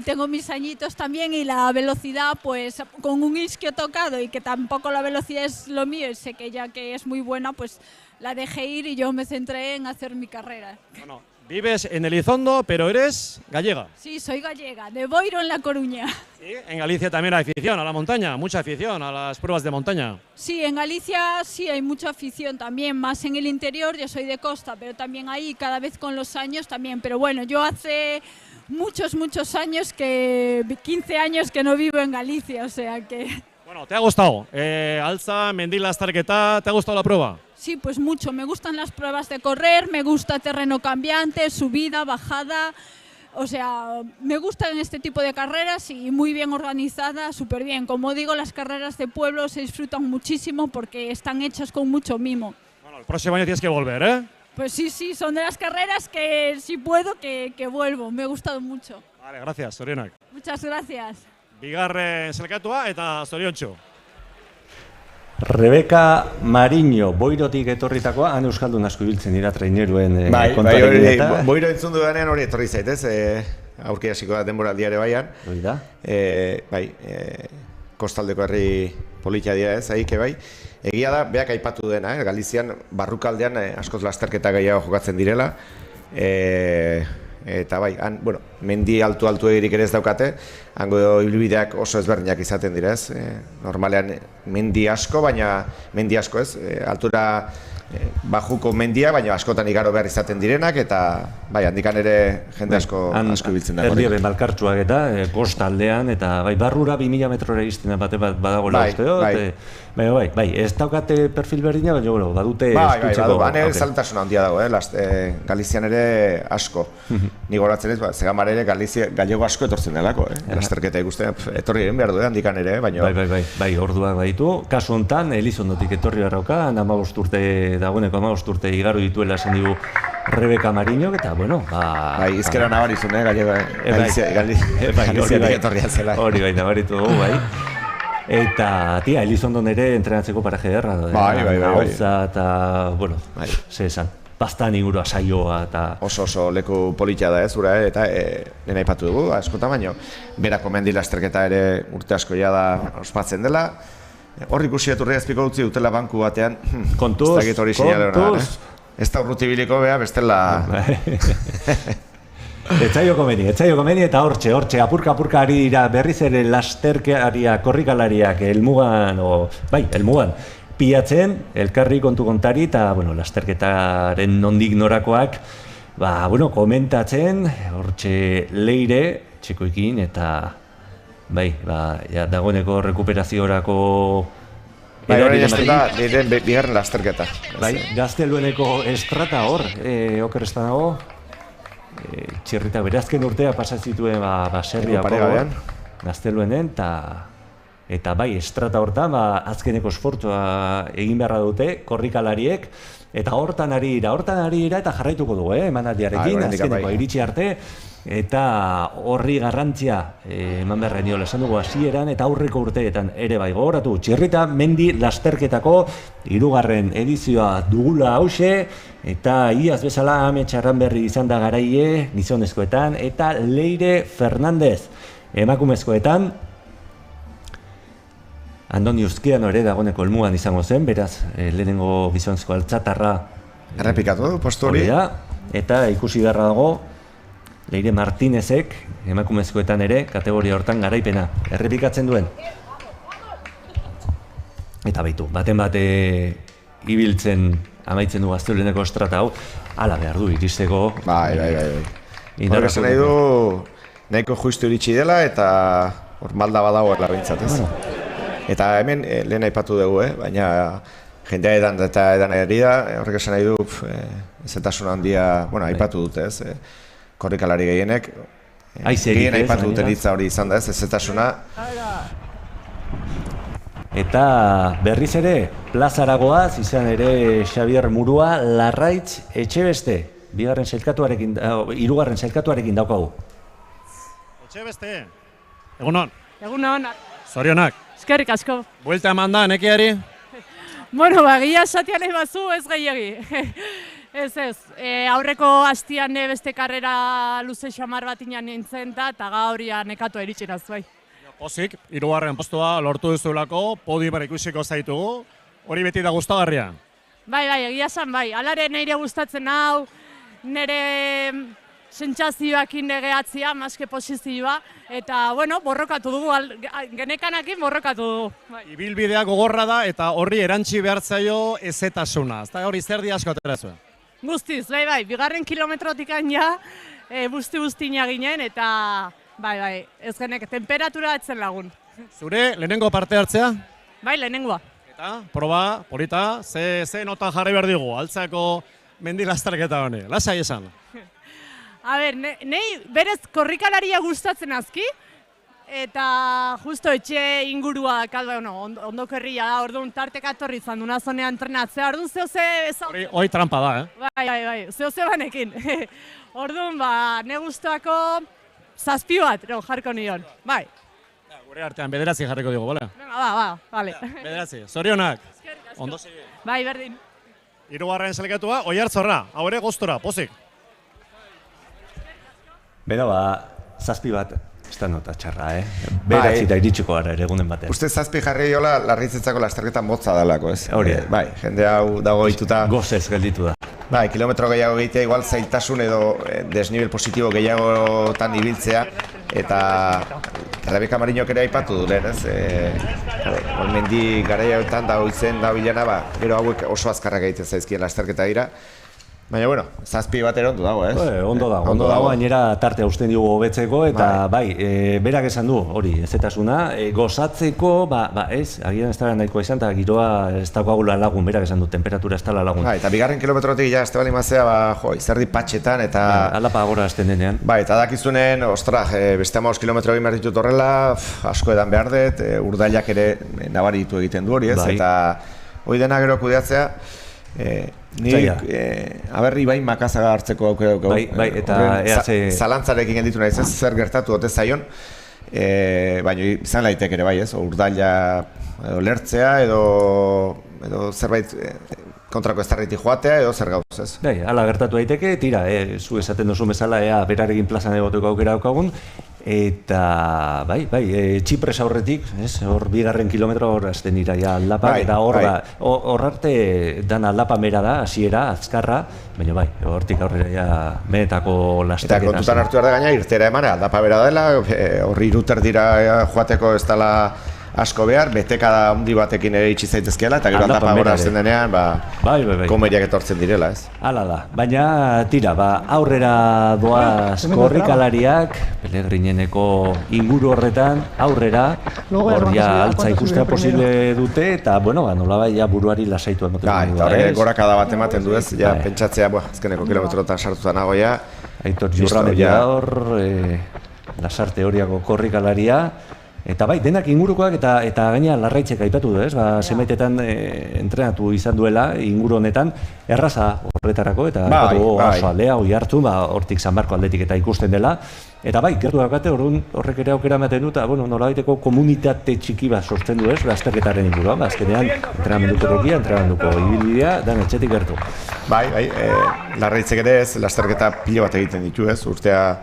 tengo mis añitos también y la velocidad, pues con un isquio tocado y que tampoco la velocidad es lo mío y sé que ella que es muy buena, pues la dejé ir y yo me centré en hacer mi carrera. Bueno, vives en Elizondo, pero eres gallega. Sí, soy gallega, de Boiro en La Coruña. ¿Sí? En Galicia también hay afición a la montaña, mucha afición a las pruebas de montaña. Sí, en Galicia sí hay mucha afición también, más en el interior, yo soy de costa, pero también ahí cada vez con los años también. Pero bueno, yo hace muchos años, 15 años que no vivo en Galicia, o sea que... Bueno, ¿te ha gustado? Altza, Mendi Lasterketa, ¿te ha gustado la prueba? Sí, pues mucho, me gustan las pruebas de correr, me gusta terreno cambiante, subida, bajada... O sea, me gustan este tipo de carreras y muy bien organizadas, súper bien. Como digo, las carreras de pueblo se disfrutan muchísimo porque están hechas con mucho mimo. Bueno, el próximo año tienes que volver, ¿eh? Pues sí, son de las carreras que si puedo que vuelvo. Me ha gustado mucho. Vale, gracias, Zorionak. Muchas gracias. Bigarren selkatua eta zoriontsu. Rebeka Mariño, Boirotik etorritakoa, han euskaldun asko ibiltzen dira traineruen kontuarekin eta... Boiro entzun dudanean hori etorri zaitez, aurki hasiko da denboraldiare baian. Hori da? Kostaldeko herri politia dira ez, ahike bai. Egia da, beak aipatu dena, Galizian barrukaldean askoz lasterketa gehiago jokatzen direla. Eta bai, bueno, mendi altu egirik ere ez daukate, hango ibilbideak oso ezberdinak izaten dira ez, normalean mendi asko, baina mendi asko ez, altura bajuko mendia, baina askotan igaro behar izaten direnak, eta bai, handikan ere jende asko ibiltzen da. Erdiebe malkartsuak eta kostaldean, eta bai, barrura 2000 metrora izten bate bat badagoela uste dut. Bai, ez daukate perfil berdina, baina badute eskutzeko. Bai, ere zaltasuna handia dago, Galizian ere asko. Ni goratzen ez, Zegamar ere gallego asko etortzen delako, lasterketa ikusten, etorri egin behar du, handikan ere, baina... Bai, orduak baditu. Kasu honetan, Elizondotik etorri beharrauka, 15 urte dagoeneko 15 urte igaro dituela esan digu Rebeka Mariño, eta bueno, bai, izkera nabarizun, Galiziatik etorria zela. Hori bai, nabaritu dugu, bai. Eta, tia, Elizondon ere entrenatzeko paraje derra. Bai. Gauza eta, bueno, ze esan, bastan ingurua saioa eta... Oso leku politia da ez, ura, eta nena aipatu dugu, askotan baino. Berako mendi lasterketa ere urte asko ja da ospatzen dela. Hor ikusi eturri azpiko utzi dutela banku batean, kontuz. Ez da urrutibiliko beha, bestela... Etzaio komeni, eta hortxe, apurka ari dira berriz ere lasterkearia, korrikalariak, helmugan, pilatzen, elkarri kontu kontari, eta, bueno, lasterketaren nondik norakoak, komentatzen, hortxe Leire, txekoekin, eta, dagoeneko rekuperaziorako... Hori da, bigarren lasterketa. Gaztelueneko estrata hor, oker ez da nago, txirrita berazken urtea pasazituen baserriako Gazteluenen, eta bai, estrata hortan, azkeneko esfortzua egin beharra dute, korrikalariek, eta hortan ari ira eta jarraituko dugu, emanaldiarekin, azkeneko iritsi arte, eta horri garrantzia eman beharra niola esan dugu hasieran eta aurreko urteetan ere bai gogoratu, txirrita mendi lasterketako 3. edizioa dugula hause, eta iaz bezala Ametxarran berri izan da garaie gizonezkoetan, eta Leire Fernández emakumezkoetan, Andoni Uzkiano ere dagoeneko helmugan izango zen, beraz lehenengo gizonezko altzatarra errepikatu postu hori, eta ikusi beharra dago Leire Martinezek emakumezkoetan ere kategoria hortan garaipena errepikatzen duen. Eta baitu, baten bate ibiltzen amaitzen du Gaztelueneko estrata hau, hala behar du iristeko. Bai. Horrek esan nahi du nahiko justu iritsi dela eta hor malda badago erlabintzat, ez? Eta hemen lehen aipatu dugu, baina jendea edan eri da, horrek esan nahi du ezetasun handia, aipatu dute, ez? Korrikalari gehienek, gehien aipatu duten hitza hori izan da, ez ezetasuna. Eta berriz ere, plazaragoaz izan ere Xabier Murua, Larraitz Etxebeste, 3. sailkatuarekin daukagu. Etxebeste, egunon. Egunon. Zorionak. Eskerrik asko. Buelta eman da, nekiari? Bueno, egia esatia nahi bazu ez gehiegi. Ez, aurreko hastian beste karrera luze xamar bat inan nintzen da, eta gaur nekatu eritxeraz, bai. Pozik, 3. postua lortu duzuelako, podiumara ikusiko zaitugu, hori beti da gustagarria. Bai, egia esan bai, alare nire gustatzen hau, nire sentsazioakin gehatzia, maske posizioa, eta, bueno, borrokatu dugu, genekanakin borrokatu dugu. Ibilbidea gogorra da, eta horri erantzi behar zaio ezetasuna, eta hori zer di asko atera zuen? Guztiz, bai, 2. kilometrotik ja, guzti-guztina ginen, eta, bai, ez genek, temperatura etzen lagun. Zure, lehenengo parte hartzea? Bai, lehenengoa. Eta, proba, polita, ze notan jarri behar digu, altzako mendi lasterketa honi, lasai esan. A ber, nahi berez korrikalaria gustatzen azki, eta justo etxe ingurua, ondoko herria da, orduan tartek atorri izan duna zonean entrenatzea, orduan zehose... Hoi trampa da, Bai, zehose banekin. Orduan, ne guztuako 7 bat jarko nion, bai. Gure artean, 9 jarriko digu, bale? Bale. 9, zorionak. Ondo segi. Bai, berdin. 3. selekatua, Oiartzorra, hau ere goztora, pozik. Beno, 7 bat, ez da nota txarra, Beratzi da iritsiko gara ere egunen batean. Uste 7 jarri jola larritzetzako lasterketa motza dalako, ez? Hori. Bai, jende hau dago hituta. Gozez gelditu da. Bai, kilometro gehiago egitea, igual zailtasun edo desnivel positibo gehiagotan ibiltzea, eta Rebeka Mariñok ere aipatu du lehen, ez? Mendi garaiagoetan dago izen dago bilana, gero hauek oso azkarrak egiten zaizkien lasterketa dira. Baina, bueno, 7 bat ere ondo dago, ez? Ondo dago, gainera tartea usten diogu hobetzeko, eta bai, berak esan du, hori, ezetasuna, gozatzeko, ez, agian ez dara nahikoa izan, eta giroa ez dagoagula lagun, berak esan du, temperatura ez dala lagun. Bai, eta 2. kilometrotik ja, ez bali mazea, izerdi patxetan, eta... Alapa agora azten denean. Bai, eta dakizunen, beste 15 kilometro egin behar ditut horrela, asko edan behar dut, urdailak ere nabari ditu egiten du hori, ez? Eta hori dena gero kudeatzea, Ibai Makazaga hartzeko aukera dugu. Bai, eta zalantzarekin genditu nahi zer gertatu ote zaion, baina izan laitek ere bai, ez? Urdaila lertzea edo zerbait kontrako eztarriti joatea edo zer gauz, ez? Bai, hala gertatu daiteke, tira, zu esaten duzu bezala, berarekin plazan egoteko aukera daukagun, eta bai, Txipres aurretik, hor 2. kilometro hor azten dira aldapa, eta hor arte dan aldapa mera da, hasiera, azkarra, baina bai, hortik aurrera menetako lasterketa. Eta kontutan hartu behar da gaina, irtera emana, aldapa bera dela, horri iruter dira joateko ez dela asko behar, betekada handi batekin ere itxi zaitezkeela, eta gero aldapa gora azten denean, komeriak etortzen direla, ez? Hala da, baina tira, aurrera doaz korrikalariak, Pelegrineneko inguru horretan, aurrera, hor ja altza ikustea posible dute, eta, bueno, nolabait ja buruari lasaitu emoten dugu. Eta horre gorakada bat ematen du ez, ja pentsatzea, azkeneko kilometrotan sartuta nago ja. Aitor Jurrametia hor, lasarte horiako korrikalaria, eta bai, denak ingurukoak eta gaina Larraitzek aipatu du, ez? Zenbaitetan entrenatu izan duela inguru honetan, erraza horretarako, eta oso aldea, Oiartzu, hortik San Marko aldetik eta ikusten dela. Eta bai, gertu daukate, horrek ere aukera ematen du, eta nolabaiteko komunitate txiki bat sortzen du, ez? Lasterketaren inguruan, azkenean entrenamenduko tokia, entrenamenduko ibilbidea, dan etxetik gertu. Bai, Larraitzek ere ez, lasterketa pilo bat egiten ditu, ez? Urtea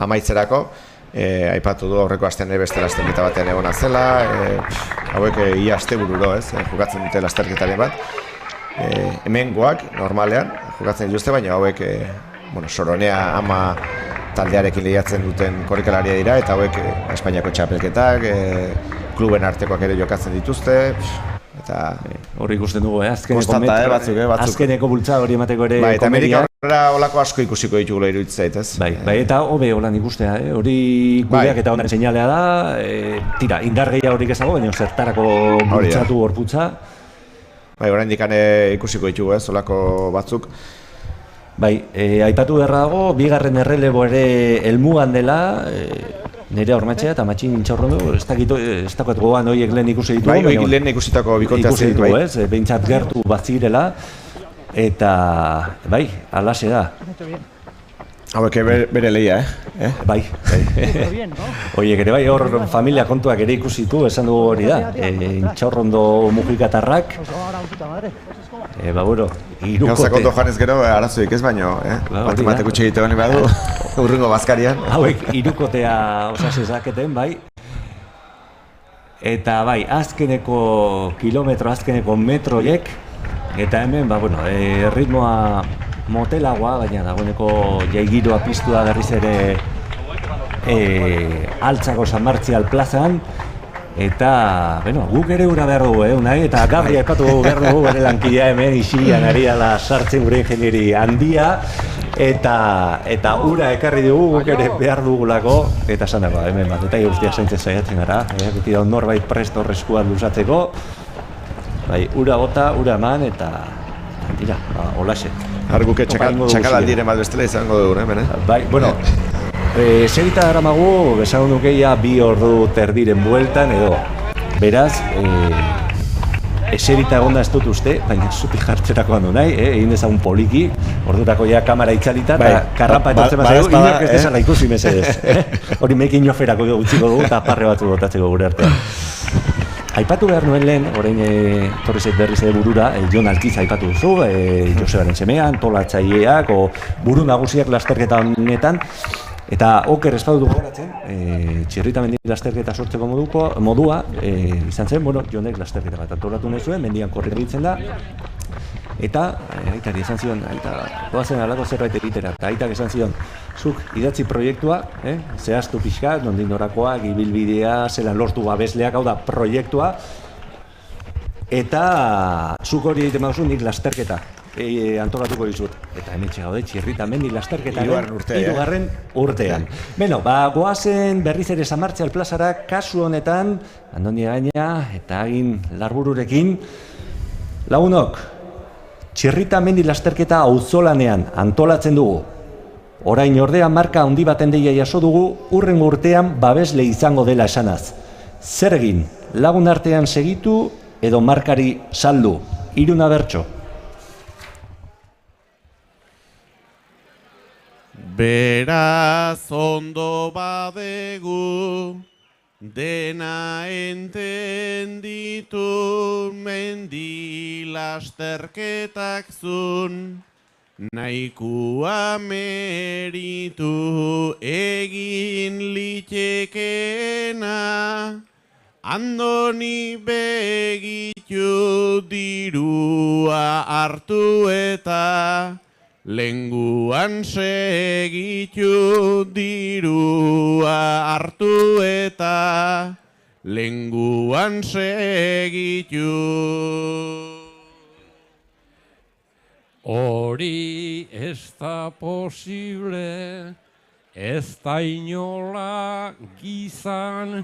amaitzerako. Aipatu du aurreko astean ere beste lasterketa batean egona zela, hauek ia astebururo, ez, jokatzen dute lasterketaren bat. Hemengoak, normalean, jokatzen dituzte, baina hauek, Soronea ama taldearekin lehiatzen duten korrikalaria dira, eta hauek Espainiako txapelketak, kluben artekoak ere jokatzen dituzte, eta... Horri ikusten dugu, azkeneko bultza hori emateko ere komeriak. Eta Amerika horrela olako asko ikusiko ditugula iruditzait, ez? Bai, eta hobe holan ikustea, hori kudeak eta ondaren seinalea da, tira, indar gehiago horik ezago, baina zertarako bultzatu gorputza. Bai, oraindik ikusiko ditugu, ez, olako batzuk. Bai, aipatu beharra dago, 2. errelebo ere helmugan dela, nire hormatxea eta matxin intxaurrondu, ez dakoet gogoan horiek lehen ikusi ditugu. Bai, horiek lehen ikusitako bikotea ziren, bai. Ez, behintzat gertu bat zirela, eta bai, alaxe da. Hauek bere lehia, Bai. Oiek ere bai, hor familia kontuak ere ikusitu, esan dugu hori da. Intxaurrondo mugikatarrak. Bueno, irukote. Gauzak ondo joanez gero, arazoik ez baino, Matematiko txegite honi badu, urrungo bazkarian. Hauek irukotea osasezaketen, bai. Eta bai, azkeneko kilometro, azkeneko metroiek, eta hemen, ritmoa motelagoa, baina dagoeneko jaigiroa piztu da berriz ere Altzako San Martzial plazan, eta, guk ere ura behar dugu, Unai, eta Gabri aipatu behar dugu bere lankidea hemen isian ari dela sartzen gure ingenieri handia, eta ura ekarri dugu guk ere behar dugulako, eta esan dago, hemen bat, eta guztiak zaintzen saiatzen gara, beti da norbait prest horrezkoan luzatzeko, ura bota, ura eman, eta tira, holaxe. Arguke txakalaldiren bat bestela izango dugu, hemen, Bai, segita daramagu, besagun dukeia 2 ordu terdiren bueltan edo. Beraz, eserita egonda ez dut uste, baina zutik jartzerakoan du nahi, egin dezagun poliki, ordurako ja kamera itzalita, eta karrapa etortzen bat zaigu, inork ez dezala ikusi mesedez. Hori mekin joferako utziko dugu, eta parre batzu botatzeko gure artean. Aipatu behar nuen lehen, orain torrezet berriz ere burura, Jon Altiz aipatu duzu, Josebaren semea, antolatzaileak, buru nagusiak lasterketa honetan, eta oker ez badu gogoratzen, Txirrita mendi lasterketa sortzeko modua, izan zen, Jonek lasterketa bat antolatu nahi zuen, mendian korrika ditzen da, eta aitari esan zion, doazen alako zerbait egitera, eta aitak esan zion, zuk idatzi proiektua, zehaztu pixka, nondik norakoak, ibilbidea, zelan lortu babesleak, hau da, proiektua, eta zuk hori egiten baduzu nik lasterketa antolatuko dizut. Eta hemetxe gaude, Txirrita mendi lasterketaren 3. urtean. Goazen berriz ere San Martzial plazara, kasu honetan, Andoni Gaina eta Agin Larbururekin, lagunok, Txirrita mendi lasterketa auzolanean antolatzen dugu. Orain ordea marka handi baten deia jaso dugu, hurrengo urtean babesle izango dela esanaz. Zer egin, lagun artean segitu edo markari saldu, 3 bertso. Beraz ondo badegu, dena entenditu mendi lasterketak zun, nahikua meritu egin litekeena, Andoni begitu dirua hartu eta lenguan segitu dirua hartu eta lenguan segitu. Hori ez da posible, ez da inola gizan,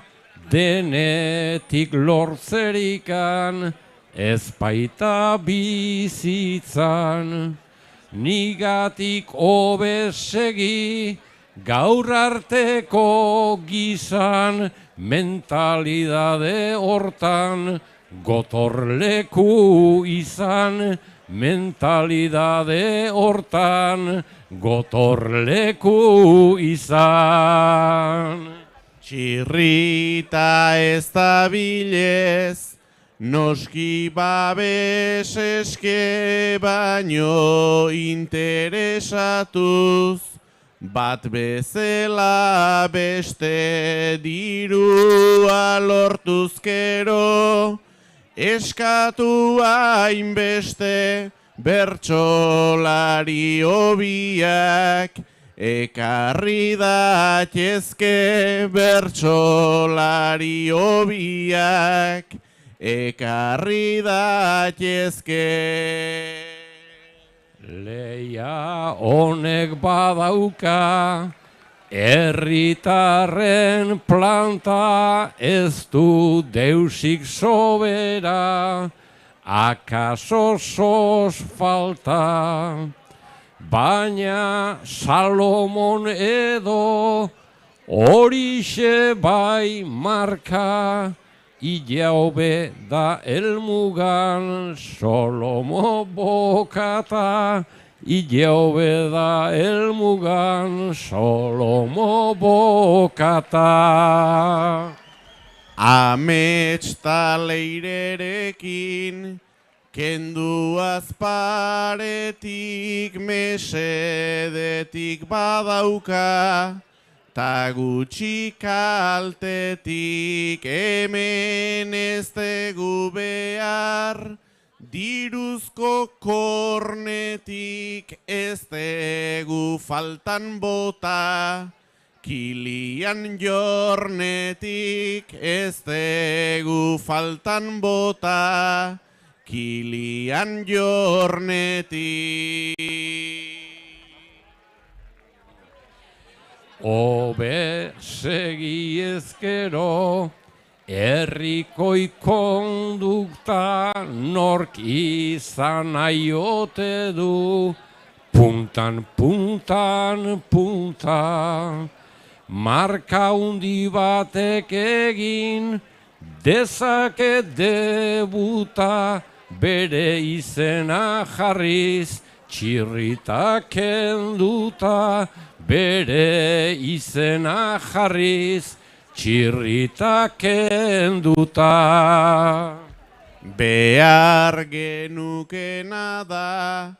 denetik lortzerikan, ez baita bizitzan. Nigatik obesegi, gaur arteko gizan, mentalidade hortan, gotorleku izan, mentalidade hortan, gotorleku izan. Txirrita ez da bilez, noski babes eske baino interesatuz, bat bezala beste dirua lortuzkero, eskatu hainbeste bertsolari hobiak, ekarri datezke bertsolari hobiak, ekarri datezke. Leia honek badauka, herritarren planta, ez du deusik sobera, akaso sos falta. Baina Salomon edo horixe bai marka, Ila hobe da elmugan, Solomo bokata, Ile da helmugan Solomo bokata. Amets ta leirerekin, kendu azparetik mesedetik badauka, ta gutxi kaltetik hemen ez tegu behar, diruzko kornetik ez tegu faltan bota, kilian jornetik ez tegu faltan bota, kilian jornetik. Obe segi ezkero, herrikoi kondukta nork izan aiote du, puntan, puntan, punta. Marka hundi batek egin, dezake debuta, bere izena jarriz, txirrita kenduta, bere izena jarriz, txirrita kenduta. Behar genukena da,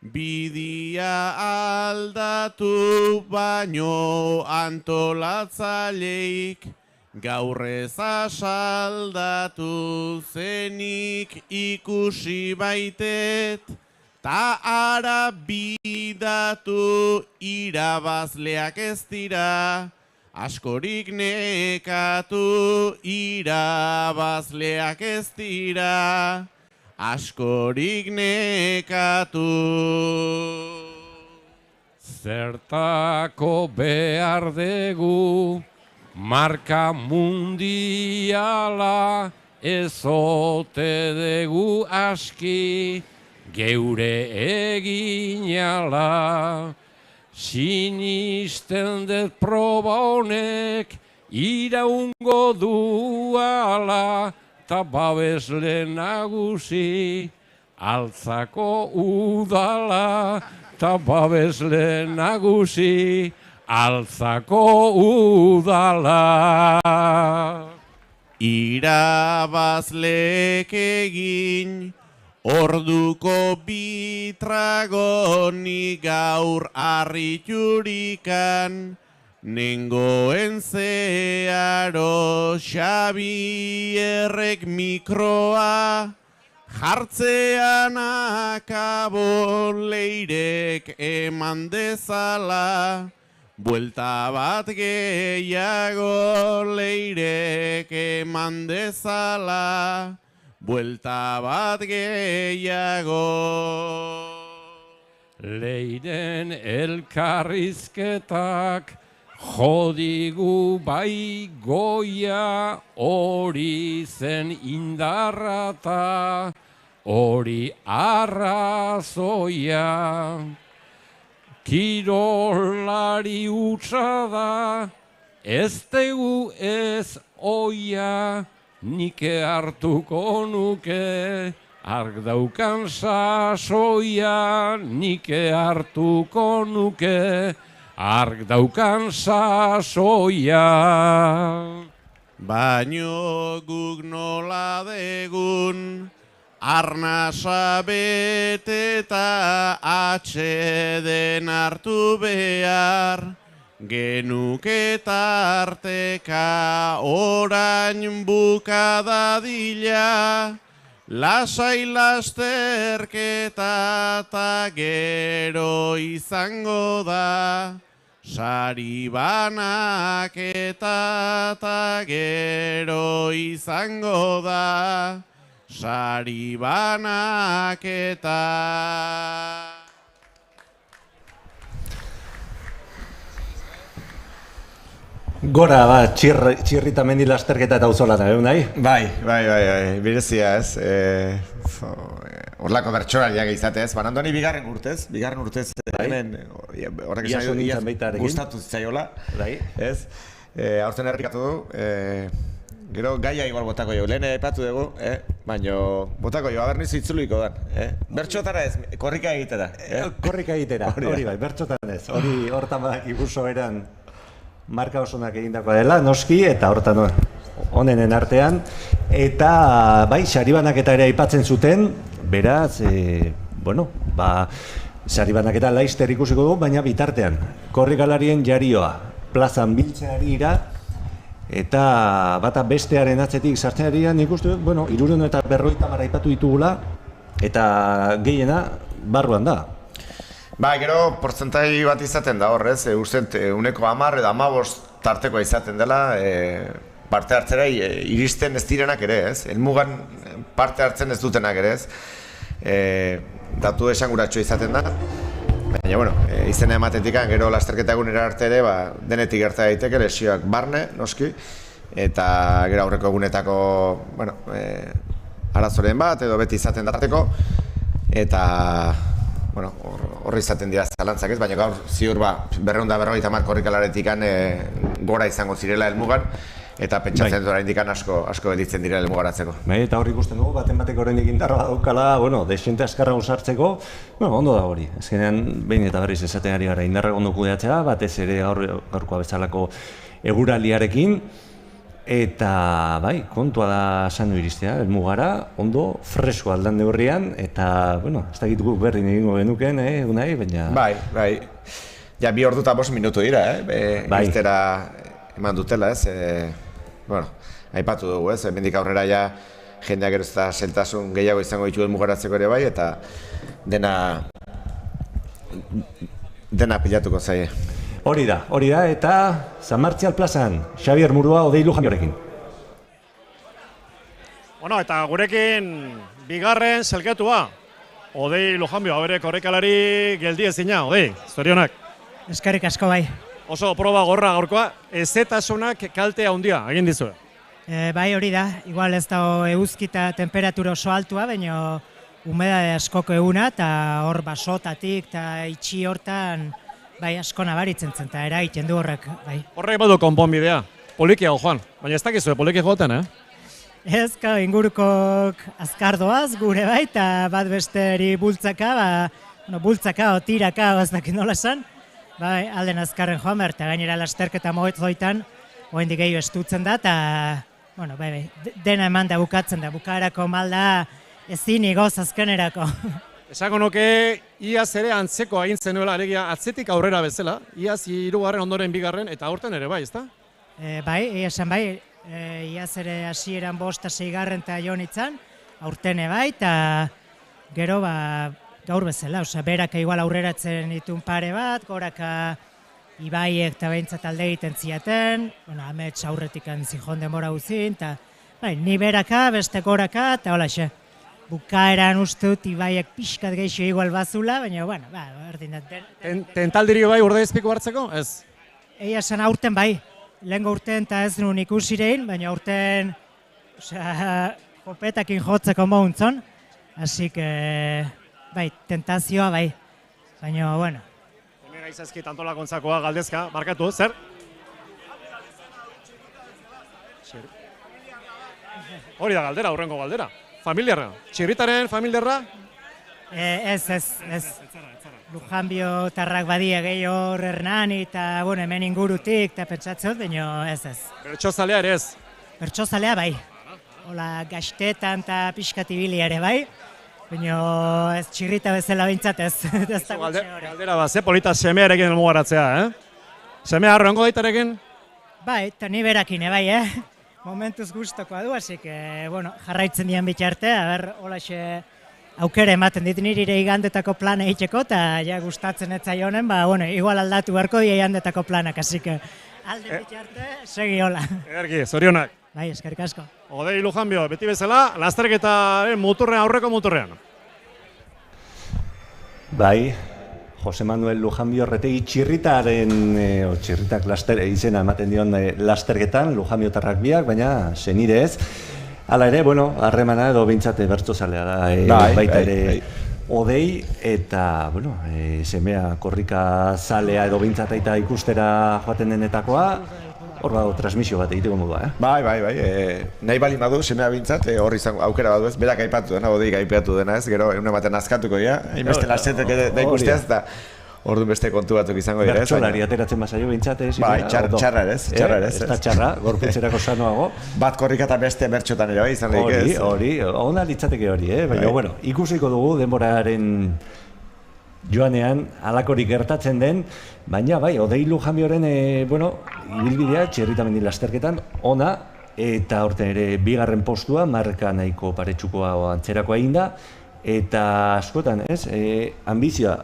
bidia aldatu baino antolatzaileik, gaur ez asaldatu zenik ikusi baitet, ta ara bidatu irabazleak ez dira, askorik nekatu irabazleak ez dira, askorik nekatu. Zertako behar dugu, marka mundiala, ezote dugu aski, geure eginala. Sinisten dut proba honek, iraungo duala, ta babesle nagusi, altzako udala, ta babesle nagusi, altzako udala. Irabazlek egin, orduko bitragoni gaur arriturikan, nengoen zeharo Xabierrek mikroa, jartzean akabo leirek eman dezala, buelta bat gehiago leirek eman dezala, buelta bat gehiago. Leiren elkarrizketak jodigu bai goia, hori zen indarrata, hori arrazoia. Kirolari utza da, ez tegu ez oia, nike hartuko nuke, ark daukan sasoia, nike hartuko nuke, ark daukan sasoia. Baino guk nola degun, arnasa beteta atxeden hartu behar, genuke tarteka orain bukadadila, lasai lasterketa ta gero izango da, sari banaketa ta gero izango da, sari banaketa. Gora, txirrita mendi lasterketa eta auzolana, nahi? Bai, berezia ez. Horlako bertsolariak izatez, Andoni bigarren urtez, hemen horrek esan gustatu zitzaiola, ez? Aurten errikatu du, Gero gaia igual botako jo, lehen aipatu dugu, baina botako jo, aberniz itzuliko da. Bertxotara ez, korrika egitera. Korrika egitera, hori bai, bertxotan ez. Hori hortan badak ibuso eran marka osonak egindakoa dela, noski, eta hortan onenen artean. Eta bai, saribanaketa ere aipatzen zuten, beraz, saribanaketa Laister ikusiko dugu, baina bitartean, korrikalarien jarioa, plazan biltzeari ira, eta bata bestearen atzetik sartzen ari da, nik uste dut, 350 aipatu ditugula, eta gehiena barruan da. Ba, gero, portzentai bat izaten da horrez, usten, uneko 10 edo 15 tartekoa izaten dela, parte hartzera iristen ez direnak ere, ez? Helmugan parte hartzen ez dutenak ere, ez? Datu esanguratxo izaten da, baina, izena ematetik gero lasterketa egunera arte ere, denetik gerta daiteke lesioak barne, noski, eta gero aurreko egunetako, arazoren bat, edo beti izaten darteko, eta, horri izaten dira zalantzak ez, baina gaur ziur 250 korrikalaretik gora izango zirela helmugan, eta pentsatzen dut oraindik asko editzen dira helmugaratzeko. Eta hor ikusten dugu, baten bateko oraindik indarra daukala, desente askarra usartzeko, ondo da hori. Ezkenean, behin eta berriz esaten ari gara indarra ondo kudeatzea, batez ere gaurkoa bezalako eguraldiarekin, eta bai, kontua da sanu iristea, helmugara, ondo, fresko aldan neurrian, eta, ez dakit guk berdin egingo genuken, unai, baina... Bai, ja 2 ordu eta 5 minutu dira, iristera eman dutela, ez, aipatu dugu, ez, hemendik aurrera ja jendeak gero ez da seltasun gehiago izango ditu helmugaratzeko ere bai, eta dena pilatuko zaie. Hori da, eta San Martzial plazan, Xabier Murua Odei Lujambiorekin. Eta gurekin bigarren selketua, Odei Lujambio, bere korrikalari geldi ezina, Odei, zorionak. Eskerrik asko bai. Oso proba gorra gaurkoa, ezetasunak kaltea handia egin dizue. Bai hori da, igual ez da eguzkita temperatura oso altua, baina humedade askoko eguna, eta hor basotatik eta itxi hortan bai asko nabaritzen zen, eta eragiten du horrek, bai. Horrek badu konponbidea, polikiago joan, baina ez dakizue poliki joaten, Ez, ingurukok azkardoaz gure bai, eta bat besteri bultzaka, bultzaka o tiraka, ez dakit nola esan, bai, alden azkarren joan behar, eta gainera lasterketa zoitan, oendik gehiago estutzen da, eta, bai, dena eman da bukatzen da, bukaerako malda ezin igoz azkenerako. Esako nuke, iaz ere antzeko egin zenuela, alegia atzetik aurrera bezala, iaz 3. ondoren 2. eta aurten ere bai, ezta? Bai, esan bai, iaz ere hasieran 5. eta 6. eta jonitzan, aurtene bai, eta gero gaur bezala, beraka igual aurreratzen ditun pare bat, goraka Ibaiek eta behintzat alde egiten ziaten, amets aurretik zijon denbora guzin, eta ni beraka, beste goraka, eta hola xe. Bukaeran uste dut Ibaiek pixkat geixo igual bazula, baina, erdin da. Tentaldiri bai urde ezpiko hartzeko, ez? Egia esan aurten bai, lehenko urten eta ez nuen ikusirein, baina aurten jopetakin jotzeko mountzon, hasi bai, tentazioa bai, baina, bueno. Hemen gaizazki tantolakontzakoa galdezka, markatu, zer? Hori da galdera, hurrengo galdera. Familiarra, txirritaren familiarra? Ez. Lujambio tarrak badia gehiago Hernani eta hemen ingurutik eta pentsatzen, baina ez. Bertxozalea ere ez? Bertxozalea bai. Hola, gaztetan eta pixkatibili ere bai. Baina ez txirrita bezala bintzat ez. Galdera bat, ze polita semearekin elmugaratzea, Semea horrengo daitarekin? Bai, eta ni berakin, bai, momentuz guztokoa du, hasi jarraitzen dian bitxarte, holaxe aukere ematen dit nire igandetako plana egiteko, eta ja gustatzen ez zaionen, igual aldatu beharko dia igandetako planak, hasi alde bitxarte, segi hola. Ederki, zorionak. Bai, eskerrik asko. Odei Lujambio, beti bezala, lasterketaren muturrean, aurreko muturrean. Bai, Jose Manuel Lujambio Retegi txirritaren, txirritak izena ematen dion lasterketan, Lujambio tarrak biak, baina senide ez. Hala ere, harremana edo bintzate bertzozalea da, baita ere Odei, eta, semea korrika zalea edo bintzataita ikustera joaten denetakoa, hor dago transmisio bat egiteko modua, Bai, nahi bali badu, semea bintzat, hor izango aukera badu ez, berak aipatu dena, odeik aipatu dena ez, gero egun ematen azkatuko dira, hainbeste lastetek da ikusteaz, eta orduan beste kontu batzuk izango dira ez. Bertsolari ateratzen bazaio bintzat, ez? Bai, txarra ez. Ez da txarra, gorputzerako sanoago. Bat korrika eta beste bertxotan ere bai izan daik ez. Hori, ona litzateke hori, baina, bueno, ikusiko dugu denboraren joanean halakorik gertatzen den, baina bai, Odei Lujambioren, ibilbidea Txirritamendi lasterketan ona, eta horten ere bigarren postua, marka nahiko paretsukoa antzerakoa egin da, eta askotan, ez, ambizioa,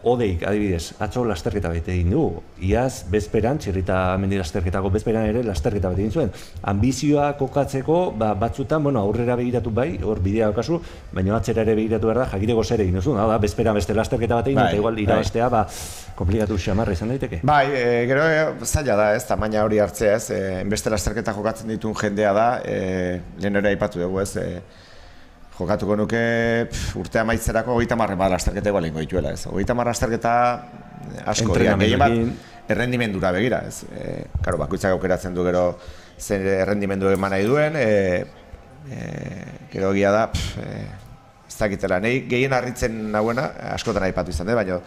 Odeik, adibidez, atzo lasterketa bete egin du. Iaz, bezperan, Txirritamendi lasterketako bezperan ere lasterketa bete egin zuen. Ambizioa kokatzeko, batzutan, aurrera begiratu bai, hor bidea okazu, baina atzera ere begiratu behar da, jakiteko zer egin duzu. Da, bezperan beste lasterketa bete egin, eta igual irabaztea, komplikatu xamarra izan daiteke. Bai, gero zaila da ez, tamaina hori hartzea ez, beste lasterketa jokatzen dituen jendea da, lehen ere aipatu dugu ez, jokatuko nuke urte amaitzerako 30 bat lasterketa igual ingo dituela ez. 30 lasterketa asko dira, gehien bat errendimendura begira ez. Karo, bakoitzak aukeratzen du gero zen errendimendu eman nahi duen, gero egia da, ez dakitela, nahi gehien harritzen nahuena, askotan aipatu izan baina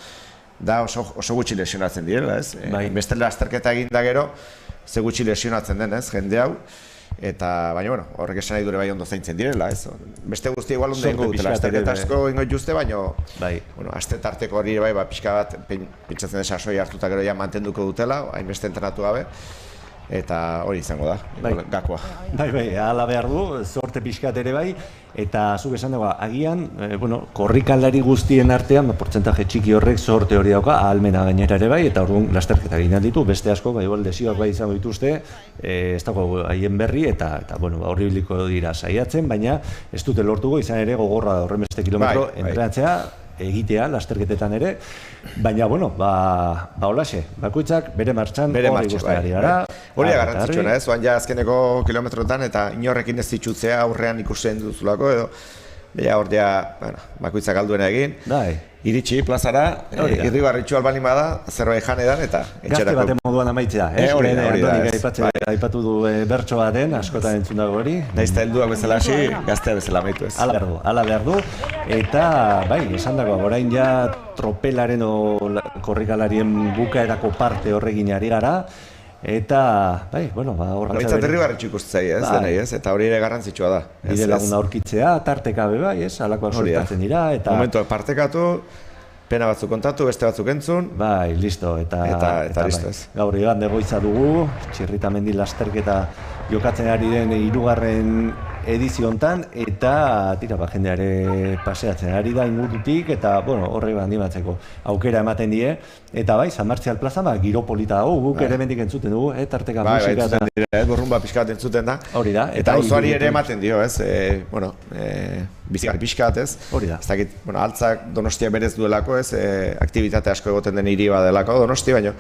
da oso gutxi lesionatzen direla ez. Beste lasterketa egin da gero, ze gutxi lesionatzen den ez, jende hau. Eta, baina, horrek esan nahi dure bai ondo zaintzen direla, ez? Beste guzti igual ondo ingo dutela, lasterketa asko ingo dituzte, baina, aste tarteko hori bai, pixka bat, pentsatzen desasoi hartuta gero ja mantenduko dutela, hainbeste entrenatu gabe, eta hori izango da, gakoa. Bai, ala behar du, zorte pixkat ere bai, eta zuk esan dagoa, agian, korrikalari guztien artean, portzentaje txiki horrek zorte hori dauka, ahalmena gainera ere bai, eta orduan lasterketa egin ditu, beste asko, igual desioak bai izango dituzte, ez dago haien berri, eta horri biliko dira saiatzen, baina ez dute lortuko izan ere gogorra horren beste kilometro entrenatzea, egitea, lasterketetan ere, baina, holaxe, bakoitzak bere martxan hori guztiari gara. Hori garrantzitsuna ez, oan ja azkeneko kilometrotan eta inorrekin ez ditzutzea aurrean ikusten duzulako edo, hor ja, bakoitzak alduena egin, iritsi plazara, irribarritxu albalin bada, zerbait jan edan eta etxerako. Gazte baten moduan amaitzea, hori da. Aipatu du bertso baten, askotan entzun dago hori. Naizta helduak bezala hasi, gaztea bezala amaitu ez. Hala behar du, eta esan dago, orain ja tropelaren o korrikalarien bukaerako parte horregin ari gara, eta, horretzea... Baitzat irribarritxu ikusten ez, denei ez, eta hori ere garrantzitsua da. Bide laguna aurkitzea, tarteka bai, ez, alakoak sortatzen dira, eta... Momentuak partekatu, pena batzuk kontatu, beste batzuk entzun... Bai, listo, eta listo ez. Gaur igande goiza dugu, Txirritamendi lasterketa jokatzen ari den 3. edizio hontan, eta jendeare paseatzen ari da ingurutik, eta horre animatzeko aukera ematen die, eta San Martzial plazan giro polita dago, guk ere mendik entzuten dugu, tarteka musika eta... Bai, borrumba pixkat entzuten da. Hori da. Eta auzoari ere ematen dio, ez, bizigarri pixkat, ez. Hori da. Ez dakit, altzak Donostia berez duelako, ez, aktibitate asko egoten den hiri badelako Donosti, baina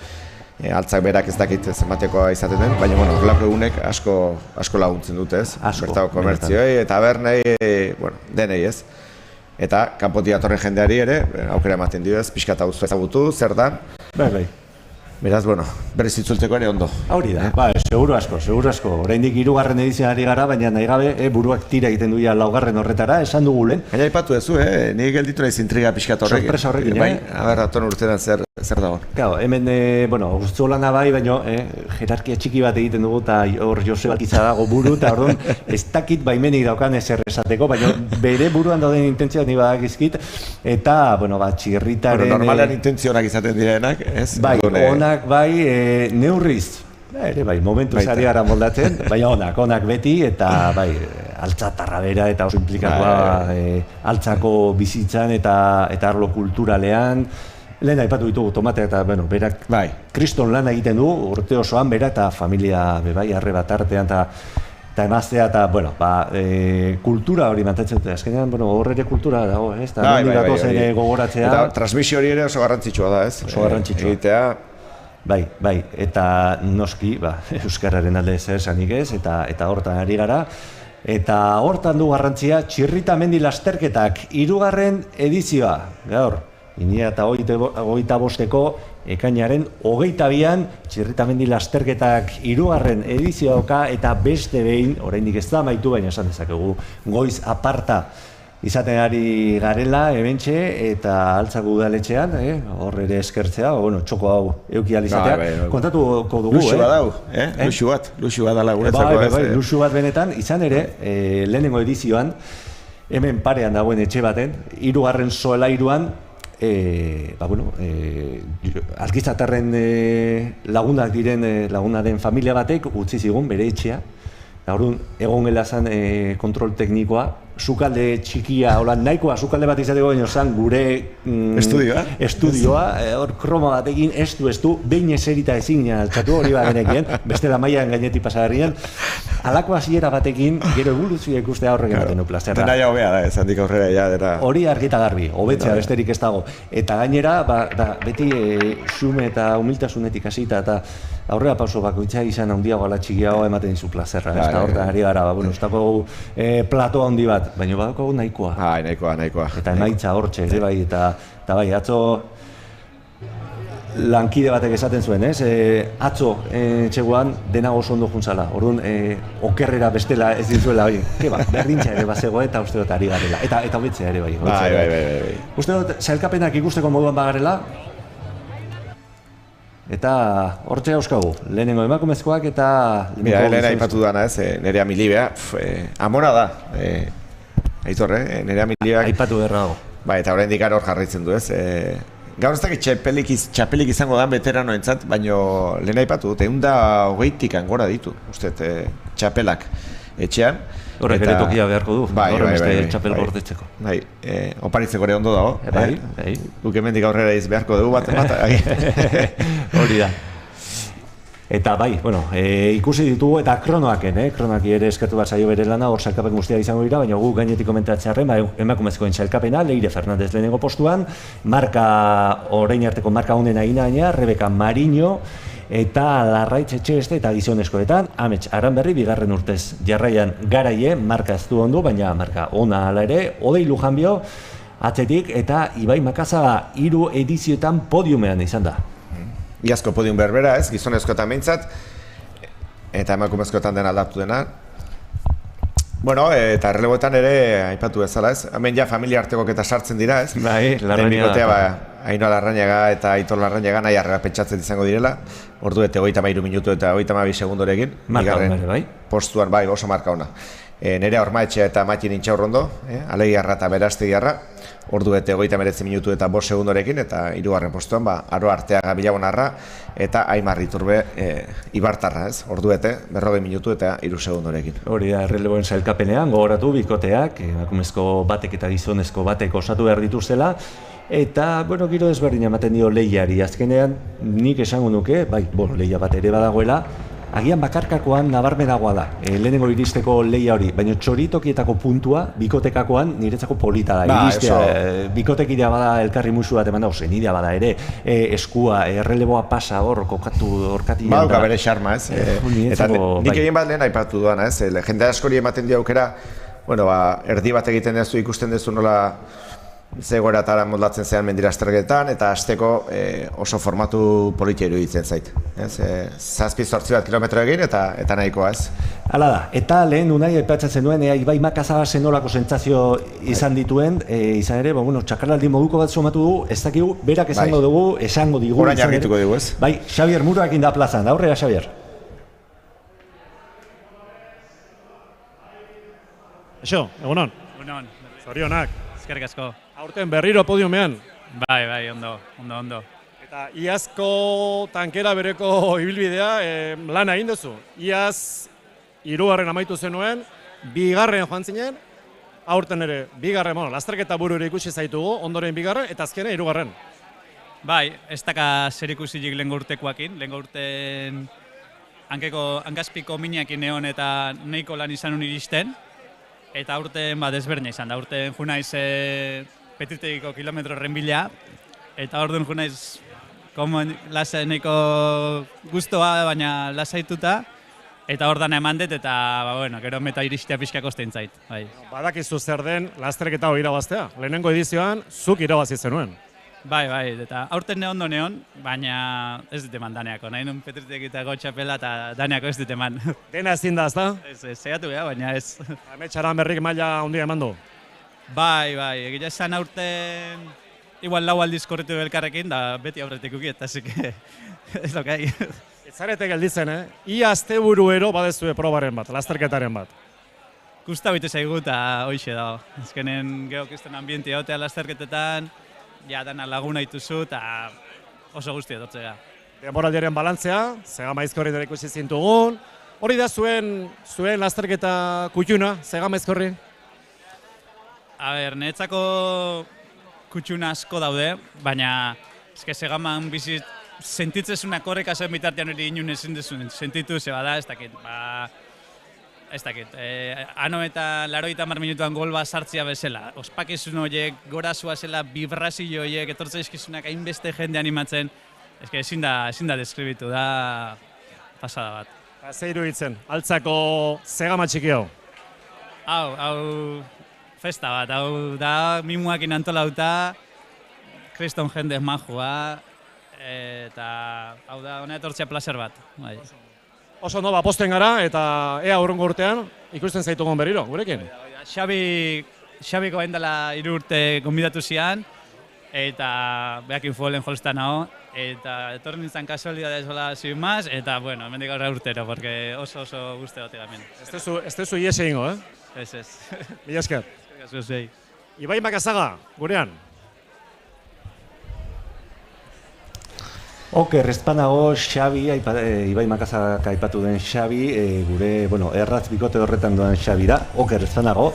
altzak berak ez dakit zenbatekoa izaten den, baina horrelako egunek asko laguntzen dute ez, bertako komertzioei eta bernei, denei ez. Eta kanpotik datorren jendeari ere, aukera ematen dio ez, pixka eta auzo ezagutu, zer dan. Bai. Beraz, berriz itzulteko ere ondo. Hori da, seguru asko. Oraindik 3. edizioan ari gara, baina nahi gabe, buruak tira egiten duia 4. horretara, esan dugu lehen. Baina aipatu ezu, nik gelditu naiz intriga pixkat horrekin. Sorpresa horrekin, bai? Aber, aton urtean zer dago. Claro, hemen, Urtzolana bai, baina jerarkia txiki bat egiten dugu, eta hor Joseba Kiza dago buru, eta orduan ez dakit baimenik daukan ezer esateko, baina bere buruan dauden intentzioak ni badakizkit, eta, Txirritaren... Normalean intentzionak izaten direnak, ez? Bai, bai, neurriz, ere bai, momentuz ari gara moldatzen, baina onak beti, eta bai, altzatarra bera eta oso implikatua altzako bizitzan eta arlo kulturalean. Lehen aipatu ditugu tomatea eta, berak kriston lan egiten du, urte osoan bera eta familia bebai, arre bat artean eta emaztea eta, kultura hori mantentzen dute. Azkenean, horre kultura dago, ez? Eta nondik datozen gogoratzea. Eta transmisio hori ere oso garrantzitsua da, ez? Oso garrantzitsua. Egitea. Bai, eta noski, euskarraren alde zer esanik ez, eta hortan ari gara. Eta hortan du garrantzia Txirritamendi lasterketak 3. edizioa, gaur, 2025-ko ekainaren 22an, Txirritamendi lasterketak 3. edizioa dauka eta beste behin, oraindik ez da amaitu, baina esan dezakegu, goiz aparta izaten ari garela, hementxe, eta Altzako udaletxean, hor ere eskertzea, txoko hau euki alizatea. Kontatuko dugu, Luxu bat dau, luxu bat dala guretzako. Bai, luxu bat benetan, izan ere, lehenengo edizioan, hemen parean dagoen etxe baten, 3. solairuan, Alkizatarren lagunak diren laguna den familia batek utzi zigun bere etxea. Orduan egon gela zen kontrol teknikoa, sukalde txikia, nahikoa sukalde bat izateko baino zen gure estudioa, hor kroma batekin estu, behin eserita ezin altxatu hori bat genekien, bestela mailan gainetik pasagarrian, alako hasiera batekin, gero evoluzioa ikustea horrek ematen du plazerra. Dena ja hobea da, zandik aurrera ja dela. Hori argita garbi, hobetzea besterik ez dago. Eta gainera, beti xume eta humiltasunetik hasita eta aurrera pauso bakoitza izan handiago ala txikiago ematen dizu plazerra. Ez da horretan ari gara, ez dago platoa handi bat, baina badako nahikoa. Nahikoa. Eta emaitza hortxe, ere bai, eta bai, atzo lankide batek esaten zuen, ez? Atzo txegoan dena oso ondo juntzala, orduan okerrera bestela ez dizuela, berdintza ere bazego eta uste dut ari garela, eta hobetzea ere bai. Bai. Uste dut, sailkapenak ikusteko moduan bagarela, eta hortxe auskagu, lehenengo emakumezkoak eta... Mira, lehena aipatu dana ez, Nerea Milibea, amona da, Aitor, Nerea Milibea... Aipatu derrago. Ba, eta oraindik hor jarraitzen du ez, gaur ez dakit txapelik izango da veteranoentzat, baino lehen aipatu dut, 120 gora ditu, uste, txapelak etxean. Horrek ere tokia beharko du, horren beste txapel gordetzeko. Bai, oparitzeko ere ondo dago. Bai. Duk hemendik aurrera iz beharko dugu bat. Hori da. Eta bai, ikusi ditugu eta kronoaken, kronoaki ere eskertu bat zaio bere lana, hor sailkapen guztia izango dira, baina gu gainetik komentatzearen, emakumezkoen sailkapena, Leire Fernandez lehenengo postuan, orain arteko marka honena inaina, Rebeka Mariño, eta Larraitz Etxebeste eta gizonezkoetan, Amets Aranberri bigarren urtez jarraian Garaie, marka ez du ondo, baina marka ona hala ere, Odei Lujanbio atzetik eta Ibai Makazaga 3 edizioetan podiumean izan da. Iazko podium berbera ez, gizonezkoetan behintzat, eta emakumezkoetan dena aldatu dena. Eta erreleboetan ere aipatu bezala ez, hemen ja familia artekok eta sartzen dira ez. Bai, Larrañaga. Ainhoa Larrañaga eta Aitor Larrañaga nahi arrera pentsatzen izango direla. Ordu eta 33 minutu eta 32 segundorekin. Marka honare, bai? Postuan, bai, oso marka ona. Nerea Ormaetxea eta Matin Intxaurrondo, Alegiarra eta Berastegiarra. Ordu eta 39 minutu eta 5 segundorekin, eta 3. postuan, Aro Arteaga Bilabonarra eta Aimar Iturbe Ibartarra, ez? Ordu eta 40 minutu eta 3 segundorekin. Hori da, erreleboen sailkapenean, gogoratu bikoteak, emakumezko batek eta gizonezko batek osatu behar dituztela, eta, giro ezberdin ematen dio lehiari. Azkenean, nik esango nuke, lehia bat ere badagoela, agian bakarkakoan nabarmenagoa da, lehenengo iristeko lehia hori, baina txoritokietako puntua, bikotekakoan niretzako polita da, iristea, bikotekidea bada elkarri musu bat eman da, zenidea bada ere, eskua, erreleboa pasa hor, orkatian da. Bauka bere xarma ez, eta nik egin bat lehen aipatu duana ez, jende askori ematen dio aukera, erdi bat egiten dezu ikusten dezu nola zegoeratara moldatzen zean mendirastergetan, eta hasteko oso formatu politia iruditzen zait. 7-8 bat kilometro egin eta nahikoa ez. Hala da, eta lehen unai aipatzen duen, Ibai Makazaga zenolako sentsazio izan dituen, izan ere, txakarlaldi moduko bat somatu du, ez dakigu, berak esango dugu, esango digu. Horain argituko dugu ez. Bai, Xabier Muroakin da plazan, aurrera Xabier. Eixo, egunon. Egunon. Zorionak. Eskerrik asko. Aurten berriro podiumean. Bai, ondo. Eta iazko tankera bereko ibilbidea lan egin duzu. Iaz 3. amaitu zenuen, 2. joan zinen, aurten ere 2. lasterketa buru ere ikusi zaitugu, ondoren 2. eta azkene 3. Bai, ez daka zer ikusilik lehengo urtekoakin, lehengo urten hankazpiko minakin egon eta nahiko lan izan iristen, eta aurten desberdina izan da, aurten junaiz Petritegiko kilometro renbila, eta orduan junaiz nahiko guztua, baina lasaituta, eta ordan eman dut, eta gero meta iristea pixka kosten zait. Badakizu zer den lasterketa hori irabaztea. Lehenengo edizioan, zuk irabazi zenuen. Bai, eta aurten neon, baina ez dut eman Daneako. Nahi nun Petritekitako txapela eta Daneako ez dut eman. Dena ezin da, ezta? Ez, saiatu beha, baina ez. Ametxaran berrik maila handia eman du. Bai, egia esan aurten igual 4 aldiz korritu elkarrekin, da beti aurretik uki, eta zike ez dokai. Ez zarete gelditzen, Ia asteburuero badezue probaren bat, lasterketaren bat. Gusta bitu zaigu eta hoxe dago. Ezkenen geokisten ambientia hotea lasterketetan, ja dana laguna dituzu eta oso guzti etortzea. Denboraldiaren balantzea, Zegama Aizkorri dara ikusi zintugun. Hori da zuen lasterketa kutxuna, Zegama Aizkorri? A ber, niretzako kutxuna asko daude, baina Zegaman bizit sentitzezuna korreka zen bitartean hori inun ezin dezun sentitu, ze bada, ez dakit. Ano eta 80 minutuan gol bat sartzia bezala. Ospakizun horiek, gorazua zela, vibrazio horiek, etortza izkizunak hainbeste jende animatzen. Ezin da deskribitu, da pasada bat. Ze iruditzen, altzako Zegama txiki hau? Hau festa bat, hau da mimuakin antolauta, kriston jende majua, eta hau da hona etortzea placer bat. Oso ondo, posten gara, eta ea urrungo urtean ikusten zaitugun berriro, gurekin? Xabiko hain dela 3 urte gonbidatu zian, eta behakin futbolen jolstan hau, eta etorri nintzen kasualidadez hola sin más, eta bueno, hemendik aurrera urtero, porque oso guzti bat egamen. Ez tezu ies egingo, Ez. Mila esker. Ibai Makazaga, gurean. Oker, ezpanago Xabi, Ibai Makazak aipatu den Xabi, gure, erratz bikote horretan duen Xabi da, Oker ezpanago,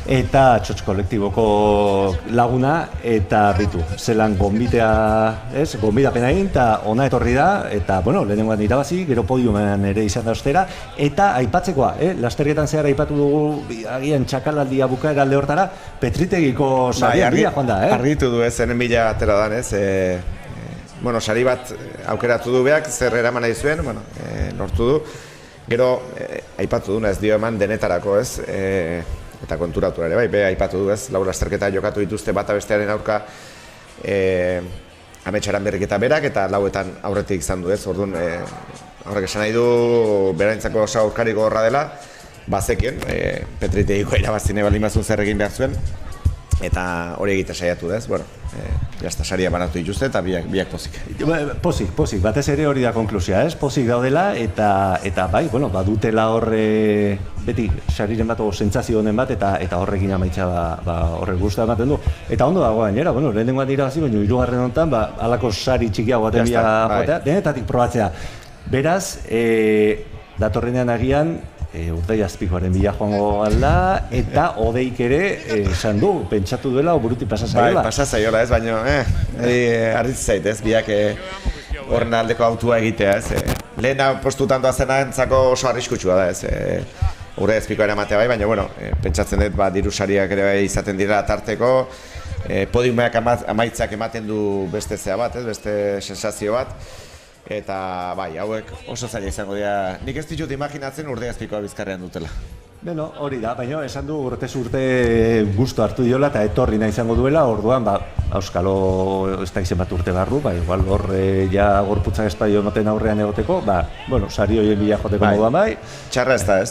eta txotx kolektiboko laguna, eta bitu, zelan gonbidapena egin, eta ona etorri da, eta, lehenengoan irabazi, gero podiumean ere izan da ostera, eta aipatzekoa, lasterketan zehar aipatu dugu, agian txakalaldia bukaera alde hortara, Petritegiko saria bila joan da, Argitu du zenen bila atera dan, sari bat aukeratu du beak, zer eraman nahi zuen, lortu du. Gero, aipatu du, ez dio eman denetarako, eta konturatu ere, bai, aipatu du, lau lasterketa jokatu dituzte bata bestearen aurka Ametxaran berriketa berak, eta lauetan aurretik izan du, orduan, horrek esan nahi du, beraintzako oso aurkari gogorra dela, bazekien, Petritegiko irabazine baldin bazun zer egin behar zuen, eta hori egite saiatu da, jazta saria banatu dituzte eta biak pozik. Pozik, batez ere hori da konklusia, pozik daudela eta bai, badutela horre beti sariren bat sentsazio honen bat eta horrekin amaitza horrek gusta ematen du. Eta ondo dago gainera, lehenengoan irabazi, baina hirugarren honetan halako sari txikiago baten bila joatea, denetatik probatzea. Beraz, datorrenean agian Urdei Azpikoaren bila joango alda, eta Odeik ere esan du, pentsatu duela, buruti pasazaiola. Bai, pasazaiola baina arritz zait, biak horren aldeko autua egitea, Lehena postutan doazen entzako oso arriskutsua da, Urdei Azpikoaren ematea bai, baina, pentsatzen dut, diru sariak ere izaten dira tarteko, podiumeak amaitzak ematen du beste zea bat, beste sensazio bat, eta bai, hauek oso zaila izango dira. Nik ez ditut imaginatzen Urdei Azpikoa Bizkarrean dutela. Hori da, baina esan du urtez urte gustu hartu diola eta etorri nahi izango duela, orduan, auskalo ez da izen bat urte barru, igual hor gorputzak espaio ematen aurrean egoteko, sari horien bila joteko moduan bai. Txarra ez da,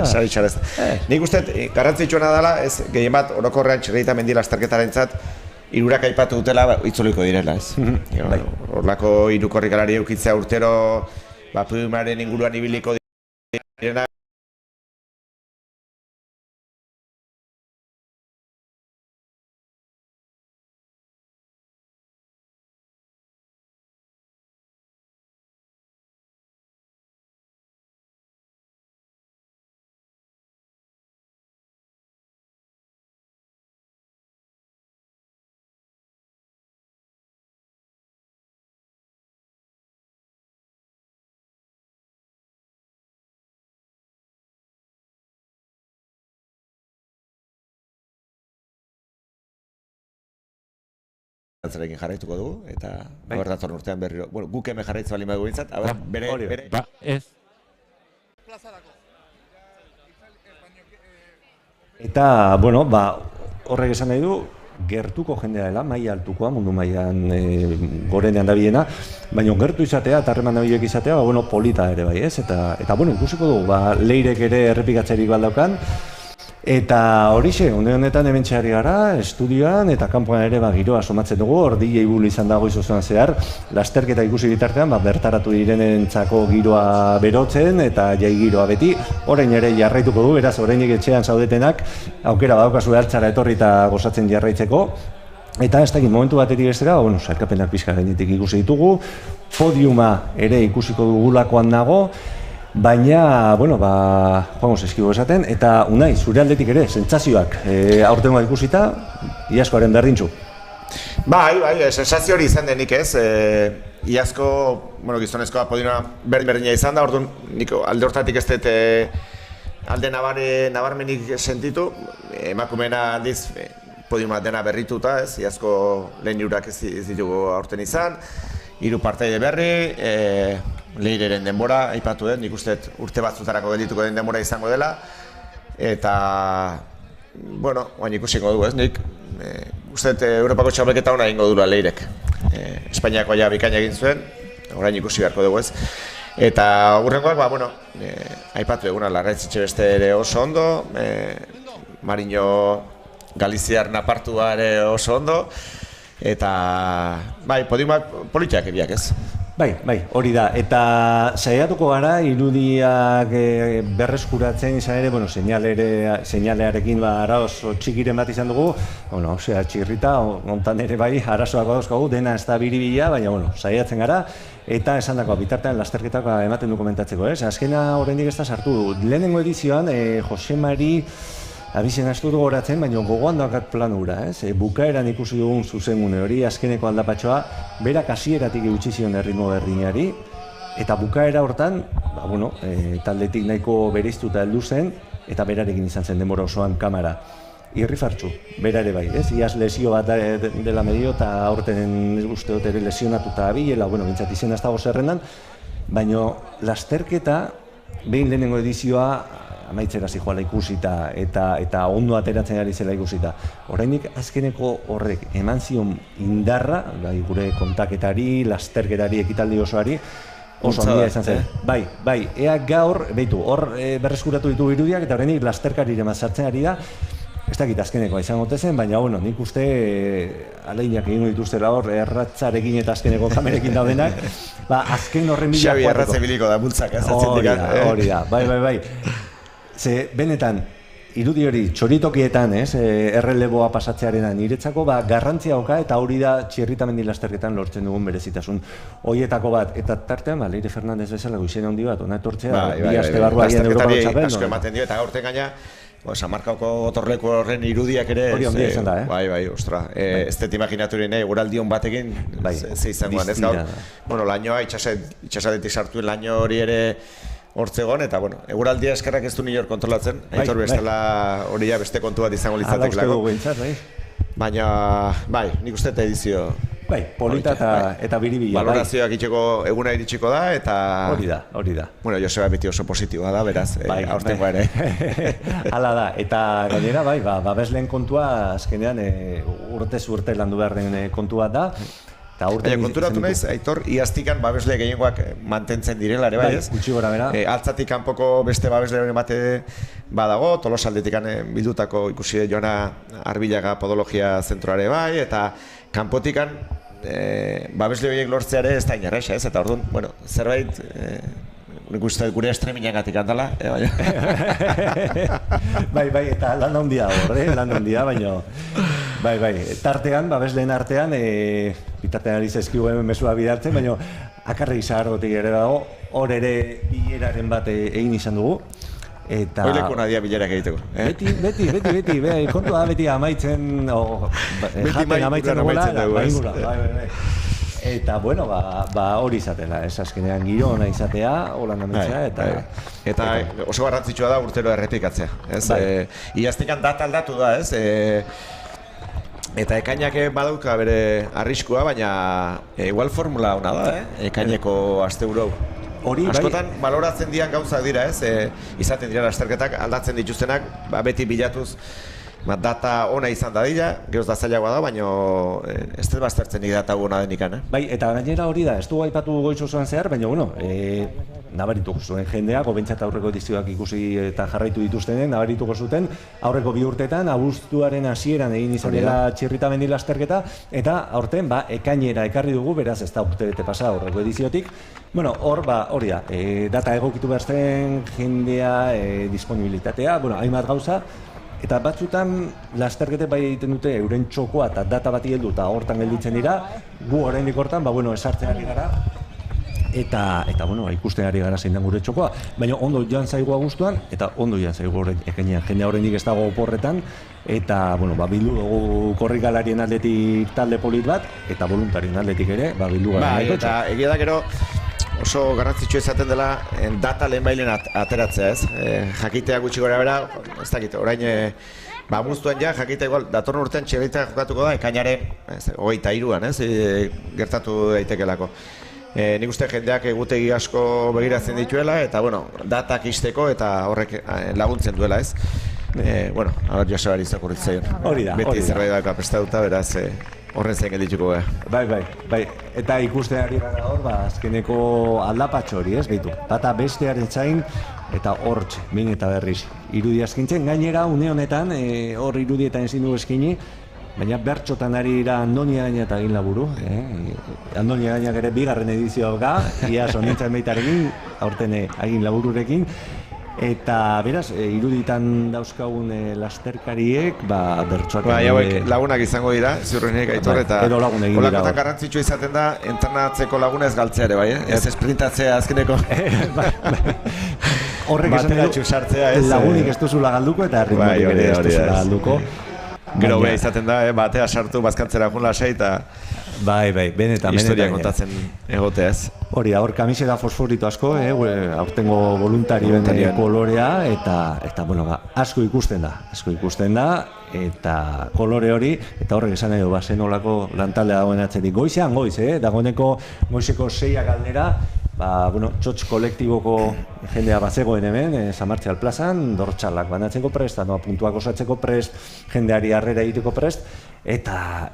sari txarra ez da. Nik uste, garrantzitsuena dela, gehien bat, orokorrean Txerrita Mendi lasterketaren zat, 3 aipatu dutela, itzuliko direla, Horlako 3 korrikalari eukitzea urtero, podiumaren inguruan ibiliko direna. Zerekin jarraituko dugu, eta datorren urtean berriro. Guk hemen jarraitzu bali madugu bintzat, bere... Ez. Eta, horrek esan nahi du, gertuko jendea dela, maila altukoa, mundu mailan gorenean dabiena, baina gertu izatea, eta harreman horiek izatea, bueno, polita ere bai, ez? Eta bueno, ikusiko dugu, Leirek ere errepikatzerik baldaukan, eta horixe, onde honetan hemen txarri gara, estudioan eta kanpoan ere giroa somatzen dugu, hor DJ Bulu izan dago izozuan zehar, lasterketa ikusi bitartean, bertaratu direnentzako giroa berotzen eta jai giroa beti, orain ere jarraituko du, beraz orainik etxean zaudetenak, aukera badaukazu hartzara etorri eta gozatzen jarraitzeko, eta ez dakit momentu batetik bestera, bueno, sailkapenak pixka gainetik ikusi ditugu, podiuma ere ikusiko dugulakoan nago, baina, bueno, joango eskibo esaten, eta Unai, zure aldetik ere, sentsazioak aurtengoa ikusita, iazkoaren berdintzu. Bai, sensazio hori izan denik ez, iazko, bueno, gizonezkoa podiuma berdina izan da, orduan, niko alde hortatik ez dut alde nabarmenik sentitu, emakumeena aldiz podiuma dena berrituta ez, iazko lehen jurak ez ditugu aurten izan, 3 partaide berri, Leireren denbora, aipatu den, nik uste urte batzutarako geldituko den denbora izango dela, eta, bueno, oain ikusiko dugu ez, nik uste Europako txapelketa hona egingo dula Leirek. Espainiako ja bikaina egin zuen, orain ikusi beharko dugu ez. Eta hurrengoak, bueno, aipatu eguna, Larraitz Etxebeste ere oso ondo, Mariño Galiziar Napartua ere oso ondo, eta, bai, podiumak politiak ebiak ez. Bai, hori da, eta saiatuko gara irudiak berreskuratzen izan ere, bueno, seinalearekin arazo txikiren bat izan dugu, bueno, txirrita, ontan ere bai, arazoak dauzkagu, dena ez da biribila, baina, bueno, saiatzen gara, eta esan dagoa, bitartean lasterketak ematen du komentatzeko, ez? Azkena oraindik ez da sartu, lehenengo edizioan, Jose Mari, abizen astu dugu horatzen, baina gogoan dakat plan hura, ez? Bukaeran ikusi dugun zuzengune hori, azkeneko aldapatxoa, berak hasieratik eutsi zion erritmo berdinari, eta bukaera hortan, bueno, taldetik nahiko bereiztuta heldu zen, eta berarekin izan zen denbora osoan kamera. Irrifartsu, bera ere bai, ez? Iaz lesio bat dela medio, eta aurten uste dut ere lesionatuta abilela, bueno, bintzat izena ez dago zerrendan, baina lasterketa, behin lehenengo edizioa, amaitzera zijoala ikusita eta ondo ateratzen ari zela ikusita. Orainik azkeneko horrek eman zion indarra, gure kontaketari, lasterketari, ekitaldi osoari, oso handia izan zen. Bai, ea gaur, behitu, hor berreskuratu ditu irudiak eta orainik lasterkarire mazartzen ari da, ez dakit azkenekoa izango zen, baina, bueno, nik uste aleinak egingo dituztela hor, erratzarekin eta azkeneko kamerekin daudenak, azken horren bila Xabi erratze biliko da bultzak, ez atzetik. Hori da, bai. Ze, benetan, irudi hori txoritokietan, erreleboa pasatzearena niretzako, garrantzia oka eta hori da txirritamendi lasterketan lortzen dugun berezitasun horietako bat. Eta tartean, Leire Fernandez bezala goizena handi bat, ona etortzea, bi aste barru agian Europako txapel. Asko ematen dio, eta gaurten gaina, San Markoko gotorleku horren irudiak ere... Hori ondia izan da, Bai, ostra. Ez dut imaginatu ere, guraldion batekin, ze izangoan, ez gaur. Bueno, lainoa, itxasadetik sartuen laino hori ere hortzegon, eta, bueno, eguraldia eskerrak ez du nire kontrolatzen, aitor bestela hori beste kontu bat izango litzatek lago. Baina, bai, nik uste eta edizio... Bai, polita eta biribila. Valorazioak itxeko eguna iritsiko da, eta... Hori da. Bueno, Joseba beti oso positiboa da, beraz, aurtengoa ere. Hala da, eta gainera, bai, babesleen kontua, azkenean, urtez urte landu behar den kontua da, Baina konturatu naiz, Aitor, iaztikan babesle gehiengoak mantentzen direla ere bai, ez? Gutxi gora bera. Altzatik kanpoko beste babesle emate badago, Tolosaldetik bildutako ikusi Jona Arbilaga podologia zentroare bai, eta kanpotikan babesle horiek lortzea ere ez da inerresa, ez? Eta orduan, bueno, zerbait nik uste gure estreminagatik handala, Bai, eta lan handia hor, lan handia, baina... Bai, tartean, babesleen artean, bitartean ari zaizkigu hemen mesua bidaltzen, baina akarri zaharrotik ere dago, hor ere bileraren bat egin izan dugu. Hoileko nadia bilerak egiteko. Beti, kontua da beti amaitzen, jaten amaitzen dugula, bai. Eta, bueno, hori izatela, ez azkenean giro ona izatea, holan amitzea, eta oso garrantzitsua da urtero errepikatzea, ez? Iaztikan data aldatu da, ez? Eta ekainak badauka bere arriskua, baina igual formula ona da, ekaineko asteburu hau. Askotan baloratzen dian gauzak dira, ez? Izaten dira lasterketak aldatzen dituztenak, beti bilatuz data ona izan dadila, geroz da zailagoa da, baina ez dut baztertzen data ona denikan. Bai, eta gainera hori da, ez du aipatu goiz osoan zehar, baina, bueno, nabarituko zuen jendea, gobentzat aurreko edizioak ikusi eta jarraitu dituztenek, nabarituko zuten, aurreko 2 urteetan, abuztuaren hasieran egin izan dela txirrita mendi lasterketa, eta aurten, ekainera ekarri dugu, beraz ez da urtebete pasa aurreko ediziotik. Bueno, hor, hori da, data egokitu behar zen, jendea, disponibilitatea, hainbat gauza, eta batzutan lasterkete bai egiten dute euren txokoa eta data bati heldu eta hortan gelditzen dira, gu oraindik hortan, esartzen ari gara, eta ikusten ari gara zein den gure txokoa, baina ondo joan zaigu abuztuan, eta ondo joan zaigu ekainean, jendea oraindik ez dago oporretan, eta, bildu dugu korrikalarien aldetik talde polit bat, eta voluntarien aldetik ere, bildu gara nahiko txo. Eta egia da gero, oso garrantzitsu izaten dela data lehenbailen ateratzea, ez? Jakitea gutxi gora bera, ez dakit, orain abuztuan jakitea igual, datorren urtean txirrita jokatuko da, ekainaren 23an, ez? Gertatu daitekelako. Nik uste jendeak egutegi asko begiratzen dituela, eta, datak izteko eta horrek laguntzen duela, ez? Josebari zakurritzen. Hori da. Beti zerbait daka prestatuta, beraz, horren zen geldituko gara. Bai. Eta ikusten ari gara hor, azkeneko aldapatxo hori, ez, behitu. Bata bestearen txain, eta hortxe, min eta berriz. Irudia eskintzen, gainera, une honetan, hor irudietan ezin du eskini, baina bertxotan ari dira Andonia Gaina eta egin laburu. Andonia Gaina ere 2. edizioa ga, ia sonintzen baitarekin, aurten egin labururekin. Eta, beraz, iruditan dauzkagun lasterkariek, bertsoak... Lagunak izango dira, ziurrenik Aitor, eta olakotan garrantzitsua izaten da, entrenatzeko lagunez galtzea ere, bai, ez esprintatzea azkeneko. Horrek esan dugu, lagunik ez duzula galduko, eta ritmotik ere ez duzula galduko. Gero beha izaten da, batea sartu bazkantzera jun lasai, eta... Bai, benetan. Historia kontatzen egoteaz. Hori da, hor kamiseta fosforito asko, aurtengo voluntarioen kolorea, eta asko ikusten da, eta kolore hori, eta horrek esan edo, zenolako lantalde dagoen atzetik. Goizean goiz, dagoeneko goizeko 6ak aldera, txotx kolektiboko jendea bazegoen hemen, San Martzial plazan, dortxalak banatzeko prest, puntuak osatzeko prest, jendeari harrera egiteko prest, eta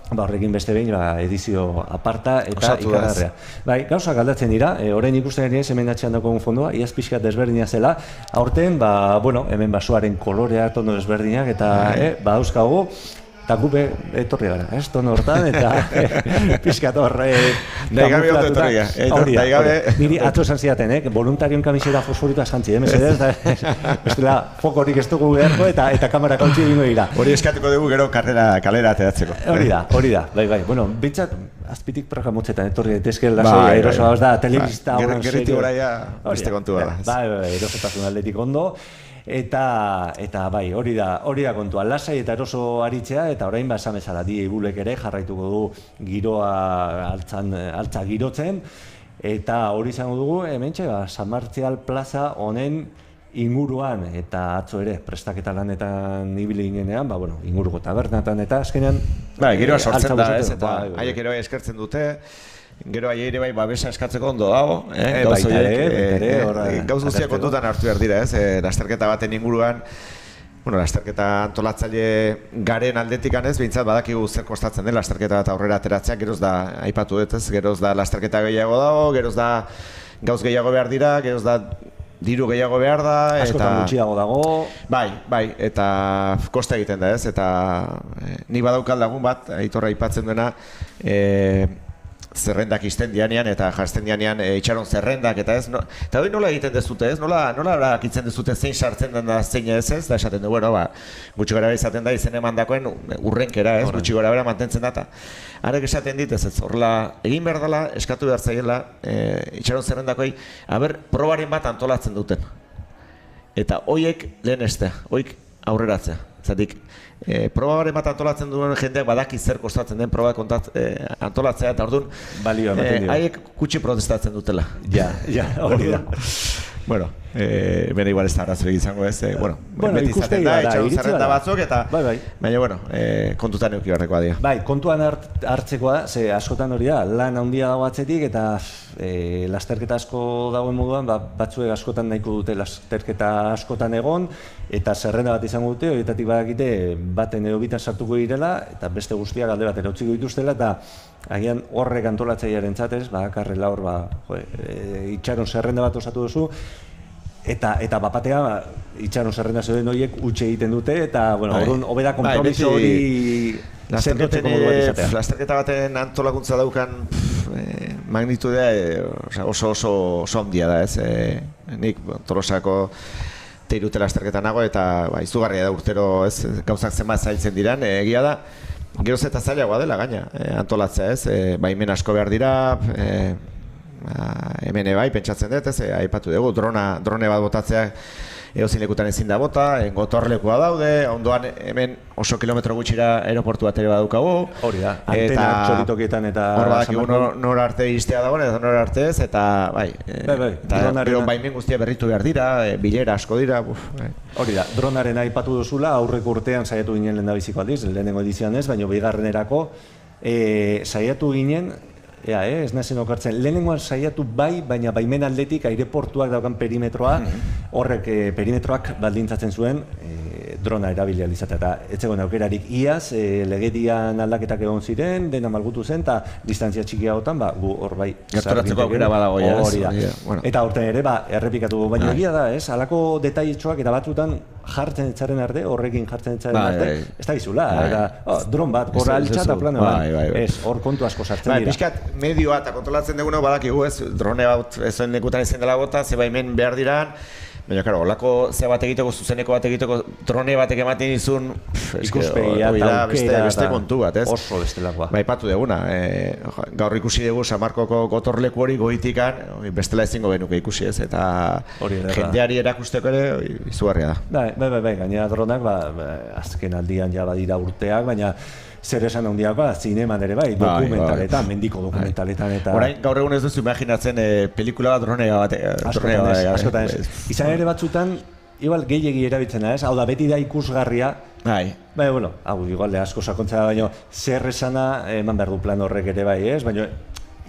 horrekin beste behin edizio aparta eta ikararrea. Gauzak aldatzen dira, orain ikusten ari ez hemen atxean dagoen fondua, iaz pixkat desberdina zela, aurten, hemen basoaren kolorea tono desberdinak, eta dauzkagu, eta gube etorri gara, tono hortan, eta pixkat horre... Nahi gabe ondo etorria, nahi gabe... Niri atzo esan zidaten, voluntarion kamisera fosforitoa eskantzi, mesedez, bestela fokorik ez dugu beharko, eta kamera kautzi egingo dira. Hori eskatuko dugu gero kalera ateratzeko. Hori da, bai. Bintzat, azpitik proja motzetan, etorri daitezke lasai, eroso hau da, telebista... Gerriti gora ja, beste kontua da. Bai, erosotasun aldetik ondo. Eta bai, hori da kontua, lasai eta eroso aritzea, eta orain esan bezala Ibulek ere jarraituko du giroa altza girotzen, eta hori izango dugu, hementxe, San Martzial plaza honen inguruan, eta atzo ere, prestaketa lanetan ibili ginean, inguruko tabernatan eta azkenean... Giroa sortzen da, ez, eta haiek ere eskertzen dute, gero aia ere babesa eskatzeko ondo dago, gauz guztiak kontutan hartu behar dira, lasterketa baten inguruan, lasterketa antolatzaile garen aldetikan ez, behintzat badakigu zer kostatzen den lasterketa bat aurrera ateratzea, geroz da, aipatu dut ez, geroz da lasterketa gehiago dago, geroz da gauz gehiago behar dira, geroz da diru gehiago behar da, askotan gutxiago dago. Bai, eta kosta egiten da ez, eta nik badaukal lagun bat, Aitorra aipatzen duena, zerrendak izten dianean eta jazten dianean itxaron zerrendak eta ez, eta hori nola egiten dezute ez, nola akitzen dezute zein sartzen den da zein ez, da esaten du, gutxi gara izaten da izen eman dakoen urrenkera ez, gutxi gara mantentzen da, eta arek esaten dit ez, horrela egin behar dela, eskatu behar zaiela itxaron zerrendakoi, probaren bat antolatzen duten, eta hoiek lehen estea, hoiek aurreratzea, zatik, probaren bat antolatzen duen jendeak badaki zer kostatzen den proba antolatzea eta orduan haiek kutsi protestatzen dutela. Ja, hori da. Bueno, bene igual ez da arazorik izango ez, beti izaten da, etxaron zerrenda batzuk, eta baina, kontutan euki beharrekoa dira. Bai, kontuan hartzekoa, ze askotan hori da, lan handia dago atzetik, eta lasterketa asko dagoen moduan, batzuek askotan nahiko dute lasterketa askotan egon, eta zerrenda bat izango dute, horietatik badakite baten edo bitan sartuko direla, eta beste guztiak alde batera utziko dituztela, eta agian horrek antolatzailearen txatez, karrela hor, itxaron zerrenda bat osatu duzu, eta bapatea itxaron zerrenda zeuden horiek utxe egiten dute, eta, orduan, hobeda kompromiso hori zentroteko modu bat izatea. Lasterketa baten antolakuntza daukan magnitudea oso handia da, ez? Nik Tolosako teirute lasterketa nago, eta izugarria da urtero gauzak zenbat zailtzen diran, egia da. Geroz eta zailagoa dela gaina, antolatzea ez, baimen asko behar dira, hemen bai, pentsatzen dut, aipatu dugu, drone bat botatzea eozin lekutan ezin da bota, gotorlekua daude, ondoan hemen oso kilometro gutxira aeroportu bat ere badukagu. Hori da, antena txoritokietan eta... Hor badakigu nora arte iztea dagoen, eta nora arte ez, eta bai, eta baimen guztia berritu behar dira, bilera asko dira. Hori da, dronaren aipatu duzula, aurreko urtean saiatu ginen lehendabiziko aldiz, lehenengo edizioan ez, baina bigarrenerako saiatu ginen, ez nazen okartzen, lehenengoan saiatu bai, baina baimen aldetik aireportuak daukan perimetroa, horrek perimetroak baldintzatzen zuen drona erabilia izatea, eta ez zegoen aukerarik iaz, legedian aldaketak egon ziren, dena malgutu zen, eta distantzia txikia gotan, gu hor bai... Gerturatzeko aukera badago, hori da. Eta horten ere, errepikatu, baina egia da, halako detailetxoak eta batzutan jartzen etzaren arte, horrekin jartzen etzaren arte, ez da gizula, eta dron bat, gorra altxata plano bat, hor kontu asko sartzen dira. Piskat, medioa eta kontrolatzen dugu badakigu, drone bat ezoen lekutan izan dela gota, ze baimen behar diran, baina, karo, olako ze bat egiteko, zuzeneko bat egiteko, drone batek ematen izun, ikuspegia eta aukera beste kontu bat, ez? Oso bestelakoa. Baipatu duguna, gaur ikusi dugu Samarkoko gotorleku hori goitikan, bestela ezingo benuke ikusi ez, eta jendeari erakusteko ere izugarria da. Bai, gainera dronak, azken aldian ja badira urteak, baina zer esan handiakoa, zineman ere bai, dokumentaletan, mendiko dokumentaletan eta... Orain, gaur egun ez duzu imaginatzen pelikula bat dronea bat... Askotan ez. Izan ere batzutan, igual gehiegi erabiltzena ez, hau da beti da ikusgarria. Bai, hau igual asko sakontzea da, baina zer esana eman behar du plan horrek ere bai ez, baina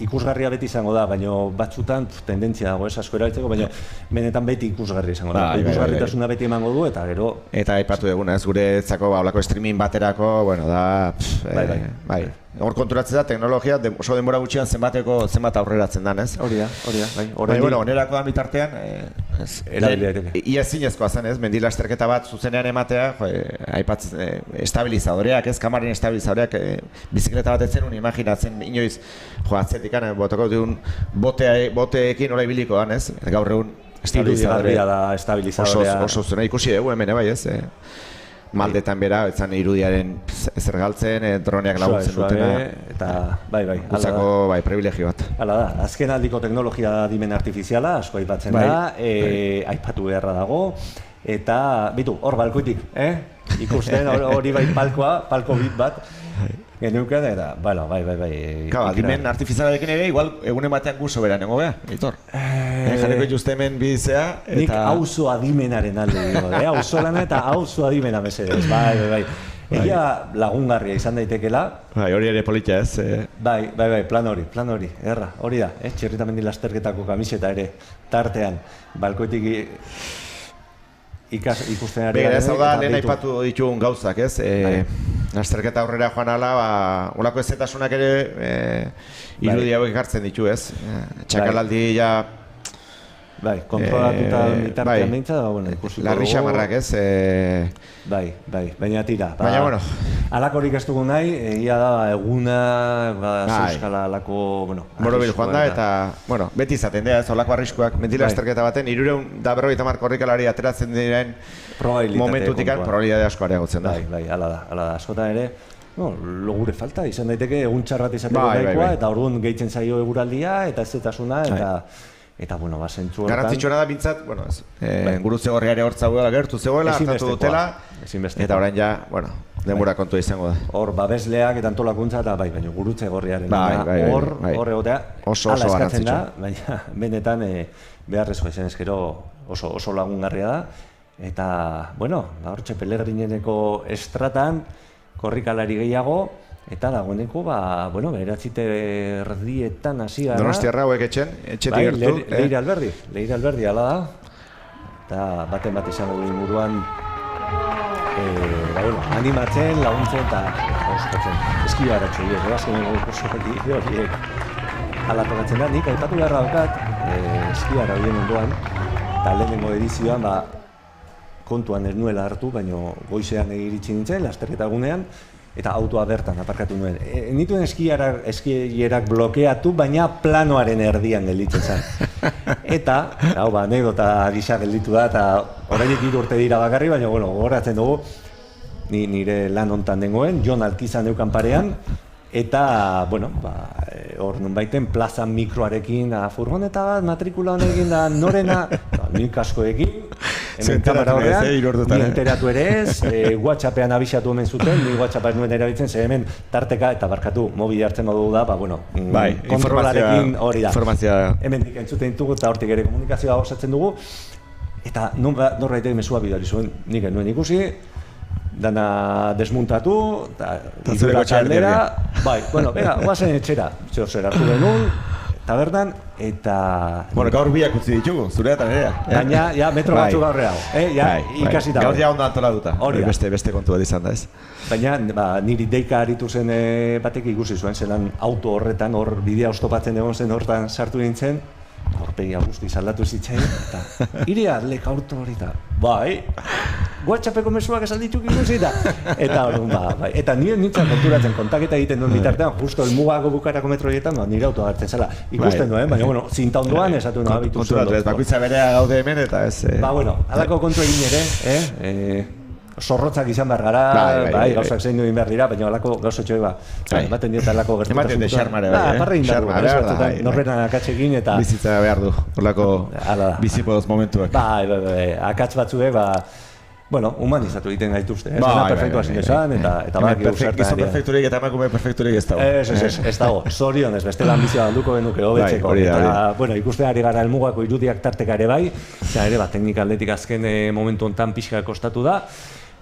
ikusgarria beti izango da, baina batzutan tendentzia dago ez asko erabiltzeko, baina benetan beti ikusgarria izango da. Ikusgarritasuna beti emango du eta gero... Eta aipatu duguna ez, guretzako olako streaming baterako, da... Bai. Hor konturatzen da, teknologia oso denbora gutxian zenbat aurreratzen dan, ez? Hori da, bai. Onerako da bitartean, ia zinezkoa zen, ez? Mendi lasterketa bat zuzenean ematea, aipatzen, estabilizadoreak, ez? Kamarin estabilizadoreak, bizikleta bat etzen imaginatzen, inoiz, atzetikan, botako duen boteekin hola ibiliko dan, ez? Gaur egun, estabilizadorea. Oso zena ikusi dugu hemen, bai, ez? Maldetan bera, etzan irudiaren ezer galtzen, droneak laguntzen dutena. Eta, bai. Gutzako, privilegio bat. Hala da, azken aldiko teknologia da dimen artifiziala, asko aipatzen da, aipatu beharra dago, eta, bitu, hor balkoitik, ikusten hori bai palko bit bat, genuken, eta, bai. Kaba, dimen artifizialarekin ere, igual, egunen batean guzo beran, nengo beha, Aitor? Jareko just hemen bizea, eta... Nik auzo adimenaren alde digo, auzo lana eta auzo adimena mesedez, bai. Egia lagungarria izan daitekela. Bai, hori ere politia ez. Bai, plan hori, erra, hori da, Txirritamendi lasterketako kamiseta ere, tartean, balkoitik ikusten ari garen. Ez hau da, lehen aipatu ditugun gauzak, ez? Lasterketa aurrera joan ala, olako ezetasunak ere irudi hauek hartzen ditu, ez? Txakalaldi ja... Bai, kontrolatuta mitartean behintza, ikusiko... Larri xamarrak, ez? Bai, baina tira. Baina, bueno... Alakorik ez dugu nahi, egia da, eguna, zeuskala alako... Borobil joan da, eta, beti izaten dira, ez, olako arriskuak, mendi lasterketa baten, 350 korrikalari ateratzen diren momentutikan, probabilitate asko areagotzen da. Bai, hala da, askotan ere, logure falta, izan daiteke egun txarrat izateko nahikoa, eta orduan gehitzen zaio eguraldia, eta ezetasuna, Eta, bueno, zentzu hortan... Garrantzitsuena da bintzat, bueno, gurutze gorriare hortza guela gertu zegoela, hartatu dutela, eta orain ja, bueno, denbora kontua izango da. Hor, babesleak eta antolakuntza eta baina gurutze gorriaren hor egotea ala eskatzen da, baina benetan beharrezko izan ezkero oso lagungarria da. Eta, bueno, hortxe Pelegrineneko estratan korrikalari gehiago, eta dagoeneko, beratzite erdietan hasi gara. Donostiarra hauek etxetik gertu. Leire Alberdi, ala da. Eta baten bat izango du inguruan animatzen, laguntzen eta oskatzen. Eski baratxo horiek, azkeneko kursoetik horiek ala tokatzen da. Nik aipatu beharra daukat, eski bara horien ondoan, eta lehenengo edizioan, kontuan ez nuela hartu, baina goizean iritsi nintzen, lasterketa egunean, eta autoa bertan aparkatu nuen. Nituen eskierak blokeatu, baina planoaren erdian gelditzen zen. Eta, anekdota gisa gelditu da, eta orainek 3 urte dira bakarri, baina, gogoratzen dugu, nire lan hontan dengoen, Jon Alkizan neukan parean, eta, hor nunbaiten plazan mikroarekin, furgoneta bat, matrikula honekin da, norena, nik askoekin, hemen kamera horrean, ni enteratu ere ez, WhatsAppean abisatu hemen zuten, ni WhatsAppa nuen erabiltzen, ze hemen tarteka, eta barkatu, mobil hartzen modu da, kontrolarekin hori da. Hemen dik entzuten ditugu, eta hortik ere komunikazioa osatzen dugu, eta norbaitek mesua bidali zuen, nik nuen ikusi, dana desmuntatu, eta idura txaldera, guazen etxera, zer hartu genuen, tabernan, eta... Gaur biak utzi ditugu, zure eta nerea. Gaina, metro batzuk gaurreago, ikasita. Gaur ja ondo antolatuta, beste kontu bat izan da ez. Baina, niri deika aritu zen batek ikusi zuen, zelan auto horretan, hor bidea oztopatzen egon zen hortan sartu nintzen, aurpegia guztiz aldatu zitzen, eta irea leka auto hori eta, WhatsAppeko mezuak esalditzuk ikusi eta hori, eta nire nintzen konturatzen kontaketa egiten duen bitartean, justo elmugako bukarako metroietan, nire autoa hartzen zela, ikusten duen, baina, zinta ondoan, esatu nahi bitu zuen. Konturatu ez, bakuitza berea gaude hemen eta ez... Halako kontu egin ere, zorrotzak izan behar gara, gauzak zein duen behar dira, baina alako gauzak txoi ematen dieta alako gertutasun. Ematen de xarmare, parre indarru, norberan akatzekin eta... Bizitza behar du, olako bizipodoz momentuak. Akatz batzuek, humanizatu egiten gaituzte, zena perfektua zinezan, eta baki gauzartan. Gizon perfekturik eta emakume perfekturik ez dago. Ez dago, zorionez, bestela ambizioa duko genuke hobetzeko. Eta, ikusten ari gara elmugako irudiak tarteka ere bai, eta ere, teknika aldetik azken momentu honetan pixka kostatu da,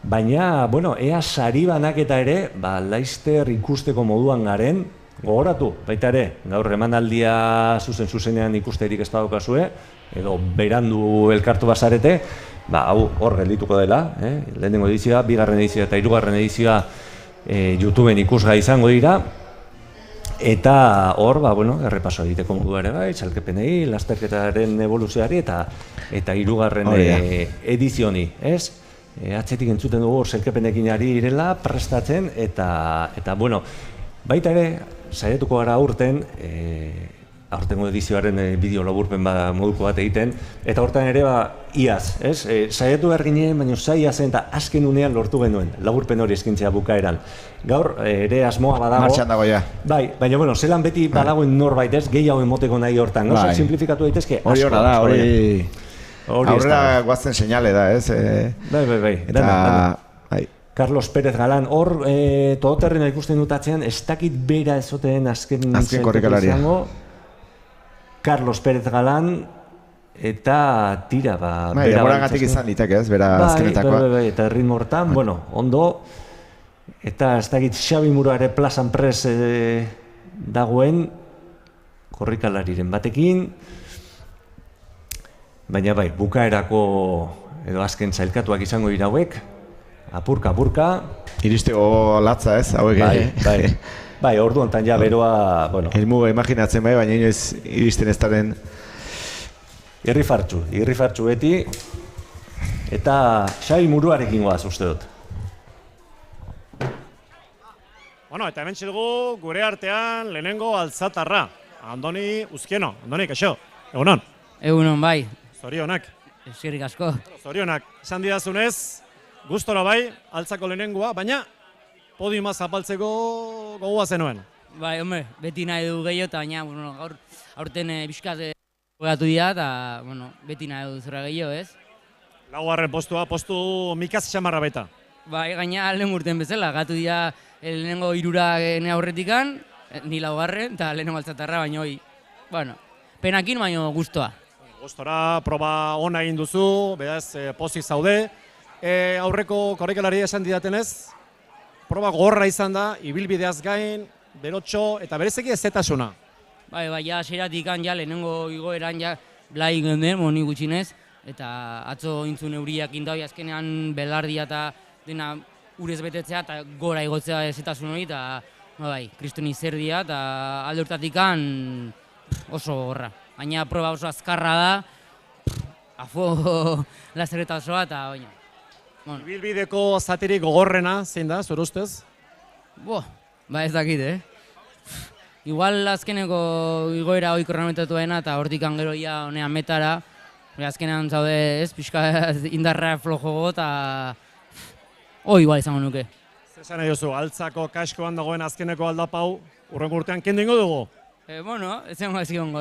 baina, ea sari banaketa ere, Laster ikusteko moduan garen, gogoratu, baita ere, gaur emanaldia zuzenean ikusterik ez daukazue, edo berandu elkartu bazarete, hau hor geldituko dela, lehenengo edizioa, 2. edizioa eta 3. edizioa YouTubeen ikusgai izango dira, eta hor, errepaso egiteko modu ere bai, txalkepenei, lasterketaren evoluzioari eta 3. edizioni, ez? Atzetik entzuten dugu hor zelkepenekin ari irela, prestatzen, eta baita ere, saiatuko gara aurten, aurtengo edizioaren bideo laburpen moduko bat egiten, eta hortan ere iaz, ez? Saiatu behar ginen, baina zaila zen eta azken unean lortu genuen, laburpen hori eskintzea bukaeran. Gaur ere asmoa badago. Martxan dago ja. Bai, baina zelan beti badagoen norbait ez, gehiago emoteko nahi hortan, gauzak simplifikatu daitezke asko. Hori hona da, hori... Aurrera guazen seinale da, ez? Bai. Eta... Carlos Pérez Galán, hor todoterrena ikusten dut atzean, ez dakit bera ezoteen azken korrikalaria. Carlos Pérez Galán, eta tira, denboragatik izan ditek, ez? Bera azkenetakoa. Bai, eta ritmo hortan, ondo, eta ez dakit Xabi Muruare plazan pres dagoen korrikalariren batekin, baina bukaerako edo azken zailkatuak izango dira hauek, apurka. Iristeko latza ez, hauek. Bai, ordu hontan ja beroa, Helmuga imaginatzen baina inoiz iristen ez daren... Irrifartxu beti, eta Xabi Muruarekin goaz uste dut. Eta hemen txilgu gure artean lehenengo altzatarra, Andoni Uzkieno. Andoni, kaixo, egunon? Egunon, bai. Zorionak. Eskerrik asko. Zorionak, esan didazunez, gustora bai, altzako lehenengoa, baina podiuma zapaltzeko gogoa zenuen. Bai, beti nahi du gehiago, eta baina gaur aurten bizkat jugatu dira, eta, bueno, beti nahi dut zura gehiago, ez? Laugarren postua, postu mikaz xamarra baita. Bai, gaina lehen urten bezala, gatu dira lehenengo irura gene aurretikan, ni laugarren, eta lehenengo altzatarra, baina hoi, bueno, penakin, baina guztua. Gustora, proba ona egin duzu, beraz, pozik zaude. Aurreko korrikalari esan didatenez, proba gorra izan da, ibilbideaz gain, berotxo, eta berezeki ezetasuna. Bai, ja, seratik ja, lehenengo igoeran ja, blai genden, moni gutxinez, eta atzo intzun euriak indau, azkenean belardia eta dena urez betetzea, eta gora igotzea ezetasun hori, eta, bai, kristoni zerdia, eta alde urtatikan oso gorra. Baina proba oso azkarra da, afo lasterketa osoa, eta baina. Ibilbideko zatirik gogorrena, zein da, zure ustez? Ba ez dakit, Igual azkeneko igoera hoi kronometratuena eta hortikan gero ia honean metara. Azkenean zaude ez, pixka indarra flojogo eta igual izango nuke. Zesan nahi duzu, altzako kaskoan dagoen azkeneko aldapau, urrengo urtean kendu ingo dugu? Bueno, ez zengo ez gongo,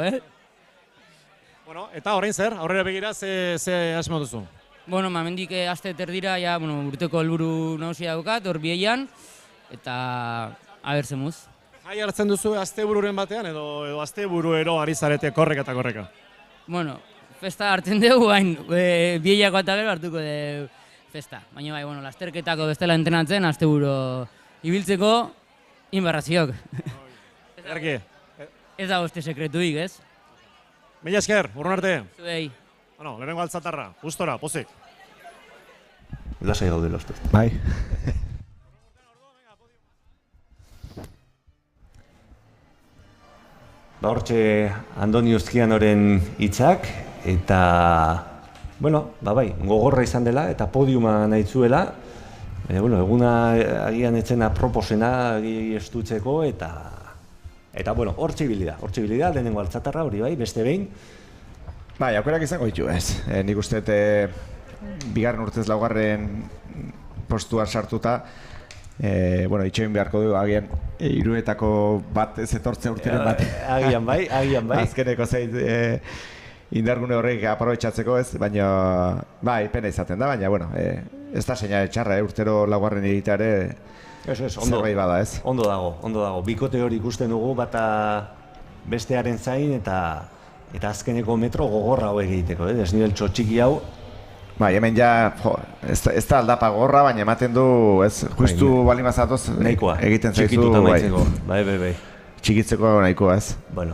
Bueno, eta orain zer, aurrera begira ze asmo duzu? Bueno, mendik aste terdira, ja, urteko helburu nagusia daukat, hor bieian, eta aber zemuz. Jai hartzen duzu astebururen batean edo asteburuero ari zarete korreka eta korreka? Bueno, festa hartzen dugu, hain bieiako eta gero hartuko de festa. Baina bai, lasterketako bestela entrenatzen, asteburu ibiltzeko, inbarraziok. Erki? Ez da boste sekretuik, ez? Mila esker, urrun arte. Zuei. Bueno, lehenengo altzatarra, gustora, pozik. Lasai gaude loztu. Bai. Hortxe Andoni Uzkianoren hitzak eta bai, gogorra izan dela eta podiuma nahi zuela. Eguna agian etzena proposena estutzeko eta hortxe ibilida, lehenengo altzatarra hori bai, beste behin. Bai, aukerak izango ditu ez. Nik uste bigarren urtez laugarren postuan sartuta, itxoin beharko du, agian, hiruetako bat ez etortzea urteren bat. Agian bai. Azkeneko zeit indargune horrek aprobetxatzeko ez, baina, bai, pena izaten da, baina, ez da seinale txarra, urtero laugarren egiteare zerbait bada ez. Ondo dago. Bikote hori ikusten dugu, bata bestearen zain eta azkeneko metro gogorra hau egiteko, desniveltxo txiki hau. Bai, hemen ja, ez da aldapa gorra, baina ematen du, ez, justu bali mazatoz egiten zaizu. Txikituta maitzeko, bai. Txikitzeko nahikoa, ez. Bueno,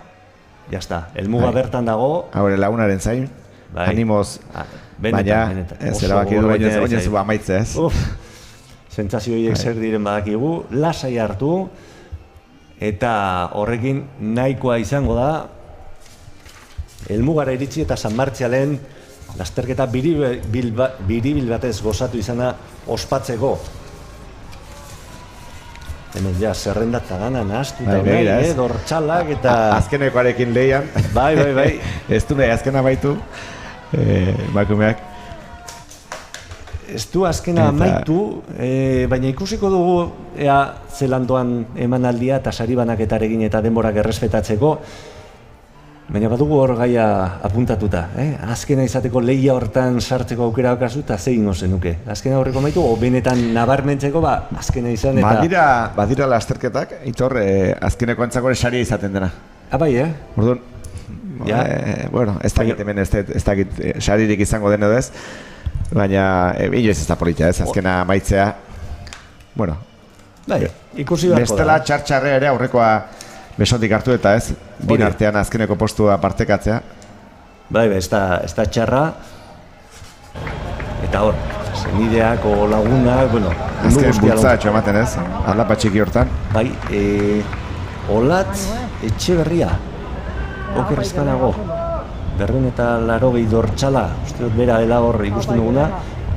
jazta, elmuga bertan dago. Haure lagunaren zain, animoz, baina, ez erabaki du, oinez zu amaitze, ez. Sentsazio horiek zer diren badakigu, lasai hartu, eta horrekin nahikoa izango da, elmugara iritsi eta San Martzialen lasterketa biribil batez gozatu izana ospatzeko. Hemen ja, zerrendatza gana nahaztuta nahi, dortxalak eta... Azkenekoarekin lehian. Bai. Ez du nahi azkena baitu, bakumeak. Ez du azkena amaitu, baina ikusiko dugu ea zelandoan emanaldia eta sari banaketarekin eta denborak errespetatzeko. Baina badugu hor gaia apuntatuta, azkena izateko lehia hortan sartzeko aukera okazu eta zein ozen nuke. Azkena horreko maitu, o benetan nabarmentzeko, azkena izan eta... Badira lasterketak, itor, azkeneko entzako saria izaten dena. Bai, Orduan, ez dakit hemen ez dakit saririk izango den edo ez, baina inoiz ez da polita ez, azkena maitzea. Bueno, ikusi beharko da. Bestela txartxarre ere aurrekoa besotik hartu eta ez, bin artean azkeneko postua partekatzea. Bai, ez da txarra. Eta hor, zenideak o lagunak, azken bultza etxo ematen ez, aldapa txiki hortan. Bai, Olatz Etxeberria, oker ezkanago, 280 dortxala, uste dut bera dela hor ikusten duguna,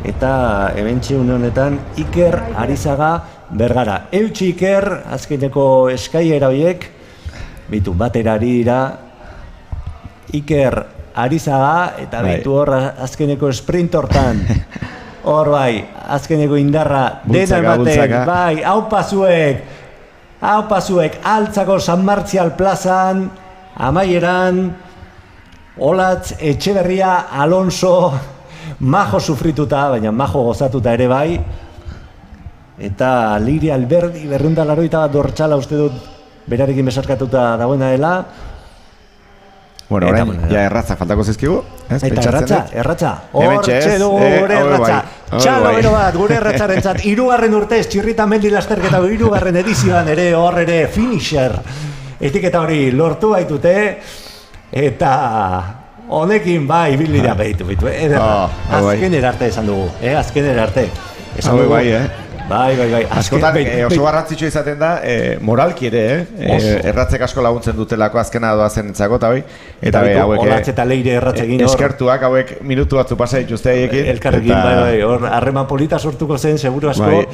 eta hementxe une honetan Iker Arizaga Bergara. Eutxi Iker, azkeneko eskaiera horiek, bitu, batera ari dira, Iker Arizaga, eta bitu hor azkeneko sprint hortan. Hor bai, azkeneko indarra dena ematen, bai, hau pasuek, altzako San Martzial plazan, amaieran, Olatz Etxeberria Alonso majo sufrituta, baina majo gozatuta ere bai. Eta Liria Alberdi 281 dortsala uste dut berarekin besarkatuta dagoena dela. Bueno, orain, ja erratza faltako zizkigu. Eta erratza. Hortxe du gure erratza. Txalo bero bat, gure erratzarentzat. 3. urtez, Txirrita Mendi lasterketa 3. edizioan ere hor ere finisher. Etiketa hori lortu baitute. Eta honekin bai ibilbidea behitu. Azken erarte esan dugu. Azken erarte. Esan dugu. Bai. Askotan oso garrantzitsua izaten da, moralki ere, erratzek asko laguntzen dutelako azkena doazen entzako, eta bai. Eta hauek, Olatz eta Leire erratzekin hor. Eskertuak hauek minutu batzu pasa dituzte haiekin. Elkarrekin, bai, hor harreman polita sortuko zen, seguru asko.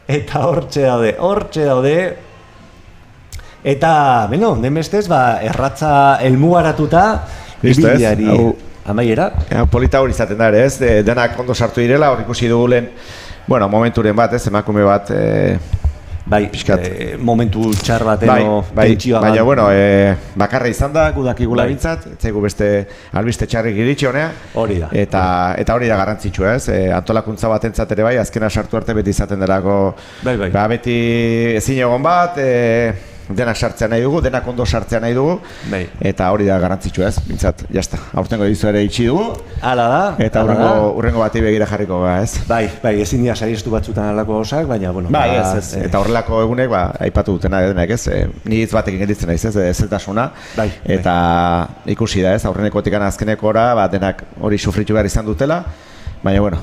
Eta hortxe daude. Eta, beno, denbestez, erratza elmugaratuta, ibiliari amaiera. Polita hori izaten da ere, ez? Denak ondo sartu direla, hor ikusi dugu lehen, bueno, momenturen bat, ez, emakume bat, momentu txar bateno tentsioa. Baina, bueno, bakarra izan da, gudakigula bintzat, etzaigu beste albiste txarrik iritsi honea. Hori da. Eta hori da garrantzitsua, ez, antolakuntza bat entzat ere bai, azkena sartu arte beti izaten delako, beti ezin egon bat, denak sartzea nahi dugu, denak ondo sartzea nahi dugu, eta hori da garrantzitsua, ez, bintzat, jazta, aurtengo edizu ere itxi dugu. Hala da. Eta urrengo bati begira jarriko, ez. Bai, ezin dira sariestu batzutan alako osak, baina, bueno. Bai, ez, eta horrelako egunek, aipatu dutena denak, ez, ni hitz batekin gelditzen naiz, ez, zeltasuna, eta ikusi da, ez, aurrenekotik azkenekora, denak hori sufritu behar izan dutela, baina, bueno,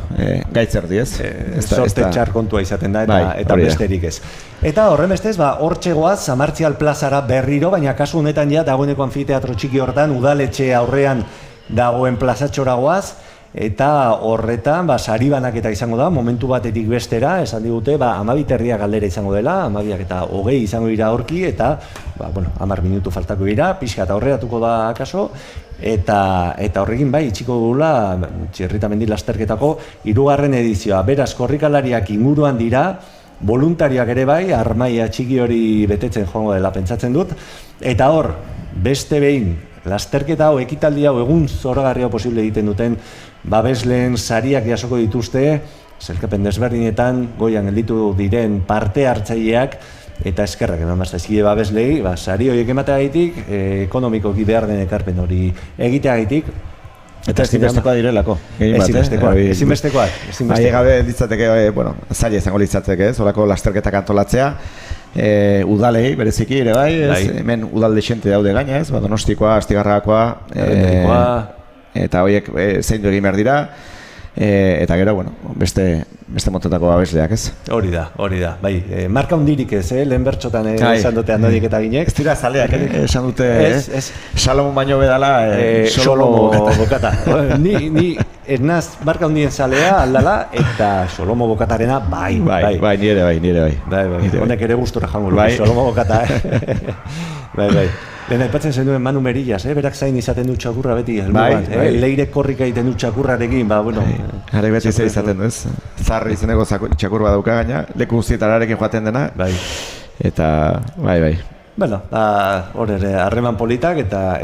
gaitzerdi, ez? Sorte txar kontua izaten da, eta besterik ez. Eta horren bestez, hortxe goaz, Samartzial plazara berriro, baina kasu honetan ja, dagoeneko anfiteatro txiki hortan, udaletxe aurrean dagoen plazatxora goaz, eta horretan, sari banaketa izango da, momentu batetik bestera, esan digute, 12:30 galdera izango dela, 12:20 izango dira aurki, eta, 10 minutu faltako dira, pixka eta horretatuko da akaso, eta horrekin bai, itxiko dugula, Txirrita Mendi lasterketako 3. edizioa. Beraz, korrikalariak inguruan dira, voluntarioak ere bai, armaia txiki hori betetzen joango dela pentsatzen dut, eta hor, beste behin, lasterketa hau, ekitaldi hau, egun zoragarria posible egiten duten, babesleen sariak jasoko dituzte, zelkapen desberdinetan, goian gelditu diren parte hartzaileak, eta eskerrak eman baztaizkide babeslei, sari horiek emateagaitik, ekonomikoki behar den ekarpen hori egiteagaitik. Eta ezinbestekoa direlako, ezinbestekoak. Gabe ditzateke, zaila izango litzateke, zolako lasterketak antolatzea, udalei bereziki ere bai, hemen udal dexente daude gaina ez, Donostikoa, Astigarrakoa, eta horiek zein du egin behar dira, eta gero, beste motetako babesleak, ez? Hori da, bai. Marka hundirik ez, lehen bertxotan esan dute handodik eta ginek. Ez dira zaleak, esan dute, Salomo baino bedala, Solomo Bokata. Ni ernaz marka hundien zalea aldala, eta Solomo Bokatarena bai. Bai, nire bai. Honek ere gustora jango luke, Solomo Bokata. Bai. Lehen aipatzen zenuen Manu Merillas, berak zain izaten du txakurra beti, Leire korrika egiten du txakurrarekin, Harek beti izaten du, ez? Zarri izeneko txakur bat dauka gaina, leku guztietararekin joaten dena, eta bai. Bueno, hor ere, harreman politak, eta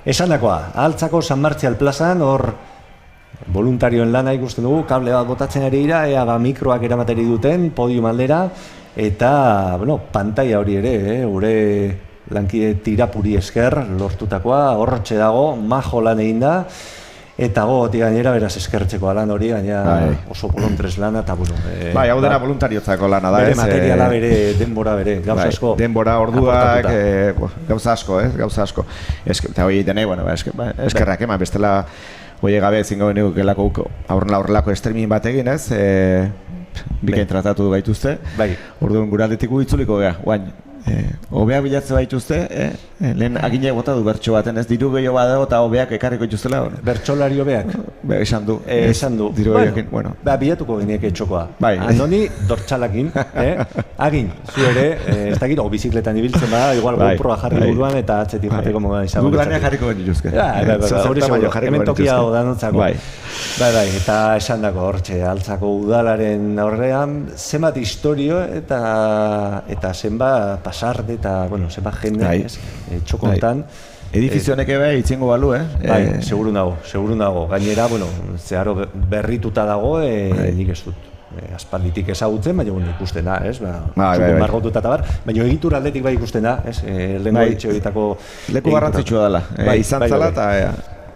esandakoa, Altzako San Martzial plazan, hor voluntarioen lana ikusten dugu, kable bat botatzen ari dira, mikroak eramateri duten, podium aldera, eta, pantaila hori ere, gure lankide tirapuri esker lortutakoa, horretxe dago, majo lan egin da, eta gogotik gainera beraz eskertzeko lan hori, gaina oso bolontrez lana, eta bai, hau dena voluntariotzako lana da, bere materiala bere, denbora bere, gauza asko. Denbora, orduak, gauza asko. Eta hori denei, eskerrak eman, bestela hori gabe ezingo benik aurrelako streaming bat egin, ez? Bikain tratatu gaituzte, orduan gure aldetik itzuliko gea, guain. Obeak bilatze baituzte, lehen aginak bota du bertso baten, ez diru gehiago badago eta obeak ekarriko dituztela. Bertsolari obeak? Esan du. Bilatuko gineak etxokoa. Andoni, dortxalakin, agin, zu ere, ez dakit, bizikletan ibiltzen bada, igual GoProa jarri buruan eta atzetik jateko moda izango. Guk lanean jarriko genituzke. Hemen tokia odanontzako. Bai, eta esan dako hortxe, Altzako udalaren aurrean, zenbat historio eta zenbat pasarte eta, zenbat jende, txoko honetan, Edifizio honek ebe itzengo balu, Bai, seguru nago. Gainera, bueno, zeharo berrituta dago, nik ez dut. Aspalditik ezagutzen, baina ikusten da, ez? Txuko margotuta eta bar, baina egitur aldetik bai ikusten da, ez? Lehenko ditxe horietako... Leku garrantzitsua dela, izan zala eta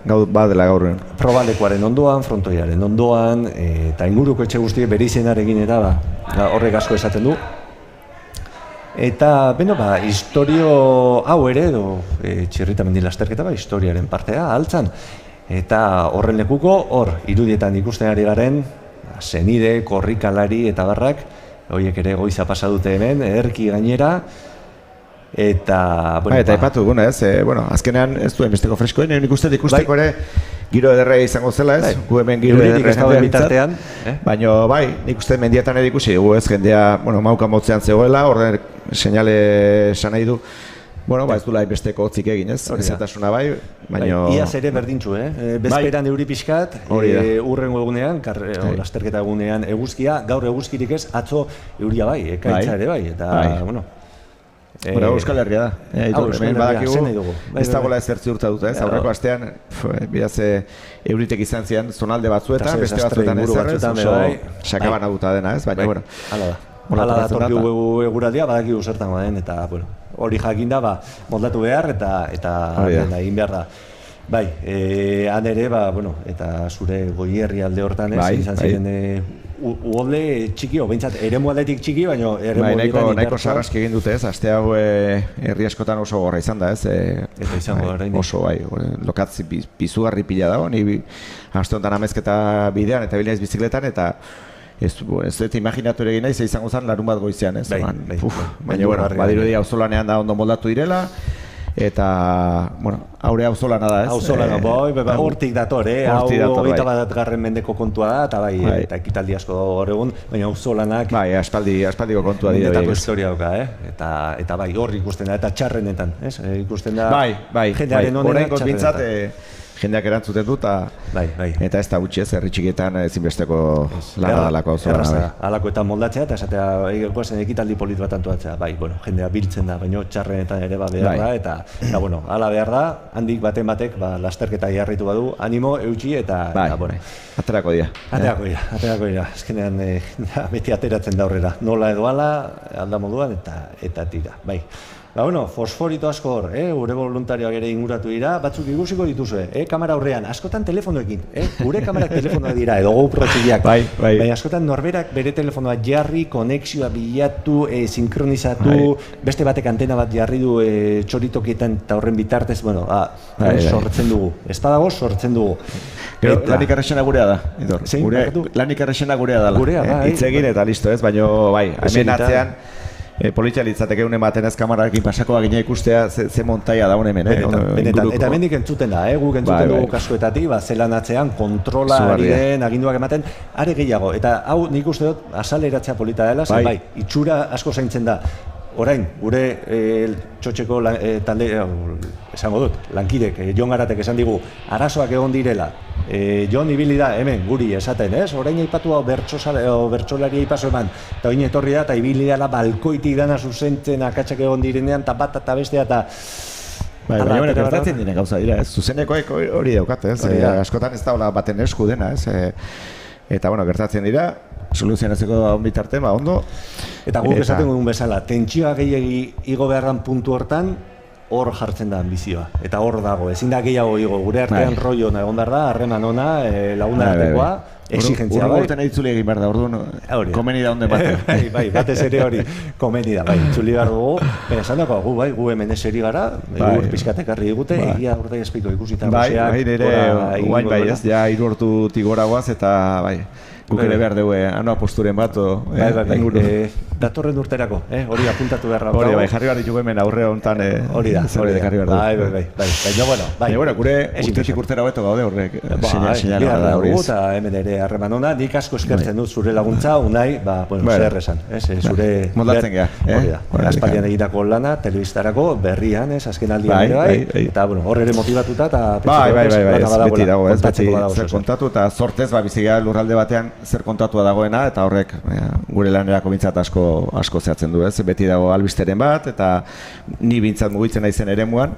gau badela gaur. Probalekuaren ondoan, frontoiaren ondoan, eta inguruko etxe guztiek bere izenarekin eta horrek asko esaten du. Eta, historio hau ere, Txirrita mendi lasterketa, historiaren partea, altzan. Eta horren lekuko, hor, irudietan ikusten ari garen, senide, korrikalari eta barrak, horiek ere goiza pasa dute hemen, erki gainera, eta... Eta ipatu duguna, ez? Azkenean ez duen besteko freskoen, nik uste ikusteko ere giro ederra izango zela, ez? Gu hemen giro ederra bitartean. Baina, nik uste mendietan ere ikusi dugu, ez? Jendea, mauka motzean zegoela, horren seinale esan nahi du. Ez du besteko hotzik egin, ez? Ezatasuna bai, baina... Iaz ere berdintxu, bezperan euri pixkat, urrengo egunean, lasterketa egunean eguzkia, gaur eguzkirik ez, atzo euria bai, ekaitza ere bai, eta, bueno... Euskal Herria da, hemen badakigu, ez dagoela ezertzi urta dut, ez? Aurreko astean, bidaz euritek izan zian zonalde batzuetan, beste batzuetan ez zerrez, oso sakaban aguta dena, ez? Baina, bueno... Hala da torkigu eguraldia, badakigu zertan baden, eta, bueno, hori jakinda, moldatu behar eta egin behar da. Bai, han ere, eta zure Goierri alde hortan ez, izan ziren uholde txiki, behintzat eremu aldetik txiki, baina eremu horietan nahiko sarraski egin dute ez, aste hau herri askotan oso gorra izan da ez. Eta izango orain. Oso, lokatzi pizugarri pila dago, ni aste honetan amezketa bidean eta bilinaiz bizikletan, eta ez dut imaginatu ere gina, izango zen larun bat goizean, ez? Baina, badirudi auzolanean da ondo moldatu direla, eta, haure auzolana da, ez? Auzolana, hortik dator, hau 21. mendeko kontua da, eta eta ekitaldi asko gaur egun, baina auzolanak... Bai, aspaldiko kontua dira. Mendetako historia dauka, eta bai, hor ikusten da, eta txarrenetan, ez? Ikusten da... Bai, horrengoz bintzat, jendeak erantzuten du, eta ez da gutxi ez, herri txikietan ezinbesteko lana dalako auzolana. Halako eta moldatzea, eta esatea ekitaldi polit bat antoatzea, jendea biltzen da, baina txarrenetan ere behar da, eta hala behar da, handik baten batek lasterketa jarritu badu, animo, eutxi, eta... Aterako dira. Aterako dira, azkenean beti ateratzen da horrela, nola edo ala, alda moduan, eta tira, bai. Fosforito asko hor, gure voluntarioak ere inguratu dira, batzuk ikusiko dituzue, kamera aurrean, askotan telefonoekin, gure kamerak telefonoak dira, edo GoPro txikiak, baina askotan norberak bere telefonoa jarri, konexioa bilatu, sinkronizatu, beste batek antena bat jarri du txoritokietan eta horren bitartez, sortzen dugu, ez badago sortzen dugu. Lanik arrexena gurea da, lanik arrexena gurea da, hitz egin eta listo ez, baina hemen atzean, politia litzateke unen baten ez kamararekin pasakoa gina ikustea ze montaia da hemen. Eta hemendik entzuten da, guk entzuten dugu kasuetatik, zelan atzean kontrola ari den, aginduak ematen, are gehiago. Eta hau nik uste dut azaleratzea polita dela, itxura asko zaintzen da. Orain, gure txotxeko talde, esango dut, lankidek, Jon Garatek esan digu, arazoak egon direla. Jon ibili da, hemen, guri esaten, ez? Orain aipatu hau bertsolari aipaso eman, eta oin etorri da, eta ibili dela balkoitik dana zuzentzen akatsak egon direnean, eta bat eta bestea, eta... Baina gertatzen diren gauza dira, ez? Zuzenekoek hori daukat, ez? Askotan ez da baten esku dena, ez? Eta, gertatzen dira, soluzionatzeko hon bitarten, ondo. Eta guk esaten duen bezala, tentsioa gehiagi igo beharran puntu hortan, hor jartzen da ambizioa. Eta hor dago, ezin da gehiago igo, gure artean rollo egon behar da, harreman ona, laguna artekoa, exigentzia bai. Urten itzuli egin behar da, orduan, komeni da onde batean. Bai, batez ere hori, komeni da, bai, itzuli behar dugu. Esan dago, gu hemen eseri gara, gur pizkatek harri digute, egia urte espiko ikusita gozeak. Bai, nire, guain bai ez, ja hiru hortutik gora guaz, eta bai, guk ere behar dugu, anoa posturen bat, datorren urterako, hori apuntatu beharra. Hori, bai, jarri behar ditugu hemen aurre honetan, hori da, baina, gure urtetik urtera hobeto gaude horrek, seinala da hori ez. Eta hemen ere harreman hona, nik asko eskertzen dut zure laguntza, unai, zer esan, zure... Moldatzen geha. Hori da, aspaldian egitako lana, telebistarako, berrian, azken aldian ere, eta hor ere motivatuta, eta bai, beti dago, ez, beti zer kontatu, eta sortez, bizigea lurralde batean, zer kontatua dagoena, eta horrek gure lanerako bintzat asko zehatzen du, ez? Beti dago albisteren bat, eta ni bintzat mugitzen naizen eremuan,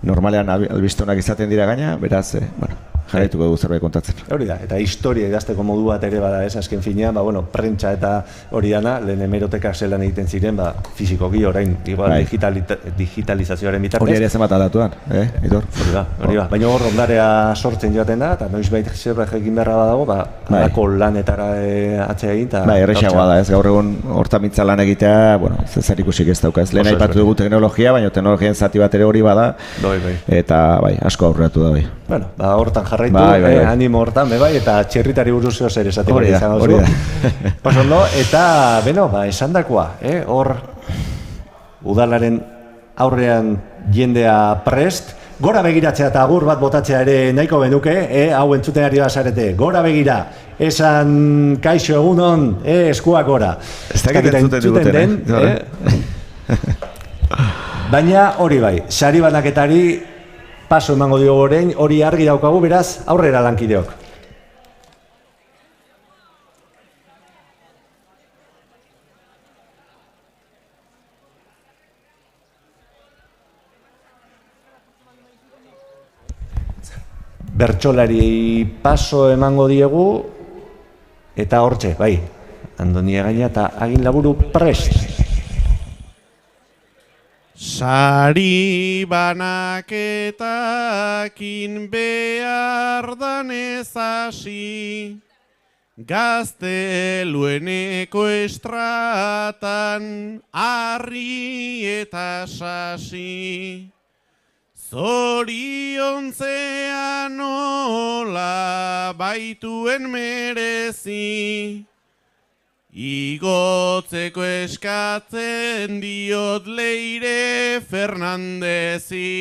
normalean albiste honak izaten dira gaina, beraz, jarraituko dugu zerbait kontatzen. Hori da, eta historia idazteko modu bat ere bada, ez, azken finean, prentsa eta hori dana, lehen hemerotekak zelan egiten ziren, fisikoki orain, igual, digitalizazioaren bitartez. Hori ere zenbat aldatuan, Aitor? Hori da, baina hor ondarea sortzen joaten da, eta noizbait zerbait egin beharra badago, halako lanetara atzea egin, eta... Bai, errexagoa da, ez, gaur egun hortamintza lan egitea, zer ikusik ez dauka, ez. Lehen aipatu dugu teknologia, baina teknologien zati bat ere hori bada, eta, asko aurreratu da, bai. Bueno, hortan jarraitu, animo hortan, eta txerritari buruz zer esateko izango zu. Ondo, eta, esandakoa, hor udalaren aurrean jendea prest, gora begiratzea eta agur bat botatzea ere nahiko benuke, hau entzuten ari bazarete, gora begira, esan kaixo egunon, eskuak gora. Ez dakit entzuten den, baina hori bai, sari banaketari paso emango diogu orain, hori argi daukagu, beraz, aurrera lankideok. Bertsolari paso emango diegu, eta hortxe, bai, Andonia Gaina eta Agin Laburu prest. Sari banaketakin behar danez hasi, gaztelueneko estratan harri eta sasi. Zoriontzea nola baituen merezi, igotzeko eskatzen diot Leire Fernandezi.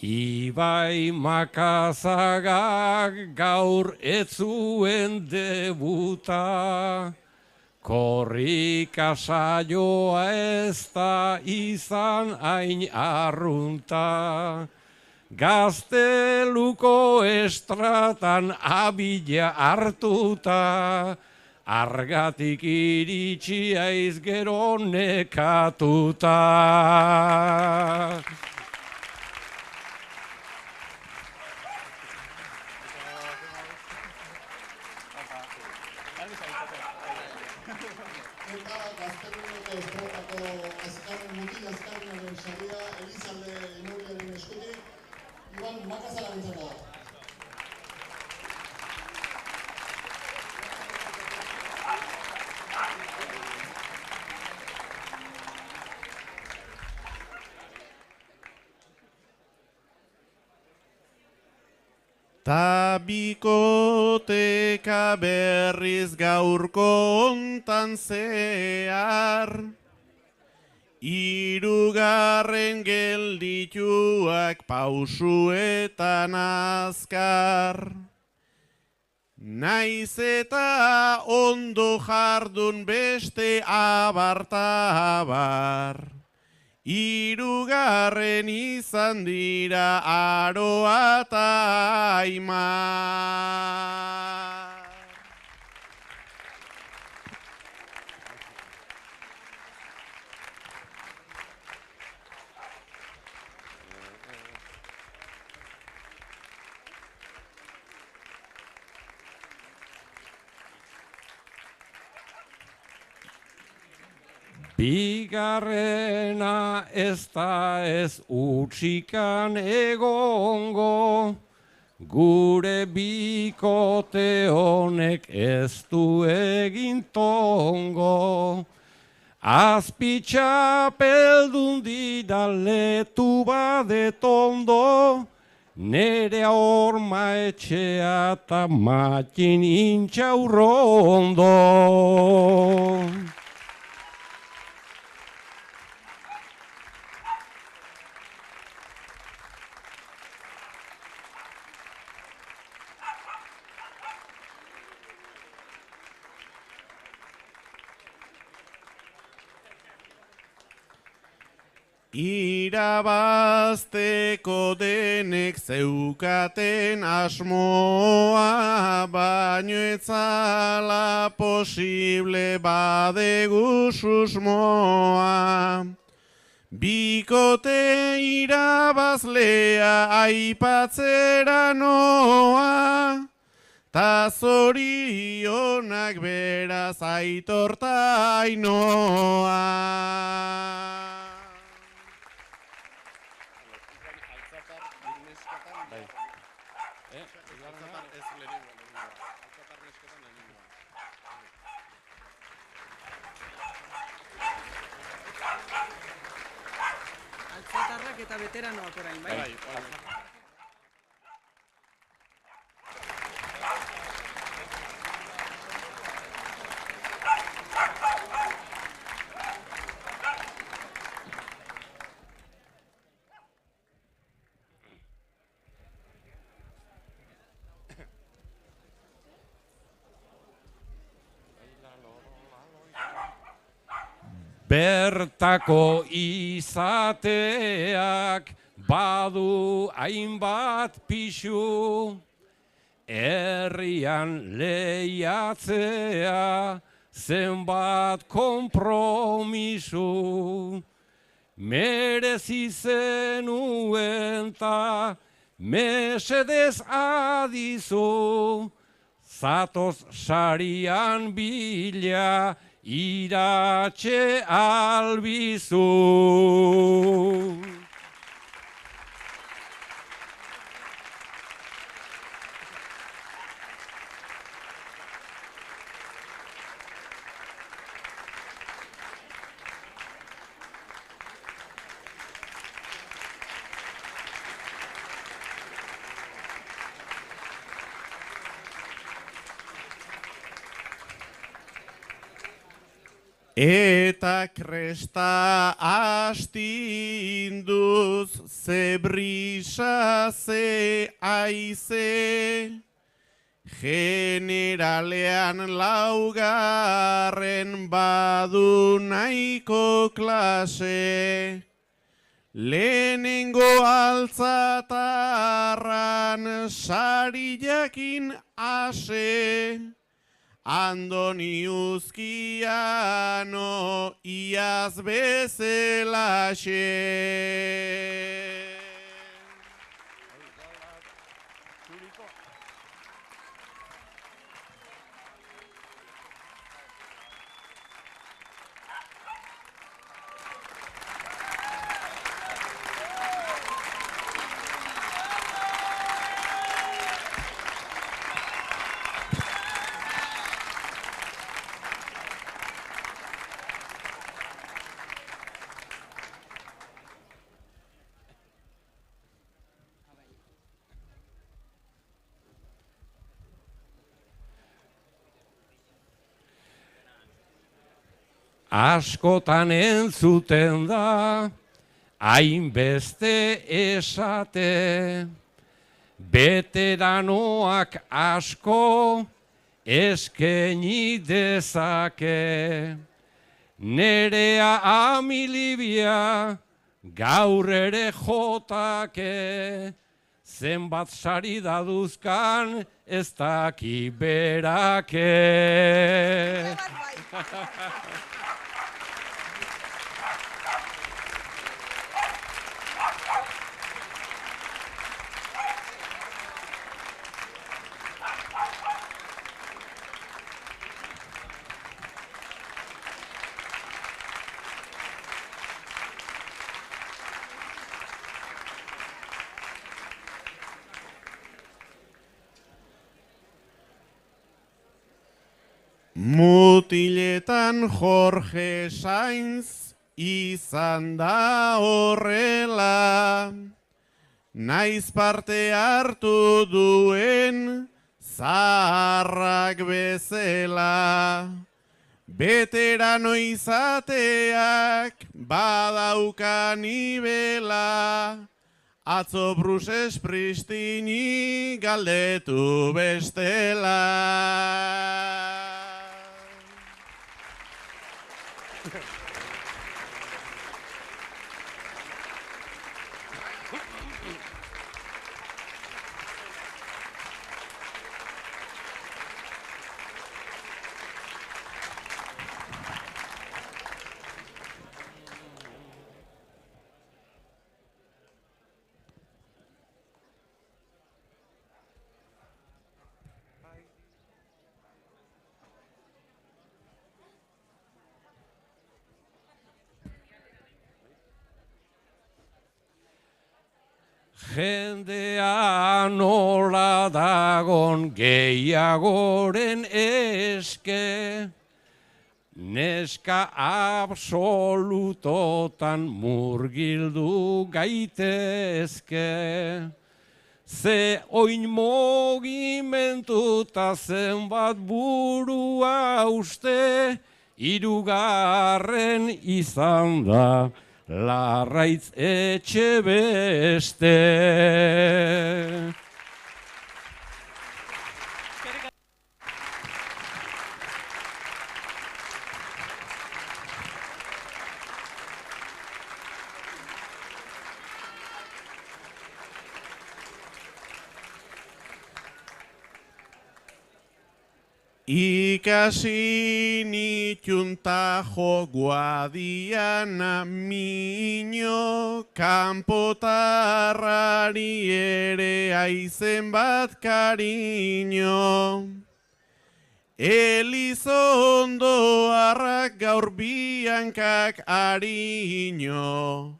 Ibai Makazagak gaur ez zuen debuta, korrika saioa ez da izan hain arrunta. Gazteluko estratan abila hartuta, argatik iritsi aiz gero nekatuta. Tabikoteka berriz gaurko hontan zehar, hirugarren geldituak pausuetan azkar. Naiz eta ondo jardun beste abar-tabar, hirugarren izan dira Aroa eta Aimar. Bigarrena ez da ez utxikan egongo, gure bikote honek ez du egin tongo. Azpitxapeldun dira letu badetondo, nere horma etxea eta matin intxaurrondo. Irabazteko denek zeukaten asmoa, baino etzala posible badegu susmoa. Bikote irabazlea aipatzera noa, ta zorionak beraz aitorta Ainoa. Altzatarrak eta veteranoak orain, bai? Bertako izateak badu hainbat pixu, herrian lehiatzea zenbat konpromisu. Merezi zenuen ta mesedez adizu, zatoz sarian bila iratxe albizu. Eta kresta astinduz, ze brisa, ze aize, generalean laugarren badu nahiko klase, lehenengo altzatarran sari jakin ase, Andoni Uzkiano iaz bezelaxe. Askotan entzuten da, hainbeste esate, veteranoak asko eskeni dezake. Nerea amilibia gaur ere jotake, zenbat sari daduzkan ez daki berake. Mutiletan Jorge Sainz izan da horrela, naiz parte hartu duen zaharrak bezela. Veterano izateak badauka nibela, atzo Bruce Springsteeni galdetu bestela. Jendea nola dagon gehiagoren eske, neska absolutotan murgildu gaitezke. Ze oin mogimentuta zenbat burua uste, hirugarren izan da Larraitz etxe beste. Ikasi nitxunta jo guadiana mino, kanpotarrari ere aizen bat kariño. Elizondoarrak gaur biankak ariño,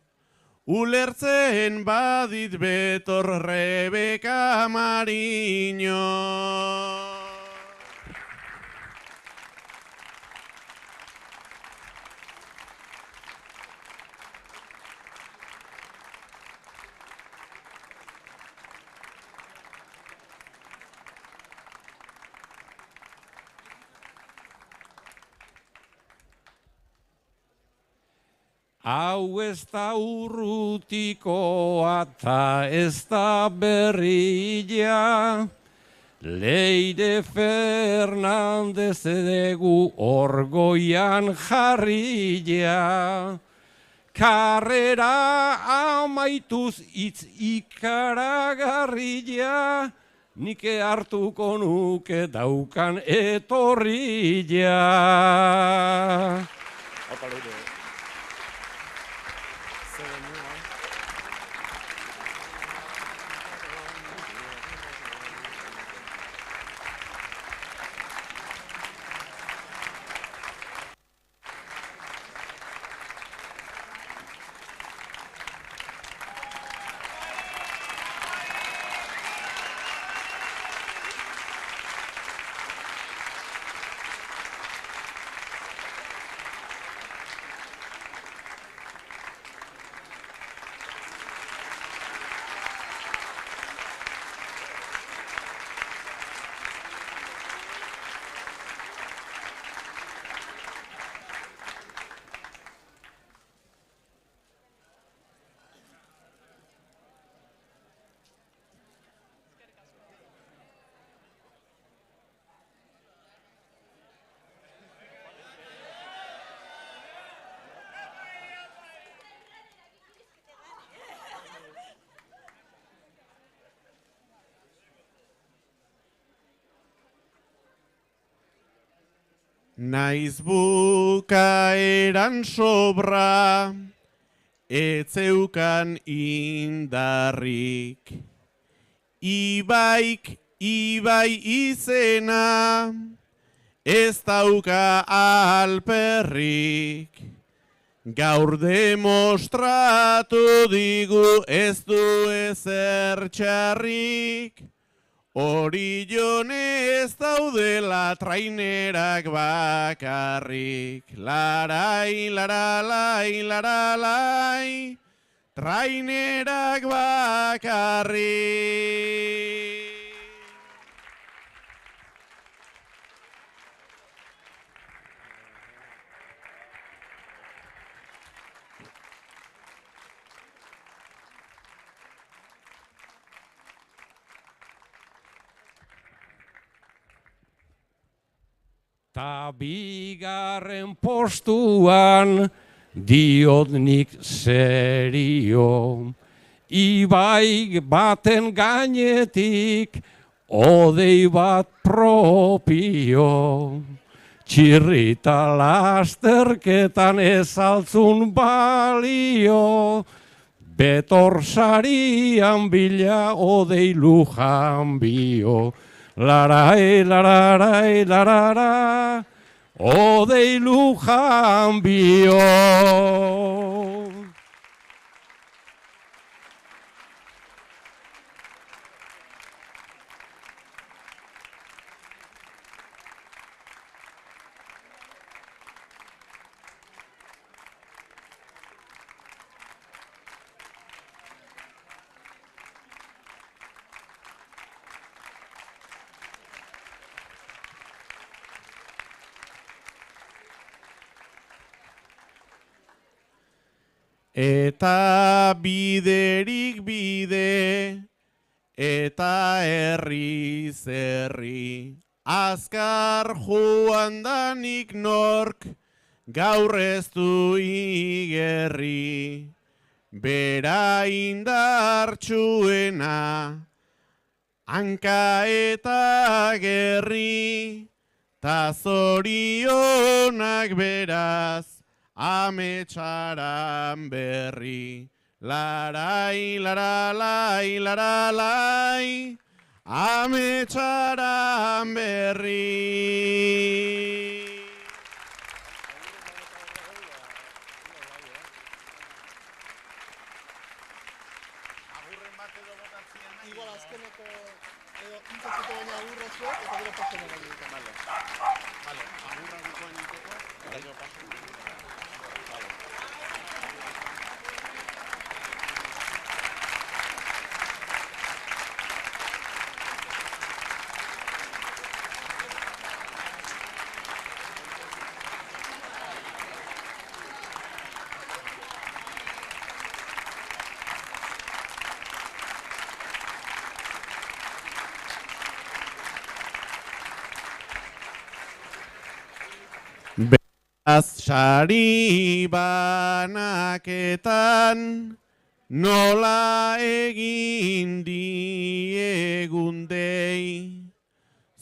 ulertzen badit betor Rebeka Mariño. Hau ez da urrutikoa eta ez da berria, Leire Fernandez edegu orgoian jarria. Karrera amaituz hitz ikaragarria, nik hartuko nuke daukan etorria. Naiz bukaeran sobra, etzeukan indarrik. Ibaik, ibai izena, ez dauka alperrik. Gaur demostratu digu ez du ezer txarrik. Orillone ez daudela trainerak bakarrik. Larai, laralai, laralai, trainerak bakarrik. Ta bigarren postuan diot nik serio, ibai baten gainetik odei bat propio. Txirrita lasterketan ezaltzun balio, betor sarian bila odei lujan bio. Larai, lararai, larara, odei lujan bio. Eta biderik bide, eta herri zerri, azkar joan danik nork, gaur ez du igerri, bera indartsuena, hanka eta gerri, ta zorionak beraz, ametsaran berri. Larai, laralai, laralai, ametsaran berri. Igual azkeneko edo intzatuko baina agurra zuek eta gero pasena nahi dut. Vale, agurra dukoen iteko, eta gero pasena. Beraz sari banaketan nola egin diegun dei,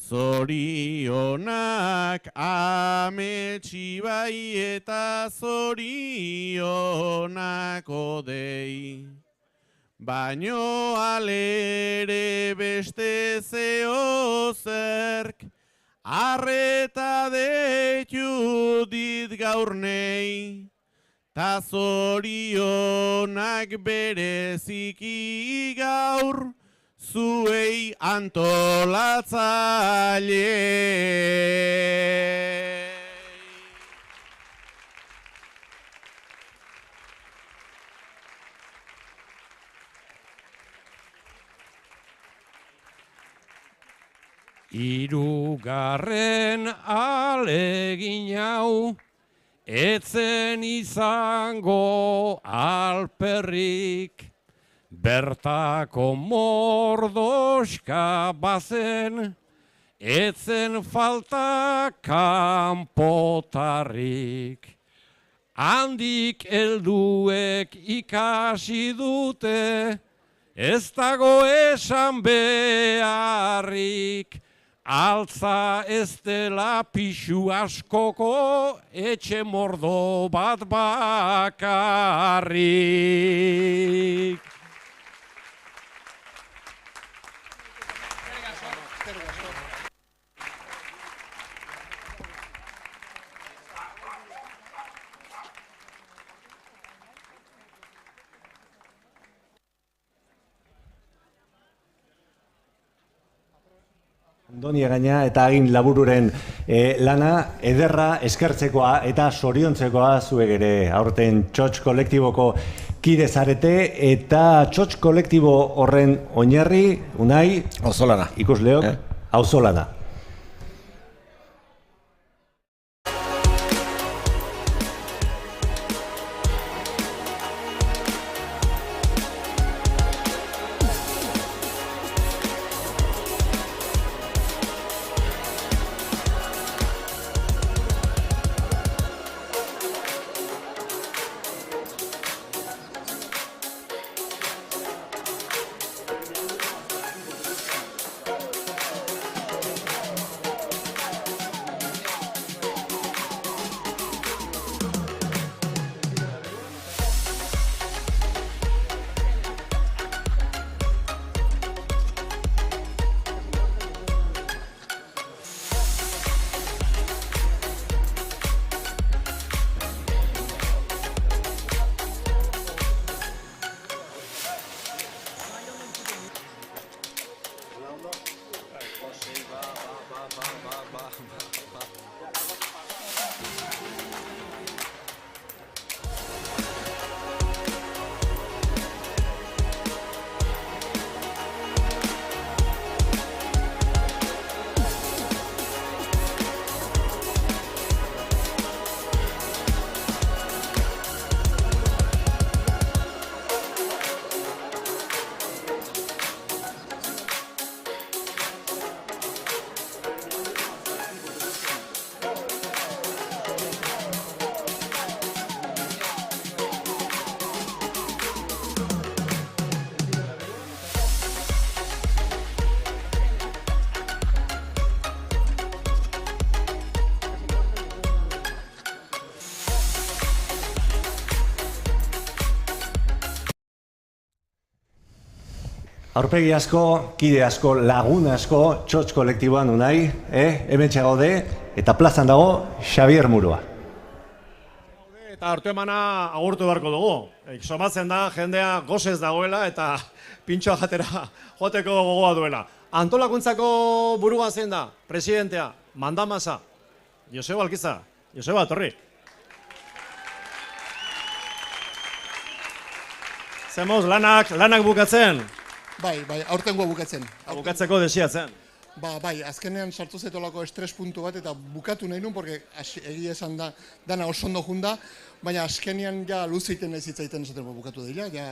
zorionak ametsi bai eta zorionak odei. Baino alere beste zeo zerk, arreta deitu dit gaur nei, ta zorionak bereziki gaur, zuei antolatzaile. Hirugarren alegin hau, etzen izango alperrik, bertako mordoska bazen, etzen falta kanpotarrik. Handik helduek ikasi dute, ez dago esan beharrik, altza ez dela pixu askoko etxe mordo bat bakarrik. Doni gaina eta agin labururen lana ederra eskertzekoa eta soriontzekoa zuek ere aurten txotx kolektiboko kide zarete eta txotx kolektibo horren oinarri, Unai, auzolana. Ikusleok, auzolana. Aurpegi asko, kide asko, lagun asko, txotx kolektiboan Unai, hemen txagaude, eta plazan dago Xabier Murua. Eta hartu emana agurtu beharko dugu. Somatzen da, jendea gozez dagoela eta pintxoa jatera joteko gogoa duela. Antolakuntzako burua zein da, presidentea, mandamasa, Joseba Alkiza, Joseba, torri. Zemoz, lanak bukatzen. Bai, aurtengoa bukatzen. Bukatzeko desiatzen. Bai, azkenean sartu zaitolako estres puntu bat eta bukatu nahi nun, porque egia esan da, dana oso ondo junda, baina azkenean ja luzeiten ez hitzaiten esaten bukatu dira, ja,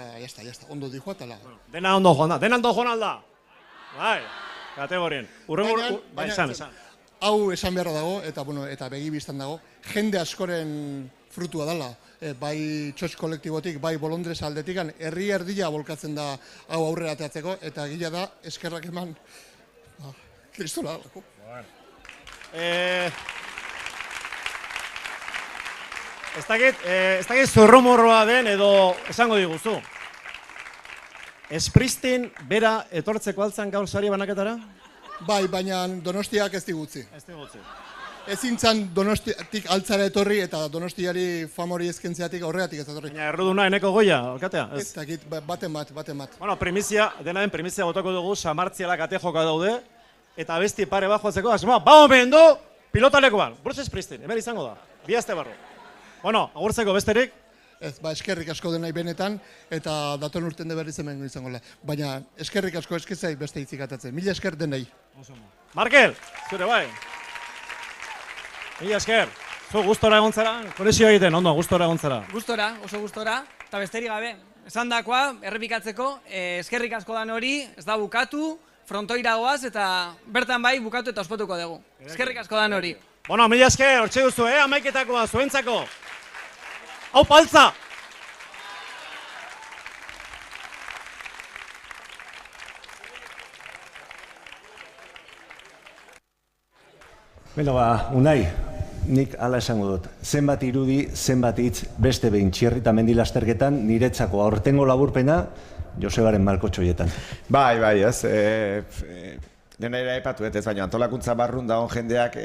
ondo dihoa tala. Dena ondo joan alda. Bai, kategorien. Bai, esan. Hau esan beharra dago, eta begibiztan dago, jende askoren frutua dela. Bai txotx kolektibotik, bai bolondrez aldetik, herri erdia bolkatzen da hau aurrera ateatzeko, eta gila da, eskerrak eman, kristola dalako. Ez dakit zurrumorroa den edo esango diguzu. Espristin bera etortzeko altzan gaur sari banaketara? Bai, baina Donostiak ez digutzi. Ez digutzi. Ezin zan Donostiatik altzara etorri eta Donostiari famori ezkentzeatik aurreatik ez etorri. Baina erruduna eneko goia, alkatea? Ez dakit, baten bat. Bueno, dena den primizia botako dugu, samartzialak ate joka daude, eta besti pare bat joatzeko, asmoa, bau mendo, pilotalekoan, Bruce Springsteen, hemen izango da, bihazte barro. Bueno, agurtzeko besterik? Ez, eskerrik asko denai benetan, eta daton urten de berriz hemen izango da. Baina eskerrik asko eskizai beste hitzik atatzen. Mila esker denai. Markel, zure bai. Mila esker, zu gustora egon zara, konexio egiten, ondo, gustora egon zara. Gustora, oso gustora, eta besterik gabe. Esan dakoa, errepikatzeko, eskerrik asko dan hori, ez da bukatu, frontoira goaz, eta bertan bai bukatu eta ospatuko dugu. Eskerrik asko dan hori. Bueno, mila esker, hortxe duzu, amaiketakoa, zuentzako. Hau paltza! Beno Unai, nik hala esango dut. Zenbat irudi, zenbat hitz, beste behin Txirrita mendi lasterketan, niretzako aurtengo laburpena, Josebaren malkotxoietan. Bai, ez. Dena ere aipatu, ez baina antolakuntza barrun dagoen jendeak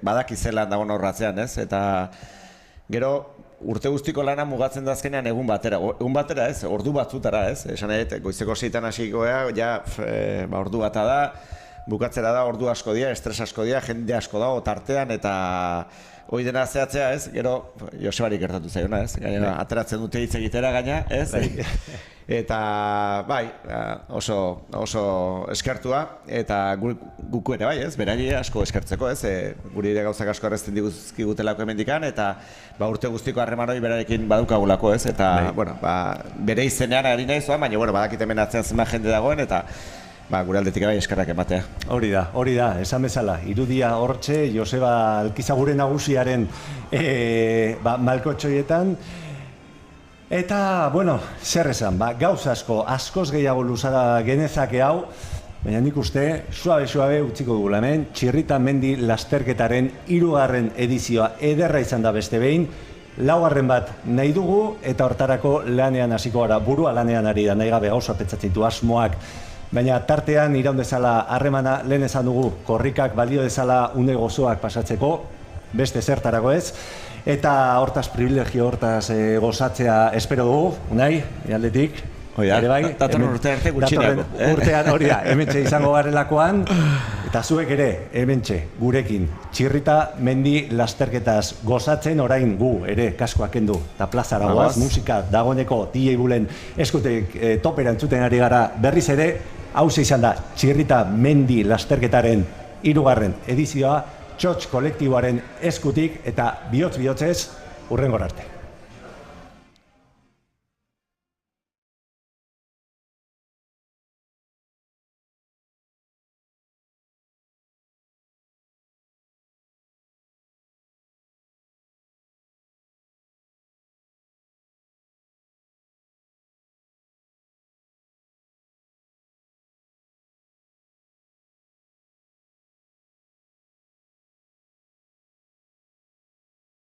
badakizelan dagoen horratzean, ez? Eta gero urte guztiko lana mugatzen da azkenean egun batera. Egun batera ez, ordu batzutara ez. Esan goizeko 6etan hasiko ja ordu bata da. bukatzera da ordu asko dira, estres asko dira, jende asko dago tartean, eta hoi dena zehatzea, ez? Gero, Josebari gertatu zaiona, ez? Gaina, ateratzen dute hitz egitera gaina, ez? Eta, bai, oso eskertua, eta guku ere, bai, ez? Berari asko eskertzeko, ez? Guri ere gauzak asko arrezten diguzkigutelako hemendikan, eta urte guztiko harreman hori berarekin badukagulako, ez? Eta, bueno, bere izenean ari nahi zoan, baina, bueno, badakit hemen atzean zenbat jende dagoen, eta gure aldetik bai eskerrak ematea. Hori da, esan bezala, irudia hortxe, Joseba Alkizagure nagusiaren malkotxoietan. Eta, bueno, zer esan, gauza askoz gehiago luzara genezake hau, baina nik uste, suabe utziko dugula hemen, Txirrita Mendi lasterketaren 3. edizioa ederra izan da beste behin, 4. bat nahi dugu, eta hortarako lanean hasiko gara, burua lanean ari da, nahi gabe gauza petzatzen ditu asmoak, baina tartean iraun dezala harremana lehen esan dugu, korrikak balio dezala une gozoak pasatzeko, beste zertarako ez, eta hortaz privilegio hortaz gozatzea espero dugu, nahi, aldetik. Ere bai, datorren urtean arte gutxineako. Urtean hori da, hementxe izango garelakoan, eta zuek ere, hementxe, gurekin, Txirrita Mendi lasterketaz gozatzen orain gu, ere, kaskoak kendu, eta plazara goaz, musika dagoeneko DJ Bulen eskutek topera entzuten ari gara berriz ere, hauze izan da, Txirrita Mendi lasterketaren 3. edizioa, Txotx kolektiboaren eskutik, eta bihotz-bihotzez, hurrengor arte.